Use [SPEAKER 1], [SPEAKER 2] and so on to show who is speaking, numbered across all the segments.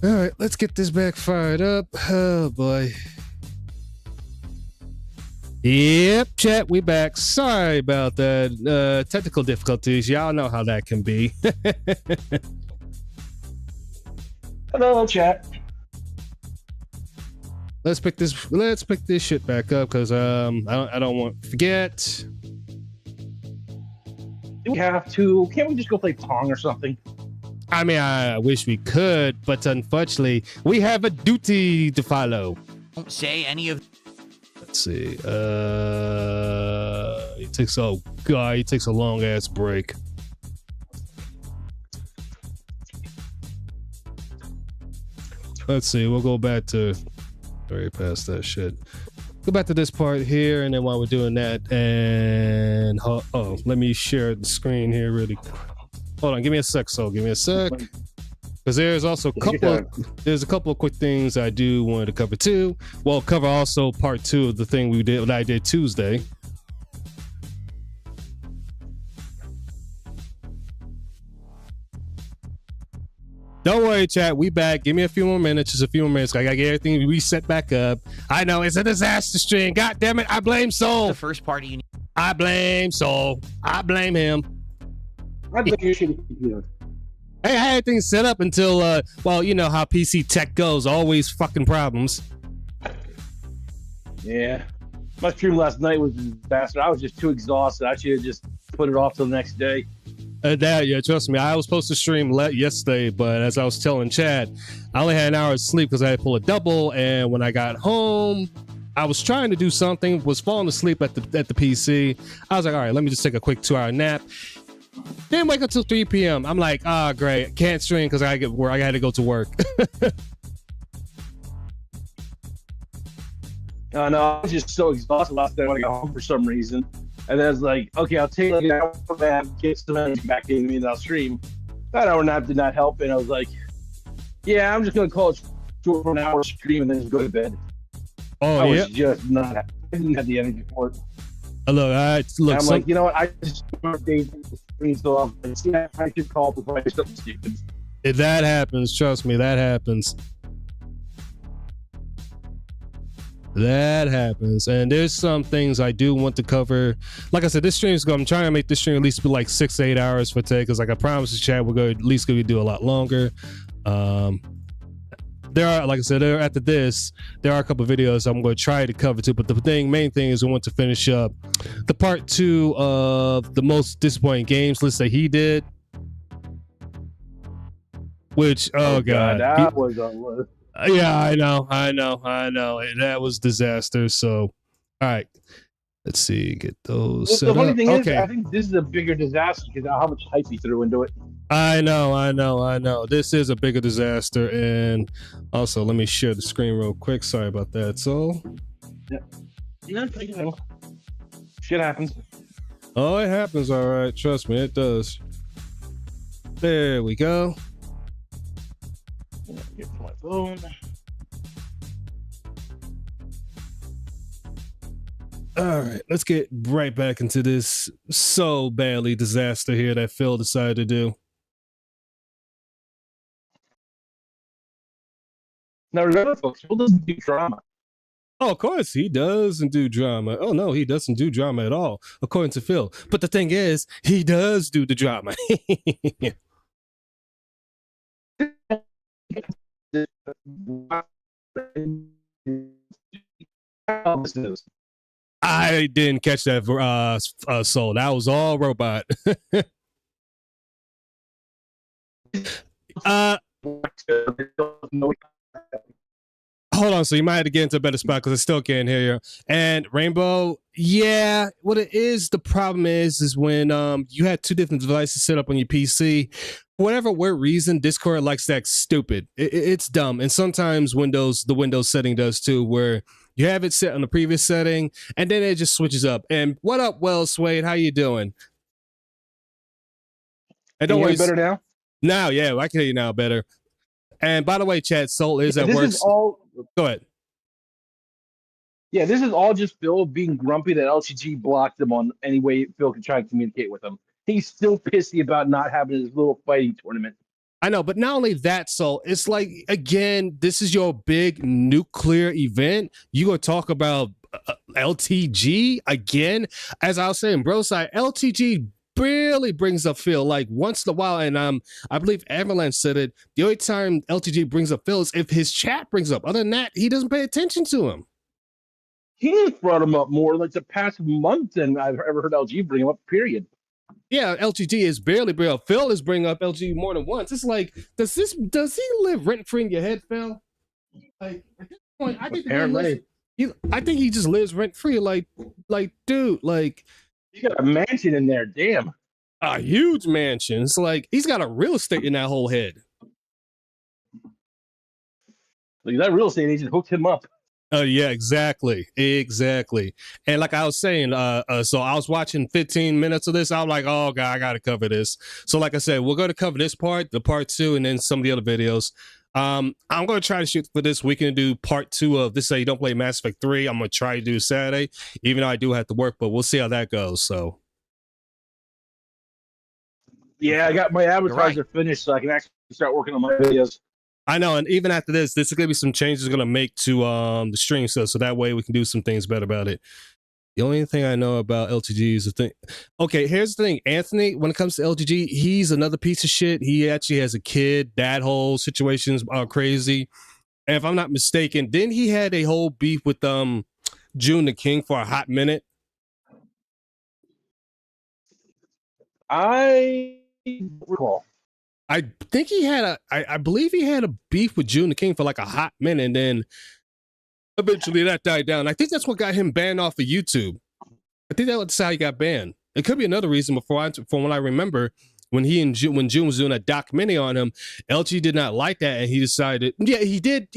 [SPEAKER 1] All right, let's get this back fired up. Oh boy. Yep, chat, we back. Sorry about that. Technical difficulties. Y'all know how that can be.
[SPEAKER 2] Hello, chat.
[SPEAKER 1] Let's pick this shit back up because I don't want to forget.
[SPEAKER 2] Do we have to? Can't we just go play Pong or something?
[SPEAKER 1] I mean, I wish we could, but unfortunately, we have a duty to follow.
[SPEAKER 3] Don't say any of.
[SPEAKER 1] Let's see. He takes a long ass break. Let's see. We'll go back to already past that shit. Go back to this part here, and then while we're doing that, and let me share the screen here really. Hold on, give me a sec. Give me a sec. Because there's also a couple of quick things I do want to cover too. Well, cover also part 2 of the thing what I did Tuesday. Don't worry, chat. We back. Give me a few more minutes. Just a few more minutes. I gotta get everything reset back up. I know it's a disaster stream. God damn it! I blame Soul.
[SPEAKER 3] The first party you need.
[SPEAKER 1] I blame Soul. I blame him.
[SPEAKER 2] I think you should computer.
[SPEAKER 1] Hey, I had things set up until, well, you know how PC tech goes. Always fucking problems.
[SPEAKER 2] Yeah. My stream last night was a disaster. I was just too exhausted. I should have just put it off till the next day.
[SPEAKER 1] Yeah, trust me. I was supposed to stream yesterday, but as I was telling Chad, I only had an hour of sleep because I had to pull a double. And when I got home, I was trying to do something, was falling asleep at the PC. I was like, all right, let me just take a quick 2-hour nap. Didn't wake up till 3 p.m. I'm like, great. Can't stream because I had to go to work.
[SPEAKER 2] No, I was just so exhausted last night when I got home for some reason. And then I was like, okay, I'll take like an hour nap, get some energy back into me, and I'll stream. That hour nap did not help. And I was like, yeah, I'm just going to call it short for an hour stream and then just go to bed. I was just not, I didn't have the energy for it.
[SPEAKER 1] Look, I'm
[SPEAKER 2] like, you know what? I just stream, so I should call before I do something stupid.
[SPEAKER 1] If that happens, trust me, that happens. That happens. And there's some things I do want to cover. Like I said, I'm trying to make this stream at least be like 6 to 8 hours for today, because like I promised the chat, we're going to at least do a lot longer. There are, like I said, after this, there are a couple of videos I'm going to try to cover too. But the main thing is we want to finish up the part 2 of the most disappointing games list that he did. Which, oh god,
[SPEAKER 2] that was a list.
[SPEAKER 1] Yeah, I know. That was disaster. So, all right, let's see, get those.
[SPEAKER 2] The funny thing is, I think this is a bigger disaster because of how much hype he threw into it.
[SPEAKER 1] I know. This is a bigger disaster, and also let me share the screen real quick. Sorry about that. So,
[SPEAKER 2] yeah, shit happens.
[SPEAKER 1] Oh, it happens. All right, trust me, it does. There we go.
[SPEAKER 2] Get my phone.
[SPEAKER 1] All right, let's get right back into this so badly disaster here that Phil decided to do.
[SPEAKER 2] Now remember, folks, Phil doesn't do drama.
[SPEAKER 1] Oh, of course, he doesn't do drama. Oh, no, he doesn't do drama at all, according to Phil. But the thing is, he does do the drama. I didn't catch that Soul. That was all robot. Hold on, so you might have to get into a better spot because I still can't hear you. And Rainbow, yeah, what it is, the problem is when you had 2 different devices set up on your PC. For whatever weird reason, Discord likes to act stupid. It's dumb. And sometimes the Windows setting does too, where you have it set on the previous setting and then it just switches up. And what up, Wells Swade? How you doing?
[SPEAKER 2] And don't worry, better now?
[SPEAKER 1] Now, yeah, I can hear you now better. And by the way, chat, Soul is at work. Go ahead.
[SPEAKER 2] Yeah, this is all just Phil being grumpy that LCG blocked him on any way Phil could try to communicate with him. He's still pissy about not having his little fighting tournament.
[SPEAKER 1] I know, but not only that, so it's like, again, this is your big nuclear event. You gonna talk about LTG again? As I was saying, bro, side LTG barely brings up Phil. Like once in a while, and I believe Avalanche said it. The only time LTG brings up Phil is if his chat brings up. Other than that, he doesn't pay attention to him.
[SPEAKER 2] He's brought him up more like the past month than I've ever heard LG bring him up. Period.
[SPEAKER 1] Yeah, LTG is barely bring up. Phil is bringing up LG more than once. It's like, does he live rent free in your head, Phil? Like at this point, I think
[SPEAKER 2] Apparently.
[SPEAKER 1] I think he just lives rent free. Like, dude, like
[SPEAKER 2] You got a mansion in there, damn.
[SPEAKER 1] a huge mansion. It's like he's got a real estate in that whole head.
[SPEAKER 2] Like that real estate agent hooked him up.
[SPEAKER 1] Yeah, exactly. And like I was saying, so I was watching 15 minutes of this. I was like, oh god, I gotta cover this. So like I said, we're gonna cover this part, the part 2, and then some of the other videos. I'm gonna try to shoot for this weekend to do part 2 of this. Say you don't play Mass Effect 3. I'm gonna try to do Saturday, even though I do have to work, but we'll see how that goes. So
[SPEAKER 2] Yeah, I got my advertiser finished, so I can actually start working on my videos.
[SPEAKER 1] I know, and even after this is gonna be some changes gonna make to the stream so that way we can do some things better about it. The only thing I know about LTG is the thing. Okay, here's the thing, Anthony. When it comes to LTG, he's another piece of shit. He actually has a kid. That whole situations are crazy. And if I'm not mistaken, then he had a whole beef with June the King for a hot minute.
[SPEAKER 2] I recall.
[SPEAKER 1] I think he had I believe he had a beef with June the King for like a hot minute, and then eventually that died down. I think that's what got him banned off of YouTube. I think that's how he got banned. It could be another reason from what I remember, when June was doing a documentary on him, LG did not like that, and he decided, he did,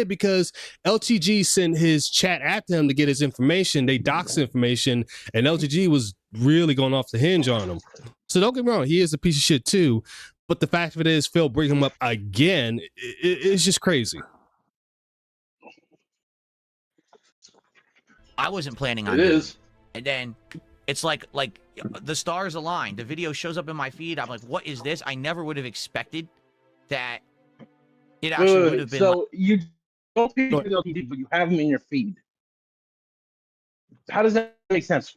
[SPEAKER 1] because LTG sent his chat after him to get his information. They doxed information, and LTG was really going off the hinge on him. So don't get me wrong, he is a piece of shit too. But the fact of it is, Phil bring him up again, it's just crazy.
[SPEAKER 3] I wasn't planning on it. And then it's like the stars aligned. The video shows up in my feed. I'm like, what is this? I never would have expected that it actually would have been.
[SPEAKER 2] So you don't pay for the LTD, but you have them in your feed. How does that make sense?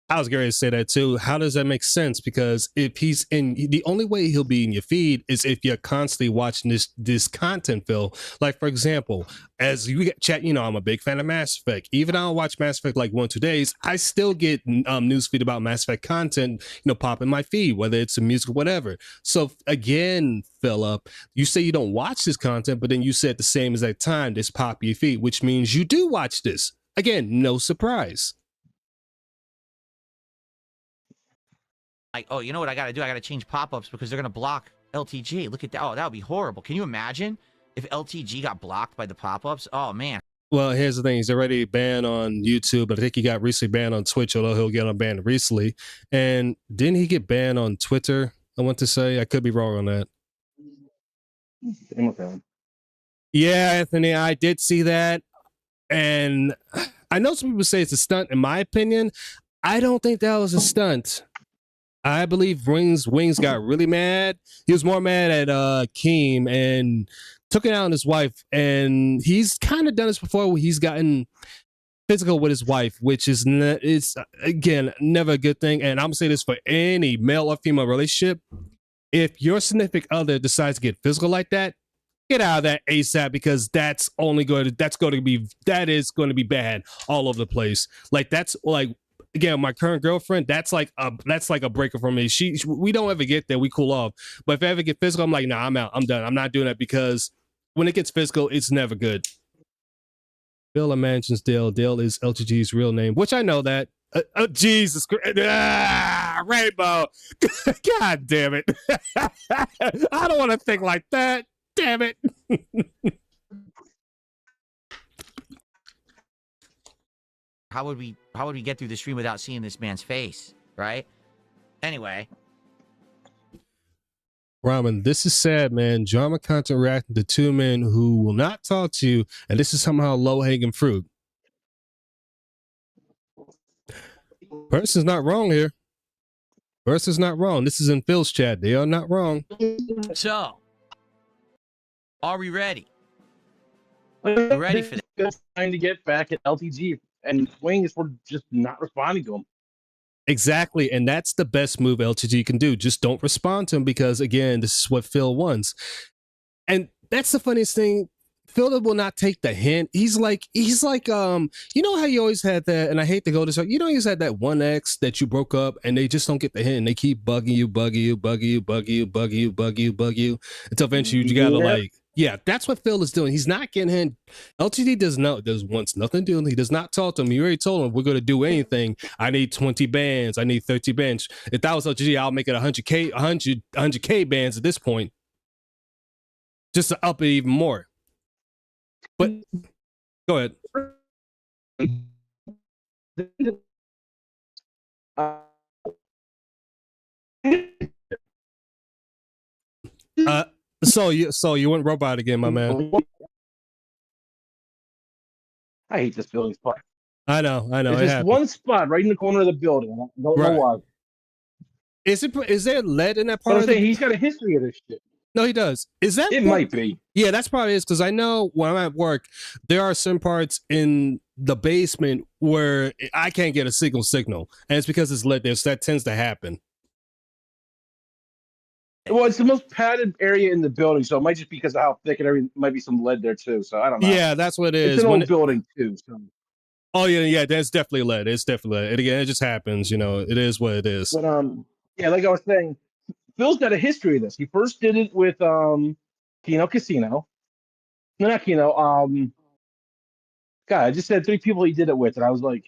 [SPEAKER 1] I was going to say that too. How does that make sense? Because if he's in, the only way he'll be in your feed is if you're constantly watching this content, Phil. Like, for example, as you get chat, I'm a big fan of Mass Effect. Even though I don't watch Mass Effect like 1 or 2 days, I still get news feed about Mass Effect content, pop in my feed, whether it's a music or whatever. So again, Philip, you say you don't watch this content, but then you said at the same exact time this pop your feed, which means you do watch this. Again, no surprise.
[SPEAKER 3] Like, oh, you know what I got to do? I got to change pop-ups because they're going to block LTG. Look at that. Oh, that would be horrible. Can you imagine if LTG got blocked by the pop-ups? Oh, man.
[SPEAKER 1] Well, here's the thing. He's already banned on YouTube, but I think he got recently banned on Twitch, although he'll get unbanned recently. And didn't he get banned on Twitter? I want to say. I could be wrong on that. Yeah, Anthony, I did see that. And I know some people say it's a stunt. In my opinion, I don't think that was a stunt. I believe Wings got really mad. He was more mad at Keem and took it out on his wife. And he's kind of done this before where he's gotten physical with his wife, which is again, never a good thing. And I'm going to say this for any male or female relationship. If your significant other decides to get physical like that, get out of that ASAP, because that is going to be bad all over the place. Like, that's like, again, my current girlfriend, that's like a breaker for me. We don't ever get there. We cool off. But if I ever get physical, I'm like, nah, I'm out. I'm done. I'm not doing that, because when it gets physical, it's never good. Bill mentions Dale. Dale is LTG's real name, which I know that. Jesus Christ. Rainbow. God damn it. I don't want to think like that. Damn it.
[SPEAKER 3] How would we get through the stream without seeing this man's face, right? Anyway.
[SPEAKER 1] Ramen, this is sad, man. Drama content reacting to 2 men who will not talk to you, and this is somehow low-hanging fruit. Person's not wrong here. Verse is not wrong. This is in Phil's chat. They are not wrong.
[SPEAKER 3] So, are we ready? We're ready for
[SPEAKER 2] that. Trying to get back at LTG, and Wings were just not responding to him.
[SPEAKER 1] Exactly, and that's the best move LTG can do. Just don't respond to him because, again, this is what Phil wants. And that's the funniest thing. Phil will not take the hint. He's like, you know how you always had that, and I hate to go this way, you know, you always had that one ex that you broke up and they just don't get the hint. And they keep bugging you until eventually you gotta like, yeah, that's what Phil is doing. He's not getting hint. LTD wants nothing to do. He does not talk to him. You already told him, we're going to do anything. I need 20 bands. I need 30 bands. If that was LTD, I'll make it 100K bands at this point. Just to up it even more. But go ahead. So you went robot again, my man.
[SPEAKER 2] I hate this building spot.
[SPEAKER 1] I know.
[SPEAKER 2] There's just one spot right in the corner of the building. I don't know why.
[SPEAKER 1] Is there lead in that part?
[SPEAKER 2] I'm saying he's got a history of this shit.
[SPEAKER 1] No, he does. Is that?
[SPEAKER 2] It might be.
[SPEAKER 1] Yeah, that's probably is because I know when I'm at work, there are some parts in the basement where I can't get a signal, and it's because it's lead there. So that tends to happen.
[SPEAKER 2] Well, it's the most padded area in the building, so it might just be because of how thick and everything. Might be some lead there too. So I don't know.
[SPEAKER 1] Yeah, that's what it is.
[SPEAKER 2] It's an old building too. So.
[SPEAKER 1] Oh yeah, that's definitely lead. It's definitely lead. And again, it just happens. You know, it is what it is.
[SPEAKER 2] But yeah, like I was saying, Phil's got a history of this. He first did it with Kino Casino. No, not Kino. God, I just said 3 people he did it with, and I was like,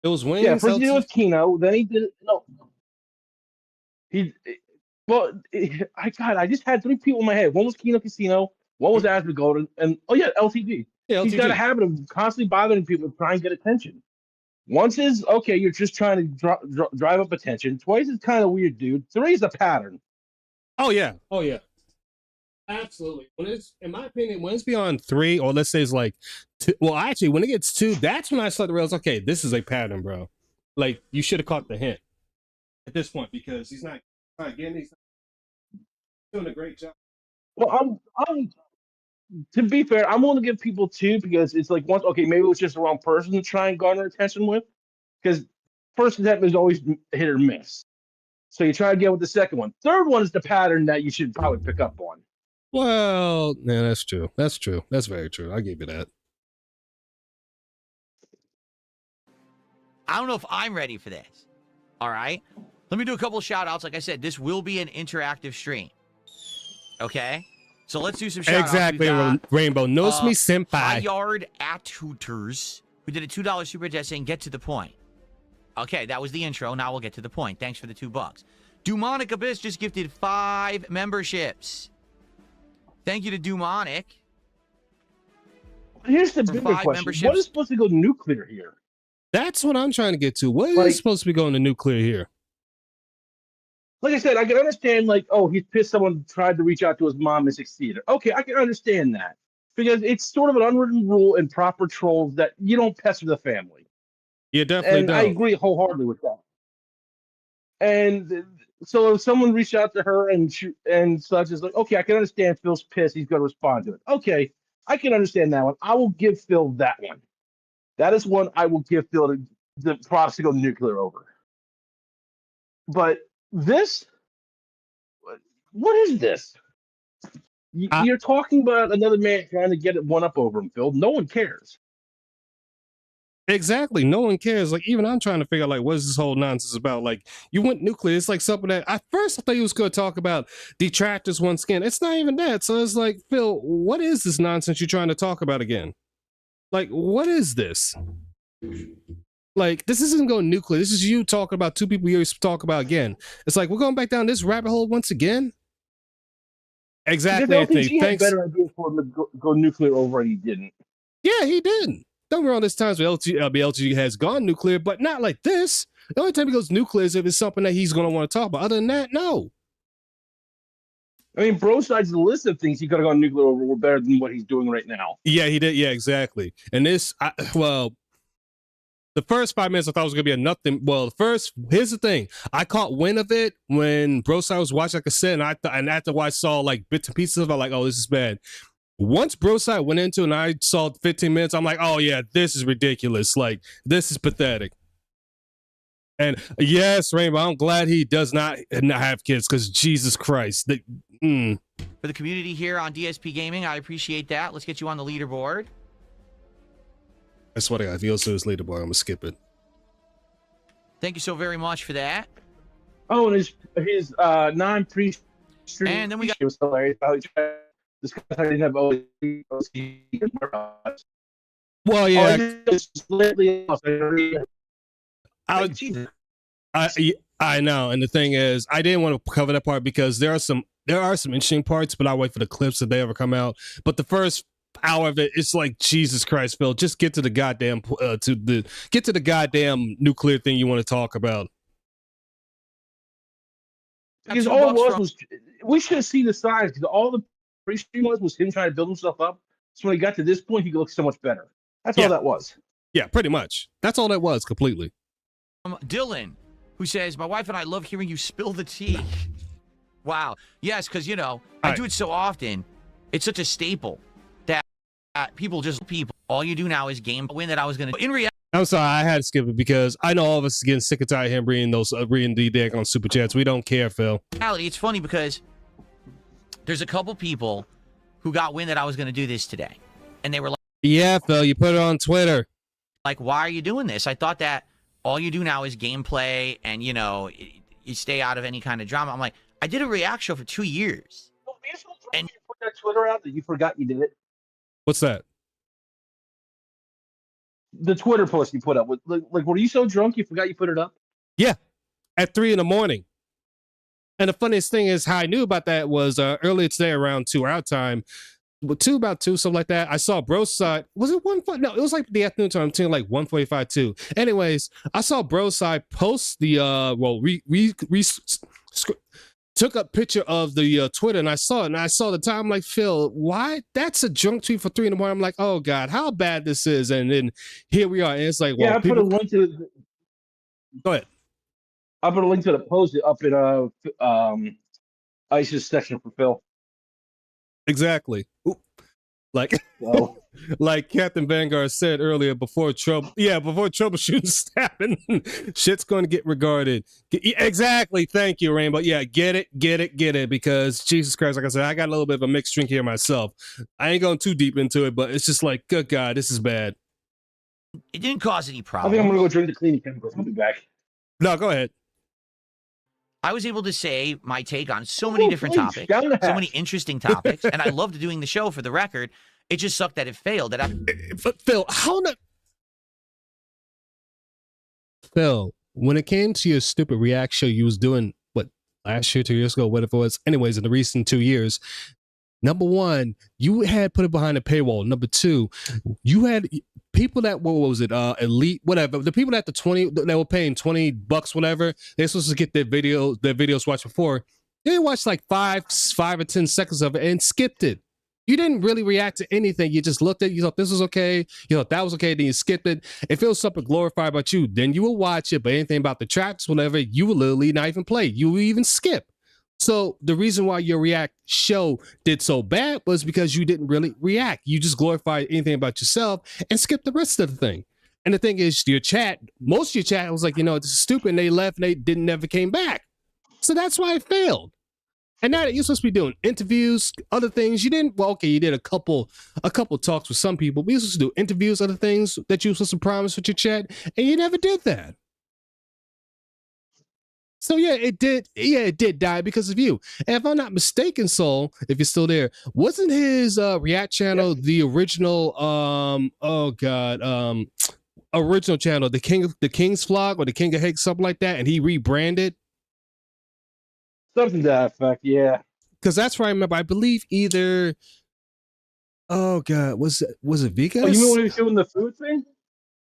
[SPEAKER 1] it was Wings.
[SPEAKER 2] Yeah, first he did it with Kino, then he did it. No, I just had 3 people in my head. One was Kino Casino, one was Asmongold, and LTD.
[SPEAKER 1] Yeah,
[SPEAKER 2] He's got a habit of constantly bothering people to try and get attention. Once is okay, you're just trying to drive up attention. Twice is kind of weird, dude. 3 is a pattern.
[SPEAKER 1] Oh yeah. Absolutely. When it's, in my opinion, when it's beyond 3, or let's say it's like 2, well, actually, when it gets 2, that's when I start to realize, okay, this is a pattern, bro. Like you should have caught the hint at this point because he's not doing a great job.
[SPEAKER 2] Well, I'm to be fair, I'm willing to give people 2 because it's like once, okay, maybe it was just the wrong person to try and garner attention with, because first attempt is always hit or miss. So you try again with the second one. Third one is the pattern that you should probably pick up on.
[SPEAKER 1] Well, yeah, that's true. That's very true. I give you that.
[SPEAKER 3] I don't know if I'm ready for this. All right. Let me do a couple of shout outs. Like I said, this will be an interactive stream. Okay. So let's do some shout outs.
[SPEAKER 1] Exactly. Rainbow knows me senpai.
[SPEAKER 3] High Yard at Hooters, who did a $2 super chat saying, get to the point. Okay. That was the intro. Now we'll get to the point. Thanks for the $2. Demonic Abyss just gifted 5 memberships. Thank you to Demonic.
[SPEAKER 2] Here's the bigger question. What is supposed to go nuclear here?
[SPEAKER 1] That's what I'm trying to get to. What is supposed to be going to nuclear here?
[SPEAKER 2] Like I said, I can understand, like, oh, he's pissed someone tried to reach out to his mom and succeeded. Okay, I can understand that. Because it's sort of an unwritten rule in proper trolls that you don't pester the family.
[SPEAKER 1] You definitely don't.
[SPEAKER 2] I agree wholeheartedly with that. And so if someone reached out to her and such, is like, okay, I can understand Phil's pissed. He's going to respond to it. Okay, I can understand that one. I will give Phil that one. That is one I will give Phil the props to go nuclear over. But this, what is this? You're talking about another man trying to get one up over him, Phil. No one cares.
[SPEAKER 1] Exactly. No one cares. Like, even I'm trying to figure out, like, what is this whole nonsense about? Like, you went nuclear. It's like something that at first I thought you was going to talk about detractors once again. It's not even that. So it's like, Phil, what is this nonsense you're trying to talk about again? Like, what is this? Like, this isn't going nuclear. This is you talking about 2 people you used to talk about again. It's like, we're going back down this rabbit hole once again? Exactly, Anthony.
[SPEAKER 2] Thanks. Had better idea for him to go nuclear over, and he didn't.
[SPEAKER 1] Yeah, he didn't. Don't get me wrong, there's times where LTG has gone nuclear, but not like this. The only time he goes nuclear is if it's something that he's going to want to talk about. Other than that, no.
[SPEAKER 2] I mean, Broside's list of things he could have gone nuclear over were better than what he's doing right now.
[SPEAKER 1] Yeah, he did. Yeah, exactly. And this, the The first 5 minutes I thought was gonna be a nothing. Well, here's the thing. I caught wind of it when Broside was watching, like I said, and after I saw like bits and pieces of it, I'm like, oh, this is bad. Once Broside went into and I saw 15 minutes, I'm like, oh yeah, this is ridiculous. Like, this is pathetic. And yes, Rainbow, I'm glad he does not have kids, because Jesus Christ.
[SPEAKER 3] For the community here on DSP Gaming, I appreciate that. Let's get you on the leaderboard.
[SPEAKER 1] I swear to God, if he also is leaderboard, I'm going to skip it.
[SPEAKER 3] Thank you so very much for that.
[SPEAKER 2] Oh, and his non-pre-stream,
[SPEAKER 3] and then we got
[SPEAKER 2] was hilarious. This guy didn't have OC.
[SPEAKER 1] Well, yeah. I know, and the thing is, I didn't want to cover that part because there are some interesting parts, but I'll wait for the clips if they ever come out. But the first hour of it, it's like, Jesus Christ, Phil, just get to the goddamn nuclear thing you want to talk about.
[SPEAKER 2] Because all it was we should have seen the signs, because all the pre-stream was him trying to build himself up. So when he got to this point, he could look so much better. That's all that was.
[SPEAKER 1] Yeah, pretty much. That's all that was, completely.
[SPEAKER 3] Dylan, who says, my wife and I love hearing you spill the tea. Wow. Yes, because, I do it so often. It's such a staple that people. All you do now is game win that I was going to. In reality,
[SPEAKER 1] I'm sorry, I had to skip it because I know all of us are getting sick and tired of him reading the deck on Super Chats. We don't care, Phil.
[SPEAKER 3] It's funny because there's a couple people who got wind that I was going to do this today. And they were like,
[SPEAKER 1] yeah, Phil, you put it on Twitter.
[SPEAKER 3] Like, why are you doing this? I thought that all you do now is gameplay and, you stay out of any kind of drama. I'm like, I did a react show for 2 years.
[SPEAKER 2] And you put that Twitter out that you forgot you did it.
[SPEAKER 1] What's that?
[SPEAKER 2] The Twitter post you put up. Like, were you so drunk you forgot you put it up?
[SPEAKER 1] Yeah, at 3 a.m. And the funniest thing is how I knew about that was earlier today around 2 our time. About 2, something like that. I saw Broside. Was it 1? No, it was like the afternoon time. I'm telling like 1:45 2. Anyways, I saw Broside post the took a picture of the Twitter, and I saw it, and I saw the time. I'm like, Phil, why? That's a drunk tweet for 3 a.m. I'm like, oh God, how bad this is. And then here we are, and it's like, well,
[SPEAKER 2] yeah, I put a link to.
[SPEAKER 1] Go ahead.
[SPEAKER 2] I put a link to the post up in ISIS section for Phil.
[SPEAKER 1] Exactly. Ooh. Like, like Captain Vanguard said earlier, before troubleshooting happen, shit's going to get regarded. Exactly. Thank you, Rainbow. Yeah, get it. Because Jesus Christ, like I said, I got a little bit of a mixed drink here myself. I ain't going too deep into it, but it's just like, good God, this is bad.
[SPEAKER 3] It didn't cause any problem.
[SPEAKER 2] I think I'm going to go drink the cleaning chemicals. I'll be back.
[SPEAKER 1] No, go ahead.
[SPEAKER 3] I was able to say my take on so many different topics, so many interesting topics, and I loved doing the show, for the record. It just sucked that it failed.
[SPEAKER 1] But Phil, Phil, when it came to your stupid react show you was doing, what, last year, 2 years ago, whatever it was, anyways, in the recent 2 years, number one, you had put it behind a paywall. Number two, you had people that elite, whatever, the people that that were paying $20, whatever, they're supposed to get their videos watched before. They watched like 5 or 10 seconds of it and skipped it. You didn't really react to anything. You just looked at it, you thought this was okay, you thought that was okay, then you skipped it. If it was something glorified about you, then you will watch it, but anything about the tracks, whatever, you will literally not even play. You will even skip. So the reason why your react show did so bad was because you didn't really react. You just glorified anything about yourself and skipped the rest of the thing. And the thing is, most of your chat was like, this is stupid, and they left and they never came back. So that's why it failed. And now that you're supposed to be doing interviews, other things, you didn't. Well, okay, you did a couple talks with some people, but you're supposed to do interviews, other things that you were supposed to promise with your chat, and you never did that. So yeah, it did die because of you. And if I'm not mistaken, Soul, if you're still there, wasn't his React channel the original original channel, the King's Vlog or the King of Hate, something like that, and he rebranded?
[SPEAKER 2] Something to that effect, yeah.
[SPEAKER 1] Because that's where I remember. I believe either. Oh God, was it Vikas?
[SPEAKER 2] Oh, you mean when he was doing the food thing?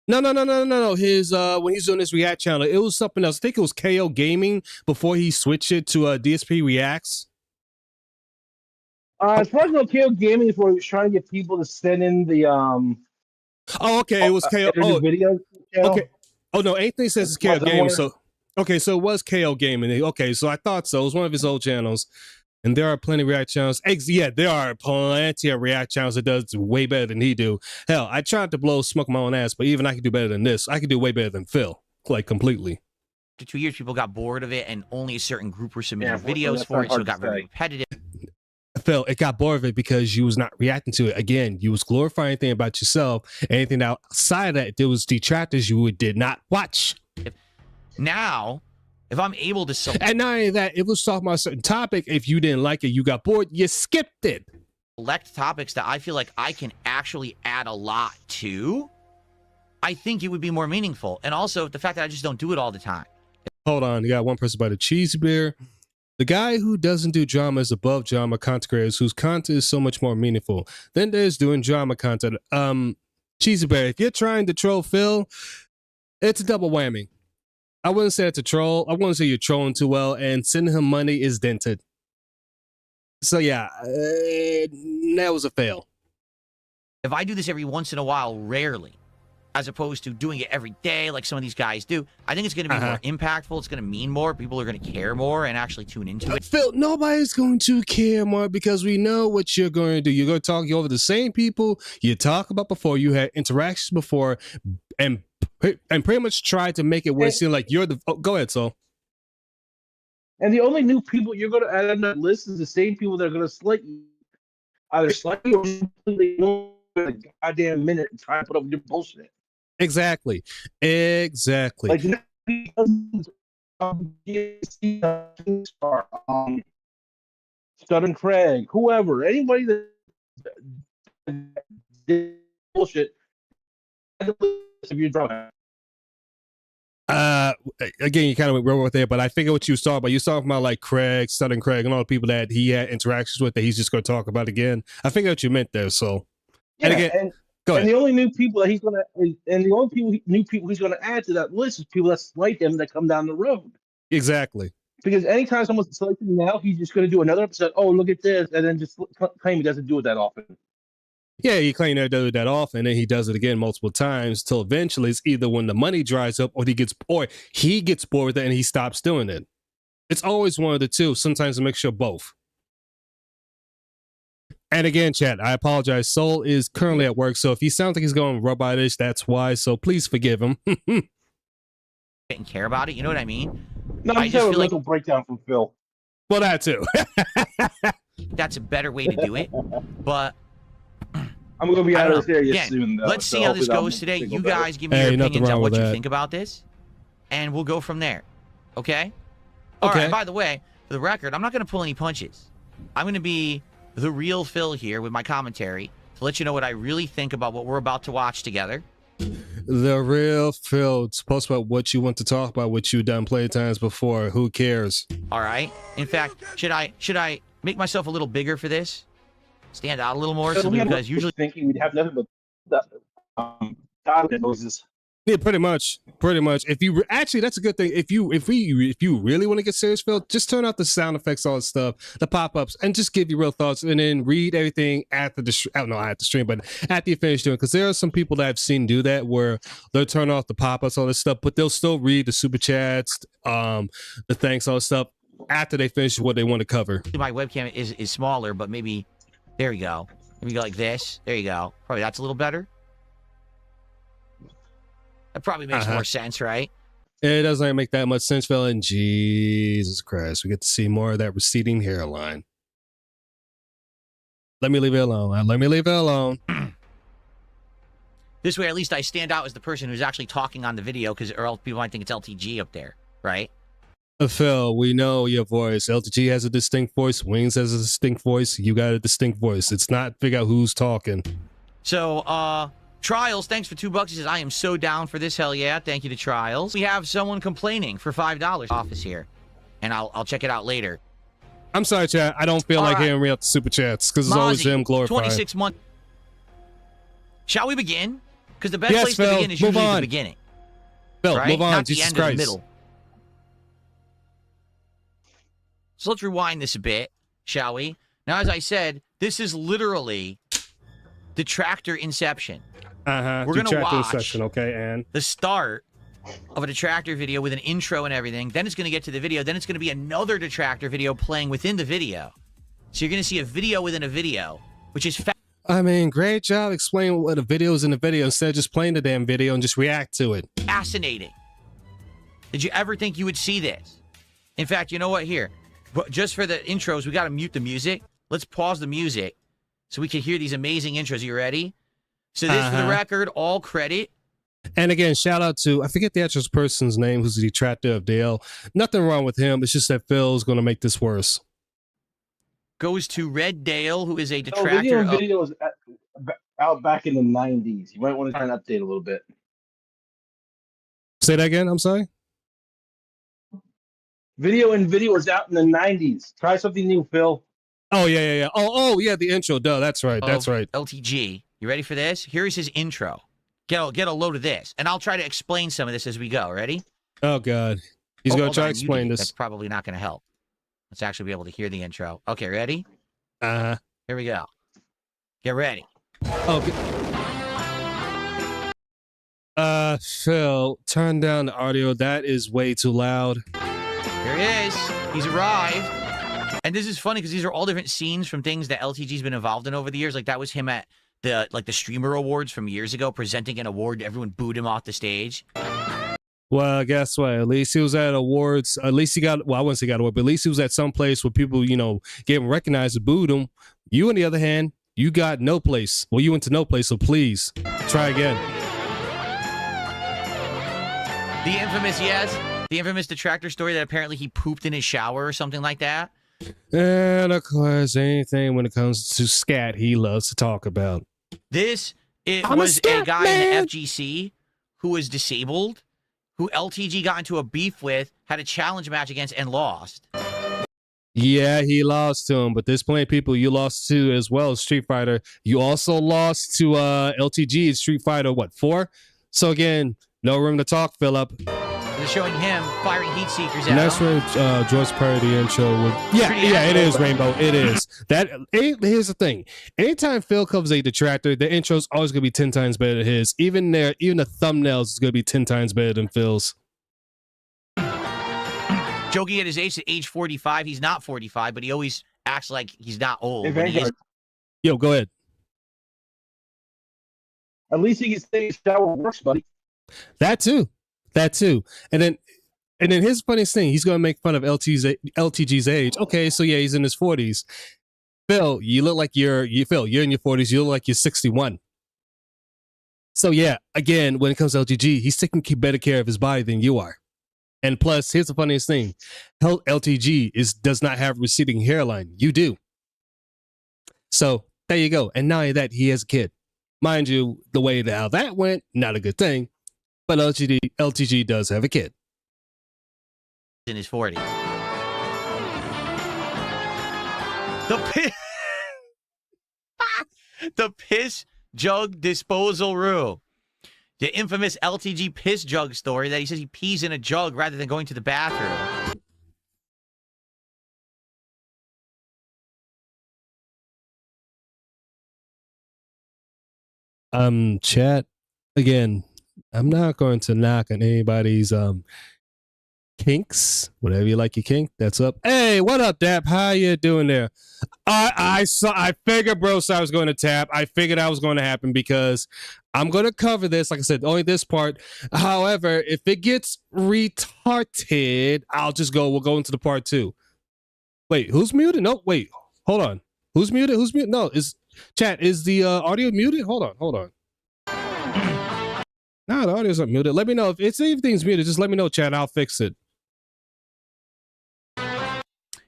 [SPEAKER 1] No. His when he's doing his React channel, it was something else. I think it was KO Gaming before he switched it to DSP Reacts.
[SPEAKER 2] As far as the KO Gaming is where he was trying to get people to send in the
[SPEAKER 1] Oh, okay. It was KO
[SPEAKER 2] videos.
[SPEAKER 1] Okay. Oh no, anything says it's KO Gaming. So okay, so it was KO Gaming. Okay, so I thought so. It was one of his old channels. And there are plenty of React channels. Yeah, there are plenty of React channels that does way better than he do. Hell, I tried to blow smoke my own ass, but even I can do better than this. I can do way better than Phil, like completely.
[SPEAKER 3] After 2 years, people got bored of it, and only a certain group were submitting videos for it, so it got very repetitive.
[SPEAKER 1] Phil, it got bored of it because you was not reacting to it. Again, you was glorifying anything about yourself. Anything outside of that, there was detractors you did not watch.
[SPEAKER 3] Now, if I'm able to select,
[SPEAKER 1] and not only that, it was talking about a certain topic. If you didn't like it, you got bored, you skipped it.
[SPEAKER 3] Select topics that I feel like I can actually add a lot to, I think it would be more meaningful. And also the fact that I just don't do it all the time.
[SPEAKER 1] Hold on, you got one person by the cheesy beer. The guy who doesn't do drama is above drama content creators whose content is so much more meaningful. Then there's doing drama content. Cheesy bear, if you're trying to troll Phil, it's a double whammy. I wouldn't say it's a troll. I wouldn't say you're trolling too well, and sending him money is dented. So yeah, that was a fail.
[SPEAKER 3] If I do this every once in a while, rarely, as opposed to doing it every day like some of these guys do, I think it's going to be more impactful. It's going to mean more. People are going to care more and actually tune into it.
[SPEAKER 1] Phil, nobody's going to care more because we know what you're going to do. You're going to talk over the same people you talked about before. You had interactions before, and pretty much try to make it where it seems like you're the. Oh, go ahead, Sol.
[SPEAKER 2] And the only new people you're going to add on that list is the same people that are going to slight you, either slightly or completely a goddamn minute and try to put up your bullshit.
[SPEAKER 1] Exactly.
[SPEAKER 2] Like Stud and Craig, whoever, anybody that did bullshit. If you're drunk.
[SPEAKER 1] Again, you kind of went wrong with it, but I figure what you saw, but you saw about like Craig, Stud and Craig, and all the people that he had interactions with that he's just going to talk about again. I figure what you meant there. So,
[SPEAKER 2] yeah,
[SPEAKER 1] and again, go ahead.
[SPEAKER 2] And the only new people that he's going to, and the only new people he's going to add to that list is people that slight him that come down the road.
[SPEAKER 1] Exactly. Because
[SPEAKER 2] anytime someone's slighting him now, he's just going to do another episode. Oh, look at this, and then just claim he doesn't do it that often.
[SPEAKER 1] Yeah, he claimed to do that often, and then he does it again multiple times till eventually it's either when the money dries up or he gets bored with it and he stops doing it. It's always one of the two, sometimes a mixture of both. And again, chat, I apologize. Soul is currently at work, so if he sounds like he's going robotish, that's why. So please forgive him.
[SPEAKER 3] Didn't care about it, you know what I mean?
[SPEAKER 2] No, I just feel like a breakdown from Phil.
[SPEAKER 1] Well, that too.
[SPEAKER 3] That's a better way to do it, but
[SPEAKER 2] I'm going to be out of this area soon, though.
[SPEAKER 3] Let's see how this goes today. You guys give me your opinions on what you think about this, and we'll go from there. Okay? All right, by the way, for the record, I'm not going to pull any punches. I'm going to be the real Phil here with my commentary to let you know what I really think about what we're about to watch together.
[SPEAKER 1] The real Phil. It's supposed about what you want to talk about, what you've done plenty of times before. Who cares?
[SPEAKER 3] All right. In fact, should I make myself a little bigger for this? Stand out a little more, simply because usually
[SPEAKER 2] thinking we'd have nothing but noises.
[SPEAKER 1] Yeah, pretty much. If you actually, that's a good thing. If you really want to get serious, Phil, just turn out the sound effects, all that stuff, the pop-ups, and just give your real thoughts, and then read everything after the stream, but after you finish doing it, because there are some people that I've seen do that where they'll turn off the pop-ups, all this stuff, but they'll still read the super chats, the thanks, all this stuff after they finish what they want to cover.
[SPEAKER 3] My webcam is smaller, but maybe. There we go. Let me go like this. There you go. Probably that's a little better. That probably makes more sense, right?
[SPEAKER 1] It doesn't make that much sense, Phil. And Jesus Christ, we get to see more of that receding hairline. Let me leave it alone. Let me leave it alone.
[SPEAKER 3] This way, at least I stand out as the person who's actually talking on the video, or else people might think it's LTG up there, right?
[SPEAKER 1] Phil, we know your voice. LTG has a distinct voice. Wings has a distinct voice. You got a distinct voice. It's not figure out who's talking.
[SPEAKER 3] So, Trials, thanks for $2. He says, I am so down for this. Hell yeah. Thank you to Trials. We have someone complaining for $5 office here. And I'll check it out later.
[SPEAKER 1] I'm sorry, chat. I don't feel like hearing me out the super chats because it's always him glorified.
[SPEAKER 3] 26 months. Shall we begin? Because the best place to begin is usually the beginning.
[SPEAKER 1] Phil,
[SPEAKER 3] right?
[SPEAKER 1] move on.
[SPEAKER 3] Not
[SPEAKER 1] Jesus
[SPEAKER 3] the end
[SPEAKER 1] Christ.
[SPEAKER 3] or the middle. So let's rewind this a bit, shall we? Now, as I said, this is literally Detractor Inception.
[SPEAKER 1] We're
[SPEAKER 3] going to watch
[SPEAKER 1] Inception, okay, and
[SPEAKER 3] the start of a detractor video with an intro and everything. Then it's going to get to the video. Then it's going to be another detractor video playing within the video. So you're going to see a video within a video, which is
[SPEAKER 1] I mean, great job explaining what a video is in a video instead of just playing the damn video and just react to it.
[SPEAKER 3] fascinating. Did you ever think you would see this? In fact, you know what? Here, just for the intros, we got to mute the music. Let's pause the music so we can hear these amazing intros. You ready? So this, for the record, all credit.
[SPEAKER 1] And again, shout out to, I forget the actual person's name who's the detractor of Dale. Nothing wrong with him. It's just that Phil's going to make this worse.
[SPEAKER 3] Goes to Red Dale, who is a detractor.
[SPEAKER 2] Video was out back in the 90s. You might want to try and update a little bit.
[SPEAKER 1] Say that again. I'm sorry.
[SPEAKER 2] Video was out in the 90s. Try something new, Phil.
[SPEAKER 1] Oh, yeah. Oh, yeah, the intro. Duh, that's right. That's right.
[SPEAKER 3] LTG. You ready for this? Here's his intro. Get a load of this, and I'll try to explain some of this as we go. Ready?
[SPEAKER 1] Oh, God. He's going to try to explain this.
[SPEAKER 3] That's probably not going to help. Let's actually be able to hear the intro. Okay, ready?
[SPEAKER 1] Uh-huh.
[SPEAKER 3] Here we go. Get ready.
[SPEAKER 1] Okay. Phil, turn down the audio. That is way too loud.
[SPEAKER 3] Here he is. He's arrived. And this is funny because these are all different scenes from things that LTG's been involved in over the years. Like that was him at the streamer awards from years ago, presenting an award. Everyone booed him off the stage.
[SPEAKER 1] Well, guess what? At least he was at awards. At least he got, well, I wouldn't say got award, but at least he was at some place where people, you know, gave him recognized and booed him. You, on the other hand, you got no place. Well, you went to no place, so please try again.
[SPEAKER 3] The infamous detractor story that apparently he pooped in his shower or something like that.
[SPEAKER 1] And of course, anything when it comes to scat, he loves to talk about.
[SPEAKER 3] Was a guy in the FGC who was disabled, who LTG got into a beef with, had a challenge match against, and lost.
[SPEAKER 1] Yeah, he lost to him, but there's plenty of people you lost to as well as Street Fighter. You also lost to LTG in Street Fighter, what, 4? So again, no room to talk, Philip.
[SPEAKER 3] They're showing him firing heat seekers
[SPEAKER 1] and
[SPEAKER 3] out.
[SPEAKER 1] that's where George Parody intro would. Yeah, it is, Rainbow. It is. Here's the thing. Anytime Phil covers a detractor, the intro's always gonna be 10 times better than his. Even the thumbnails is gonna be 10 times better than Phil's.
[SPEAKER 3] Joking at his age 45. He's not 45, but he always acts like he's not old.
[SPEAKER 1] Yo, go ahead.
[SPEAKER 2] At least he can stay in the shower works, buddy.
[SPEAKER 1] That too. And then here's the funniest thing. He's gonna make fun of LTG's age. Okay, so yeah, he's in his 40s. Phil, you look like you're in your 40s. You look like you're 61. So yeah, again, when it comes to LTG, he's taking better care of his body than you are. And plus, here's the funniest thing. LTG does not have a receding hairline. You do. So there you go. And not only that, he has a kid. Mind you, the way that how that went, not a good thing. But LTG does have a kid.
[SPEAKER 3] In his 40s. The piss jug disposal room. The infamous LTG piss jug story that he says he pees in a jug rather than going to the bathroom.
[SPEAKER 1] Chat, again, I'm not going to knock on anybody's kinks. Whatever you like your kink, that's up. Hey, what up, Dap? How you doing there? I figured bro so I was going to tap. I figured that was going to happen because I'm going to cover this. Like I said, only this part. However, if it gets retarded, we'll go into the part 2. Wait, who's muted? No, wait, hold on. Who's muted? No, is the audio muted? Hold on. No, the audio's not muted. Let me know if anything's muted. Just let me know, chat. I'll fix it.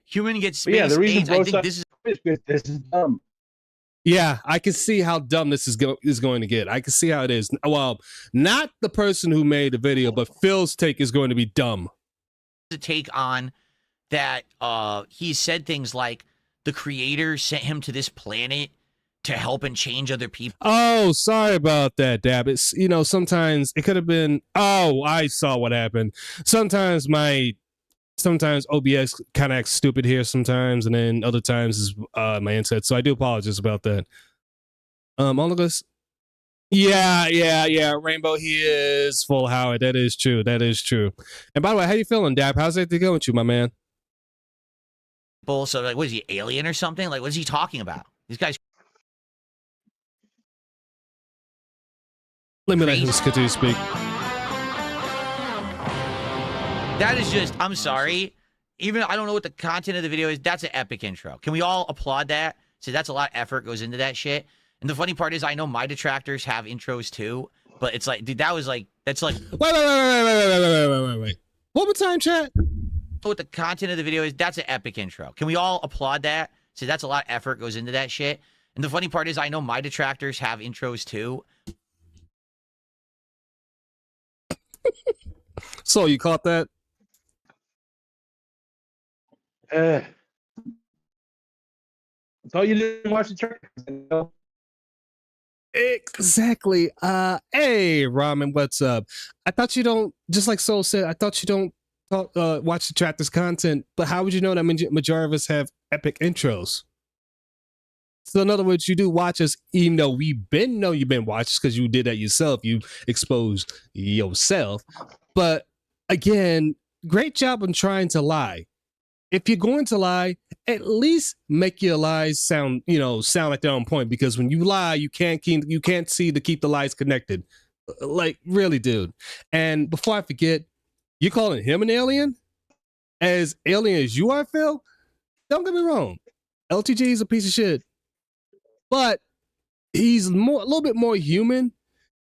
[SPEAKER 3] Human gets space.
[SPEAKER 2] Yeah, the reason
[SPEAKER 3] AIDS, I think this
[SPEAKER 2] is dumb.
[SPEAKER 1] Yeah, I can see how dumb this is going to get. I can see how it is. Well, not the person who made the video, but Phil's take is going to be dumb.
[SPEAKER 3] The take on that he said things like the creator sent him to this planet to help and change other people.
[SPEAKER 1] Oh, sorry about that, Dab. It's, sometimes it could have been, I saw what happened. Sometimes OBS kind of acts stupid here sometimes, and then other times is my internet. So I do apologize about that. Yeah. Rainbow, he is full Howard. That is true. And by the way, how you feeling, Dap? How's everything going with you, my man?
[SPEAKER 3] So, like, what is he, alien or something? Like, what is he talking about? These guys.
[SPEAKER 1] Let me let him
[SPEAKER 3] Crazy.
[SPEAKER 1] continue to speak.
[SPEAKER 3] That is just, I'm sorry. Even I don't know what the content of the video is. That's an epic intro. Can we all applaud that? So that's a lot of effort goes into that shit. And the funny part is, I know my detractors have intros too, but it's like, dude, that's like.
[SPEAKER 1] Wait. One more time, chat.
[SPEAKER 3] What the content of the video is, that's an epic intro. Can we all applaud that? So that's a lot of effort goes into that shit. And the funny part is, I know my detractors have intros too.
[SPEAKER 1] So you caught that?
[SPEAKER 2] So you didn't watch the trailer?
[SPEAKER 1] Exactly. Hey, Ramen, what's up? I thought you don't, just like Soul said, I thought you don't watch the Detractors content, but how would you know that majority of us have epic intros? So in other words, you do watch us, even though we know you've been watching because you did that yourself. You exposed yourself. But again, great job on trying to lie. If you're going to lie, at least make your lies sound like they're on point. Because when you lie, you can't see to keep the lies connected. Like, really, dude. And before I forget, you calling him an alien? As alien as you are, Phil? Don't get me wrong. LTG is a piece of shit. But he's a little bit more human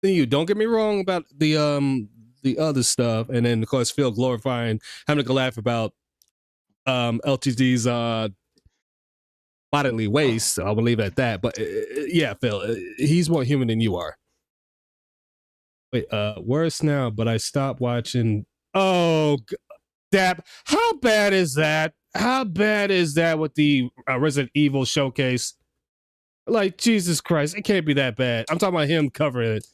[SPEAKER 1] than you. Don't get me wrong about the other stuff. And then of course Phil glorifying, having to laugh about LTG's bodily waste. So I will leave it at that. But yeah, Phil, he's more human than you are. Wait, worse now, but I stopped watching. Oh, Dap, how bad is that? How bad is that with the Resident Evil showcase? Like, Jesus Christ, it can't be that bad. I'm talking about him covering it.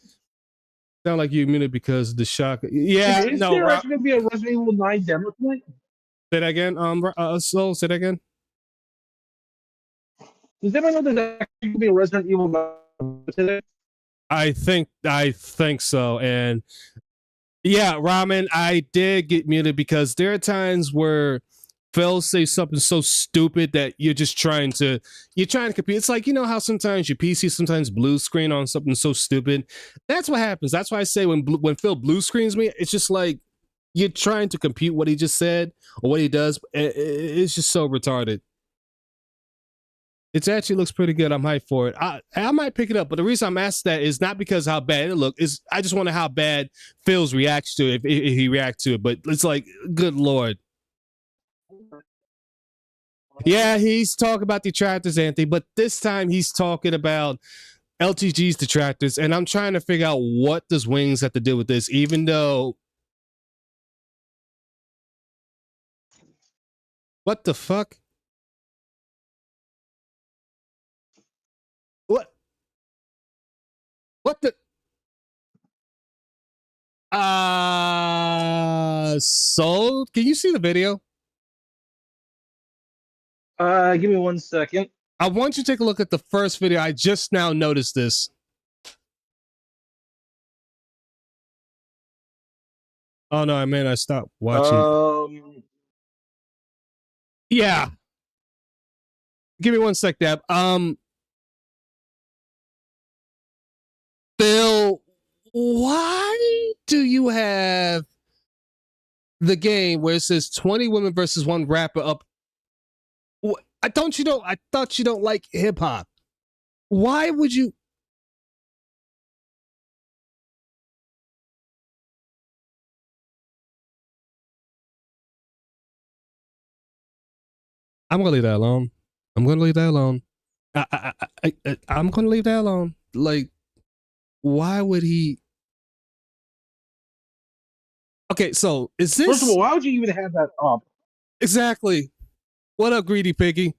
[SPEAKER 1] Sound like you muted because of the shock. Yeah,
[SPEAKER 2] Is there actually going to be a Resident Evil 9 demo tonight?
[SPEAKER 1] Say that again. Soul, say that again.
[SPEAKER 2] Does anyone know there's actually going to be a Resident Evil 9 today?
[SPEAKER 1] I think so. And yeah, Ramen, I did get muted because there are times where Phil say something so stupid that you're trying to compete. It's like, you know how sometimes your PC sometimes blue screen on something so stupid. That's what happens. That's why I say when Phil blue screens me, it's just like you're trying to compute what he just said or what he does. It's just so retarded. It actually looks pretty good. I'm hyped for it. I might pick it up, but the reason I'm asked that is not because how bad it looks. Is I just wonder how bad Phil's reacts to it if he reacts to it. But it's like, good Lord. Yeah, he's talking about detractors, Anthony, but this time he's talking about LTG's detractors, and I'm trying to figure out what does Wings have to do with this, even though... What the fuck? What the... So, can you see the video?
[SPEAKER 2] Give me 1 second.
[SPEAKER 1] I want you to take a look at the first video. I just now noticed this. Oh no, I stopped watching. Yeah. Give me 1 sec, Deb. Bill, why do you have the game where it says 20 women versus one rapper up? I thought you don't like hip hop. Why would you? I'm gonna leave that alone. I'm gonna leave that alone. I'm gonna leave that alone. Like, why would he? Okay, so is this?
[SPEAKER 2] First of all, why would you even have that up?
[SPEAKER 1] Exactly. What up, greedy piggy?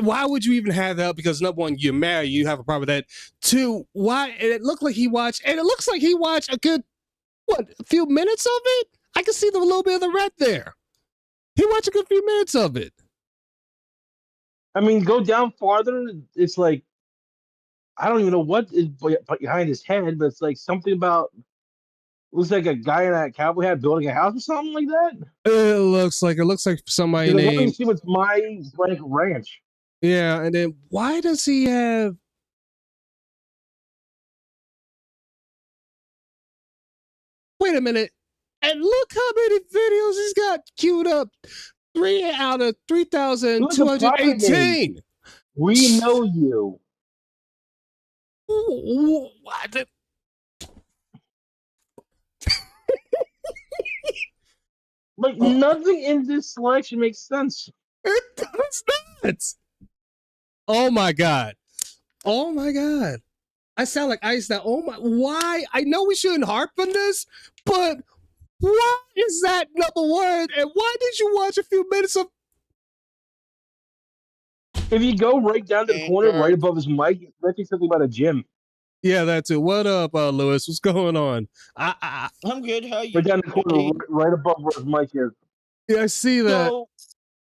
[SPEAKER 1] Why would you even have that? Because number one, you're married, you have a problem with that. Two, why? And it looks like he watched a good, a few minutes of it? I can see the little bit of the red there. He watched a good few minutes of it.
[SPEAKER 2] I mean, go down farther, it's like I don't even know what is behind his head, but it's like something about looks like a guy in a cowboy hat building a house or something like that.
[SPEAKER 1] It looks like somebody
[SPEAKER 2] Because I want to
[SPEAKER 1] named.
[SPEAKER 2] see what's my blank ranch.
[SPEAKER 1] Yeah, and then why does he have? Wait a minute. And look how many videos he's got queued up. 3 out of
[SPEAKER 2] Who's the private name?
[SPEAKER 1] 3,218.
[SPEAKER 2] We know you.
[SPEAKER 1] What?
[SPEAKER 2] Like nothing in this selection makes sense.
[SPEAKER 1] It does not. Oh my god. Oh my god. I sound like Ice now. Oh my, why? I know we shouldn't harp on this, but why is that number one? And why did you watch a few minutes of?
[SPEAKER 2] If you go right down to the corner, right above his mic, it's mentioning something about a gym.
[SPEAKER 1] Yeah, that's it. What up, Lewis? What's going on?
[SPEAKER 4] I'm good. How you?
[SPEAKER 2] Right down the corner, right above where his mic is.
[SPEAKER 1] Yeah, I see that.
[SPEAKER 4] So,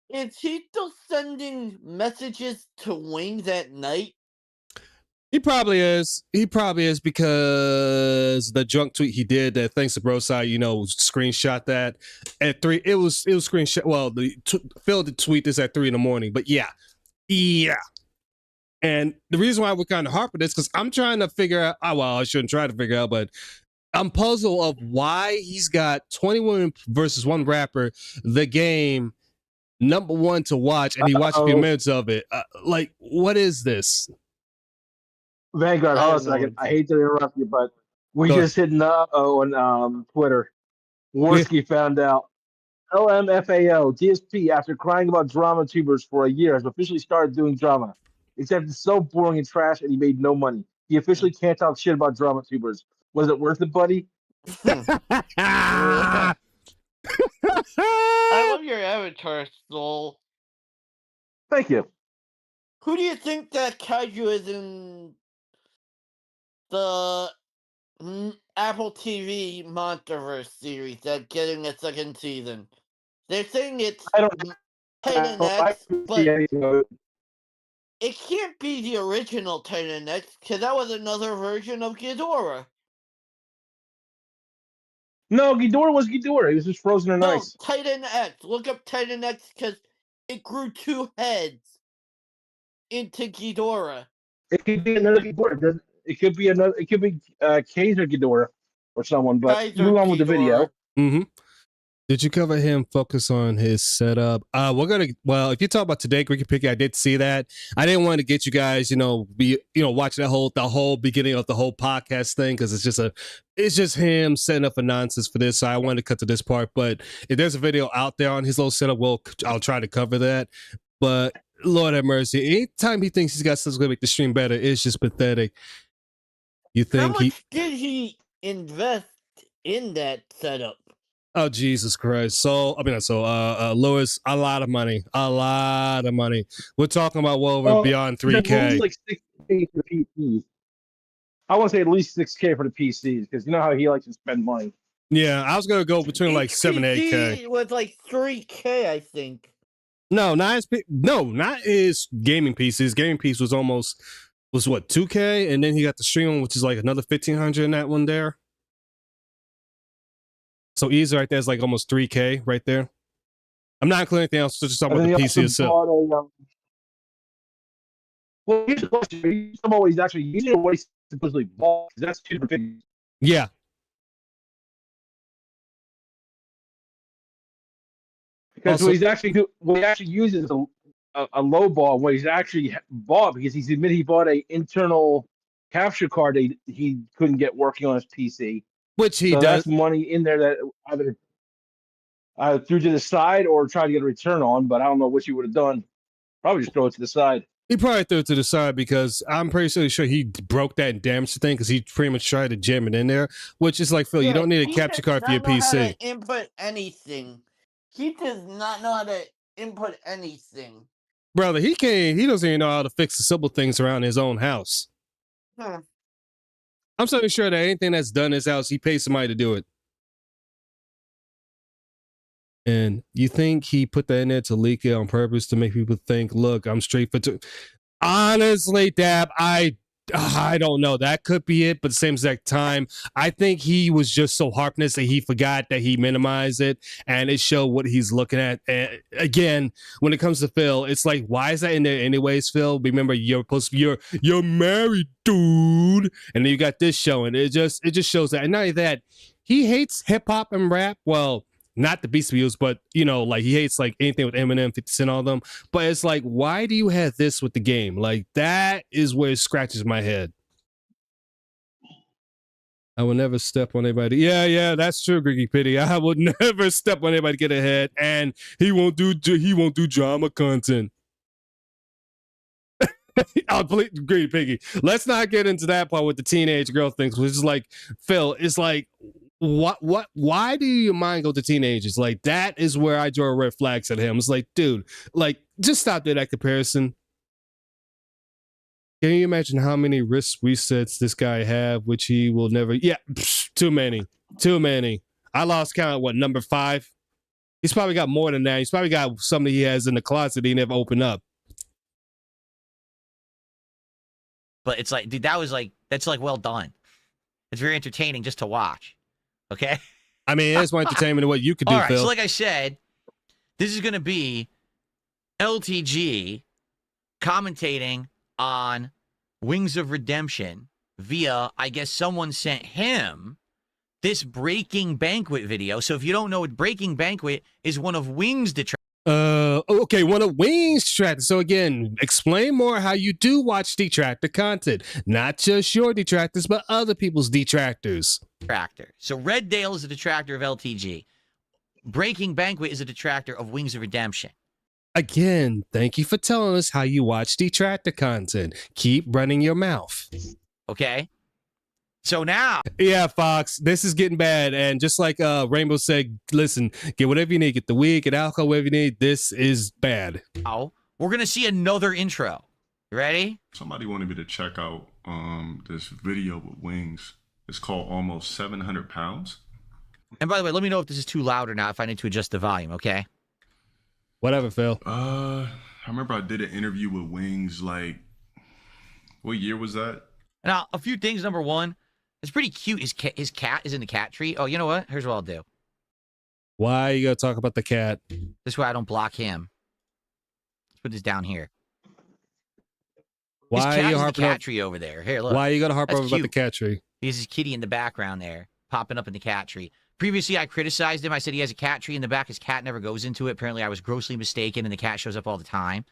[SPEAKER 4] is he still sending messages to Wings at night?
[SPEAKER 1] He probably is. He probably is because the drunk tweet he did that thanks to Broside, screenshot that at 3. It was screenshot. Well, Phil did tweet this at 3 a.m. But yeah. And the reason why we're kind of harping this because I'm trying to figure out. Oh, well, I shouldn't try to figure out, but I'm puzzled of why he's got 21 versus 1 rapper, the game number 1 to watch, and he watched a few minutes of it. Like, what is this?
[SPEAKER 2] Vanguard, hold on a second. I hate to interrupt you, but we just hit on Twitter. Worski found out. LMFAO, DSP, after crying about drama tubers for a year, has officially started doing drama. Except it's so boring and trash and he made no money. He officially can't talk shit about drama tubers. Was it worth it, buddy?
[SPEAKER 4] I love your avatar, Soul.
[SPEAKER 2] Thank you.
[SPEAKER 4] Who do you think that kaiju is in the Apple TV Monsterverse series that's getting a second season? They're saying it's Titan X, but it can't be the original Titan X because that was another version of Ghidorah.
[SPEAKER 2] No, Ghidorah was Ghidorah. He was just frozen in ice.
[SPEAKER 4] Titan X. Look up Titan X because it grew 2 heads into Ghidorah.
[SPEAKER 2] It could be another Ghidorah. It could be Kaiser Ghidorah or someone, but move on with the video.
[SPEAKER 1] Mm-hmm. Did you cover him focus on his setup? If you talk about today, Greek Picky, I did see that. I didn't want to get you guys, watching the whole beginning of the whole podcast thing because it's just him setting up for nonsense for this. So I wanted to cut to this part. But if there's a video out there on his little setup, I'll try to cover that. But Lord have mercy, anytime he thinks he's got something to make the stream better, it's just pathetic. You think
[SPEAKER 4] how much did he invest in that setup?
[SPEAKER 1] Oh, Jesus Christ. Lewis, a lot of money. We're talking about beyond 3K.
[SPEAKER 2] Like 6K for the PCs. I want to say at least 6K for the PCs because you know how he likes to spend money.
[SPEAKER 1] Yeah, I was going to go between like 7 and 8K.
[SPEAKER 4] It was like 3K, I think.
[SPEAKER 1] No, not his gaming piece. His gaming piece was what, 2K? And then he got the stream, which is like another 1,500 in that one there. So easy right there is like almost 3K right there. I'm not including anything else, just talking about the PC itself.
[SPEAKER 2] Well, here's the question. Are you talking about what he's actually using or what he's supposedly bought? That's 2 different things.
[SPEAKER 1] Yeah.
[SPEAKER 2] Because what he actually uses is a low ball. What he's actually bought, because he's admitted he bought an internal capture card that he couldn't get working on his PC.
[SPEAKER 1] Which he does.
[SPEAKER 2] That's money in there that either threw to the side or tried to get a return on, but I don't know what you would have done. Probably just throw it to the side.
[SPEAKER 1] He probably threw it to the side because I'm pretty sure he broke that and damaged the thing because he pretty much tried to jam it in there, which is like, Phil, you don't need a capture card for your PC.
[SPEAKER 4] How to input anything. He does not know how to input anything.
[SPEAKER 1] Brother, he doesn't even know how to fix the simple things around his own house. I'm so sure that anything that's done in his house, he pays somebody to do it. And you think he put that in there to leak it on purpose to make people think, look, I'm straight for... Honestly, Dab, I I don't know. That could be it, but at the same exact time, I think he was just so harping this that he forgot that he minimized it, and it showed what he's looking at. And again, when it comes to Phil, it's like, why is that in there anyways, Phil? Remember, you're married, dude, and then you got this showing. It just shows that. And not only that, he hates hip hop and rap. Well, not the Beast Wheels, but like he hates like anything with Eminem, 50 Cent, all of them. But it's like, why do you have this with the game? Like that is where it scratches my head. I will never step on anybody. Yeah, that's true, Griggy Pity. I would never step on anybody to get ahead, and he won't do drama content. I'll Griggy Piggy. Let's not get into that part with the teenage girl things, which is like, Phil, it's like, why do your mind go to teenagers? Like that is where I draw red flags at him. It's like, dude, like just stop doing that comparison. Can you imagine how many wrist resets this guy have, which he will never? Yeah, too many. I lost count at what, number 5? He's probably got more than that. He's probably got something he has in the closet he never opened up.
[SPEAKER 3] But it's like, dude, that's like well done. It's very entertaining just to watch. Okay.
[SPEAKER 1] I mean, it's more entertainment than what you could do,
[SPEAKER 3] all right,
[SPEAKER 1] Phil.
[SPEAKER 3] so like I said, this is going to be LTG commentating on Wings of Redemption via, I guess someone sent him this Breaking Banquet video. So if you don't know what Breaking Banquet is, one of Wings' detractors.
[SPEAKER 1] Okay, one of Wings' detractors. So again, explain more how you do watch detractor content. Not just your detractors, but other people's detractors.
[SPEAKER 3] So Red Dale is a detractor of LTG. Breaking Banquet is a detractor of Wings of Redemption.
[SPEAKER 1] Again, thank you for telling us how you watch detractor content. Keep running your mouth.
[SPEAKER 3] Okay. So now.
[SPEAKER 1] Yeah, Fox, this is getting bad. And just like Rainbow said, listen, get whatever you need. Get the weed, get alcohol, whatever you need. This is bad.
[SPEAKER 3] Oh, we're going to see another intro. You ready?
[SPEAKER 5] Somebody wanted me to check out this video with Wings. It's called Almost 700 Pounds.
[SPEAKER 3] And by the way, let me know if this is too loud or not, if I need to adjust the volume, okay?
[SPEAKER 1] Whatever, Phil.
[SPEAKER 5] I remember I did an interview with Wings, like, what year was that?
[SPEAKER 3] Now, a few things. Number one, it's pretty cute. His cat is in the cat tree. Oh, you know what? Here's what I'll do.
[SPEAKER 1] Why you gotta talk about the cat?
[SPEAKER 3] This way I don't block him. Let's put this down here.
[SPEAKER 1] Why
[SPEAKER 3] his cat
[SPEAKER 1] are you
[SPEAKER 3] is
[SPEAKER 1] harping
[SPEAKER 3] the cat tree over there. Here, look.
[SPEAKER 1] Why you gotta harp
[SPEAKER 3] That's
[SPEAKER 1] over about
[SPEAKER 3] cute.
[SPEAKER 1] the cat tree?
[SPEAKER 3] He has his kitty in the background there, popping up in the cat tree. Previously, I criticized him. I said he has a cat tree in the back. His cat never goes into it. Apparently, I was grossly mistaken, and the cat shows up all the time.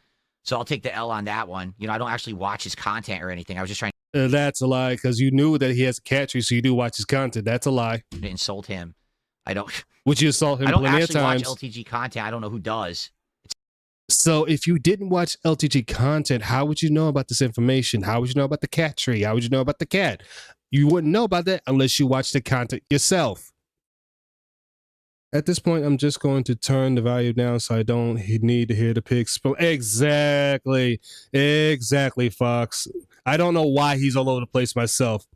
[SPEAKER 3] So I'll take the L on that one. You know, I don't actually watch his content or anything. I was just trying
[SPEAKER 1] That's a lie, because you knew that he has a cat tree, so you do watch his content. That's a lie.
[SPEAKER 3] to insult him. I don't.
[SPEAKER 1] Would you assault him
[SPEAKER 3] I don't
[SPEAKER 1] plenty of
[SPEAKER 3] actually
[SPEAKER 1] times?
[SPEAKER 3] watch LTG content. I don't know who does.
[SPEAKER 1] So if you didn't watch LTG content, how would you know about this information? How would you know about the cat tree? How would you know about the cat? You wouldn't know about that unless you watch the content yourself. At this point, I'm just going to turn the volume down so I don't need to hear the pigs. Exactly, Fox. I don't know why he's all over the place myself.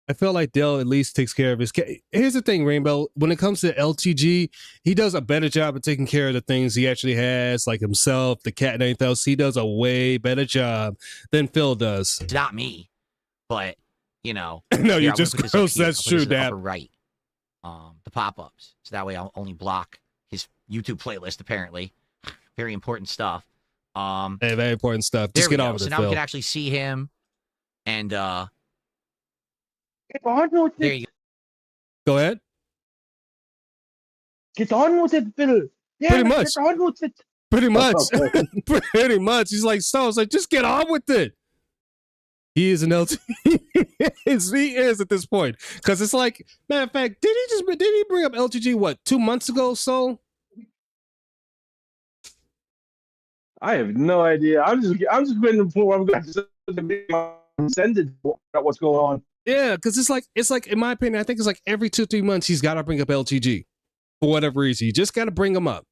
[SPEAKER 1] I feel like Dell at least takes care of his cat. Here's the thing, Rainbow. When it comes to LTG, he does a better job of taking care of the things he actually has, like himself, the cat, and anything else. He does a way better job than Phil does.
[SPEAKER 3] It's not me, but you know.
[SPEAKER 1] No,
[SPEAKER 3] here,
[SPEAKER 1] you're
[SPEAKER 3] I'm gonna
[SPEAKER 1] just
[SPEAKER 3] put this
[SPEAKER 1] gross.
[SPEAKER 3] up here.
[SPEAKER 1] That's
[SPEAKER 3] I'll put
[SPEAKER 1] true,
[SPEAKER 3] this in the
[SPEAKER 1] Dad.
[SPEAKER 3] upper right. The pop-ups, so that way I'll only block his YouTube playlist. Apparently, very important stuff.
[SPEAKER 1] Hey, very important stuff.
[SPEAKER 3] There
[SPEAKER 1] Just
[SPEAKER 3] we
[SPEAKER 1] get
[SPEAKER 3] go.
[SPEAKER 1] on with
[SPEAKER 3] So
[SPEAKER 1] it,
[SPEAKER 3] now
[SPEAKER 1] Phil.
[SPEAKER 3] we can actually see him, and there
[SPEAKER 2] Get on with it.
[SPEAKER 3] you go.
[SPEAKER 1] Go ahead.
[SPEAKER 2] Get on with it, Phil. Yeah,
[SPEAKER 1] Pretty much.
[SPEAKER 2] Get on with it.
[SPEAKER 1] Pretty much. Pretty much. He's like, so it's like, just get on with it. He is an LT. He is at this point. Because it's like, matter of fact, did he bring up LTG, what, 2 months ago, so?
[SPEAKER 2] I have no idea. I'm just getting to the point where I'm going to send it about what's going on.
[SPEAKER 1] Yeah, because it's like, in my opinion, I think it's like every 2-3 months he's got to bring up LTG. For whatever reason. You just got to bring him up.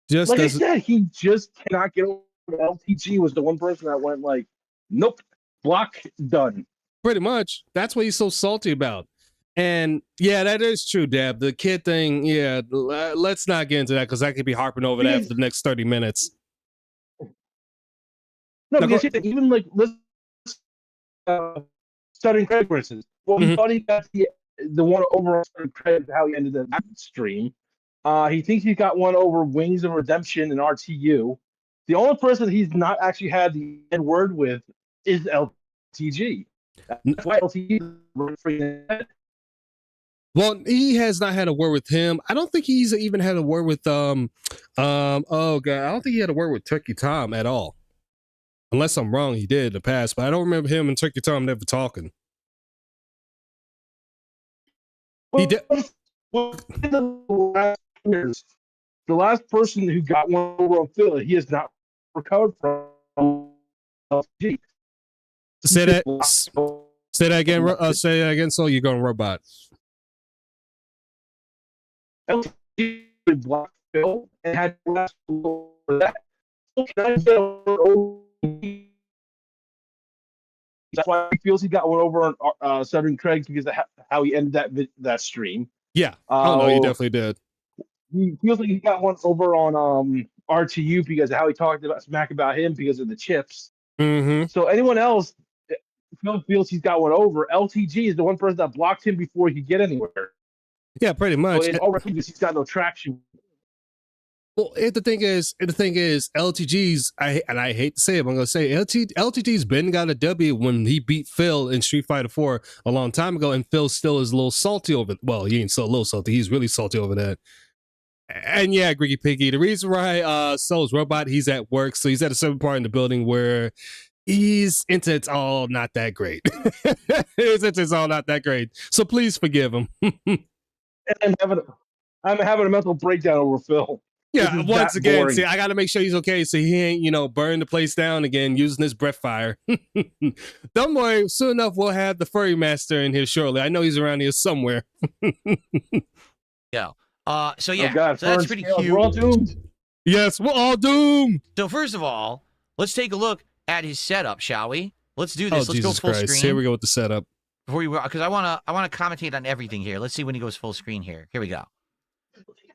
[SPEAKER 1] Just
[SPEAKER 2] Like I
[SPEAKER 1] because.
[SPEAKER 2] said, he just cannot get over LTG was the one person that went like, nope, block, done.
[SPEAKER 1] Pretty much. That's what he's so salty about. And yeah, that is true, Deb. The kid thing, yeah, let's not get into that because I could be harping over that for the next 30 minutes.
[SPEAKER 2] No,
[SPEAKER 1] No,
[SPEAKER 2] because even like let's starting Craig, for instance. Well, he thought he got the one over on starting Craig, how he ended the stream. He thinks he got one over Wings of Redemption and RTU. The only person he's not actually had the N word with is LTG. That's why LTG is freaking.
[SPEAKER 1] Well, he has not had a word with him. I don't think he's even had a word with oh god, I don't think he had a word with Turkey Tom at all. Unless I'm wrong, he did in the past, but I don't remember him and Turkey Tom never talking. He did.
[SPEAKER 2] The last person who got one over on Phil, he has not recovered from LTG.
[SPEAKER 1] Say that again. Say that again. So you're going robot.
[SPEAKER 2] LTG blocked Phil and had last for that. That's why he feels he got one over on Southern Craig because of how he ended that stream.
[SPEAKER 1] Yeah. Oh no, you definitely did.
[SPEAKER 2] He feels like he got one over on RTU because of how he talked about smack about him because of the chips.
[SPEAKER 1] Mm-hmm.
[SPEAKER 2] So anyone else, Phil feels he's got one over. LTG is the one person that blocked him before he could get anywhere.
[SPEAKER 1] Yeah, pretty much.
[SPEAKER 2] So already because he's got no traction.
[SPEAKER 1] Well, the thing is, LTG's. I hate to say it, but I'm gonna say LTG's been got a W when he beat Phil in Street Fighter 4 a long time ago, and Phil still is a little salty over it. Well, he ain't so a little salty. He's really salty over that. And yeah, Griggy Piggy. The reason why Soul's Robot, he's at work, so he's at a certain part in the building where his internet's all not that great. His internet's all not that great. So please forgive him.
[SPEAKER 2] I'm having a mental breakdown over Phil.
[SPEAKER 1] Yeah, once again, boring. See, I got to make sure he's okay so he ain't, burn the place down again using his breath fire. Don't worry, soon enough we'll have the Furry Master in here shortly. I know he's around here somewhere.
[SPEAKER 3] Yeah. So yeah,
[SPEAKER 2] oh God,
[SPEAKER 3] so that's pretty cute.
[SPEAKER 2] We're all doomed.
[SPEAKER 1] Yes, we're all doomed.
[SPEAKER 3] So first of all, let's take a look at his setup, shall we? Let's do this. Let's
[SPEAKER 1] Jesus
[SPEAKER 3] go full
[SPEAKER 1] Christ.
[SPEAKER 3] screen.
[SPEAKER 1] Here we go with the setup.
[SPEAKER 3] Because I wanna commentate on everything here. Let's see when he goes full screen here. Here we go.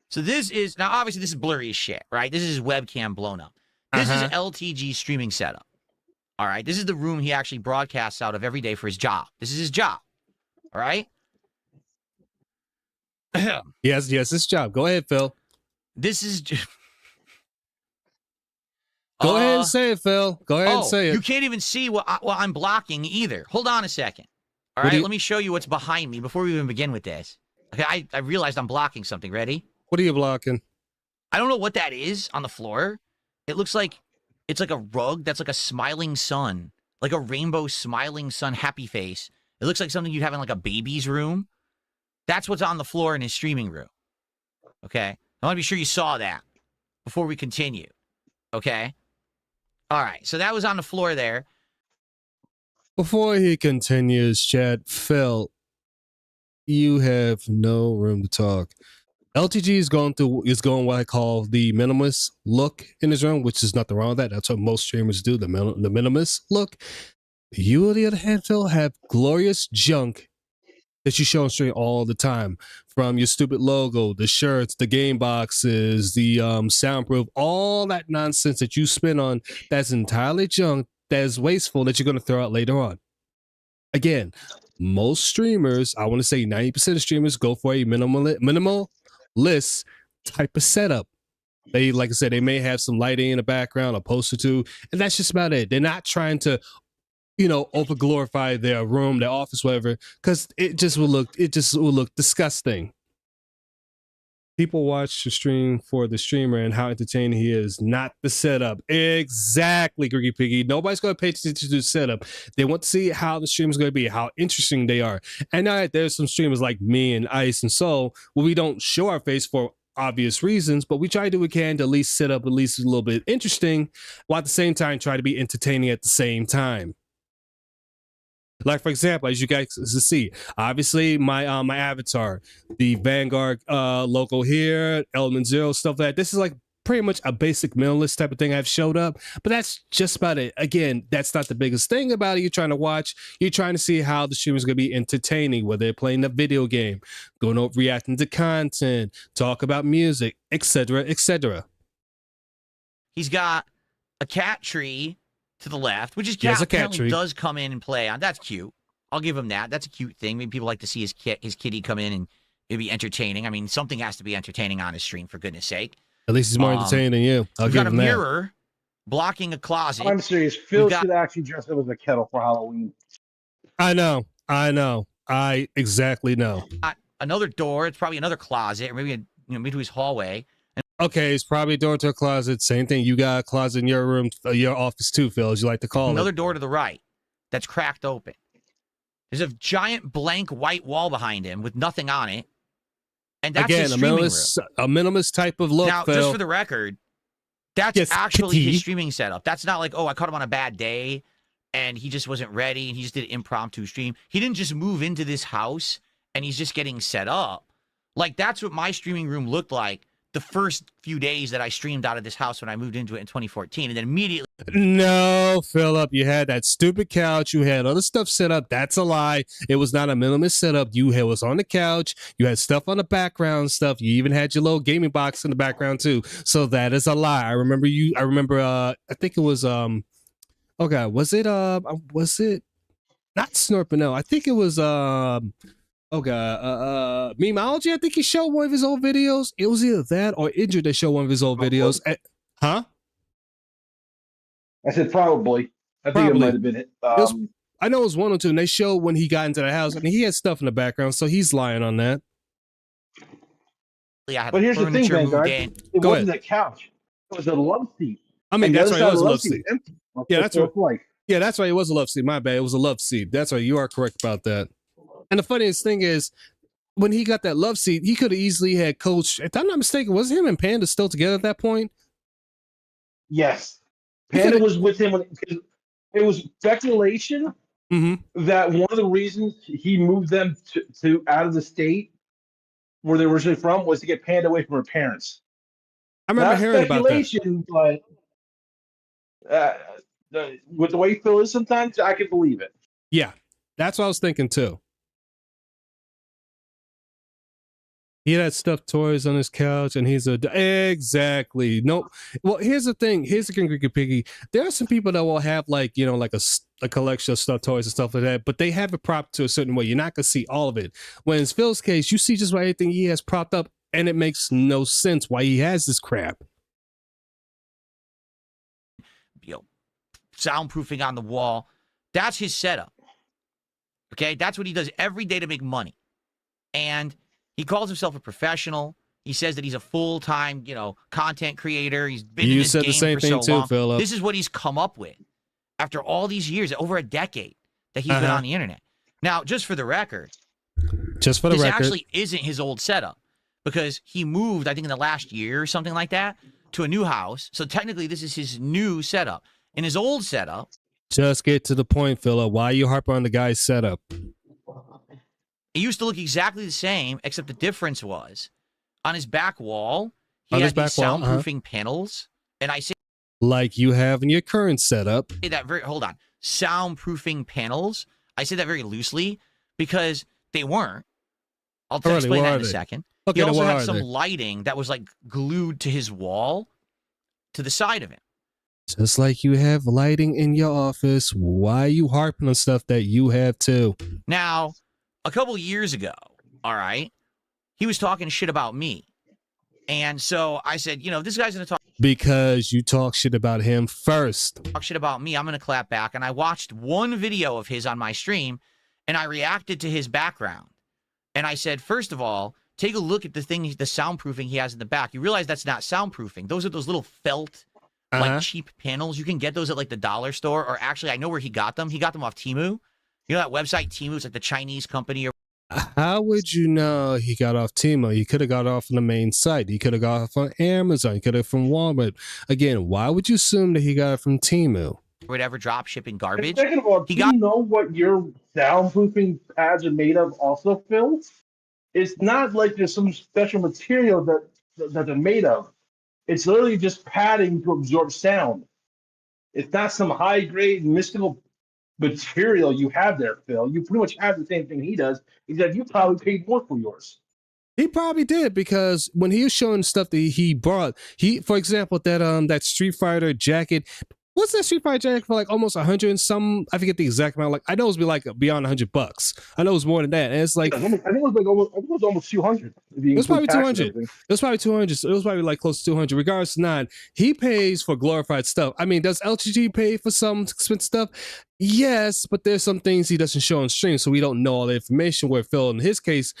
[SPEAKER 3] So this is now obviously this is blurry as shit, right? This is his webcam blown up. This is LTG streaming setup. All right, this is the room he actually broadcasts out of every day for his job. This is his job. All right.
[SPEAKER 1] yes, his job. Go ahead, Phil.
[SPEAKER 3] This is.
[SPEAKER 1] Go ahead and say it, Phil. Go ahead and say it.
[SPEAKER 3] You can't even see what I'm blocking either. Hold on a second. All right, let me show you what's behind me before we even begin with this. Okay, I realized I'm blocking something. Ready?
[SPEAKER 1] What are you blocking?
[SPEAKER 3] I don't know what that is on the floor. It looks like it's like a rug that's like a smiling sun, like a rainbow smiling sun happy face. It looks like something you'd have in like a baby's room. That's what's on the floor in his streaming room. Okay? I want to be sure you saw that before we continue. Okay? All right, so that was on the floor there.
[SPEAKER 1] Before he continues, Chad, Phil, you have no room to talk. LTG is going what I call the minimalist look in his room, which is nothing wrong with that. That's what most streamers do, the minimalist look. You, on the other hand, Phil, have glorious junk that you show on stream all the time. From your stupid logo, the shirts, the game boxes, the soundproof, all that nonsense that you spend on that's entirely junk, that is wasteful, that you're going to throw out later on. Again, most streamers, I want to say 90% of streamers go for a minimalist type of setup. They, like I said, they may have some lighting in the background, a poster or two, and that's just about it. They're not trying to, over glorify their room, their office, whatever, because it just will look disgusting. People watch the stream for the streamer and how entertaining he is, not the setup. Exactly, Griggy Piggy. Nobody's going to pay attention to the setup. They want to see how the stream is going to be, how interesting they are. And now there's some streamers like me and Ice and Soul where we don't show our face for obvious reasons, but we try to do what we can to at least set up at least a little bit interesting, while at the same time try to be entertaining at the same time. Like, for example, as you guys see, obviously my my avatar, the Vanguard logo here, Element Zero, stuff like that. This is like pretty much a basic minimalist type of thing I've showed up, but that's just about it. Again, that's not the biggest thing about it. You're trying to watch, you're trying to see how the stream is going to be entertaining, whether they're playing a video game, going over, reacting to content, talk about music, etc., etc.
[SPEAKER 3] He's got a cat tree to the left, which is
[SPEAKER 1] He has
[SPEAKER 3] cat
[SPEAKER 1] a cat
[SPEAKER 3] apparently
[SPEAKER 1] tree.
[SPEAKER 3] does come in and play on. That's cute. I'll give him that. That's a cute thing. Maybe people like to see his kitty come in and it'd be entertaining. I mean, something has to be entertaining on his stream, for goodness sake.
[SPEAKER 1] At least he's more entertaining than you. I'll
[SPEAKER 3] We've
[SPEAKER 1] give
[SPEAKER 3] got a
[SPEAKER 1] him that.
[SPEAKER 3] mirror blocking a closet.
[SPEAKER 2] I'm serious. Phil should actually dress up as a kettle for Halloween.
[SPEAKER 1] I know. I exactly know.
[SPEAKER 3] Another door. It's probably another closet, or maybe maybe his hallway.
[SPEAKER 1] Okay, it's probably a door to a closet. Same thing. You got a closet in your room, your office too, Phil, as you like to call it.
[SPEAKER 3] Another door to the right that's cracked open. There's a giant blank white wall behind him with nothing on it. And that's his streaming room.
[SPEAKER 1] A minimalist type of look,
[SPEAKER 3] Now,
[SPEAKER 1] Phil.
[SPEAKER 3] just for the record, that's actually his streaming setup. That's not like, oh, I caught him on a bad day and he just wasn't ready and he just did an impromptu stream. He didn't just move into this house and he's just getting set up. Like, that's what my streaming room looked like the first few days that I streamed out of this house when I moved into it in 2014. And then immediately...
[SPEAKER 1] No, Philip, you had that stupid couch. You had other stuff set up. That's a lie. It was not a minimalist setup. You was on the couch. You had stuff on the background stuff. You even had your little gaming box in the background too. So that is a lie. I remember I think it was oh God, was it not Snorping? No, I think it was Memeology. I think he showed one of his old videos. It was either that or Injured that showed one of his old videos. Huh?
[SPEAKER 2] I said probably. I think it might have been it.
[SPEAKER 1] I know it was 1 or 2, and they showed when he got into the house. I mean, he had stuff in the background, so he's lying on that.
[SPEAKER 2] But here's the thing, Vanguard. It wasn't a couch. It was a love seat.
[SPEAKER 1] I mean, that's right. It was a love seat.
[SPEAKER 2] Empty.
[SPEAKER 1] Yeah, that's right. Yeah, that's right. It was a love seat. My bad. It was a love seat. That's right. You are correct about that. And the funniest thing is, when he got that love seat, he could have easily had Coach. If I'm not mistaken, was him and Panda still together at that point?
[SPEAKER 2] Yes. Panda was with him when it was speculation that one of the reasons he moved them to out of the state where they were originally from was to get Panda away from her parents.
[SPEAKER 1] I remember hearing about that.
[SPEAKER 2] But with the way Phil is sometimes, I can believe it.
[SPEAKER 1] Yeah, that's what I was thinking too. He had stuffed toys on his couch, and he's exactly no. Well, here's the thing. Here's the Kinky Piggy. There are some people that will have like a collection of stuffed toys and stuff like that, but they have it propped to a certain way. You're not gonna see all of it. When in Phil's case, you see just about everything he has propped up, and it makes no sense why he has this crap.
[SPEAKER 3] Soundproofing on the wall. That's his setup. Okay, that's what he does every day to make money, and he calls himself a professional. He says that he's a full-time, content creator. He's been in this game for so long. You said the same thing too, Philip. This is what he's come up with after all these years, over a decade that he's been on the internet. Now, just for the record, this actually isn't his old setup because he moved, I think, in the last year or something like that to a new house. So technically, this is his new setup. In his old setup,
[SPEAKER 1] just get to the point, Philip. Why you harp on the guy's setup?
[SPEAKER 3] It used to look exactly the same, except the difference was on his back wall, he had these soundproofing panels. And I say,
[SPEAKER 1] like you have in your current setup.
[SPEAKER 3] Hold on. Soundproofing panels. I say that very loosely because they weren't. I'll explain that in a second. Okay, he also had some lighting that was like glued to his wall to the side of him.
[SPEAKER 1] Just like you have lighting in your office, why are you harping on stuff that you have too?
[SPEAKER 3] Now, a couple years ago, all right, he was talking shit about me. And so I said, if this guy's going to talk...
[SPEAKER 1] Because you talk shit about him first.
[SPEAKER 3] Talk shit about me, I'm going to clap back. And I watched one video of his on my stream, and I reacted to his background. And I said, first of all, take a look at the soundproofing he has in the back. You realize that's not soundproofing. Those are those little felt, like, cheap panels. You can get those at, like, the dollar store. Or actually, I know where he got them. He got them off Temu. You know that website, Temu? It's like the Chinese company.
[SPEAKER 1] How would you know he got off Temu? He could have got off on the main site. He could have got off on Amazon. He could have from Walmart. Again, why would you assume that he got it from Temu?
[SPEAKER 3] Whatever drop shipping garbage.
[SPEAKER 2] Second of all, you know what your soundproofing pads are made of also, Phil? It's not like there's some special material that they're made of. It's literally just padding to absorb sound. It's not some high-grade mystical material you have there, Phil. You pretty much have the same thing he does, except you probably paid more for yours.
[SPEAKER 1] He probably did, because when he was showing stuff that he brought, for example, that Street Fighter jacket, What's that Street Fighter jacket for like almost 100 and some? I forget the exact amount. Like I know it was be like beyond $100. I know it was more than that. And it's like
[SPEAKER 2] I think it was like almost. I think it was almost 200. If you
[SPEAKER 1] it was probably
[SPEAKER 2] include tax and
[SPEAKER 1] 200.
[SPEAKER 2] everything.
[SPEAKER 1] It was probably 200. So it was probably like close to 200. Regardless of not, he pays for glorified stuff. I mean, does LTG pay for some expensive stuff? Yes, but there's some things he doesn't show on stream, so we don't know all the information. Where Phil, in his case,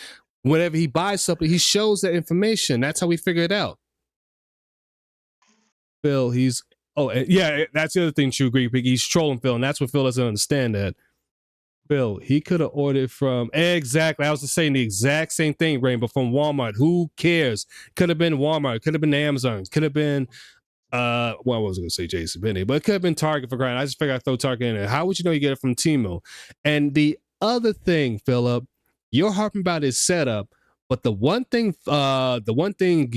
[SPEAKER 1] whenever he buys something, he shows that information. That's how we figure it out. Phil, he's yeah, that's the other thing. True, Greek Piggy. He's trolling Phil, and that's what Phil doesn't understand. That Phil, he could have ordered from exactly. I was just saying the exact same thing, Rainbow, from Walmart. Who cares? Could have been Walmart. Could have been Amazon. Could have been well, I wasn't gonna say Jason Benny, but it could have been Target for granted. I just figured I'd throw Target in there. How would you know you get it from Temu? And the other thing, Philip, you're harping about his setup. But the one thing JT, the one thing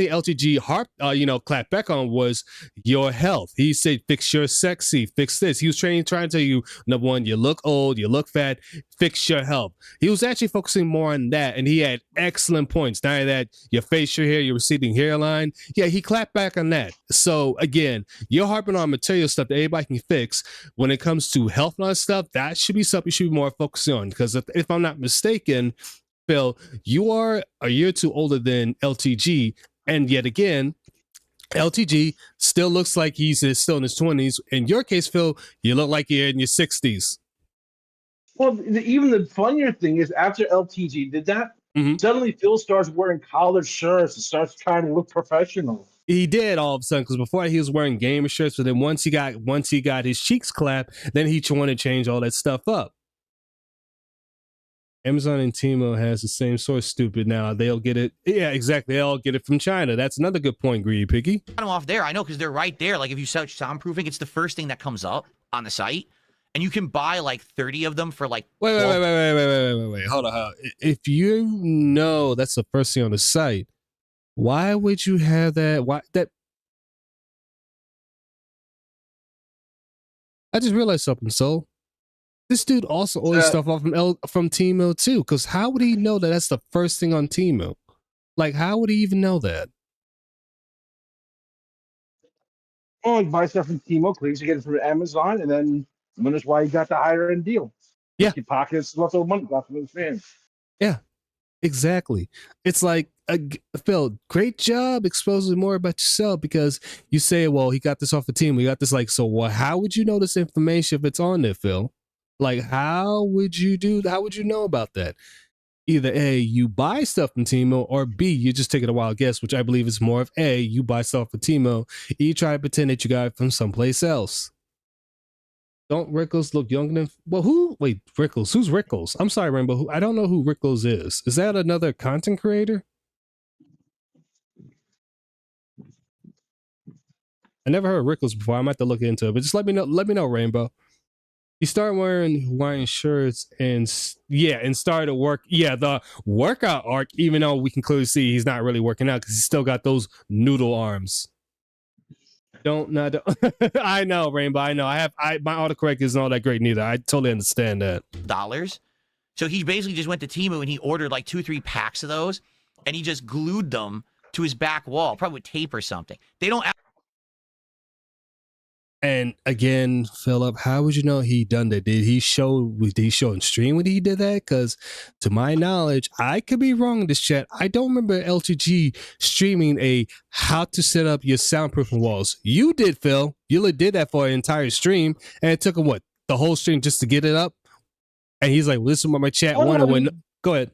[SPEAKER 1] LTG clapped back on was your health. He said, fix your sexy, fix this. He was trying to tell you, number one, you look old, you look fat, fix your health. He was actually focusing more on that, and he had excellent points. Not only that, your facial hair, your receding hairline. Yeah, he clapped back on that. So again, you're harping on material stuff that everybody can fix. When it comes to health and all that stuff, that should be something you should be more focusing on. Because if I'm not mistaken, Phil, you are a year or two older than LTG, and yet again, LTG still looks like he's still in his 20s. In your case, Phil, you look like you're in your 60s.
[SPEAKER 2] Well, even the funnier thing is after LTG did that, suddenly Phil starts wearing collared shirts and starts trying to look professional.
[SPEAKER 1] He did all of a sudden, because before he was wearing gamer shirts, but then once he got his cheeks clapped, then he wanted to change all that stuff up. Amazon and Temu has the same source. Stupid. Now they'll get it. Yeah, exactly. They'll get it from China. That's another good point, Greedy Piggy.
[SPEAKER 3] Got them off there. I know, because they're right there. Like if you search soundproofing, it's the first thing that comes up on the site, and you can buy like 30 of them for like.
[SPEAKER 1] Wait. Hold on. If you know that's the first thing on the site, why would you have that? Why that? I just realized something, Soul. This dude also orders stuff off from Temu too, because how would he know that that's the first thing on Temu? Like, how would he even know that?
[SPEAKER 2] Oh, buy stuff from Temu, please. You get it from Amazon, and then wonders why you got the higher end deal.
[SPEAKER 1] Yeah,
[SPEAKER 2] your pockets lots of money left from his fans.
[SPEAKER 1] Yeah, exactly. It's like, Phil, great job exposing more about yourself, because you say, well, he got this off the Temu. We got this, like, so well, how would you know this information if it's on there, Phil? Like, how would you know about that? Either A, you buy stuff from Temu, or B, you're just taking a wild guess, which I believe is more of A, you buy stuff from Temu, you try to pretend that you got it from someplace else. Don't Rickles look younger than, well, who? Wait, Rickles, who's Rickles? I'm sorry, Rainbow, I don't know who Rickles is. Is that another content creator? I never heard of Rickles before. I might have to look into it, but just let me know, Rainbow. He started wearing Hawaiian shirts and started to work. Yeah, the workout arc, even though we can clearly see he's not really working out because he's still got those noodle arms. I know, Rainbow. I know. My autocorrect isn't all that great neither. I totally understand that.
[SPEAKER 3] $. So he basically just went to Temu and he ordered like 2-3 packs of those, and he just glued them to his back wall, probably with tape or something. They don't.
[SPEAKER 1] And again, Philip, how would you know he done that? Did he show on stream when he did that? Because to my knowledge, I could be wrong in this chat. I don't remember LTG streaming a how to set up your soundproofing walls. You did, Phil. You did that for an entire stream, and it took him the whole stream just to get it up. And he's like, well, "This is what my chat wanted." When go ahead.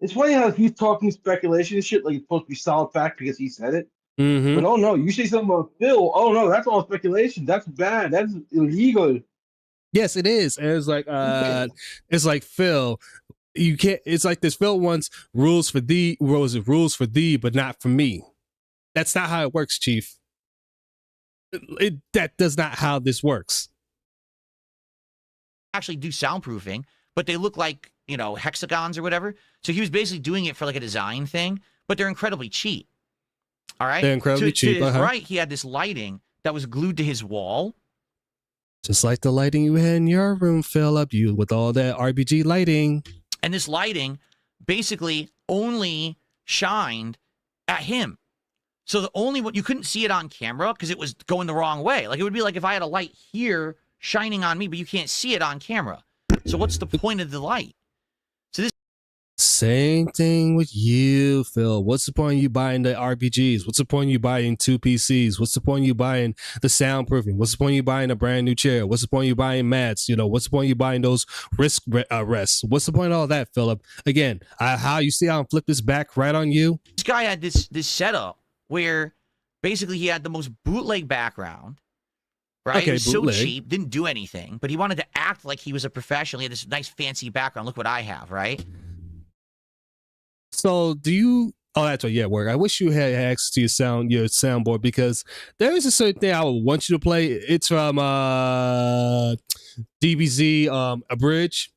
[SPEAKER 2] It's funny how he's talking speculation and shit like it's supposed to be solid fact because he said it.
[SPEAKER 1] Mm-hmm.
[SPEAKER 2] But oh no, you say something about Phil. Oh no, that's all speculation. That's bad. That's illegal.
[SPEAKER 1] Yes, it is. And it's like Phil, you can't. It's like this. Phil wants rules for thee, but not for me. That's not how it works, Chief. That does not how this works.
[SPEAKER 3] Actually do soundproofing, but they look like, hexagons or whatever. So he was basically doing it for like a design thing, but they're incredibly cheap. All right.
[SPEAKER 1] They're incredibly cheap.
[SPEAKER 3] To his right, he had this lighting that was glued to his wall.
[SPEAKER 1] Just like the lighting you had in your room, Philip, you with all that RBG lighting.
[SPEAKER 3] And this lighting basically only shined at him. So the only one, you couldn't see it on camera because it was going the wrong way. Like, it would be like if I had a light here shining on me, but you can't see it on camera. So what's the point of the light? So this
[SPEAKER 1] Same thing with you, Phil. What's the point of you buying the RPGs? What's the point of you buying 2 PCs? What's the point of you buying the soundproofing? What's the point of you buying a brand new chair? What's the point of you buying mats? You know, what's the point of you buying those wrist rests? What's the point of all that, Philip? Again, how you see how I'm flip this back right on you?
[SPEAKER 3] this guy had this setup where basically he had the most bootleg background, right?
[SPEAKER 1] Okay,
[SPEAKER 3] it was
[SPEAKER 1] bootleg.
[SPEAKER 3] so cheap, didn't do anything, but he wanted to act like he was a professional. He had this nice fancy background. Look what I have, right?
[SPEAKER 1] So do you? Oh, that's right. Yeah, work. I wish you had access to your soundboard, because there is a certain thing I would want you to play. It's from DBZ, a bridge.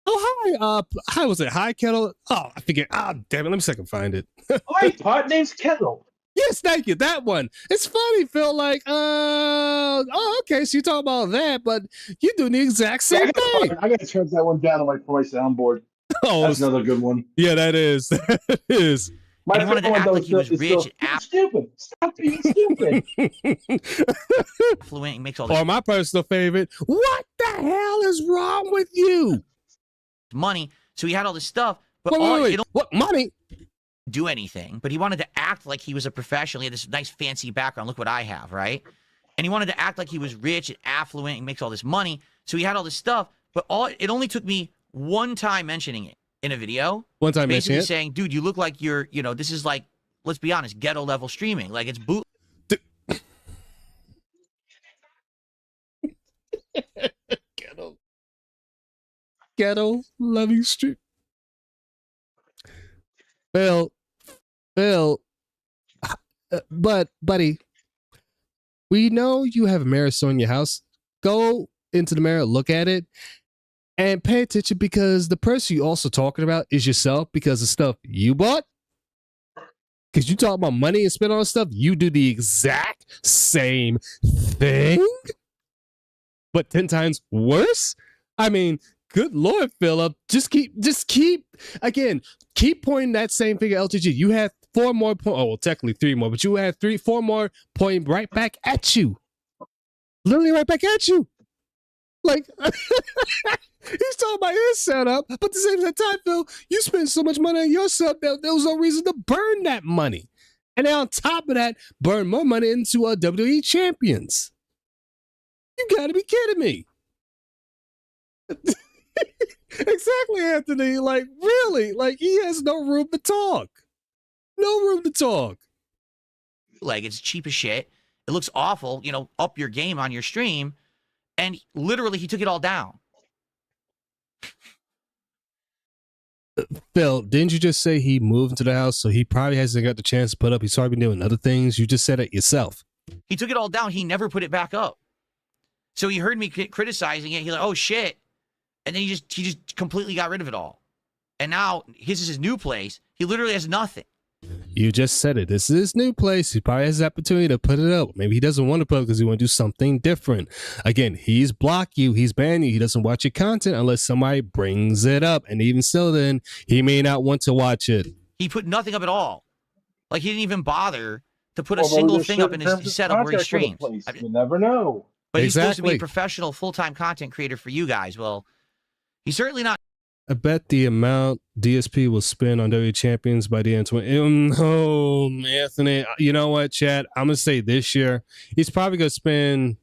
[SPEAKER 1] Oh, how was it? Hi, Kettle. Oh, I forget. Ah, damn it. Let me see if I can find it.
[SPEAKER 2] Hi, pot name's Kettle.
[SPEAKER 1] Yes, thank you. That one. It's funny, Phil. Like, oh, okay. So you talk about that, but you're doing the exact same thing.
[SPEAKER 2] I gotta turn that one down on my soundboard.
[SPEAKER 1] Oh,
[SPEAKER 2] That's another good one.
[SPEAKER 1] yeah, that is. That is.
[SPEAKER 3] And he wanted to act like he was rich and
[SPEAKER 2] Stupid. Stop being stupid.
[SPEAKER 3] affluent. He makes all this
[SPEAKER 1] Or my personal favorite. What the hell is wrong with you?
[SPEAKER 3] money. So he had all this stuff, but
[SPEAKER 1] Wait.
[SPEAKER 3] it don't
[SPEAKER 1] What money?
[SPEAKER 3] do anything. But he wanted to act like he was a professional. He had this nice fancy background. Look what I have, right? And he wanted to act like he was rich and affluent and makes all this money. So he had all this stuff, but it only took me one time mentioning it in a video.
[SPEAKER 1] One time
[SPEAKER 3] Basically
[SPEAKER 1] mentioning it.
[SPEAKER 3] saying, dude, you look like you're, this is like, let's be honest, ghetto level streaming. Like, it's boot.
[SPEAKER 1] Ghetto loving street. Phil, but buddy, we know you have a mirror so in your house. Go into the mirror, look at it, and pay attention, because the person you're also talking about is yourself, because the stuff you bought. Because you talk about money and spend on stuff, you do the exact same thing, but 10 times worse. I mean, good Lord, Philip, just keep again, keep pointing that same finger at LTG. You have 4 more points. Oh, well, technically 3 more, but you have 4 more pointing right back at you. Literally right back at you. Like, he's talking about his setup, but at the same time, Phil, you spend so much money on your sub that there was no reason to burn that money. And then on top of that, burn more money into WWE champions. You gotta be kidding me. Exactly, Anthony. Like, really? Like, he has no room to talk. No room to talk.
[SPEAKER 3] Like, it's cheap as shit. It looks awful, up your game on your stream. And literally, he took it all down.
[SPEAKER 1] Phil, didn't you just say he moved into the house, so he probably hasn't got the chance to put up? He's probably been doing other things. You just said it yourself.
[SPEAKER 3] He took it all down. He never put it back up. So he heard me criticizing it. He's like, oh, shit. And then he just completely got rid of it all. And now his is his new place. He literally has nothing.
[SPEAKER 1] You just said it. This is his new place. He probably has the opportunity to put it up. Maybe he doesn't want to put it because he want to do something different. Again, he's blocked you. He's banned you. He doesn't watch your content unless somebody brings it up. And even still, then he may not want to watch it.
[SPEAKER 3] He put nothing up at all. Like, he didn't even bother to put a single thing up in his setup where he streams.
[SPEAKER 2] You never know.
[SPEAKER 3] But he's supposed to be a professional, full-time content creator for you guys. Well, he's certainly not.
[SPEAKER 1] I bet the amount DSP will spend on WWE champions by the end of oh, Anthony, you know what, Chad? I'm going to say this year, he's probably going to spend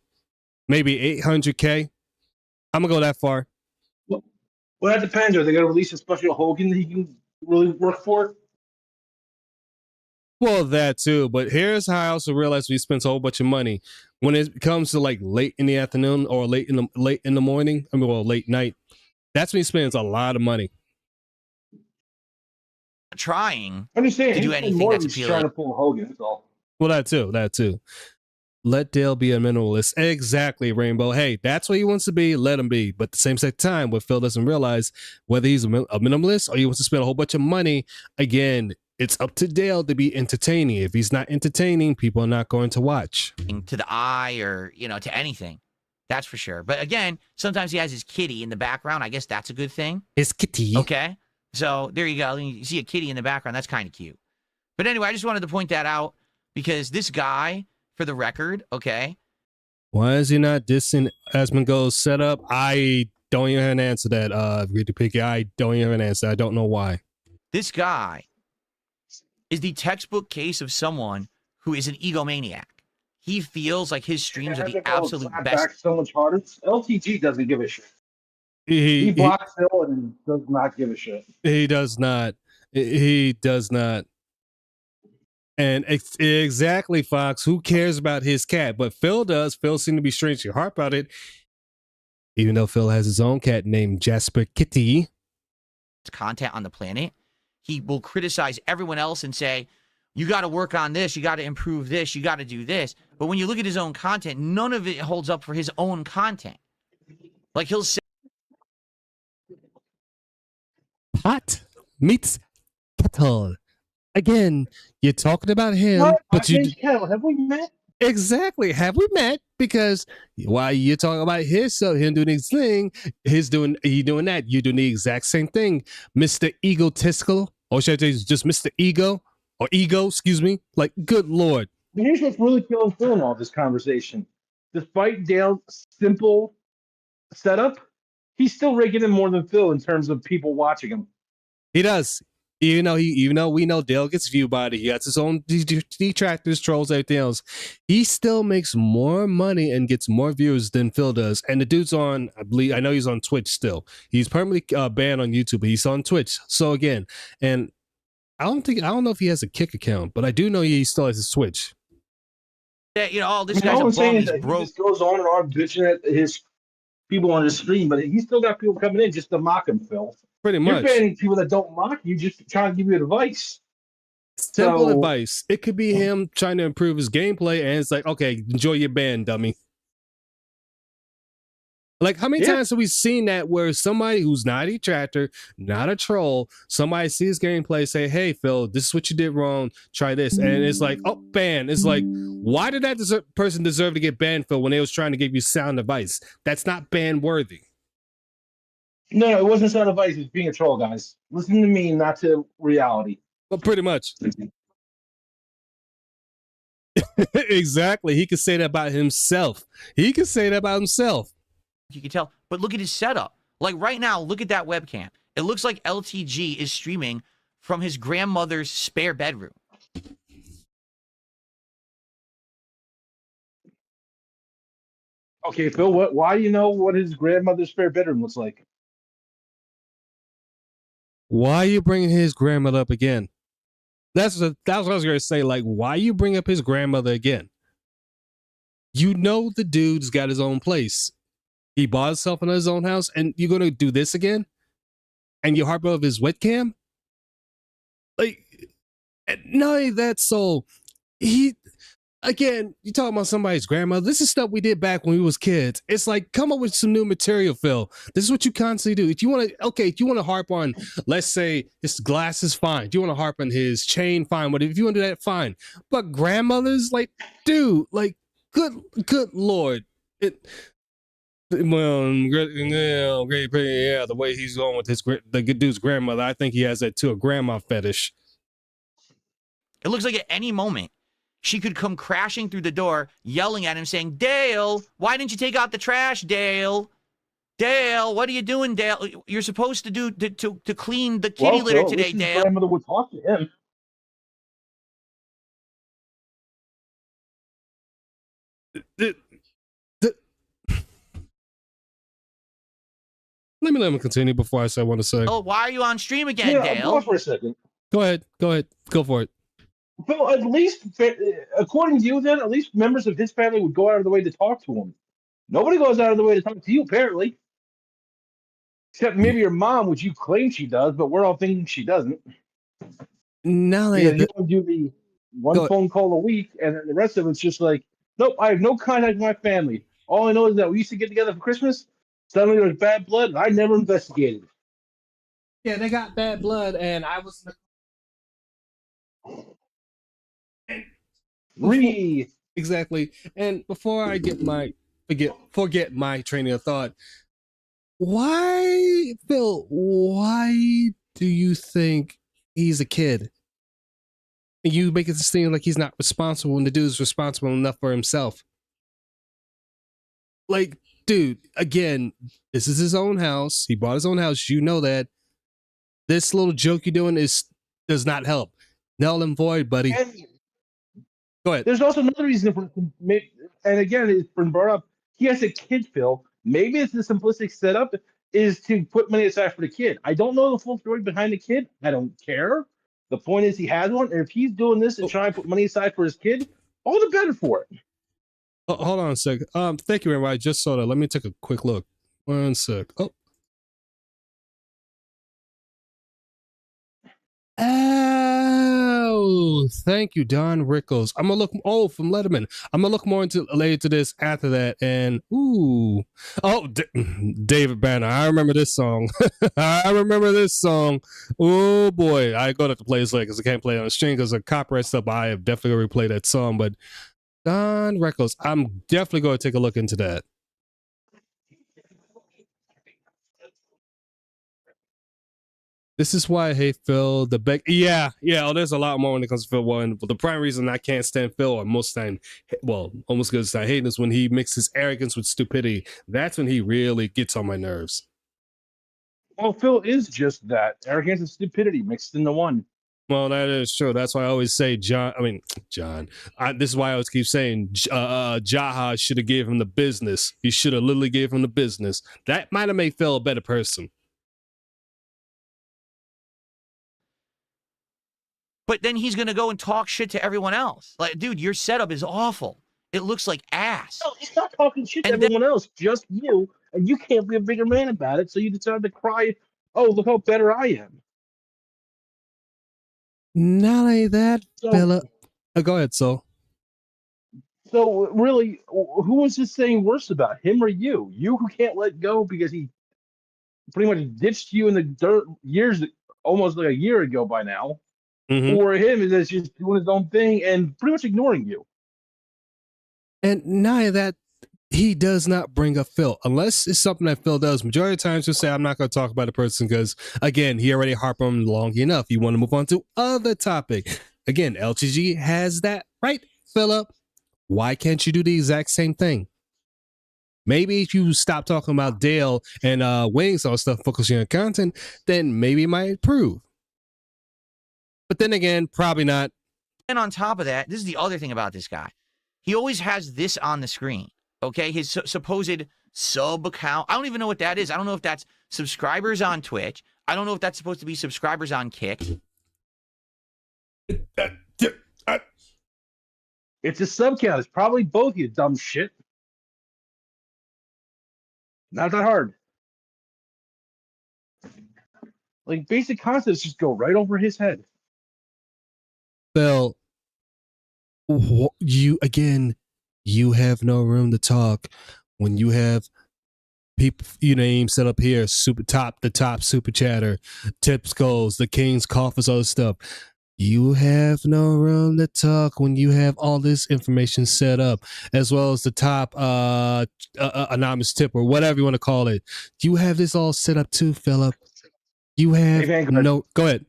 [SPEAKER 1] maybe $800K. I'm going to go that far.
[SPEAKER 2] Well, that depends. Are they going to release a special Hogan that he can really work for?
[SPEAKER 1] Well, that too. But here's how I also realized he spends a whole bunch of money. When it comes to like late in the afternoon or late in the morning, late night, that's when he spends a lot of money.
[SPEAKER 3] Trying
[SPEAKER 2] I'm just saying,
[SPEAKER 3] to do anything that's appealing.
[SPEAKER 2] Trying to pull Hogan, that's all.
[SPEAKER 1] Well, that too. Let Dale be a minimalist. Exactly, Rainbow. Hey, that's what he wants to be. Let him be. But at the same time, what Phil doesn't realize, whether he's a minimalist or he wants to spend a whole bunch of money, again, it's up to Dale to be entertaining. If he's not entertaining, people are not going to watch.
[SPEAKER 3] To the eye or, to anything. That's for sure. But again, sometimes he has his kitty in the background. I guess that's a good thing.
[SPEAKER 1] His kitty.
[SPEAKER 3] Okay. So there you go. You see a kitty in the background. That's kind of cute. But anyway, I just wanted to point that out. because this guy, for the record, okay.
[SPEAKER 1] Why is he not dissing Asmongold's setup? I don't even answer that. Read the picky. I don't even answer. I don't know why.
[SPEAKER 3] This guy is the textbook case of someone who is an egomaniac. He feels like his streams are the absolute best.
[SPEAKER 2] Back so much harder. LTG doesn't give a shit. He blocks Phil and does not give a shit.
[SPEAKER 1] He does not. He does not. And exactly, Fox. Who cares about his cat? But Phil does. Phil seemed to be strangely hard about it, even though Phil has his own cat named Jasper Kitty.
[SPEAKER 3] Content on the planet. He will criticize everyone else and say, you got to work on this, you got to improve this, you got to do this. But when you look at his own content, none of it holds up for his own content. Like he'll say,
[SPEAKER 1] Pot meets kettle. Again, you're talking about him, but
[SPEAKER 2] have we met?
[SPEAKER 1] Exactly. Have we met? Because while you're talking about him doing his thing, he doing that. You're doing the exact same thing, Mr. Egotistical, or should I say just Mr. Ego or Ego? Excuse me. Like, good Lord.
[SPEAKER 2] Here's what's really killing Phil in all this conversation. Despite Dale's simple setup, he's still raking in more than Phil in terms of people watching him.
[SPEAKER 1] He does. Even though we know Dale gets viewed by it, he has his own detractors, trolls, everything else. He still makes more money and gets more views than Phil does. And the dude's on, I know he's on Twitch still. He's permanently banned on YouTube, but he's on Twitch. So again, and I don't know if he has a Kick account, but I do know he still has his Twitch.
[SPEAKER 3] Yeah, this guy's a bum. He's broke.
[SPEAKER 2] He just goes on and on bitching at his people on his stream, but he's still got people coming in just to mock him, Phil.
[SPEAKER 1] Pretty much.
[SPEAKER 2] You're banning people that don't mock you, just trying to give you advice.
[SPEAKER 1] Simple advice. It could be him trying to improve his gameplay, and it's like, okay, enjoy your ban, dummy. Like, how many times have we seen that where somebody who's not a detractor, not a troll, somebody sees gameplay, say, hey, Phil, this is what you did wrong, try this. And it's like, oh, ban. It's like, why did that person deserve to get banned, Phil, when they was trying to give you sound advice? That's not ban worthy.
[SPEAKER 2] No, it wasn't sound advice. It was being a troll, guys. Listen to me, not to reality.
[SPEAKER 1] But pretty much. Exactly. He could say that about himself. You can tell.
[SPEAKER 3] But look at his setup. Like right now, look at that webcam. It looks like LTG is streaming from his grandmother's spare bedroom.
[SPEAKER 2] Okay, Phil, why do you know what his grandmother's spare bedroom looks like?
[SPEAKER 1] Why are you bringing his grandmother up again? That's what I was going to say. Like, why you bring up his grandmother again? You know the dude's got his own place. He bought himself in his own house, and you're going to do this again? And you harp over his webcam? Like, no, that's so... Again, you talking about somebody's grandmother. This is stuff we did back when we was kids. It's like, come up with some new material, Phil. This is what you constantly do. If you want to harp on, let's say his glasses, fine. If you want to harp on his chain, fine. But if you want to do that, fine. But grandmothers, like, dude, like, good Lord. The way he's going with the good dude's grandmother, I think he has that too, a grandma fetish.
[SPEAKER 3] It looks like at any moment, she could come crashing through the door, yelling at him, saying, Dale, why didn't you take out the trash, Dale? Dale, what are you doing, Dale? You're supposed to do to clean the kitty litter today, Dale.
[SPEAKER 2] His grandmother would talk to him.
[SPEAKER 1] Let me continue before I say what I want to say.
[SPEAKER 3] Oh, why are you on stream again, Dale?
[SPEAKER 2] Pause for a second.
[SPEAKER 1] Go ahead. Go for it.
[SPEAKER 2] Well, at least, according to you, then, at least members of his family would go out of the way to talk to him. Nobody goes out of the way to talk to you, apparently. Except maybe your mom, which you claim she does, but we're all thinking she doesn't.
[SPEAKER 1] No,
[SPEAKER 2] you don't do the one phone call a week, and then the rest of it's just like, nope, I have no contact with my family. All I know is that we used to get together for Christmas. Suddenly there was bad blood, and I never investigated.
[SPEAKER 1] Yeah, they got bad blood, and I was... Exactly. And before I get forget my training of thought, why, Phil, why do you think he's a kid? And you make it seem like he's not responsible when the dude's responsible enough for himself. Like, dude, again, this is his own house. He bought his own house. You know that. This little joke you're doing does not help. Null and void, buddy.
[SPEAKER 2] And
[SPEAKER 1] go ahead.
[SPEAKER 2] There's also another reason for, and again, it's been brought up. He has a kid, Phil. Maybe it's the simplistic setup is to put money aside for the kid. I don't know the full story behind the kid. I don't care. The point is he has one, and if he's doing this to try and put money aside for his kid, all the better for it.
[SPEAKER 1] Oh, hold on a sec. Thank you, everybody. I just saw that. Let me take a quick look. 1 sec. Oh, thank you, Don Rickles. I'm gonna look. Oh, from Letterman. I'm gonna look more into later to this after that. And David Banner. I remember this song. I remember this song. Oh boy, I go to play this later because I can't play it on the stream because of copyright stuff. I have definitely replayed that song. But Don Rickles, I'm definitely going to take a look into that. This is why I hate Phil. Yeah. Oh, there's a lot more when it comes to Phil. One, but the prime reason I can't stand Phil, or most time, almost good as I hate, is when he mixes arrogance with stupidity. That's when he really gets on my nerves.
[SPEAKER 2] Well, Phil is just that arrogance and stupidity mixed into one.
[SPEAKER 1] Well, that is true. That's why I always say John. This is why I always keep saying Jaha should have gave him the business. He should have literally gave him the business. That might have made Phil a better person.
[SPEAKER 3] But then he's going to go and talk shit to everyone else. Like, dude, your setup is awful. It looks like ass.
[SPEAKER 2] No, he's not talking shit to everyone else, just you. And you can't be a bigger man about it, so you decided to cry, oh, look how better I am.
[SPEAKER 1] Not only that, Philip. Go ahead, Sol.
[SPEAKER 2] So, really, who was this saying worse about, him or you? You who can't let go because he pretty much ditched you in the dirt years, almost like a year ago by now.
[SPEAKER 1] Mm-hmm.
[SPEAKER 2] Or him is just doing his own thing and pretty much ignoring you.
[SPEAKER 1] And not that, he does not bring up Phil unless it's something that Phil does. Majority of times he'll say, I'm not going to talk about the person because, again, he already harped on long enough. You want to move on to other topic. Again, LTG has that right, Philip. Why can't you do the exact same thing? Maybe if you stop talking about Dale and Wings or stuff, focusing on content, then maybe it might improve. But then again, probably not.
[SPEAKER 3] And on top of that, this is the other thing about this guy. He always has this on the screen. Okay, his supposed sub account. I don't even know what that is. I don't know if that's subscribers on Twitch. I don't know if that's supposed to be subscribers on Kick.
[SPEAKER 2] It's a sub count. It's probably both, you dumb shit. Not that hard. Like, basic concepts just go right over his head.
[SPEAKER 1] Phil, you have no room to talk when you have people you name set up here, the top super chatter, tips goals, the king's coffers, all this stuff. You have no room to talk when you have all this information set up, as well as the top anonymous tip or whatever you want to call it. You have this all set up too, Philip. You have no. Go ahead.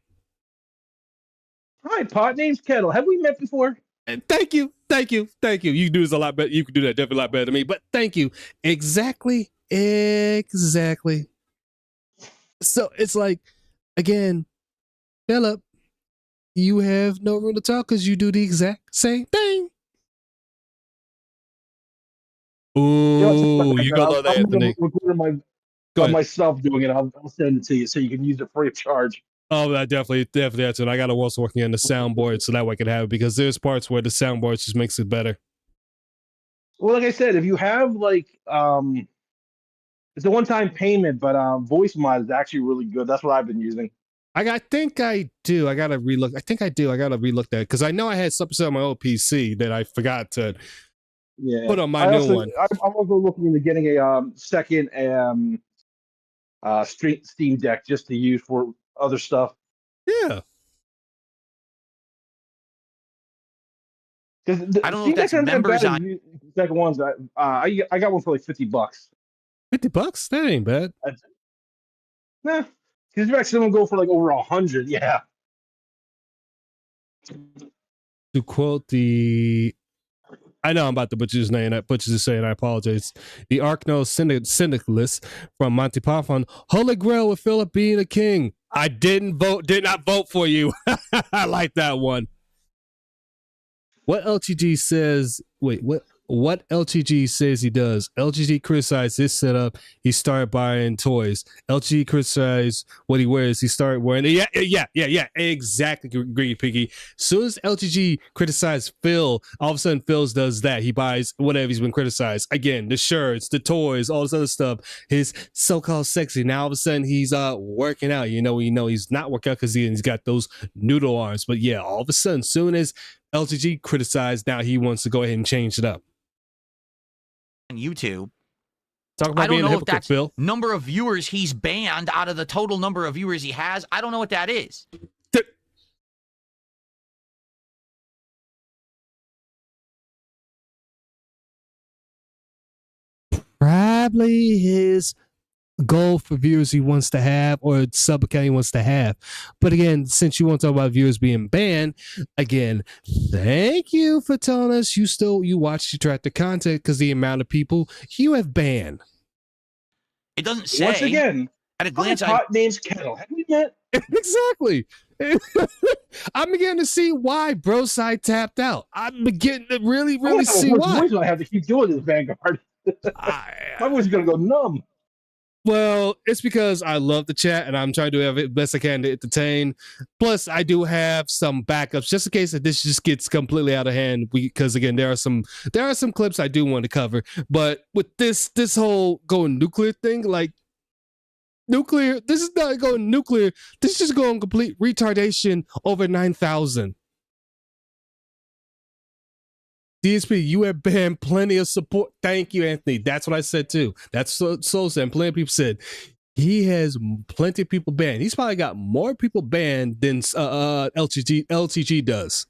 [SPEAKER 2] Hi, pot. Name's Kettle. Have we met before?
[SPEAKER 1] Thank you. You can do this a lot better. You can do that definitely a lot better than me. But thank you. Exactly. So it's like, again, Philip, you have no room to talk because you do the exact same thing. Ooh, you gonna love that, Anthony.
[SPEAKER 2] Go ahead. Myself doing it. I'll send it to you so you can use it free of charge.
[SPEAKER 1] Oh, I definitely that's it. I got to also working on the soundboard so that way I can have it because there's parts where the soundboard just makes it better.
[SPEAKER 2] Well, like I said, if you have like it's a one-time payment, but voice mod is actually really good. That's what I've been using.
[SPEAKER 1] I think I do. I gotta relook. I think I do. I gotta relook that because I know I had something on my old PC that I forgot to put on my new one.
[SPEAKER 2] I'm also looking into getting a second Steam Deck just to use for other stuff.
[SPEAKER 1] Yeah.
[SPEAKER 3] I don't know if that's members on.
[SPEAKER 2] Second ones, I got one for like $50.
[SPEAKER 1] $50? That ain't bad.
[SPEAKER 2] Nah, because you're actually gonna go for like over 100. Yeah.
[SPEAKER 1] To quote the, I know I'm about to butcher his name. I butcher his saying. I apologize. The Archno Syndicalist from Monty Python. Holy Grail with Philip being a king. I did not vote for you. I like that one. What LTG says? Wait, what? What LTG says he does? LTG criticized this setup. He started buying toys. LTG criticized what he wears. He started wearing. Yeah. Exactly, Greedy Piggy. As soon as LTG criticized Phil, all of a sudden Phil does that. He buys whatever he's been criticized. Again, the shirts, the toys, all this other stuff. His so-called sexy. Now all of a sudden he's working out. You know he's not working out because he's got those noodle arms. But yeah, all of a sudden, soon as LTG criticized, now he wants to go ahead and change it up.
[SPEAKER 3] YouTube.
[SPEAKER 1] Talk about
[SPEAKER 3] I don't
[SPEAKER 1] being a
[SPEAKER 3] know if
[SPEAKER 1] hypocrite,
[SPEAKER 3] that's
[SPEAKER 1] Phil.
[SPEAKER 3] number of viewers he's banned out of the total number of viewers he has. I don't know what that is.
[SPEAKER 1] Probably his goal for viewers he wants to have or sub account he wants to have. But again, since you want to talk about viewers being banned, again, thank you for telling us you watch, you track the content, because the amount of people you have banned.
[SPEAKER 3] It doesn't say.
[SPEAKER 2] Once again,
[SPEAKER 3] at a glance,
[SPEAKER 2] hot name's Kettle. Have we met?
[SPEAKER 1] Exactly. I'm beginning to see why Bro Side tapped out. I'm beginning to really see why.
[SPEAKER 2] I have to keep doing this, Vanguard. My voice is gonna go numb.
[SPEAKER 1] Well, it's because I love the chat and I'm trying to do the best I can to entertain. Plus, I do have some backups just in case that this just gets completely out of hand. Because again, there are some clips I do want to cover. But with this whole going nuclear thing, like nuclear, this is not going nuclear. This is just going complete retardation over 9,000. DSP, you have banned plenty of support. Thank you, Anthony. That's what I said too. That's so said. Plenty of people said he has plenty of people banned. He's probably got more people banned than LTG does.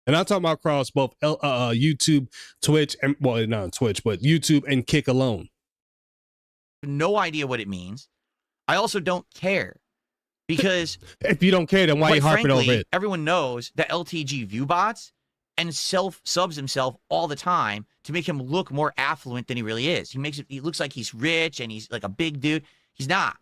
[SPEAKER 1] And I'm talking about across both YouTube, Twitch, and well, not Twitch, but YouTube and Kick alone.
[SPEAKER 3] No idea what it means. I also don't care because
[SPEAKER 1] if you don't care, then why are you harping over it?
[SPEAKER 3] Everyone knows that LTG view bots and self-subs himself all the time to make him look more affluent than he really is. He looks like he's rich and he's like a big dude. He's not.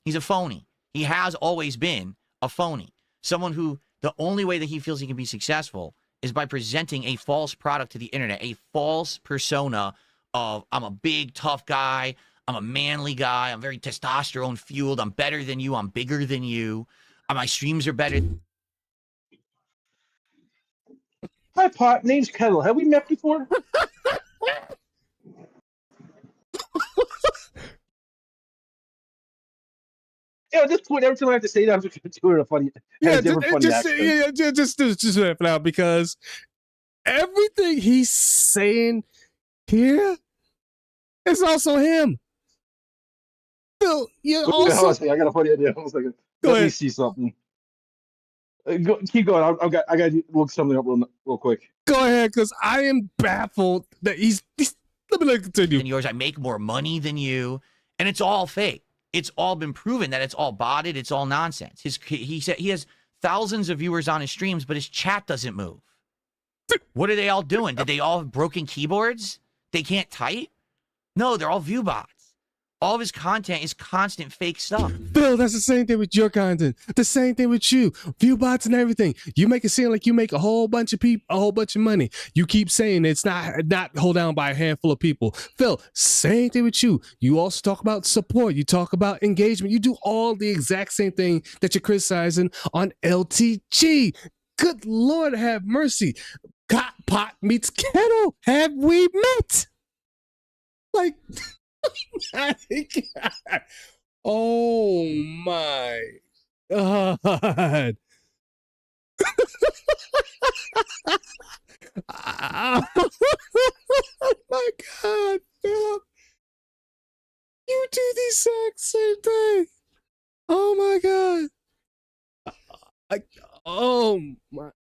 [SPEAKER 3] He's a phony. He has always been a phony. Someone who the only way that he feels he can be successful is by presenting a false product to the internet, a false persona of I'm a big, tough guy. I'm a manly guy. I'm very testosterone fueled. I'm better than you. I'm bigger than you. My streams are better.
[SPEAKER 2] Hi, Pot. Name's Kettle. Have we met before? Yeah, at this point, every time I have to say that, I'm just going to do it a funny.
[SPEAKER 1] Yeah, just do it now because everything he's saying here is also him. Phil, you also.
[SPEAKER 2] I got a funny idea. Let me see something. Keep going. I got to look something up real quick.
[SPEAKER 1] Go ahead, because I am baffled that he's let me continue.
[SPEAKER 3] Than yours, I make more money than you, and it's all fake. It's all been proven that it's all botted. It's all nonsense. He said he has thousands of viewers on his streams, but his chat doesn't move. What are they all doing? Did they all have broken keyboards? They can't type? No, they're all view bots. All of his content is constant fake stuff.
[SPEAKER 1] Phil, that's the same thing with your content. The same thing with you. View bots and everything. You make it seem like you make a whole bunch of people, a whole bunch of money. You keep saying it's not held down by a handful of people. Phil, same thing with you. You also talk about support. You talk about engagement. You do all the exact same thing that you're criticizing on LTG. Good Lord, have mercy. Pot meets kettle. Have we met? Like... Oh my God. Oh my God, Philip. You do the exact same thing. Oh my God. Oh my.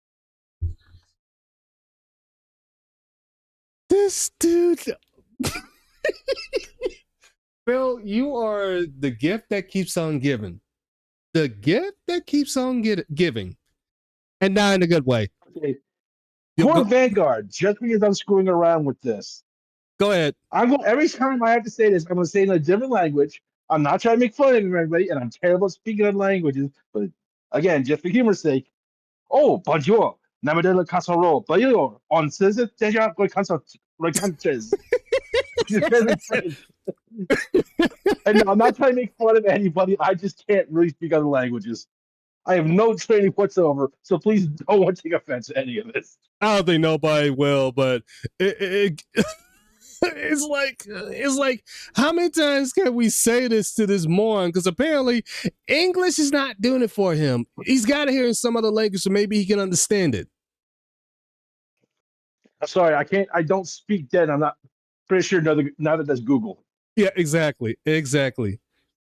[SPEAKER 1] This dude. Phil, you are the gift that keeps on giving. The gift that keeps on giving. And not in a good way.
[SPEAKER 2] Okay. Poor Vanguard, just because I'm screwing around with this.
[SPEAKER 1] Go ahead.
[SPEAKER 2] Every time I have to say this, I'm going to say it in a different language. I'm not trying to make fun of everybody, and I'm terrible at speaking other languages. But again, just for humor's sake, oh, bonjour. Namadela casserole. Bonjour. On says it. Deja recantes. And no, I'm not trying to make fun of anybody. I just can't really speak other languages. I have no training whatsoever, so please don't take offense to any of this.
[SPEAKER 1] I don't think nobody will, but it's like how many times can we say this to this moron? Because apparently English is not doing it for him. He's got to hear in some other language so maybe he can understand it.
[SPEAKER 2] I'm sorry, I don't speak dead. I'm not pretty sure now that that's Google.
[SPEAKER 1] Yeah, exactly.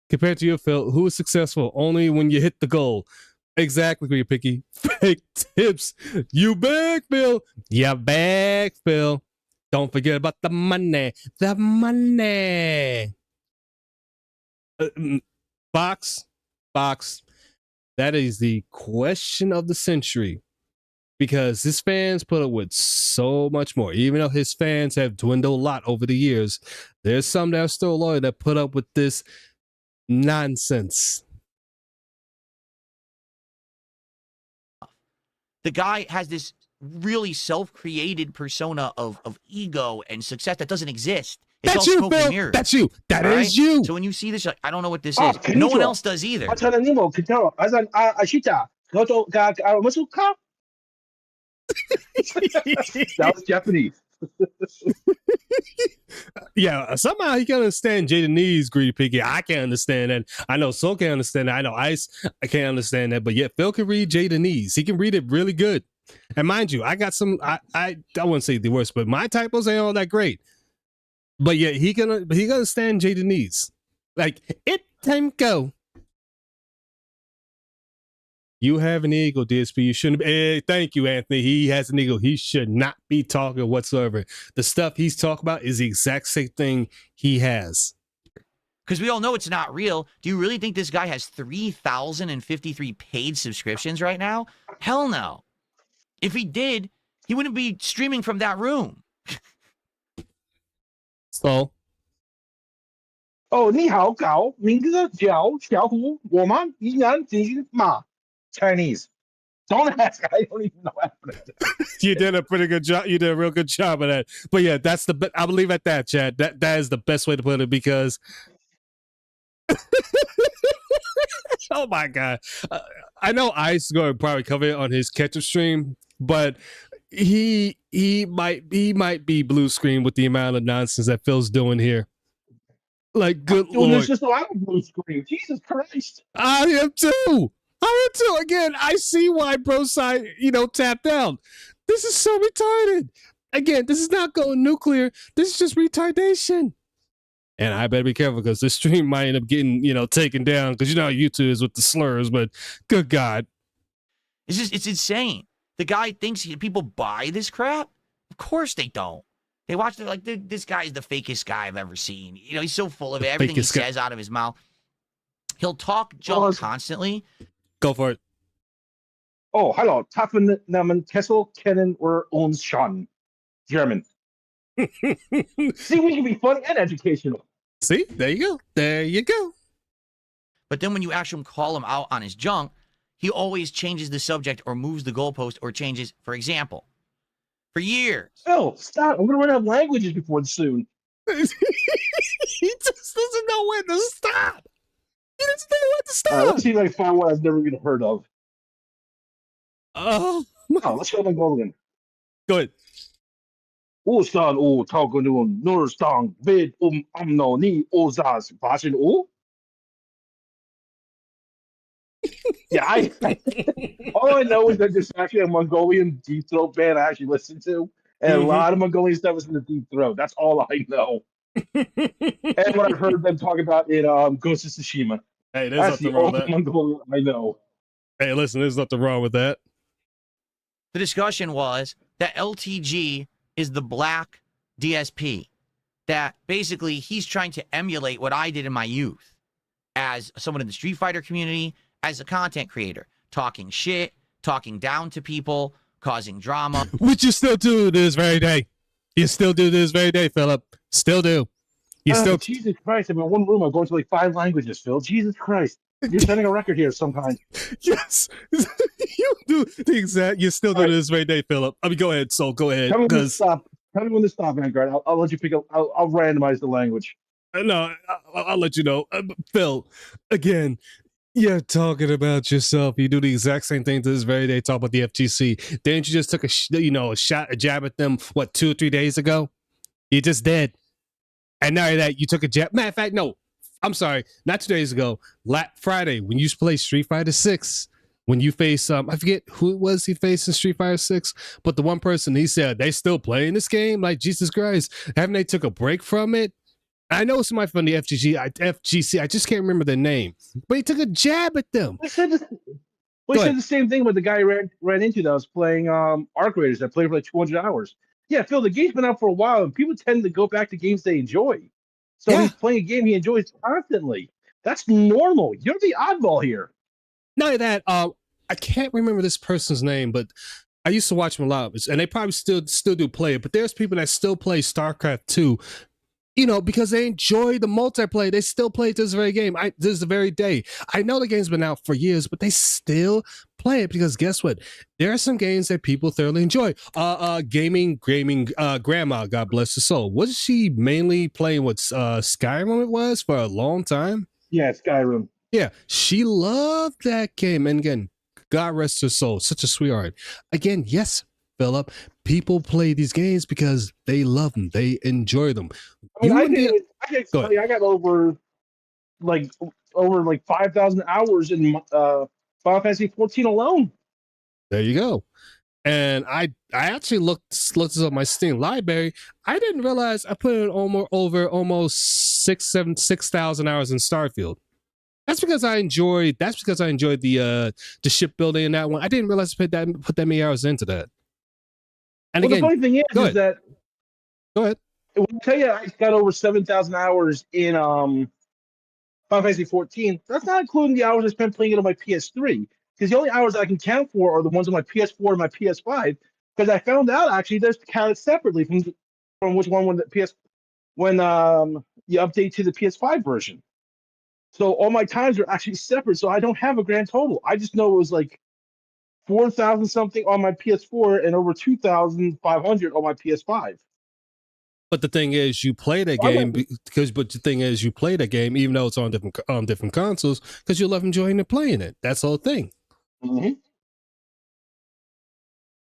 [SPEAKER 1] Compared to you, Phil, who is successful only when you hit the goal. Exactly, where you picky. Fake tips. You back, Phil. You back, Phil. Don't forget about the money. The money. Box. That is the question of the century. Because his fans put up with so much more. Even though his fans have dwindled a lot over the years, there's some that are still loyal that put up with this nonsense.
[SPEAKER 3] The guy has this really self-created persona of ego and success that doesn't exist. It's
[SPEAKER 1] That's
[SPEAKER 3] all
[SPEAKER 1] you,
[SPEAKER 3] smoke and
[SPEAKER 1] Phil.
[SPEAKER 3] mirrors.
[SPEAKER 1] That's you. That
[SPEAKER 3] All
[SPEAKER 1] is you.
[SPEAKER 3] So when you see this, like, I don't know what this is. No one else does either.
[SPEAKER 2] That was Japanese.
[SPEAKER 1] Yeah, somehow he can understand Jadenese, Greedy Piggy. I can't understand that. I know Soul can't understand that. I know Ice, I can't understand that. But yet Phil can read Jadenese. He can read it really good. And mind you, I got some, I wouldn't say the worst, but my typos ain't all that great. But yet he can understand Jadenese. Like, it time go. You have an ego, DSP. You shouldn't be. Thank you, Anthony. He has an ego. He should not be talking whatsoever. The stuff he's talking about is the exact same thing he has.
[SPEAKER 3] Because we all know it's not real. Do you really think this guy has 3,053 paid subscriptions right now? Hell no. If he did, he wouldn't be streaming from that room.
[SPEAKER 1] So,
[SPEAKER 2] 哦，你好搞，名字叫小虎，我们依然进行骂 Chinese. Don't ask. I don't even know how to.
[SPEAKER 1] you did a pretty good job. You did a real good job of that. But yeah, that's the. I believe at that, Chad. That is the best way to put it because. Oh my god! I know Ice is going to probably cover it on his catch-up stream, but he might be blue screen with the amount of nonsense that Phil's doing here. Like, good lord!
[SPEAKER 2] There's just a lot of blue screen. Jesus Christ!
[SPEAKER 1] I am too. Again, I see why bro side, tapped out. This is so retarded. Again, this is not going nuclear. This is just retardation. And I better be careful because this stream might end up getting, taken down because how YouTube is with the slurs, but good God.
[SPEAKER 3] It's insane. The guy thinks people buy this crap? Of course they don't. They watch it like, this guy is the fakest guy I've ever seen. He's so full of it. Everything he says out of his mouth. He'll talk junk constantly.
[SPEAKER 1] Go for it.
[SPEAKER 2] Oh, hello. Taffen Namen Kessel kennen wir uns schon. German. See, we can be funny and educational.
[SPEAKER 1] See, there you go.
[SPEAKER 3] But then when you actually call him out on his junk, he always changes the subject or moves the goalpost or changes, for example, for years.
[SPEAKER 2] Oh, stop. I'm going to run out of languages before soon.
[SPEAKER 1] He just doesn't know when to stop. He doesn't know when to stop.
[SPEAKER 2] Let's see if I can find one I've never even heard of.
[SPEAKER 1] Oh,
[SPEAKER 2] let's go Mongolian.
[SPEAKER 1] Go ahead.
[SPEAKER 2] Ostan o tagunun Nurstang vid amno ni ozas fashion o. Yeah, all I know is that there's actually a Mongolian deep throat band I actually listen to, and a lot of Mongolian stuff is in the deep throat. That's all I know. And what I've heard them talk about in Ghost of Tsushima.
[SPEAKER 1] Hey, there's
[SPEAKER 2] That's
[SPEAKER 1] nothing
[SPEAKER 2] the
[SPEAKER 1] wrong
[SPEAKER 2] only
[SPEAKER 1] with that.
[SPEAKER 2] Mongolian I know.
[SPEAKER 1] Hey, listen, there's nothing wrong with that.
[SPEAKER 3] The discussion was that LTG is the black DSP. That basically he's trying to emulate what I did in my youth as someone in the Street Fighter community, as a content creator, talking shit, talking down to people, causing drama.
[SPEAKER 1] Which you still do to this very day. You still do to this very day, Philip. Still do. You still.
[SPEAKER 2] Jesus Christ! I'm in one room. I'm going to like 5 languages, Phil. Jesus Christ! You're setting a record here of some kind.
[SPEAKER 1] Yes, you do the exact. You still do
[SPEAKER 2] All right.
[SPEAKER 1] this very day, Philip. I mean, go ahead. So go ahead.
[SPEAKER 2] Tell me when to
[SPEAKER 1] Because
[SPEAKER 2] stop. Tell me when to stop, Vanguard. I'll let you pick up. I'll randomize the language.
[SPEAKER 1] no, I'll let you know. Phil, again, you're talking about yourself. You do the exact same thing to this very day. Talk about the FGC. Didn't you just took a jab at them? What, 2 or 3 days ago? You just did. And now that you took a jab. Matter of fact, no. I'm sorry, not 2 days ago. Friday, when you played Street Fighter 6, when you face I forget who it was he faced in Street Fighter 6, but the one person he said they still playing this game. Like, Jesus Christ, haven't they took a break from it? I know somebody from the FGC. I just can't remember their name, but he took a jab at them.
[SPEAKER 2] We said the same thing with the guy I ran into that was playing Arc Raiders that played for like 200 hours. Yeah, Phil, the game's been out for a while, and people tend to go back to games they enjoy. So
[SPEAKER 1] Yeah.
[SPEAKER 2] he's playing a game he enjoys constantly. That's normal. You're the oddball here.
[SPEAKER 1] Not only that, I can't remember this person's name, but I used to watch them a lot, and they probably still do play it. But there's people that still play StarCraft 2, because they enjoy the multiplayer. They still play this very game. This very day. I know the game's been out for years, but they still play it because guess what? There are some games that people thoroughly enjoy. Gaming, grandma, God bless her soul. Was she mainly playing what Skyrim it was for a long time?
[SPEAKER 2] Yeah, Skyrim.
[SPEAKER 1] Yeah, she loved that game. And again, God rest her soul. Such a sweetheart. Again, yes, Philip, people play these games because they love them. They enjoy them.
[SPEAKER 2] I mean, I got over 5,000 hours in Final Fantasy 14 alone.
[SPEAKER 1] There you go. And I actually looked this up my Steam library. I didn't realize I put in almost 6,000 hours in Starfield. That's because I enjoyed the shipbuilding in that one. I didn't realize I put that many hours into that. And
[SPEAKER 2] well,
[SPEAKER 1] again,
[SPEAKER 2] the funny thing is that
[SPEAKER 1] go ahead.
[SPEAKER 2] When I tell you I got over 7,000 hours in Final Fantasy 14, that's not including the hours I spent playing it on my PS3. Because the only hours I can count for are the ones on my PS4 and my PS5. Because I found out actually there's counted separately from which one when you update to the PS5 version. So all my times are actually separate. So I don't have a grand total. I just know it was like 4,000 something on my PS4 and over 2,500 on my PS5.
[SPEAKER 1] But the thing is, you play that game you play that game even though it's on different consoles because you love enjoying it playing it. That's the whole thing.
[SPEAKER 2] Mm-hmm.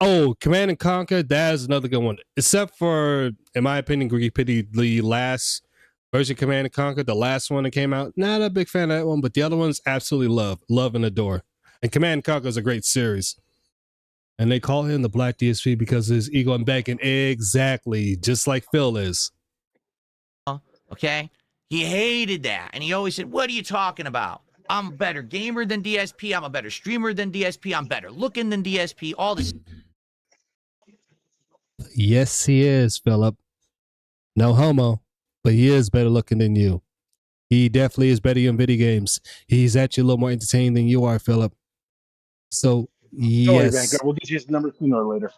[SPEAKER 1] Oh, Command and Conquer, that is another good one. Except for, in my opinion, the last version of Command and Conquer, the last one that came out. Not a big fan of that one, but the other ones absolutely love and adore. And Command and Conquer is a great series. And they call him the Black DSP because of his ego and bacon. Exactly. Just like Phil is.
[SPEAKER 3] Okay? He hated that. And he always said, what are you talking about? I'm a better gamer than DSP. I'm a better streamer than DSP. I'm better looking than DSP. All this.
[SPEAKER 1] Yes, he is, Philip. No homo. But he is better looking than you. He definitely is better in video games. He's actually a little more entertaining than you are, Philip. So, yes.
[SPEAKER 2] Don't worry, Vanguard. We'll get you his number sooner or later.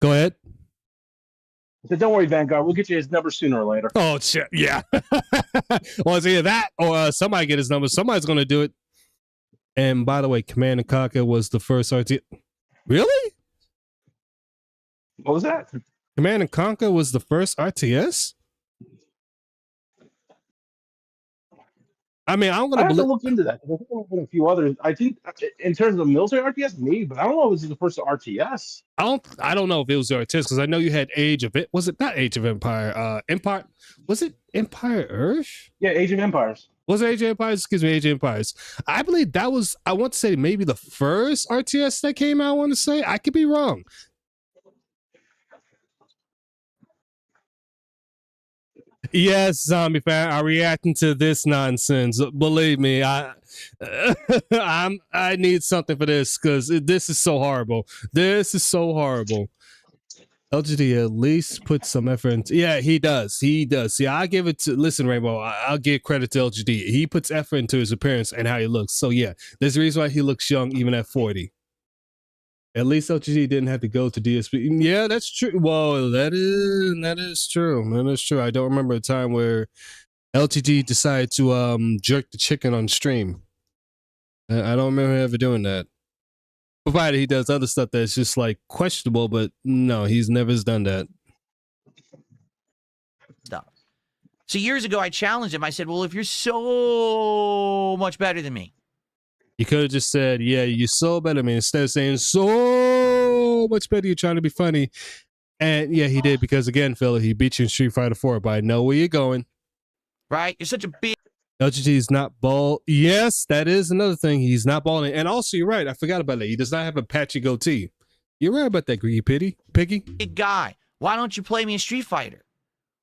[SPEAKER 1] Go ahead.
[SPEAKER 2] I said, don't worry, Vanguard. We'll get you his number sooner or later.
[SPEAKER 1] Oh, shit. Yeah. Well, it's either that or somebody get his number. Somebody's going to do it. And by the way, Command and Conquer was the first RTS. Really?
[SPEAKER 2] What was that?
[SPEAKER 1] Command and Conquer was the first RTS? I mean, I'm going
[SPEAKER 2] to look into that. I think there's been a few others. I think in terms of military RTS, maybe, but I don't know if it was the first RTS.
[SPEAKER 1] I don't know if it was the RTS because I know you had Age of it. Was it not Age of Empire? Empire? Was it Empire Earth?
[SPEAKER 2] Yeah, Age of Empires.
[SPEAKER 1] Was it Age of Empires? Excuse me, Age of Empires. I believe that was. I want to say maybe the first RTS that came out. I want to say I could be wrong. Yes, zombie fan, I'm reacting to this nonsense. Believe me, I need something for this because this is so horrible. This is so horrible. LGD at least put some effort into. Yeah, he does. He does. See, I give it to. Listen, Rainbow, I'll give credit to LGD. He puts effort into his appearance and how he looks. So yeah, there's a reason why he looks young even at 40. At least LTG didn't have to go to DSP. Yeah, that's true. Well, that is true. That is true. I don't remember a time where LTG decided to jerk the chicken on stream. I don't remember him ever doing that. Provided he does other stuff that's just like questionable, but no, he's never done that.
[SPEAKER 3] Stuff. So years ago, I challenged him. I said, well, if you're so much better than me.
[SPEAKER 1] You could have just said, yeah, you're so better than me, instead of saying so much better, you're trying to be funny. And yeah, he did, because again, Phil, he beat you in Street Fighter 4, but I know where you're going.
[SPEAKER 3] Right? You're such a big...
[SPEAKER 1] LGT is not bald. Yes, that is another thing. He's not balding. And also, you're right. I forgot about that. He does not have a patchy goatee. You're right about that, Greedy Piggy.
[SPEAKER 3] Big guy. Why don't you play me in Street Fighter?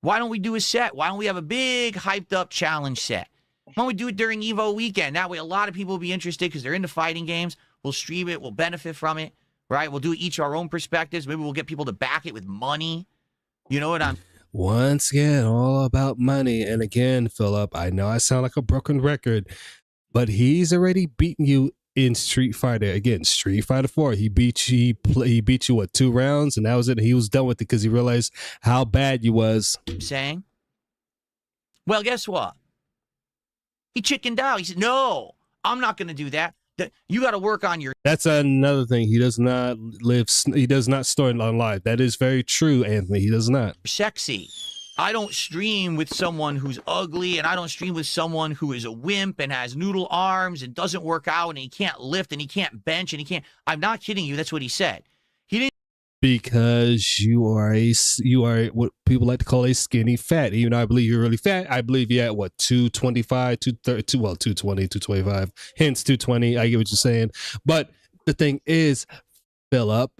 [SPEAKER 3] Why don't we do a set? Why don't we have a big hyped up challenge set? Why don't we do it during Evo weekend? That way a lot of people will be interested because they're into fighting games. We'll stream it. We'll benefit from it. Right? We'll do each our own perspectives. Maybe we'll get people to back it with money. You know what I'm...
[SPEAKER 1] Once again, all about money. And again, Philip, I know I sound like a broken record, but he's already beaten you in Street Fighter. Again, Street Fighter 4. He beat you what, 2 rounds, and that was it. He was done with it because he realized how bad you was.
[SPEAKER 3] Saying? Well, guess what? He chickened out. He said, no, I'm not going to do that. You got to work on your...
[SPEAKER 1] That's another thing. He does not live... He does not store it on live. That is very true, Anthony. He does not.
[SPEAKER 3] Sexy. I don't stream with someone who's ugly, and I don't stream with someone who is a wimp and has noodle arms and doesn't work out and he can't lift and he can't bench and he can't... I'm not kidding you. That's what he said. He didn't...
[SPEAKER 1] Because you are what people like to call a skinny fat. Even though I believe you're really fat, I believe you're at what, 225, 230, well, 220, 225, hence 220. I get what you're saying. But the thing is, Philip,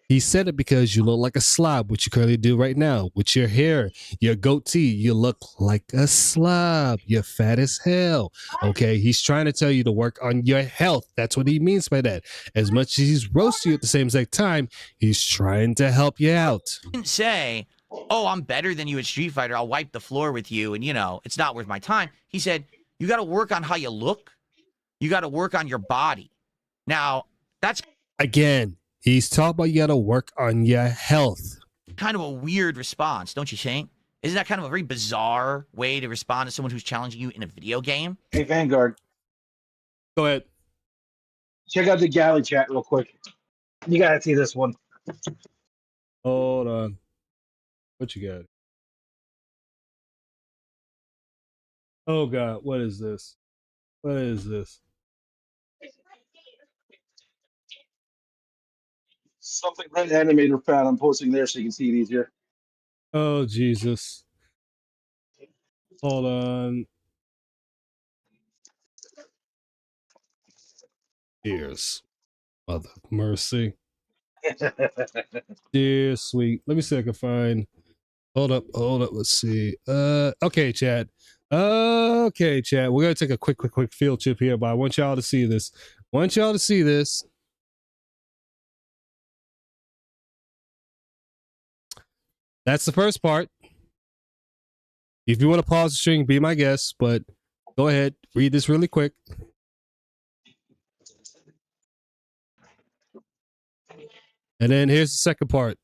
[SPEAKER 1] he said it because you look like a slob, which you currently do right now. With your hair, your goatee, you look like a slob. You're fat as hell. Okay, he's trying to tell you to work on your health. That's what he means by that. As much as he's roasting you at the same exact time, he's trying to help you out.
[SPEAKER 3] Didn't say, oh, I'm better than you at Street Fighter. I'll wipe the floor with you, and, you know, it's not worth my time. He said, you got to work on how you look. You got to work on your body. Now, that's...
[SPEAKER 1] Again, he's talking about you got to work on your health.
[SPEAKER 3] Kind of a weird response, don't you think? Isn't that kind of a very bizarre way to respond to someone who's challenging you in a video game?
[SPEAKER 2] Hey, Vanguard,
[SPEAKER 1] Go ahead.
[SPEAKER 2] check out the galley chat real quick. You gotta see this one.
[SPEAKER 1] Hold on. What you got? Oh, God. What is this? What is this?
[SPEAKER 2] Something Red Animator found. I'm posting there so you can see it easier.
[SPEAKER 1] Oh, Jesus. Hold on. Tears. Mother of mercy. Dear sweet. Let me see if I can find. Hold up. Let's see. Okay, chat. Okay, chat. We're gonna take a quick field trip here, but I want y'all to see this. That's the first part. If you want to pause the stream, be my guest, but go ahead, read this really quick. And then here's the second part.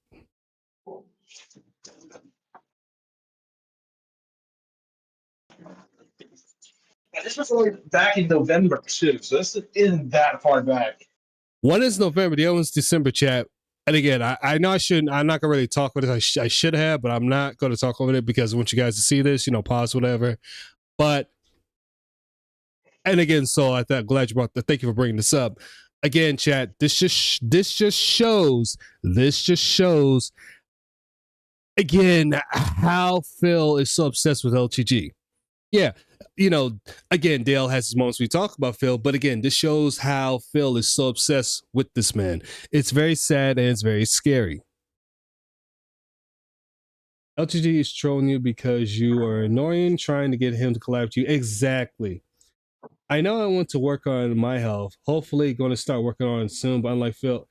[SPEAKER 2] This was only back in November too, so this isn't that far back.
[SPEAKER 1] One is November, the other one's December, chat. And again, I know I shouldn't, I'm not going to really talk with it. I should have, but I'm not going to talk over it because I want you guys to see this, pause, whatever. But, and again, so glad you brought thank you for bringing this up. Again, chat, this just shows, again, how Phil is so obsessed with LTG. Yeah, again, Dale has his moments we talk about Phil, but again, this shows how Phil is so obsessed with this man. It's very sad and it's very scary. LTG is trolling you because you are annoying, trying to get him to collab with you. Exactly. I know I want to work on my health. Hopefully, going to start working on it soon. But unlike Phil,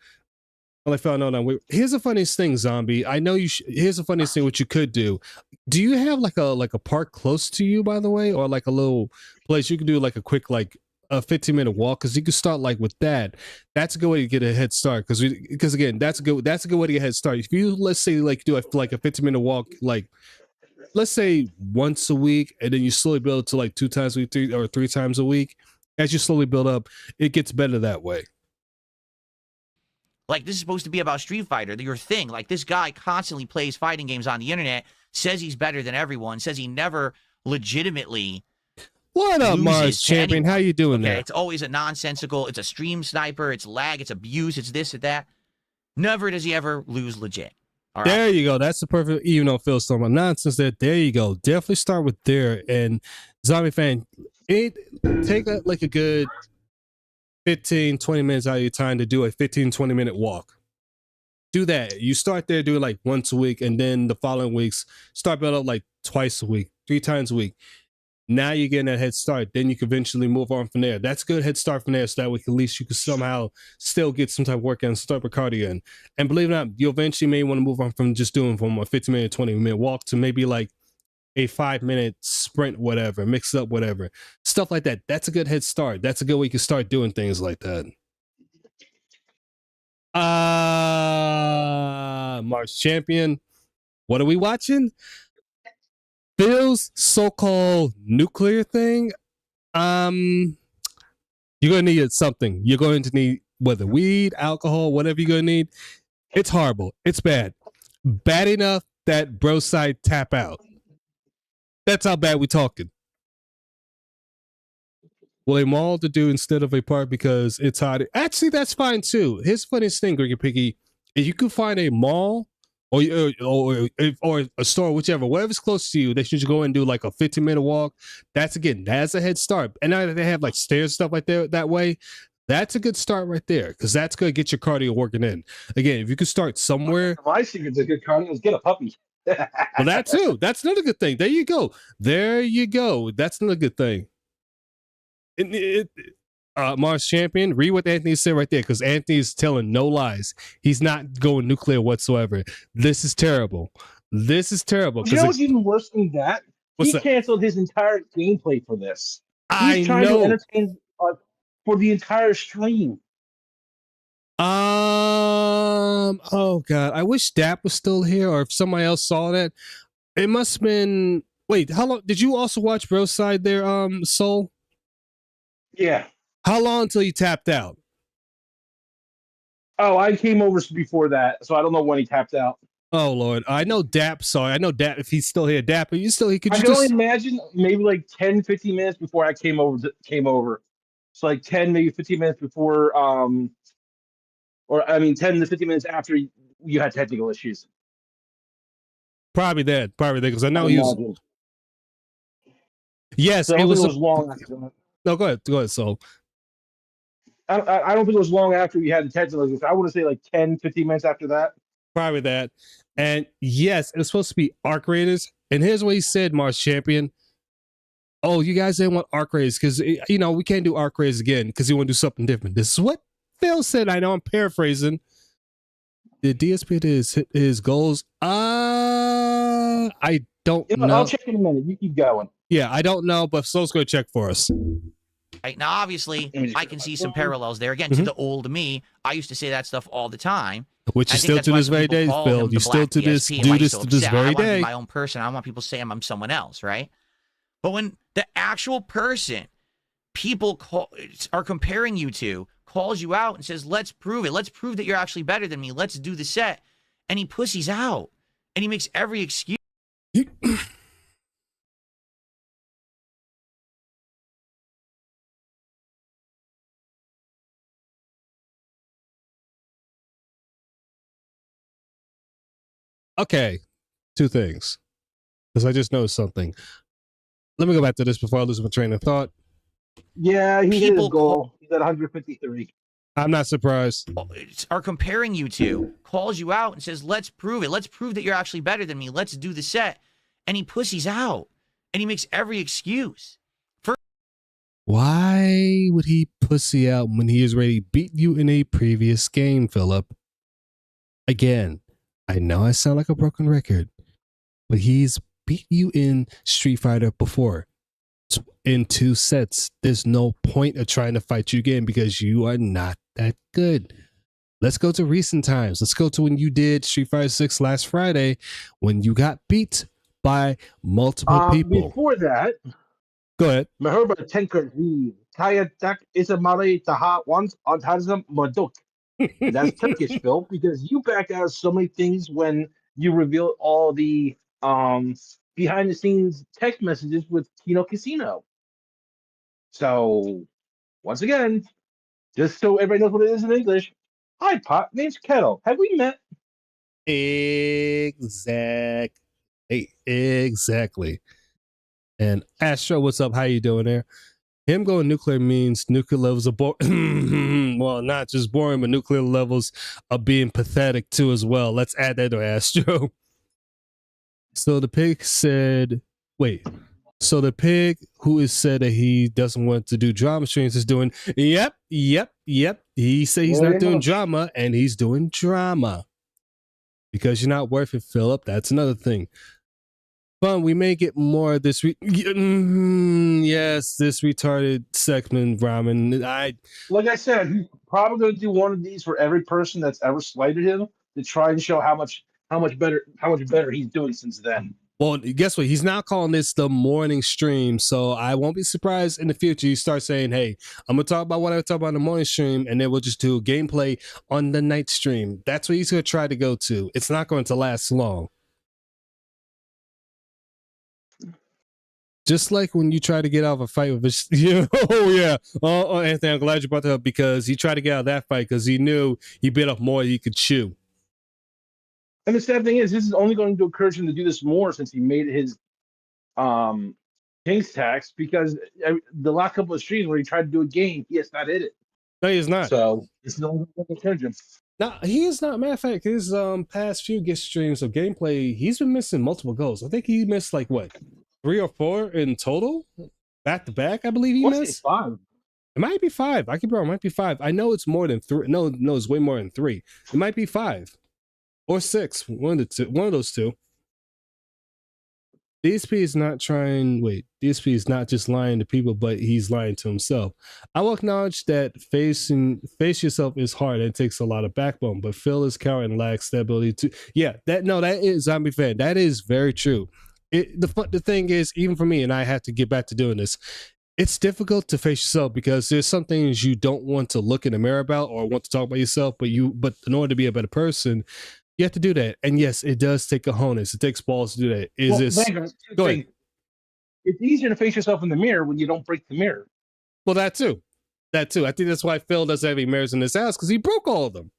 [SPEAKER 1] no. Here's the funniest thing, Zombie. I know you. Here's the funniest thing. What you could do. Do you have like a park close to you, by the way, or like a little place you can do like a quick a 15-minute walk, because you can start like with that. That's a good way to get a head start, because again, that's a good way to get a head start. If you, let's say, like do like a 15-minute walk, like let's say once a week, and then you slowly build to like 2 times a week, 3 times a week. As you slowly build up, it gets better that way.
[SPEAKER 3] Like, this is supposed to be about Street Fighter, your thing. Like, this guy constantly plays fighting games on the internet, says he's better than everyone, says he never legitimately
[SPEAKER 1] What up, Mars Champion? How you doing there?
[SPEAKER 3] It's always a nonsensical, it's a stream sniper, it's lag, it's abuse, it's this, it's that. Never does he ever lose legit. All right?
[SPEAKER 1] There you go. That's the perfect, even though Phil's talking about nonsense there you go. Definitely start with there. And Zombie Fan, take like a good 15, 20 minutes out of your time to do a 15, 20-minute walk. Do that. You start there, do it like once a week, and then the following weeks, start building up like twice a week, 3 times a week. Now you're getting that head start. Then you can eventually move on from there. That's a good head start from there, so that way at least you can somehow still get some type of workout and start with cardio in. And believe it or not, you eventually may want to move on from just doing from a 15-minute, 20-minute walk to maybe like a 5-minute sprint, whatever, mix it up, whatever. Stuff like that. That's a good head start. That's a good way you can start doing things like that. March Champion. What are we watching? Phil's so-called nuclear thing. You're gonna need something. You're going to need whether weed, alcohol, whatever you're gonna need. It's horrible. It's bad. Bad enough that bro side tap out. That's how bad we talking. Well, a mall to do instead of a park because it's hot. Actually, that's fine too. Here's the funniest thing, Greggy Piggy. If you could find a mall or a store, whatever's close to you, they should go and do like a 15-minute walk. That's a head start. And now that they have like stairs and stuff like that way, that's a good start right there, because that's going to get your cardio working in. Again, if you could start somewhere.
[SPEAKER 2] My secret's a good cardio is get a puppy.
[SPEAKER 1] Well, that too. That's another good thing. There you go. That's another good thing. Mars Champion, read what Anthony said right there, because Anthony is telling no lies. He's not going nuclear whatsoever. This is terrible. You
[SPEAKER 2] know what's even worse than that? He canceled his entire gameplay for this. He's trying to entertain for the entire stream.
[SPEAKER 1] Oh god, I wish Dap was still here, or if somebody else saw that. It must have been. Wait, how long did you also watch Bro's side there, Soul?
[SPEAKER 2] Yeah.
[SPEAKER 1] How long until you tapped out?
[SPEAKER 2] Oh, I came over before that, so I don't know when he tapped out.
[SPEAKER 1] Oh Lord, I know Dap. Sorry, I know Dap. If he's still here, Dap, he could.
[SPEAKER 2] I can only imagine maybe like 10, 15 minutes before I came over. So like 10, maybe 15 minutes before, 10 to 15 minutes after you had technical issues.
[SPEAKER 1] Probably that, because I know he was. Yes,
[SPEAKER 2] so
[SPEAKER 1] it was
[SPEAKER 2] long after that.
[SPEAKER 1] No, go ahead, Soul.
[SPEAKER 2] I don't think it was long after we had the technical issues. I want to say like 10, 15 minutes after that.
[SPEAKER 1] Probably that. And yes, it was supposed to be Arc Raiders. And here's what he said, Mars Champion. Oh, you guys didn't want Arc Raiders because, we can't do Arc Raiders again because you want to do something different. This is what Phil said. I know I'm paraphrasing. Did DSP hit his goals? I don't know.
[SPEAKER 2] I'll check in a minute. You keep going.
[SPEAKER 1] Yeah, I don't know, but Soul's going to check for us.
[SPEAKER 3] Right, now, obviously, I can see some parallels there. Again, to the old me, I used to say that stuff all the time.
[SPEAKER 1] Which is still to this very day, Phil. You still to this do this to this very day. I want to be my own
[SPEAKER 3] person. I don't want people saying I'm someone else, right? But when the actual person people are comparing you to calls you out and says, let's prove it. Let's prove that you're actually better than me. Let's do the set. And he pussies out. And he makes every excuse.
[SPEAKER 1] Okay, 2 things. Because I just noticed something. Let me go back to this before I lose my train of thought.
[SPEAKER 2] Yeah, he hit his goal. He's at 153.
[SPEAKER 1] I'm not surprised.
[SPEAKER 3] Are comparing you to, calls you out and says, let's prove it. Let's prove that you're actually better than me. Let's do the set. And he pussies out. And he makes every excuse.
[SPEAKER 1] Why would he pussy out when he has already beat you in a previous game, Philip? Again, I know I sound like a broken record, but he's beat you in Street Fighter before. So in 2 sets. There's no point of trying to fight you again because you are not that good. Let's go to recent times. Let's go to when you did Street Fighter 6 last Friday when you got beat by multiple people.
[SPEAKER 2] Before that,
[SPEAKER 1] go ahead.
[SPEAKER 2] Maherba Tenker, Kaya Tak Isamare Taha once on Tazam Maduk. That's Turkish, Phil, because you back out so many things when you reveal all the behind the scenes text messages with Kino Casino. So, once again, just so everybody knows what it is in English, hi, Pot, name's Kettle. Have we met?
[SPEAKER 1] Exactly. And Astro, what's up? How you doing there? Him going nuclear means nuclear levels are boring. Well, not just boring, but nuclear levels are being pathetic too as well. Let's add that to Astro. So the pig said, wait. So the pig who is said that he doesn't want to do drama streams is doing, yep. He said he's not doing drama, and he's doing drama. Because you're not worth it, Philip. That's another thing. Fun, we may get more this week. Yes, this retarded segment ramen.
[SPEAKER 2] Like I said, he's probably going to do one of these for every person that's ever slighted him to try and show how much better he's doing since then.
[SPEAKER 1] Well, guess what? He's now calling this the morning stream, so I won't be surprised in the future you start saying, "Hey, I'm gonna talk about what I talk about in the morning stream, and then we'll just do gameplay on the night stream." That's what he's gonna try to go to. It's not going to last long. Just like when you try to get out of a fight with Anthony, I'm glad you brought that up because he tried to get out of that fight because he knew he bit off more than he could chew.
[SPEAKER 2] And the sad thing is, this is only going to encourage him to do this more since he made his King's tax, because the last couple of streams where he tried to do a game, he has not hit it.
[SPEAKER 1] No, he is not.
[SPEAKER 2] So this is only going to encourage him.
[SPEAKER 1] No, he is not. Matter of fact, his past few streams of gameplay, he's been missing multiple goals. I think he missed like what, 3 or 4 in total, back to back. I believe he missed
[SPEAKER 2] 5.
[SPEAKER 1] It might be 5. I could be wrong. It might be 5. I know it's more than 3. No, it's way more than 3. It might be 5 or 6. One of those two. DSP is not trying. Wait, DSP is not just lying to people, but he's lying to himself. I will acknowledge that face yourself is hard and it takes a lot of backbone, but Phil is coward and lacks the ability to. Yeah, that is Zombie Fan. That is very true. The thing is, even for me, and I have to get back to doing this, it's difficult to face yourself because there's some things you don't want to look in the mirror about or want to talk about yourself, but in order to be a better person, you have to do that. And yes, it does take cojones. It takes balls to do that. Go ahead.
[SPEAKER 2] It's easier to face yourself in the mirror when you don't break the mirror.
[SPEAKER 1] Well, that too. I think that's why Phil doesn't have any mirrors in his house, because he broke all of them.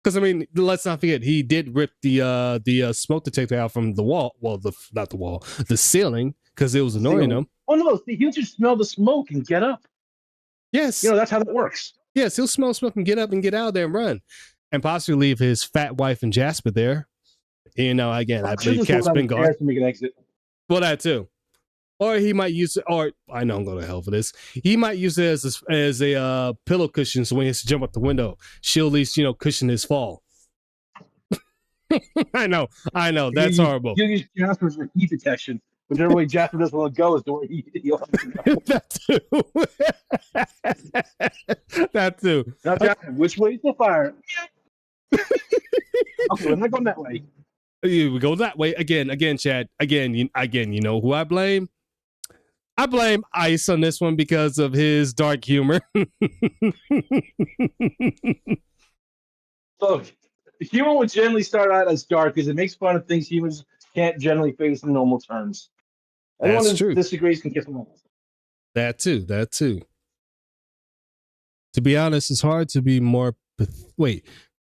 [SPEAKER 1] Because I mean, let's not forget, he did rip the smoke detector out from the wall. Well, the ceiling, because it was annoying him.
[SPEAKER 2] Oh no, he'll just smell the smoke and get up.
[SPEAKER 1] Yes.
[SPEAKER 2] That's how that works.
[SPEAKER 1] Yes, he'll smell smoke and get up and get out there and run. And possibly leave his fat wife and Jasper there. Again, I believe Cat's been gone.
[SPEAKER 2] To make an exit.
[SPEAKER 1] Well, that too. Or he might use it, or I know I'm going to hell for this. He might use it as a pillow cushion, so when he has to jump out the window, she'll at least cushion his fall. I know. That's horrible.
[SPEAKER 2] You use Jasper for heat detection. Whichever way Jasper doesn't want to go is the way he
[SPEAKER 1] That too.
[SPEAKER 2] Now, Jasper, which way is the fire? Okay, we're not going that way.
[SPEAKER 1] We go that way again, Chad. Again, you know who I blame? I blame Ice on this one because of his dark humor.
[SPEAKER 2] Look, humor would generally start out as dark because it makes fun of things humans can't generally face in normal terms. Anyone who disagrees can kiss them all.
[SPEAKER 1] That too. To be honest, it's hard to be more.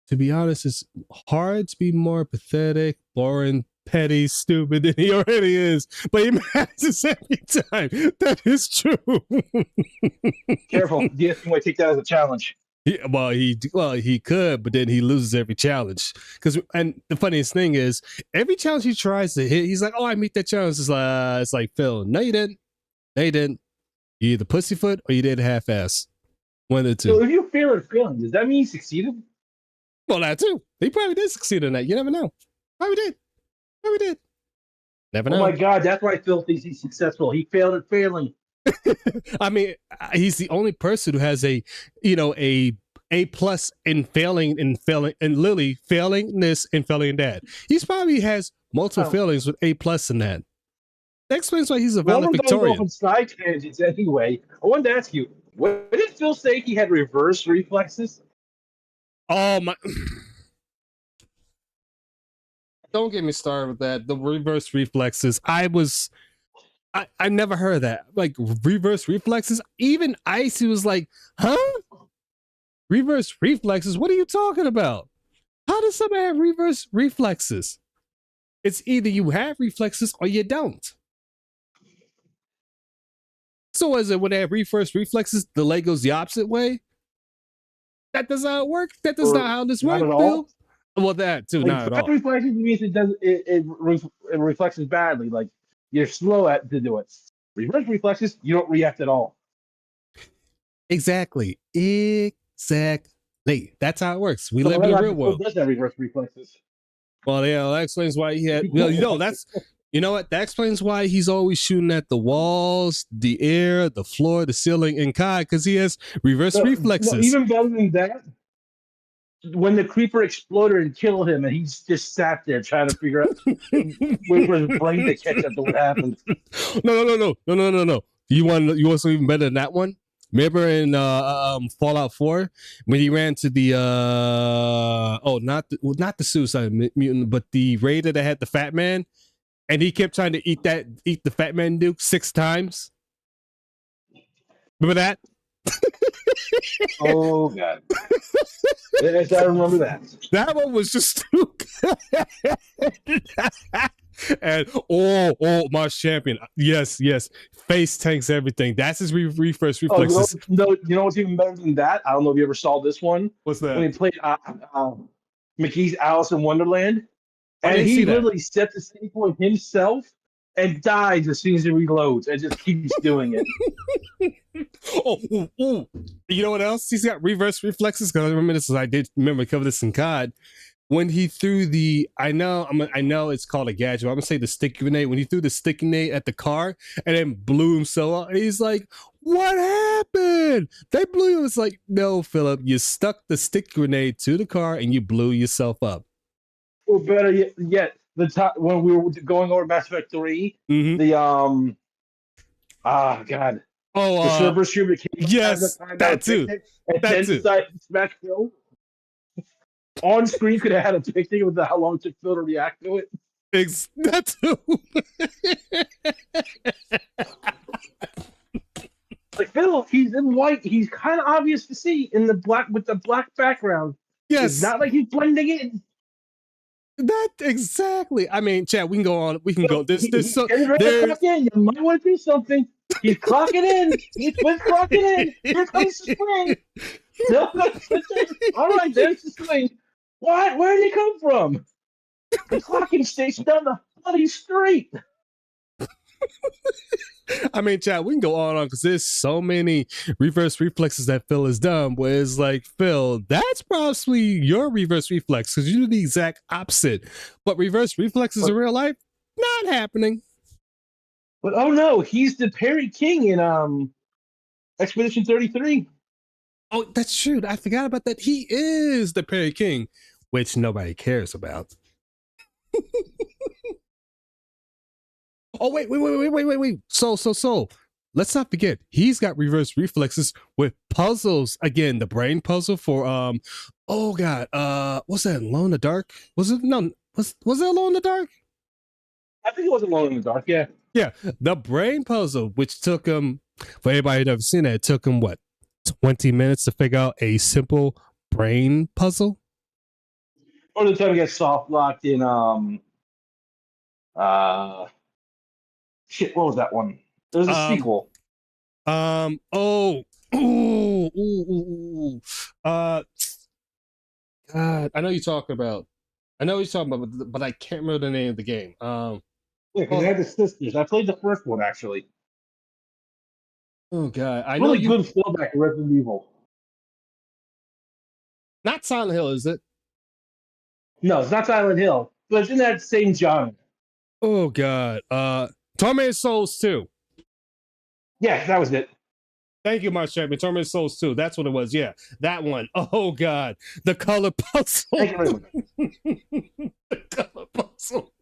[SPEAKER 1] To be honest, it's hard to be more pathetic, boring, petty, stupid than he already is. But he manages every time. That is true.
[SPEAKER 2] Careful, DSP might take that as a challenge.
[SPEAKER 1] He could, but then he loses every challenge. And the funniest thing is, every challenge he tries to hit, he's like, "Oh, I meet that challenge." It's like Phil, no, you didn't. You either pussyfoot or you did half-ass. One of the two.
[SPEAKER 2] So if you fear of failing, does that mean he succeeded?
[SPEAKER 1] Well, that too. He probably did succeed in that. You never know. Probably did. Never
[SPEAKER 2] Oh
[SPEAKER 1] know.
[SPEAKER 2] my God, that's why Phil thinks he's successful. He failed at failing.
[SPEAKER 1] I mean, he's the only person who has a plus in failing and literally failing this and failing that. He's probably has multiple failings with A plus in that. That explains why he's a valedictorian.
[SPEAKER 2] On side tangents anyway. I wanted to ask you, what did Phil say he had reverse reflexes?
[SPEAKER 1] Oh my! Don't get me started with that. The reverse reflexes. I never heard of that. Like reverse reflexes. Even Icy was like, "Huh? Reverse reflexes? What are you talking about? How does somebody have reverse reflexes? It's either you have reflexes or you don't." So is it when they have reverse reflexes, the leg goes the opposite way? That does not work. That does not how this works, Phil. Well, that too, not at all.
[SPEAKER 2] Reflexes means it reflexes badly. Like you're slow to do it. Reverse reflexes, you don't react at all.
[SPEAKER 1] Exactly. That's how it works. We live in the real world.
[SPEAKER 2] Does have reverse reflexes?
[SPEAKER 1] Well, yeah, that explains why he had. Well, that's. You know what? That explains why he's always shooting at the walls, the air, the floor, the ceiling, and Kai, because he has reverse reflexes.
[SPEAKER 2] No, even better than that, when the creeper exploded and killed him, and he just sat there trying to figure out, wait for his brain to catch up to what happened.
[SPEAKER 1] No. You want something even better than that one? Remember in Fallout 4 when he ran to the not the suicide mutant, but the raider that had the fat man. And he kept trying to eat the Fat Man Duke 6 times. Remember that?
[SPEAKER 2] Oh God! Yes, I remember that.
[SPEAKER 1] That one was just too good. And my champion, yes, face tanks everything. That's his reverse reflexes.
[SPEAKER 2] You know what's even better than that? I don't know if you ever saw this one.
[SPEAKER 1] What's that?
[SPEAKER 2] When he played McGee's Alice in Wonderland. And he literally set the same point himself and dies as soon as he reloads and just keeps doing it.
[SPEAKER 1] You know what else? He's got reverse reflexes. Because I remember this. I did remember cover this in COD. When he threw I know it's called a gadget. I'm gonna say the sticky grenade. When he threw the sticky grenade at the car and then blew himself up, he's like, "What happened? They blew him." It's like, no, Philip, you stuck the sticky grenade to the car and you blew yourself up.
[SPEAKER 2] Well, better yet, the top when we were going over Mass Effect 3, the the server stream that came
[SPEAKER 1] yes, that too.
[SPEAKER 2] And then decided to smack Phil. On screen could have had a picnic with how long it took Phil to react to it.
[SPEAKER 1] That too.
[SPEAKER 2] Like Phil, he's in white. He's kind of obvious to see in the black with the black background.
[SPEAKER 1] Yes,
[SPEAKER 2] it's not like he's blending in.
[SPEAKER 1] That exactly. I mean, Chad, we can go on. We can go. There's so
[SPEAKER 2] you might want to do something. He's clocking in. He's clocking in. Here comes the swing. All right, there's the swing. What? Where did he come from? The clocking station down the bloody street.
[SPEAKER 1] I mean, Chad, we can go on because there's so many reverse reflexes that Phil has done. Where it's like, Phil, that's probably your reverse reflex because you do the exact opposite. But reverse reflexes in real life, not happening.
[SPEAKER 2] But oh no, he's the Perry King in Expedition 33.
[SPEAKER 1] Oh, that's true. I forgot about that. He is the Perry King, which nobody cares about. Oh, wait. So. Let's not forget, he's got reverse reflexes with puzzles. Again, the brain puzzle for oh God, what's that? Alone in the Dark? Was it Alone in the Dark?
[SPEAKER 2] I think it was Alone in the Dark, yeah.
[SPEAKER 1] Yeah. The brain puzzle, which took him, for anybody who's never seen it, it took him what, 20 minutes to figure out a simple brain puzzle?
[SPEAKER 2] Or the time he gets soft locked in shit, what was that one? There was a sequel.
[SPEAKER 1] God, I know you're talking about, but I can't remember the name of the game.
[SPEAKER 2] Yeah, because they had the sisters. I played the first one actually.
[SPEAKER 1] Oh God, I
[SPEAKER 2] really
[SPEAKER 1] know
[SPEAKER 2] good fallback to Resident Evil.
[SPEAKER 1] Not Silent Hill, is it?
[SPEAKER 2] No, it's not Silent Hill, but it's in that same genre.
[SPEAKER 1] Oh God. Tormented Souls 2.
[SPEAKER 2] Yeah, that was it.
[SPEAKER 1] Thank you, my champion. Tormented Souls 2. That's what it was. Yeah, that one. Oh God. The color puzzle.
[SPEAKER 2] Thank you very much.
[SPEAKER 1] The color puzzle.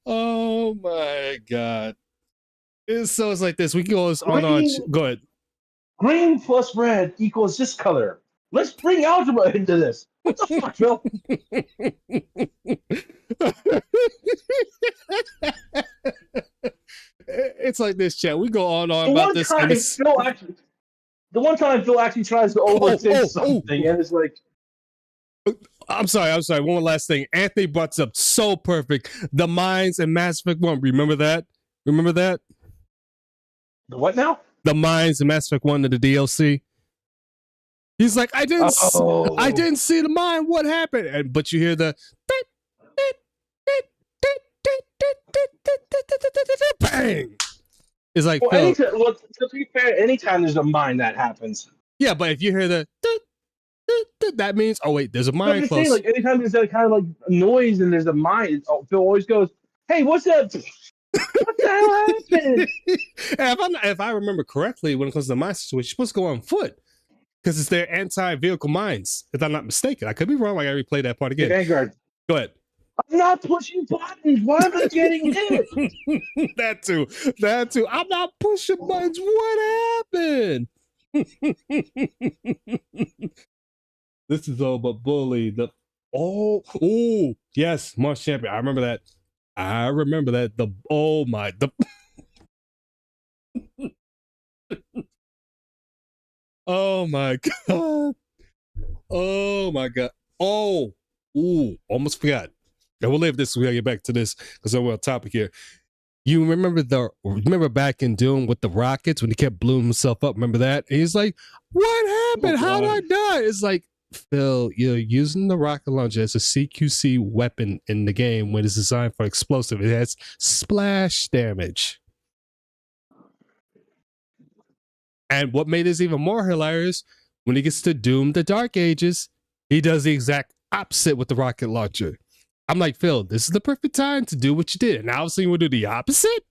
[SPEAKER 1] Oh my God. It's like this. We can go on. Go ahead.
[SPEAKER 2] Green plus red equals this color. Let's bring algebra into this. What the fuck, Phil?
[SPEAKER 1] It's like this, chat. We go on
[SPEAKER 2] The
[SPEAKER 1] about this.
[SPEAKER 2] The one time Phil actually tries to overthink something, and it's like,
[SPEAKER 1] I'm sorry. One last thing. Anthony brought up so perfect. The Mines and Mass Effect 1. Remember that?
[SPEAKER 2] the what now?
[SPEAKER 1] The Mines and Mass Effect 1 to the DLC. He's like, I didn't see the mine. What happened? But you hear the bang. It's like,
[SPEAKER 2] to be fair, anytime there's a mine that happens.
[SPEAKER 1] Yeah, but if you hear the that means, oh wait, there's a mine close.
[SPEAKER 2] Like anytime there's that kind of like noise and there's a mine, Phil always goes, "Hey, what's that? What the hell happened?"
[SPEAKER 1] If I remember correctly, when it comes to the mine situation, you're supposed to go on foot because it's their anti-vehicle mines. If I'm not mistaken, I could be wrong. I gotta replay that part again.
[SPEAKER 2] Vanguard.
[SPEAKER 1] Go ahead.
[SPEAKER 2] I'm not pushing buttons. Why am I getting hit?
[SPEAKER 1] That too. I'm not pushing buttons. What happened? This is all but bully. Yes, March Champion. I remember that. Oh my god. Oh my god. Almost forgot. And we'll leave this. We'll get back to this because we're on topic here. You remember back in Doom with the rockets when he kept blowing himself up? Remember that? And he's like, "What happened? How did I die?" It's like, Phil, you're using the rocket launcher as a CQC weapon in the game when it's designed for explosive. It has splash damage. And what made this even more hilarious, when he gets to Doom the Dark Ages, he does the exact opposite with the rocket launcher. I'm like, Phil, this is the perfect time to do what you did. And now you will do the opposite?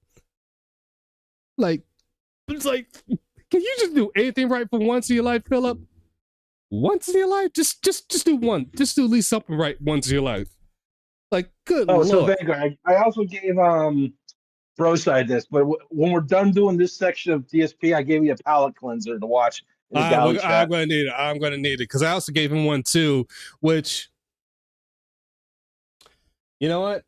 [SPEAKER 1] Like, it's like, can you just do anything right for once in your life, Philip? Once in your life? Just do one. Just do at least something right once in your life. Like, good Lord.
[SPEAKER 2] So Vanguard, I also gave Broside this, but when we're done doing this section of DSP, I gave you a palate cleanser to watch.
[SPEAKER 1] I'm going to need it. I'm going to need it because I also gave him one too, which, you know what?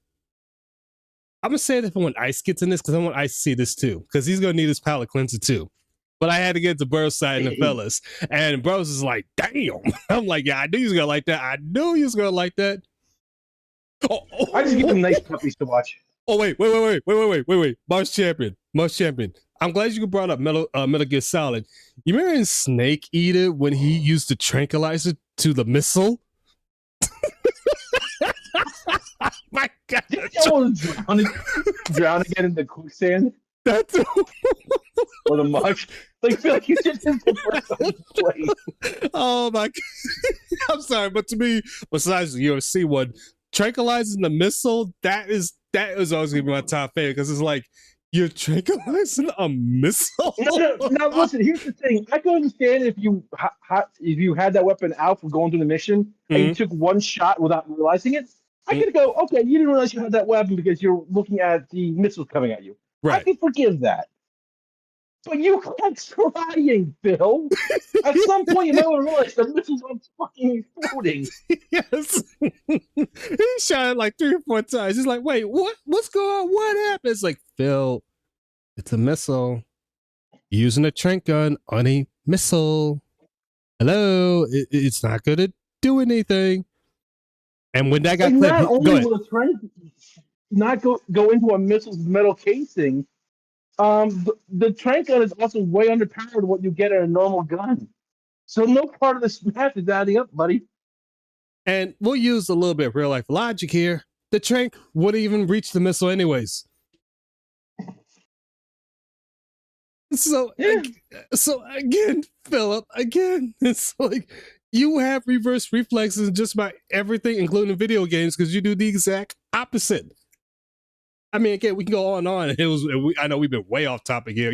[SPEAKER 1] I'm going to say that when Ice gets in this, because I want Ice to see this too, because he's going to need his palate cleanser too. But I had to get to Burr's side and the fellas. And Burr's is like, damn. I'm like, yeah, I knew he was going to like that. I just give him nice puppies to watch. Oh, wait. Mars Champion. I'm glad you brought up Metal Gear Solid. You remember in Snake Eater when he used the tranquilizer to the missile? My God.
[SPEAKER 2] Drown again in the quicksand?
[SPEAKER 1] That's
[SPEAKER 2] or the mush. Like, feel like you did this place.
[SPEAKER 1] Oh my God. I'm sorry, but to me, besides the UFC one, tranquilizing the missile, that is always gonna be my top favorite because it's like you're tranquilizing a missile.
[SPEAKER 2] No, listen. Here's the thing. I can understand if you had that weapon out for going through the mission and you took one shot without realizing it. I could go, okay, you didn't realize you had that weapon because you're looking at the missiles coming at you. Right. I can forgive that. But you kept trying, Phil. At some point, you never realized the missiles are fucking exploding.
[SPEAKER 1] Yes. He shot it like 3 or 4 times. He's like, wait, what's going on? What happened? It's like, Phil, it's a missile. Using a trank gun on a missile. Hello? It's not going to do anything. And when that got clipped,
[SPEAKER 2] not only will a trank not go into a missile's metal casing, the trank gun is also way underpowered what you get in a normal gun. So no part of this math is adding up, buddy.
[SPEAKER 1] And we'll use a little bit of real life logic here. The trank wouldn't even reach the missile anyways. So again, Philip, it's like you have reverse reflexes in just about everything, including video games, because you do the exact opposite. I mean, again, we can go on and on. I know we've been way off topic here,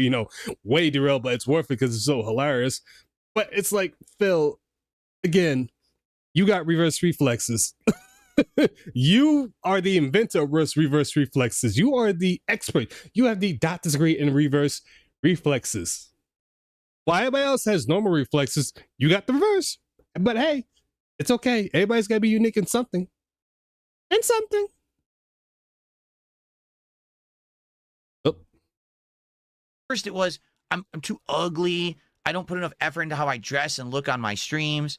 [SPEAKER 1] way derailed, but it's worth it because it's so hilarious. But it's like, Phil, again, you got reverse reflexes. You are the inventor of reverse reflexes. You are the expert. You have the doctor's degree in reverse reflexes. While everybody else has normal reflexes, you got the reverse. But hey, it's okay. Everybody's got to be unique in something. Oh.
[SPEAKER 3] First, it was, I'm too ugly. I don't put enough effort into how I dress and look on my streams.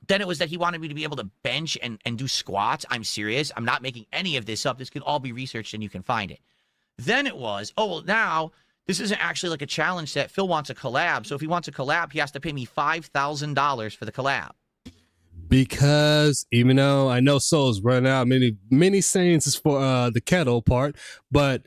[SPEAKER 3] Then it was that he wanted me to be able to bench and do squats. I'm serious. I'm not making any of this up. This could all be researched and you can find it. Then it was, oh, well, now this isn't actually like a challenge set. Phil wants a collab. So if he wants a collab, he has to pay me $5,000 for the collab.
[SPEAKER 1] Because even though I know Soul's running out many sayings is for the kettle part, and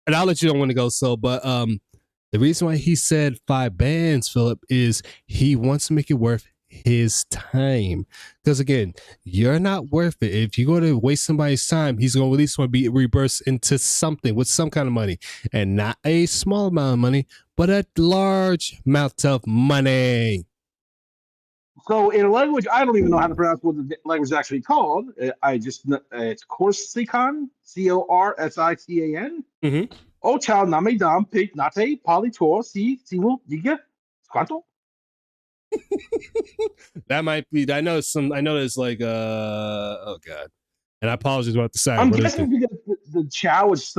[SPEAKER 1] I'll let you know when to go, Soul, but the reason why he said 5 bands, Philip, is he wants to make it worth his time. Because again, you're not worth it. If you're going to waste somebody's time, he's going to at least want to be reversed into something with some kind of money, and not a small amount of money, but a large amount of money.
[SPEAKER 2] So in a language, I don't even know how to pronounce what the language is actually called. It's Corsican, Corsican.
[SPEAKER 1] Mm-hmm.
[SPEAKER 2] O chao name dam pig nate politor si simu diga quanto.
[SPEAKER 1] That might be. I know there's like oh god, and I apologize about the sound.
[SPEAKER 2] I'm guessing because the chow is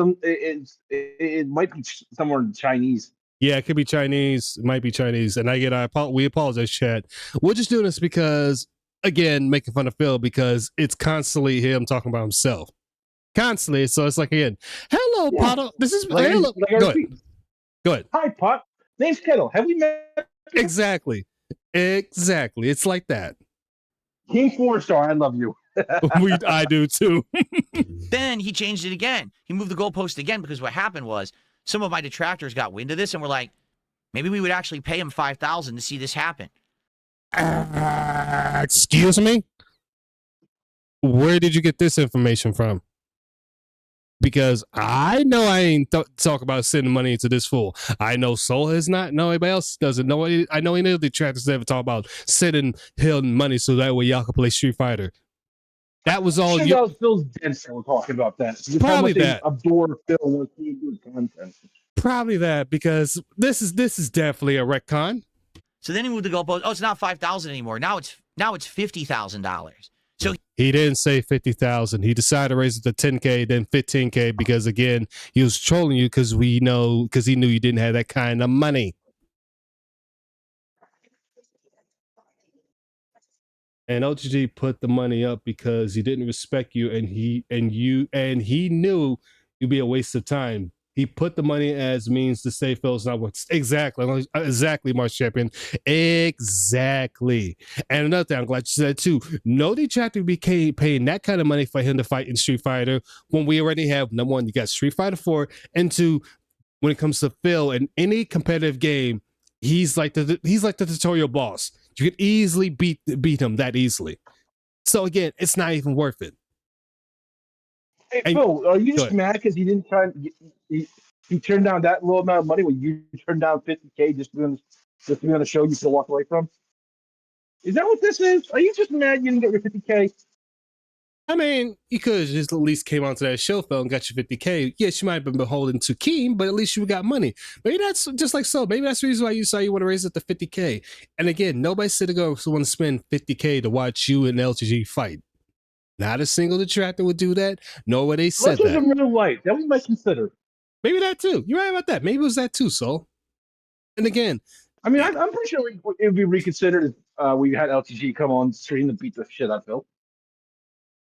[SPEAKER 2] it might be somewhere in Chinese.
[SPEAKER 1] Yeah, it could be Chinese. It might be Chinese, and we apologize, chat. We're just doing this because, again, making fun of Phil because it's constantly him talking about himself, constantly. So it's like, again, hello, yeah. Potter. This is hello. Go ahead.
[SPEAKER 2] Hi, Pot. Name's Kettle. Have we met?
[SPEAKER 1] Exactly. It's like that.
[SPEAKER 2] King 4-star. I love you.
[SPEAKER 1] I do too.
[SPEAKER 3] Then he changed it again. He moved the goalpost again because what happened was some of my detractors got wind of this and were like, maybe we would actually pay him $5,000 to see this happen.
[SPEAKER 1] Excuse me? Where did you get this information from? Because I know I ain't talk about sending money into this fool. I know Soul has not. No, anybody else doesn't. I know any of the detractors never talk about sending him money so that way y'all can play Street Fighter. That was all.
[SPEAKER 2] That was Phil's Denson were talking about that. Just
[SPEAKER 1] probably that.
[SPEAKER 2] Adore Phil when he does content.
[SPEAKER 1] Probably that, because this is definitely a retcon.
[SPEAKER 3] So then he moved the goalpost. Oh, it's not $5,000 anymore. Now it's $50,000. So
[SPEAKER 1] he didn't say 50,000. He decided to raise it to 10K, then 15K, because again, he was trolling you because he knew you didn't have that kind of money. And LGG put the money up because he didn't respect you, and he knew you'd be a waste of time. He put the money as means to say Phil's not what exactly, March Champion. Exactly. And another thing, I'm glad you said too. No detractor became paying that kind of money for him to fight in Street Fighter when we already have, number one, you got Street Fighter 4, and two, when it comes to Phil in any competitive game, he's like the tutorial boss. You could easily beat him that easily. So again, it's not even worth it.
[SPEAKER 2] Hey, Phil, are you just mad because he didn't try? He turned down that little amount of money when you turned down $50K just to be on the show you could walk away from? Is that what this is? Are you just mad you didn't get your $50K?
[SPEAKER 1] I mean, you could have just at least came onto that show, Phil, and got your $50K. Yes, you might have been beholden to Keem, but at least you got money. Maybe that's just like so. Maybe that's the reason why you want to raise it to $50K. And again, nobody said to go want to spend $50K to watch you and LGG fight. Not a single detractor would do that. Nor would they said that.
[SPEAKER 2] In real life, that we might consider.
[SPEAKER 1] Maybe that too. You're right about that. Maybe it was that too, Soul. And again,
[SPEAKER 2] I mean, I'm pretty sure it would be reconsidered if we had LTG come on stream to beat the shit out of Phil.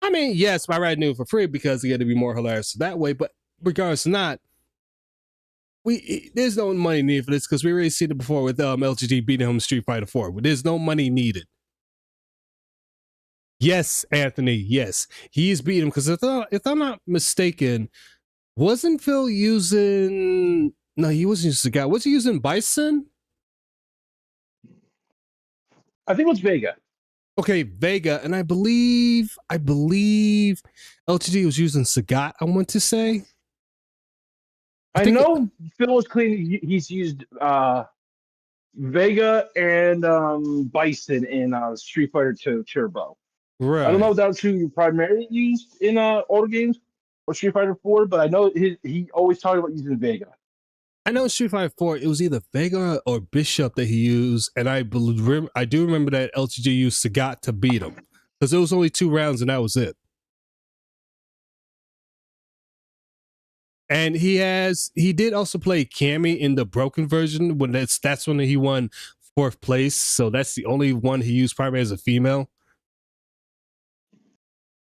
[SPEAKER 1] I mean, yes, I rather do it for free because it had to be more hilarious that way. But regardless of not, there's no money needed for this because we already seen it before with LGD beating him Street Fighter 4. There's no money needed. Yes, Anthony. Yes, he's beating him because if I'm not mistaken, wasn't Phil using? No, he wasn't using Sagat. Was he using Bison?
[SPEAKER 2] I think it was Vega.
[SPEAKER 1] Okay, Vega, and I believe LTD was using Sagat, I want to say.
[SPEAKER 2] I know Phil was clean. He's used Vega and Bison in Street Fighter 2 Turbo.
[SPEAKER 1] Right.
[SPEAKER 2] I don't know if that's who you primarily used in older games or Street Fighter 4, but I know he always talked about using Vega.
[SPEAKER 1] I know in Street Fighter 4, it was either Vega or Bishop that he used, and I do remember that LTG used Sagat to beat him because it was only 2 rounds and that was it. And he did also play Cammy in the broken version when that's when he won 4th place. So that's the only one he used primarily as a female.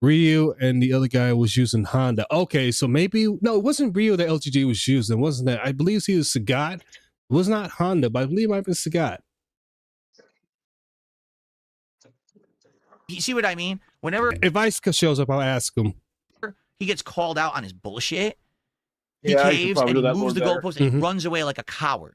[SPEAKER 1] Ryu and the other guy was using Honda. Okay, so maybe no, it wasn't Ryu that LTG was using, wasn't that? I believe he was Sagat. It was not Honda, but I believe it might have been Sagat.
[SPEAKER 3] You see what I mean? Whenever
[SPEAKER 1] if Ice shows up, I'll ask him.
[SPEAKER 3] He gets called out on his bullshit. He
[SPEAKER 2] Yeah,
[SPEAKER 3] caves and he moves the
[SPEAKER 2] better.
[SPEAKER 3] goalpost and he runs away like a coward.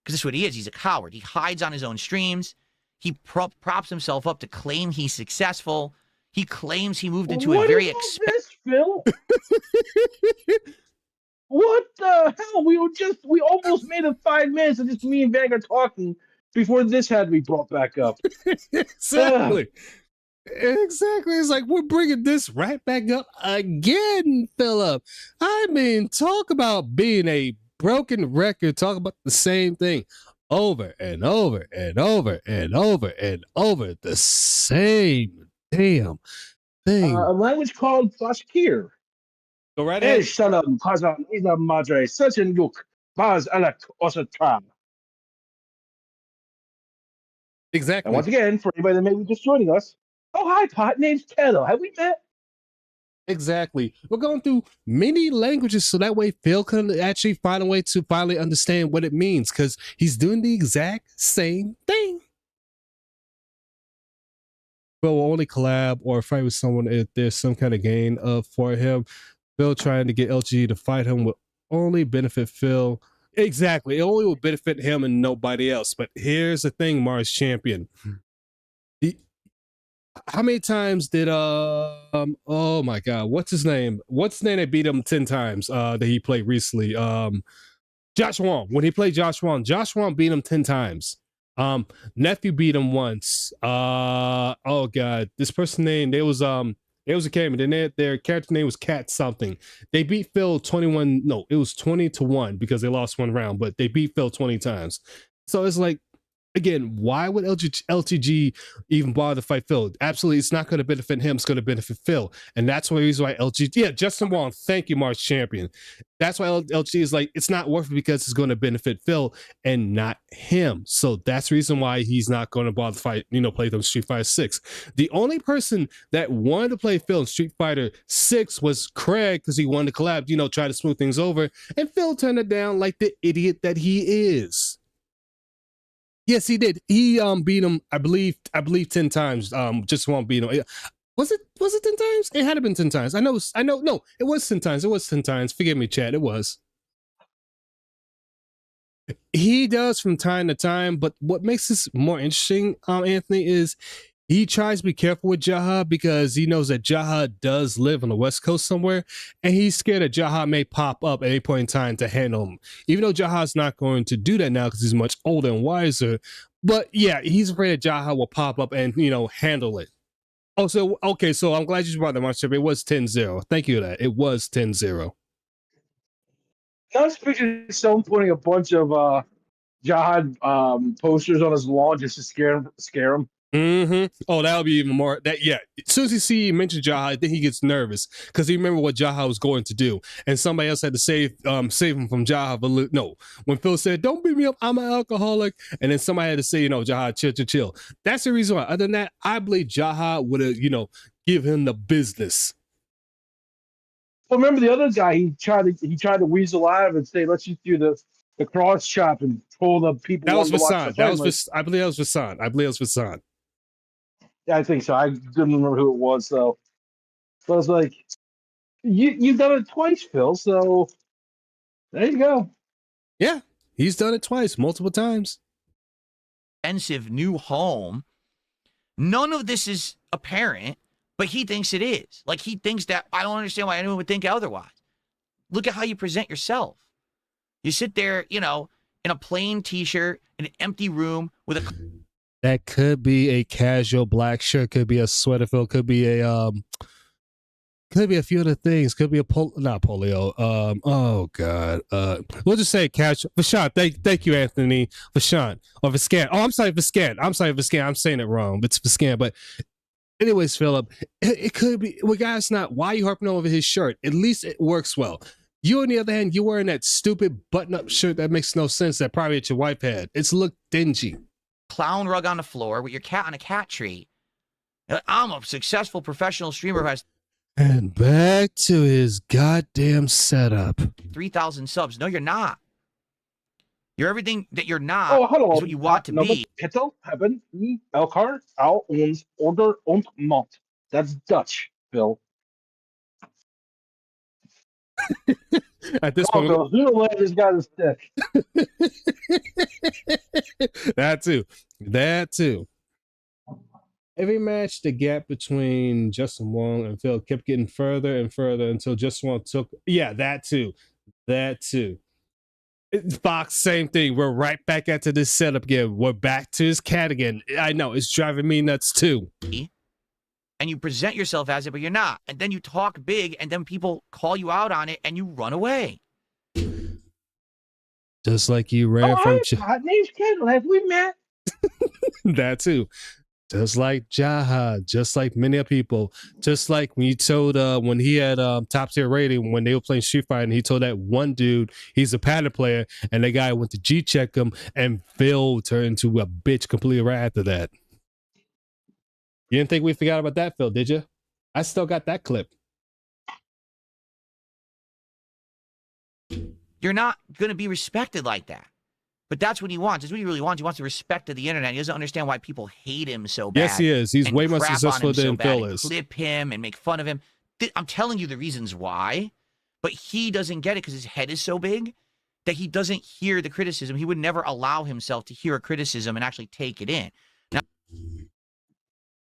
[SPEAKER 3] Because that's what he is. He's a coward. He hides on his own streams. He props himself up to claim he's successful. He claims he moved into a very
[SPEAKER 2] expensive. Phil? What the hell? We almost made it 5 minutes of just me and Vang are talking before this had to be brought back up.
[SPEAKER 1] Exactly. Exactly. It's like we're bringing this right back up again, Philip. I mean, talk about being a broken record. Talk about the same thing over and over and over and over and over. The same damn thing.
[SPEAKER 2] A language called Bashkir.
[SPEAKER 1] Go right ahead. Exactly.
[SPEAKER 2] And once again, for anybody that may be just joining us, oh, hi, Pot. Name's Keto. Have we met?
[SPEAKER 1] Exactly. We're going through many languages so that way Phil can actually find a way to finally understand what it means because he's doing the exact same thing. Phil will only collab or fight with someone if there's some kind of gain for him. Phil trying to get LG to fight him will only benefit Phil. Exactly. It only will benefit him and nobody else. But here's the thing, Mars Champion. How many times did oh my god, what's his name? What's the name that beat him 10 times that he played recently? Josh Wong. When he played Josh Wong beat him 10 times. Nephew beat him once. Oh god, this person name, there was a camera, then their character name was Cat something. They beat Phil 21, no, it was 20-1 because they lost 1 round, but they beat Phil 20 times. So it's like, again, why would LTG even bother to fight Phil? Absolutely, it's not going to benefit him. It's going to benefit Phil. And that's the reason why LTG... Yeah, Justin Wong, thank you, March Champion. That's why LTG is like, it's not worth it because it's going to benefit Phil and not him. So that's the reason why he's not going to bother to fight, play them Street Fighter 6. The only person that wanted to play Phil in Street Fighter 6 was Craig because he wanted to collab, try to smooth things over. And Phil turned it down like the idiot that he is. Yes, he did. He beat him, I believe 10 times. Just won't beat him. Was it 10 times? It had to been 10 times. I know. No, it was 10 times. It was 10 times. Forgive me, Chad. It was. He does from time to time, but what makes this more interesting, Anthony, is he tries to be careful with Jaha because he knows that Jaha does live on the West Coast somewhere, and he's scared that Jaha may pop up at any point in time to handle him. Even though Jaha's not going to do that now because he's much older and wiser, but yeah, he's afraid that Jaha will pop up and, handle it. Oh, so, okay, so I'm glad you brought that much up. It was 10-0. Thank you for that. It was 10-0.
[SPEAKER 2] I was picturing someone putting a bunch of Jaha posters on his lawn just to scare him.
[SPEAKER 1] Mm-hmm. Oh, that would be even more. Yeah. As soon as he mentioned Jaha, I think he gets nervous because he remember what Jaha was going to do, and somebody else had to save him from Jaha. But no, when Phil said, "Don't beat me up, I'm an alcoholic," and then somebody had to say, Jaha, chill. That's the reason why. Other than that, I believe Jaha would have, give him the business.
[SPEAKER 2] Well, remember the other guy? He tried to weasel out of it and say, "Let's just do the cross chop and pull the people."
[SPEAKER 1] That was Vasant. I believe that was Vasant.
[SPEAKER 2] Yeah, I think so. I didn't remember who it was, though. So I was like, you've done it twice, Phil, so there you go.
[SPEAKER 1] Yeah, he's done it twice, multiple times.
[SPEAKER 3] Expensive new home. None of this is apparent, but he thinks it is. Like, he thinks that. I don't understand why anyone would think otherwise. Look at how you present yourself. You sit there, you know, in a plain T-shirt in an empty room with a.
[SPEAKER 1] That could be a casual black shirt, could be a sweater, Phil, could be a few other things, could be a not polio. Oh god, we'll just say casual. Vashawn, thank you, Anthony. Vashawn or Viscan. Oh, I'm sorry, Viscan. I'm saying it wrong. It's Viscan, but. Anyways, Philip, it could be. Well, guys, not why are you harping over his shirt? At least it works well. You, on the other hand, you're wearing that stupid button-up shirt that makes no sense that probably your wife had. It's looked dingy.
[SPEAKER 3] Clown rug on the floor with your cat on a cat tree. I'm a successful professional streamer who has.
[SPEAKER 1] And back to his goddamn setup.
[SPEAKER 3] 3,000 subs. No, you're not. You're everything that you're not.
[SPEAKER 2] Oh, hallo.
[SPEAKER 3] Is what you want to be.
[SPEAKER 2] Kettel hebben niet elkaar al ons order ontmoet. That's Dutch, Phil.
[SPEAKER 1] At this point,
[SPEAKER 2] Phil, who this got a stick?
[SPEAKER 1] That too. Every match, the gap between Justin Wong and Phil kept getting further and further until Justin Wong took. Yeah, that too. Fox, same thing. We're right back into this setup again. We're back to his cat again. I know, it's driving me nuts too.
[SPEAKER 3] And you present yourself as it, but you're not. And then you talk big, and then people call you out on it, and you run away.
[SPEAKER 1] Just like you ran from...
[SPEAKER 2] My name's Kendall. Have we met?
[SPEAKER 1] That too. Just like Jaha, just like many people, just like when you told when he had top tier rating when they were playing Street Fighter, and he told that one dude he's a pattern player, and the guy went to G check him, and Phil turned into a bitch completely right after that. You didn't think we forgot about that, Phil, did you? I still got that clip.
[SPEAKER 3] You're not going to be respected like that. But that's what he wants. That's what he really wants. He wants the respect of the internet. He doesn't understand why people hate him so bad.
[SPEAKER 1] Yes, he is. He's way more successful than Phil is.
[SPEAKER 3] Clip him and make fun of him. I'm telling you the reasons why. But he doesn't get it because his head is so big that he doesn't hear the criticism. He would never allow himself to hear a criticism and actually take it in. Now,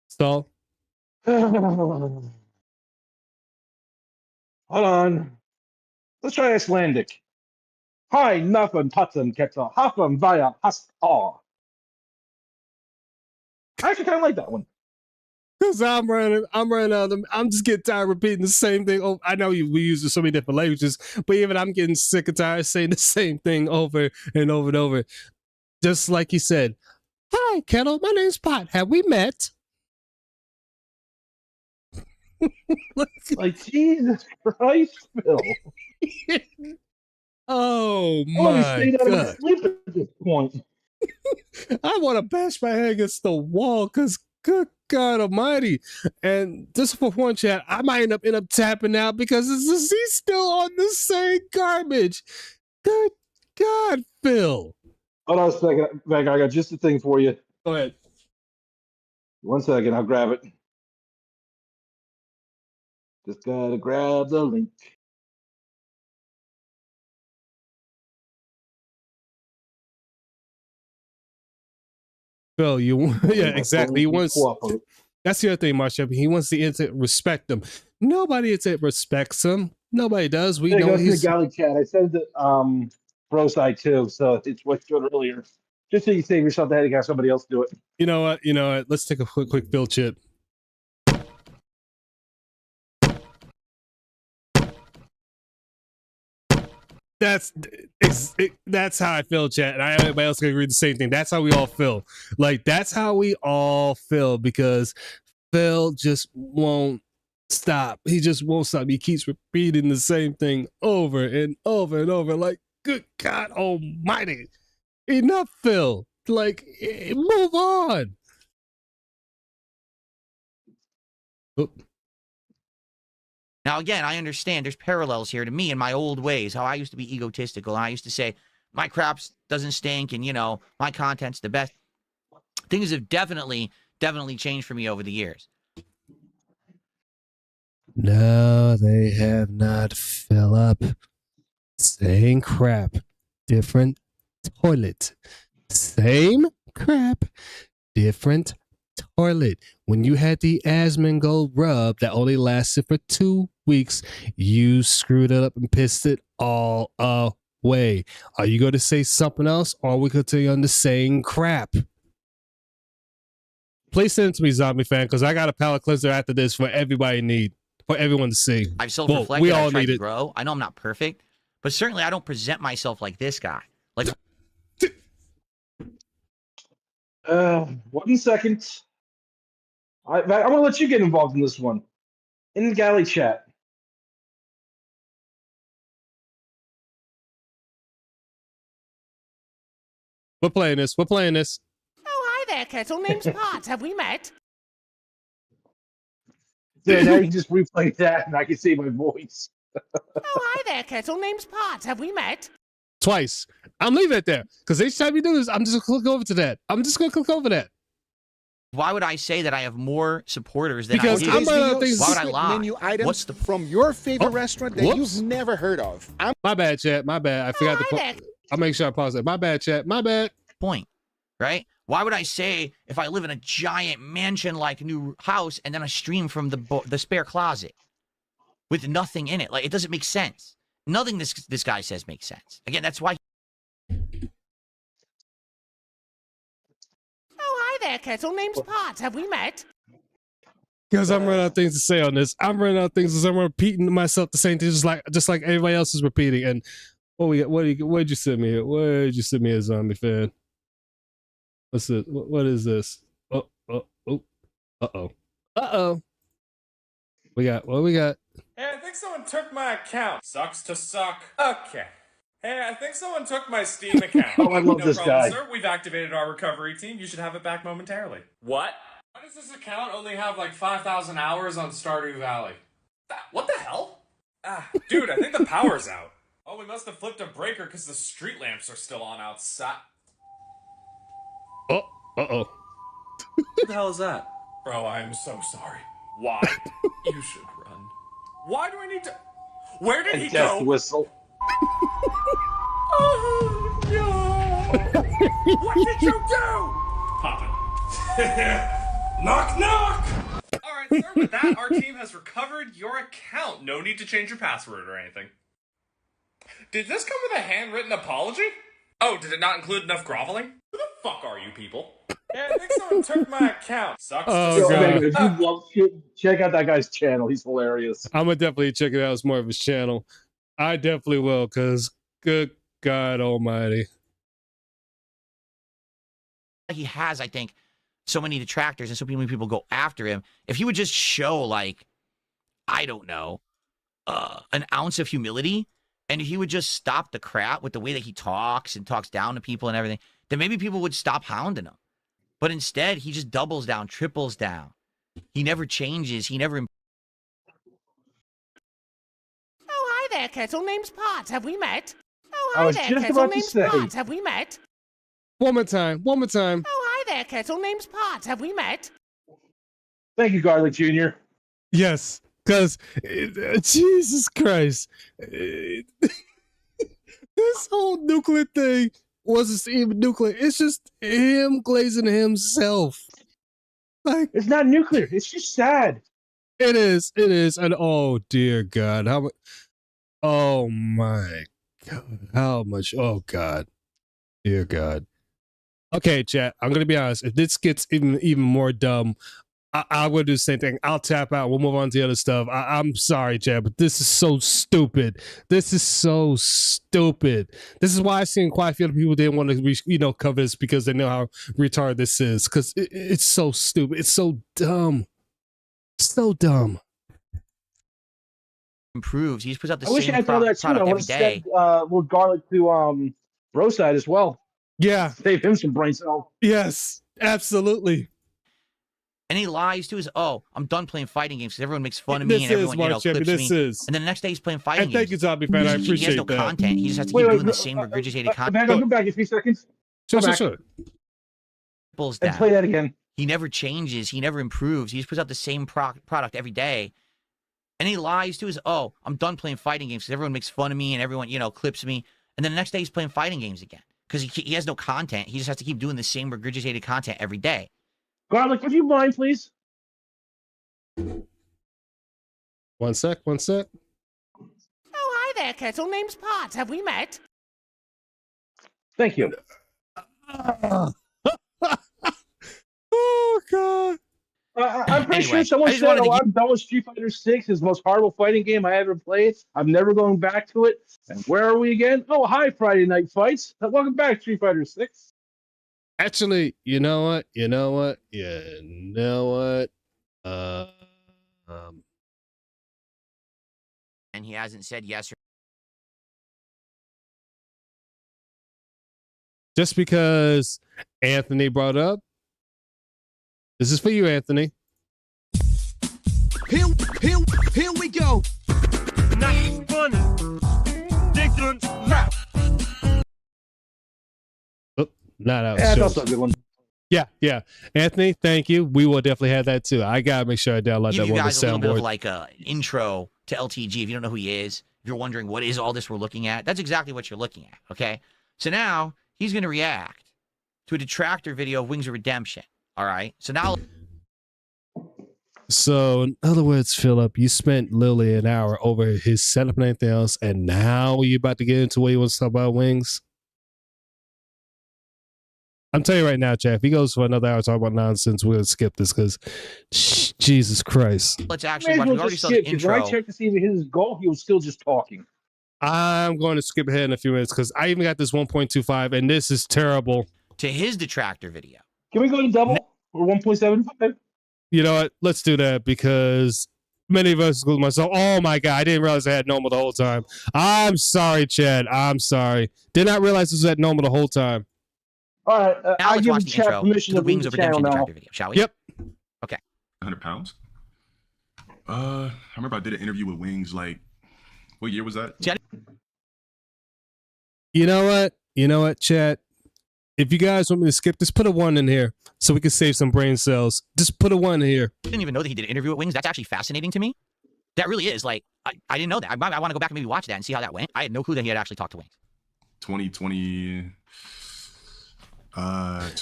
[SPEAKER 1] so,
[SPEAKER 2] hold on. Let's try Icelandic. Hi, nothing, Tutton, Kettle, Hafen, Via, Hast, Aw. I actually kind of like that one.
[SPEAKER 1] Because I'm running out of them. I'm just getting tired of repeating the same thing. Oh, I know we use so many different languages, but even I'm getting sick and tired of saying the same thing over and over and over. Just like he said, hi, Kettle, my name's Pot. Have we met?
[SPEAKER 2] Like, Jesus Christ, Phil.
[SPEAKER 1] Oh my God.
[SPEAKER 2] Sleep at this point.
[SPEAKER 1] I want to bash my head against the wall because good God almighty. And just for one chat, I might end up tapping out because he's still on the same garbage. Good God, Phil.
[SPEAKER 2] Hold on a second, Meg. I got just the thing for you.
[SPEAKER 1] Go ahead.
[SPEAKER 2] 1 second, I'll grab it. Just gotta grab the link.
[SPEAKER 1] Phil, yeah, exactly. He wants. That's the other thing, Marsha. He wants the internet to respect him. Nobody internet respects him. Nobody does. We know he's
[SPEAKER 2] the galley chat. I said that pro side too, so it's what's good earlier. Just so you save yourself the headache, have somebody else do it.
[SPEAKER 1] You know what? Let's take a quick Phil chip. That's how I feel, chat, and everybody else can agree the same thing. That's how we all feel. Like, that's how we all feel, because Phil just won't stop. He just won't stop. He keeps repeating the same thing over and over and over. Like, good God almighty. Enough, Phil. Like, move on. Oop.
[SPEAKER 3] Now, again, I understand there's parallels here to me and my old ways, how I used to be egotistical. And I used to say, my crap doesn't stink and, my content's the best. Things have definitely changed for me over the years.
[SPEAKER 1] No, they have not, Philip. Same crap. Different toilet. Same crap. Different toilet. When you had the Asmongold rub that only lasted for 2 weeks, you screwed it up and pissed it all way. Are you going to say something else, or are we continue on the same crap? Please send it to me, Zombie Fan, because I got a palate cleanser after this for everyone to see.
[SPEAKER 3] I've self-reflected.
[SPEAKER 1] We all
[SPEAKER 3] I've tried
[SPEAKER 1] need
[SPEAKER 3] to
[SPEAKER 1] it.
[SPEAKER 3] grow. I know I'm not perfect, but certainly I don't present myself like this guy. Like,
[SPEAKER 2] 1 second. I'm gonna let you get involved in this one. In the galley chat.
[SPEAKER 1] We're playing this. We're playing this.
[SPEAKER 6] Oh, hi there, Kettle. Name's Pot. Have we met?
[SPEAKER 2] Yeah, now you can just replay that, and I can see my voice.
[SPEAKER 6] Oh, hi there, Kettle. Name's Pot. Have we met?
[SPEAKER 1] Twice. I'm leaving it there because each time you do this, I'm just going to click over to that. I'm just going to click over that.
[SPEAKER 3] why would I say that I have more supporters than
[SPEAKER 1] Because
[SPEAKER 3] I do?
[SPEAKER 1] I'm not things.
[SPEAKER 3] Why would I lie?
[SPEAKER 7] Menu items
[SPEAKER 3] What's the
[SPEAKER 7] from your favorite restaurant that
[SPEAKER 1] Whoops.
[SPEAKER 7] you've never heard of?
[SPEAKER 1] My bad, chat. My bad. I forgot to. I'll make sure I pause it. My bad, chat. My bad.
[SPEAKER 3] point, right? Why would I say if I live in a giant mansion-like new house and then I stream from the spare closet with nothing in it? Like, it doesn't make sense. Nothing this guy says makes sense. Again, that's why.
[SPEAKER 6] Oh, hi there, Kettle. Name's Pot. Have we met?
[SPEAKER 1] Because I'm running out of things to say on this. I'm running out of things because I'm repeating to myself the same thing, just like everybody else is repeating. And where'd you send me? Where'd you send me a Zombie Fan? What's it? What is this? Uh-oh. What we got?
[SPEAKER 8] Hey, I think someone took my account. Sucks to suck. Okay. Hey, I think someone took my Steam account.
[SPEAKER 2] Oh, I love
[SPEAKER 8] no
[SPEAKER 2] this
[SPEAKER 8] problem,
[SPEAKER 2] guy.
[SPEAKER 8] sir. We've activated our recovery team. You should have it back momentarily. What? Why does this account only have like 5,000 hours on Stardew Valley? What the hell? Dude, I think the power's out. Oh, we must have flipped a breaker because the street lamps are still on outside.
[SPEAKER 1] Uh-oh.
[SPEAKER 8] What the hell is that? Bro, I am so sorry. Why? You should run. Why do I need to... Where did he
[SPEAKER 2] And death
[SPEAKER 8] go?
[SPEAKER 2] whistle.
[SPEAKER 8] Oh, no! What did you do? Poppin'. Knock, knock! Alright, sir, with that, our team has recovered your account. No need to change your password or anything. Did this come with a handwritten apology? Oh, did it not include enough groveling? Who the fuck are you people? Yeah, I think someone took my account. Sucks.
[SPEAKER 1] Oh,
[SPEAKER 2] Yo,
[SPEAKER 1] God.
[SPEAKER 2] man, if you love shit, check out that guy's channel. He's hilarious.
[SPEAKER 1] I'm gonna definitely check it out. It's more of his channel. I definitely will, because good God Almighty.
[SPEAKER 3] He has, I think, so many detractors and so many people go after him. If he would just show, like, I don't know, an ounce of humility, and he would just stop the crap with the way that he talks and talks down to people and everything, then maybe people would stop hounding him. But instead, he just doubles down, triples down. He never changes. He never...
[SPEAKER 6] Oh, hi there, Kettle. Name's Pot. Have we met? Oh,
[SPEAKER 2] I
[SPEAKER 6] hi
[SPEAKER 2] was
[SPEAKER 6] there,
[SPEAKER 2] just
[SPEAKER 6] Kettle.
[SPEAKER 2] about to
[SPEAKER 6] Name's
[SPEAKER 2] say.
[SPEAKER 6] Pot. Have we met?
[SPEAKER 1] One more time.
[SPEAKER 6] Oh, hi there, Kettle. Name's Pot. Have we met?
[SPEAKER 2] Thank you, Garlic Jr.
[SPEAKER 1] Yes, because Jesus Christ, this whole nuclear thing wasn't even nuclear. It's just him glazing himself. Like,
[SPEAKER 2] It's not nuclear. It's just sad.
[SPEAKER 1] it is, and oh dear God, how much? Oh my God, how much? Oh God, dear God. Okay, chat. I'm gonna be honest. If this gets even more dumb, I will do the same thing. I'll tap out. We'll move on to the other stuff. I'm sorry, Chad, but this is so stupid. This is so stupid. This is why I've seen quite a few people didn't want to, cover this because they know how retarded this is. Because it's so stupid. It's so dumb. So dumb.
[SPEAKER 3] improves. He just puts out the
[SPEAKER 2] I wish I
[SPEAKER 3] same
[SPEAKER 2] had thought that too. I
[SPEAKER 3] product
[SPEAKER 2] would
[SPEAKER 3] every
[SPEAKER 2] have
[SPEAKER 3] day.
[SPEAKER 2] sent little Garlic to Broside as well.
[SPEAKER 1] Yeah.
[SPEAKER 2] Save him some brain cells.
[SPEAKER 1] Yes. Absolutely.
[SPEAKER 3] And he lies too. Is I'm done playing fighting games because everyone makes fun of me
[SPEAKER 1] This
[SPEAKER 3] and
[SPEAKER 1] is
[SPEAKER 3] everyone
[SPEAKER 1] Mark Champion.
[SPEAKER 3] clips
[SPEAKER 1] This
[SPEAKER 3] me.
[SPEAKER 1] is.
[SPEAKER 3] And then the next day he's playing fighting
[SPEAKER 1] And thank you,
[SPEAKER 3] games.
[SPEAKER 1] Zombie Fan. I
[SPEAKER 3] He has
[SPEAKER 1] appreciate
[SPEAKER 3] no
[SPEAKER 1] that.
[SPEAKER 3] content. He just has to
[SPEAKER 2] Wait,
[SPEAKER 3] keep
[SPEAKER 2] wait,
[SPEAKER 3] doing the
[SPEAKER 2] wait,
[SPEAKER 3] same regurgitated content.
[SPEAKER 2] Back up, come back in 3 seconds.
[SPEAKER 1] Sure.
[SPEAKER 2] back.
[SPEAKER 3] Triples
[SPEAKER 2] And
[SPEAKER 3] down.
[SPEAKER 2] play that again.
[SPEAKER 3] He never changes. He never improves. He just puts out the same product every day. And he lies too. Is I'm done playing fighting games because everyone makes fun of me and everyone clips me. And then the next day he's playing fighting games again because he has no content. He just has to keep doing the same regurgitated content every day.
[SPEAKER 2] Garlic, would you mind, please?
[SPEAKER 1] One sec.
[SPEAKER 6] Oh, hi there, Kettle. Name's Pot. Have we met?
[SPEAKER 2] Thank you.
[SPEAKER 1] Oh God.
[SPEAKER 2] I'm pretty
[SPEAKER 3] Anyway,
[SPEAKER 2] sure someone
[SPEAKER 3] I just
[SPEAKER 2] said,
[SPEAKER 3] wanted to
[SPEAKER 2] "Oh, I'm done with Street Fighter 6. It's the most horrible fighting game I ever played. I'm never going back to it." And where are we again? Oh, hi, Friday Night Fights. Welcome back, Street Fighter 6.
[SPEAKER 1] Actually, you know what?
[SPEAKER 3] And he hasn't said yes or
[SPEAKER 1] Just because Anthony brought up, this is for you, Anthony.
[SPEAKER 9] Here we go. Nice funny. Different rap.
[SPEAKER 1] Oh, not out.
[SPEAKER 2] Yeah, that's also a good one.
[SPEAKER 1] Yeah. Anthony, thank you. We will definitely have that too. I gotta make sure I download
[SPEAKER 3] give
[SPEAKER 1] that
[SPEAKER 3] you
[SPEAKER 1] one on the
[SPEAKER 3] guys a little bit of
[SPEAKER 1] soundboard.
[SPEAKER 3] like a intro to LTG. If you don't know who he is, if you're wondering what is all this we're looking at, that's exactly what you're looking at. Okay. So now he's going to react to a detractor video of Wings of Redemption. All right. So now.
[SPEAKER 1] So, in other words, Philip, you spent literally an hour over his setup and anything else, and now you're about to get into what you want to talk about Wings. I'm telling you right now, Chad, if he goes for another hour talking about nonsense, we're going to skip this because Jesus Christ.
[SPEAKER 3] Let's actually watch. We already saw the intro.
[SPEAKER 2] When I checked to see if he hit his goal, he was still just talking.
[SPEAKER 1] I'm going to skip ahead in a few minutes because I even got this 1.25, and this is terrible.
[SPEAKER 3] To his detractor video.
[SPEAKER 2] Can we go to double or 1.75?
[SPEAKER 1] You know what? Let's do that because many of us, including myself, oh my God, I didn't realize I had normal the whole time. I'm sorry, Chad. I'm sorry. Did not realize this was at normal the whole time.
[SPEAKER 2] All right.
[SPEAKER 3] Now
[SPEAKER 2] I
[SPEAKER 3] let's
[SPEAKER 2] give
[SPEAKER 3] watch
[SPEAKER 2] the
[SPEAKER 3] the
[SPEAKER 2] chat
[SPEAKER 3] intro
[SPEAKER 2] permission
[SPEAKER 3] to the
[SPEAKER 2] to leave
[SPEAKER 3] Wings
[SPEAKER 2] the
[SPEAKER 3] of
[SPEAKER 2] channel
[SPEAKER 3] Redemption
[SPEAKER 2] now.
[SPEAKER 3] detractor video, shall we?
[SPEAKER 1] Yep.
[SPEAKER 3] Okay.
[SPEAKER 5] 100 pounds. I remember I did an interview with Wings. Like, what year was that?
[SPEAKER 1] You know what, Chad? If you guys want me to skip this, put a 1 in here so we can save some brain cells. Just put a 1 in here.
[SPEAKER 3] I didn't even know that he did an interview with Wings. That's actually fascinating to me. That really is. Like, I didn't know that. I want to go back and maybe watch that and see how that went. I had no clue that he had actually talked to Wings.
[SPEAKER 5] 2020.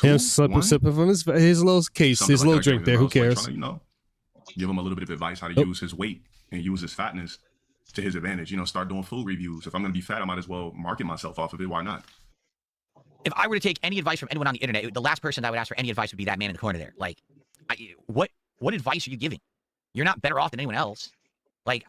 [SPEAKER 1] Him sipping from his little case,
[SPEAKER 5] Something
[SPEAKER 1] his
[SPEAKER 5] like
[SPEAKER 1] little
[SPEAKER 5] that,
[SPEAKER 1] drink
[SPEAKER 5] like
[SPEAKER 1] there. Who
[SPEAKER 5] trying
[SPEAKER 1] cares?
[SPEAKER 5] to, give him a little bit of advice how to use his weight and use his fatness to his advantage. Start doing food reviews. If I'm going to be fat, I might as well market myself off of it. Why not?
[SPEAKER 3] If I were to take any advice from anyone on the internet, the last person that I would ask for any advice would be that man in the corner there. Like, what advice are you giving? You're not better off than anyone else. Like,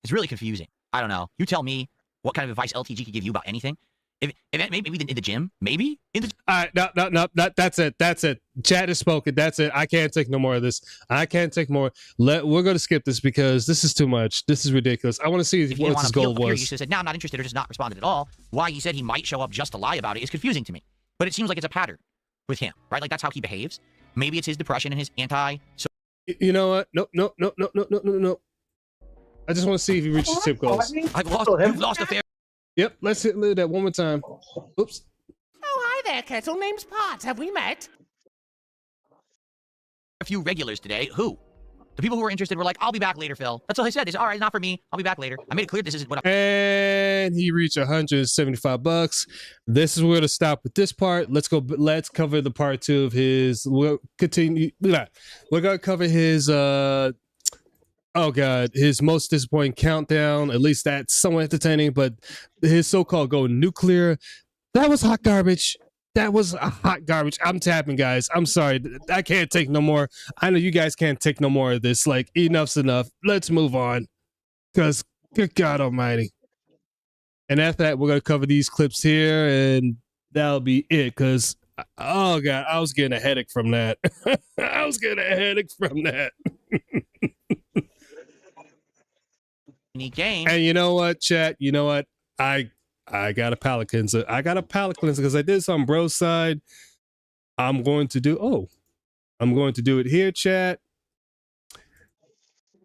[SPEAKER 3] it's really confusing. I don't know. You tell me what kind of advice LTG could give you about anything. If maybe in the gym, maybe in the.
[SPEAKER 1] All right, no, that's it. Chat has spoken. That's it. I can't take no more of this. I can't take more. We're going to skip this because this is too much. This is ridiculous. I want to see what his goal was.
[SPEAKER 3] You should have said, no, I'm not interested, or just not responded at all. Why he said he might show up just to lie about it is confusing to me. But it seems like it's a pattern with him, right? Like, that's how he behaves. Maybe it's his depression and his
[SPEAKER 1] You know what? No. I just want to see if he reaches his tip goals.
[SPEAKER 3] You've lost a fair.
[SPEAKER 1] Yep, let's hit that one more time. Oops.
[SPEAKER 6] Oh, hi there, Kettle. Name's Potts. Have we met?
[SPEAKER 3] A few regulars today. Who? The people who were interested were like, I'll be back later, Phil. That's all they said. They said, all right, not for me. I'll be back later. I made it clear this isn't what
[SPEAKER 1] And he reached $175. This is where we're going to stop with this part. Let's go. Let's cover the part 2 of his. We'll continue. We're going to cover his oh God, his most disappointing countdown. At least that's somewhat entertaining, but his so-called go nuclear, that was hot garbage. That was a hot garbage. I'm tapping, guys. I'm sorry. I can't take no more. I know you guys can't take no more of this. Like, enough's enough. Let's move on. Because, good God almighty. And after that, we're going to cover these clips here, and that'll be it. Because, oh God, I was getting a headache from that. I was getting a headache from that.
[SPEAKER 3] game.
[SPEAKER 1] And you know what, chat? You know what? I got a palate cleanser. I got a palate cleanser because I did this on bro's side. I'm going to do it here, chat.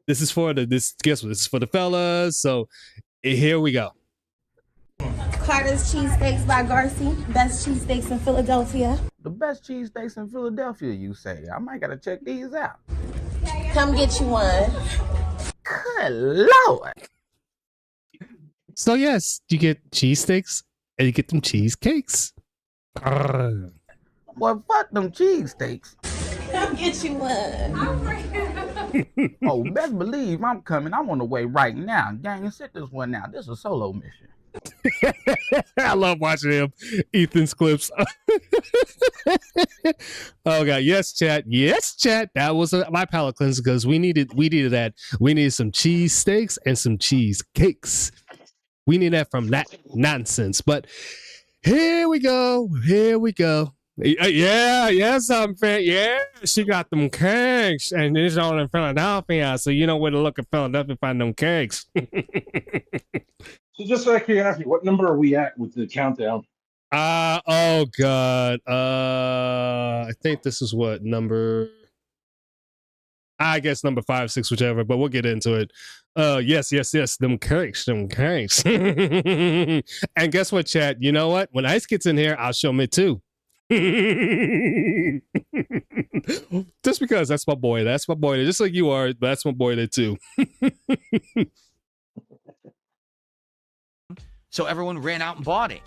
[SPEAKER 1] This is for guess what? This is for the fellas. So here we go.
[SPEAKER 10] Carter's Cheesesteaks by Garcia. Best cheesesteaks in Philadelphia.
[SPEAKER 11] The best cheesesteaks in Philadelphia, you say? I might gotta check these out.
[SPEAKER 10] Come get you one.
[SPEAKER 11] Good Lord.
[SPEAKER 1] So yes, you get cheesesteaks and you get them cheesecakes.
[SPEAKER 11] Well, fuck them cheesesteaks.
[SPEAKER 10] Come get you one.
[SPEAKER 11] Oh, best believe I'm coming. I'm on the way right now. Gang, sit this one out. This is a solo mission.
[SPEAKER 1] I love watching him. Ethan's clips. Oh god, yes, chat. Yes, chat. That was my palate cleanser because we needed that. We needed some cheese steaks and some cheese cakes. We need that from that nonsense. But here we go. Here we go. Yeah, yes, I'm fan. Yeah, she got them cakes, and it's all in Philadelphia, so you know where to look in Philadelphia to find them cakes.
[SPEAKER 2] So just out of curiosity, what number are we at with the countdown?
[SPEAKER 1] Oh god. I think this is what number. I guess number 5, 6, whichever. But we'll get into it. Yes. Them cakes. And guess what, chat? You know what? When Ice gets in here, I'll show him it too. Just because that's my boy. That's my boy. Just like you are, but that's my boy there too.
[SPEAKER 3] So everyone ran out and bought it.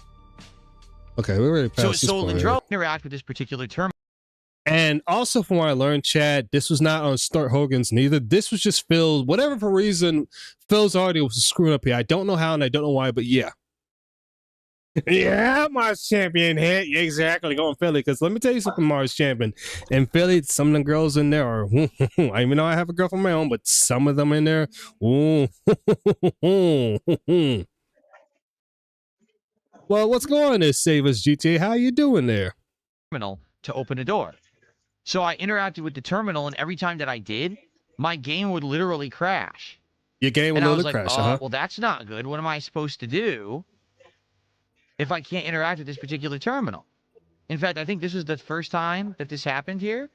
[SPEAKER 1] Okay, we're ready.
[SPEAKER 3] So it's sold and drove. Interact with this particular terminal.
[SPEAKER 1] And also, from what I learned, Chad, this was not on Start Hogan's neither. This was just Phil. Whatever for reason, Phil's audio was screwing up here. I don't know how and I don't know why, but yeah. Yeah, Mars Champion hit. Yeah, exactly. Going Philly. Because let me tell you something, Mars Champion. In Philly, some of the girls in there are, I even know I have a girl of my own, but some of them in there, Well, what's going on there, Savers GTA? How you doing there?
[SPEAKER 3] Terminal to open a door. So I interacted with the terminal, and every time that I did, my game would literally crash.
[SPEAKER 1] Your game would literally crash,
[SPEAKER 3] well, that's not good. What am I supposed to do if I can't interact with this particular terminal? In fact, I think this was the first time that this happened here.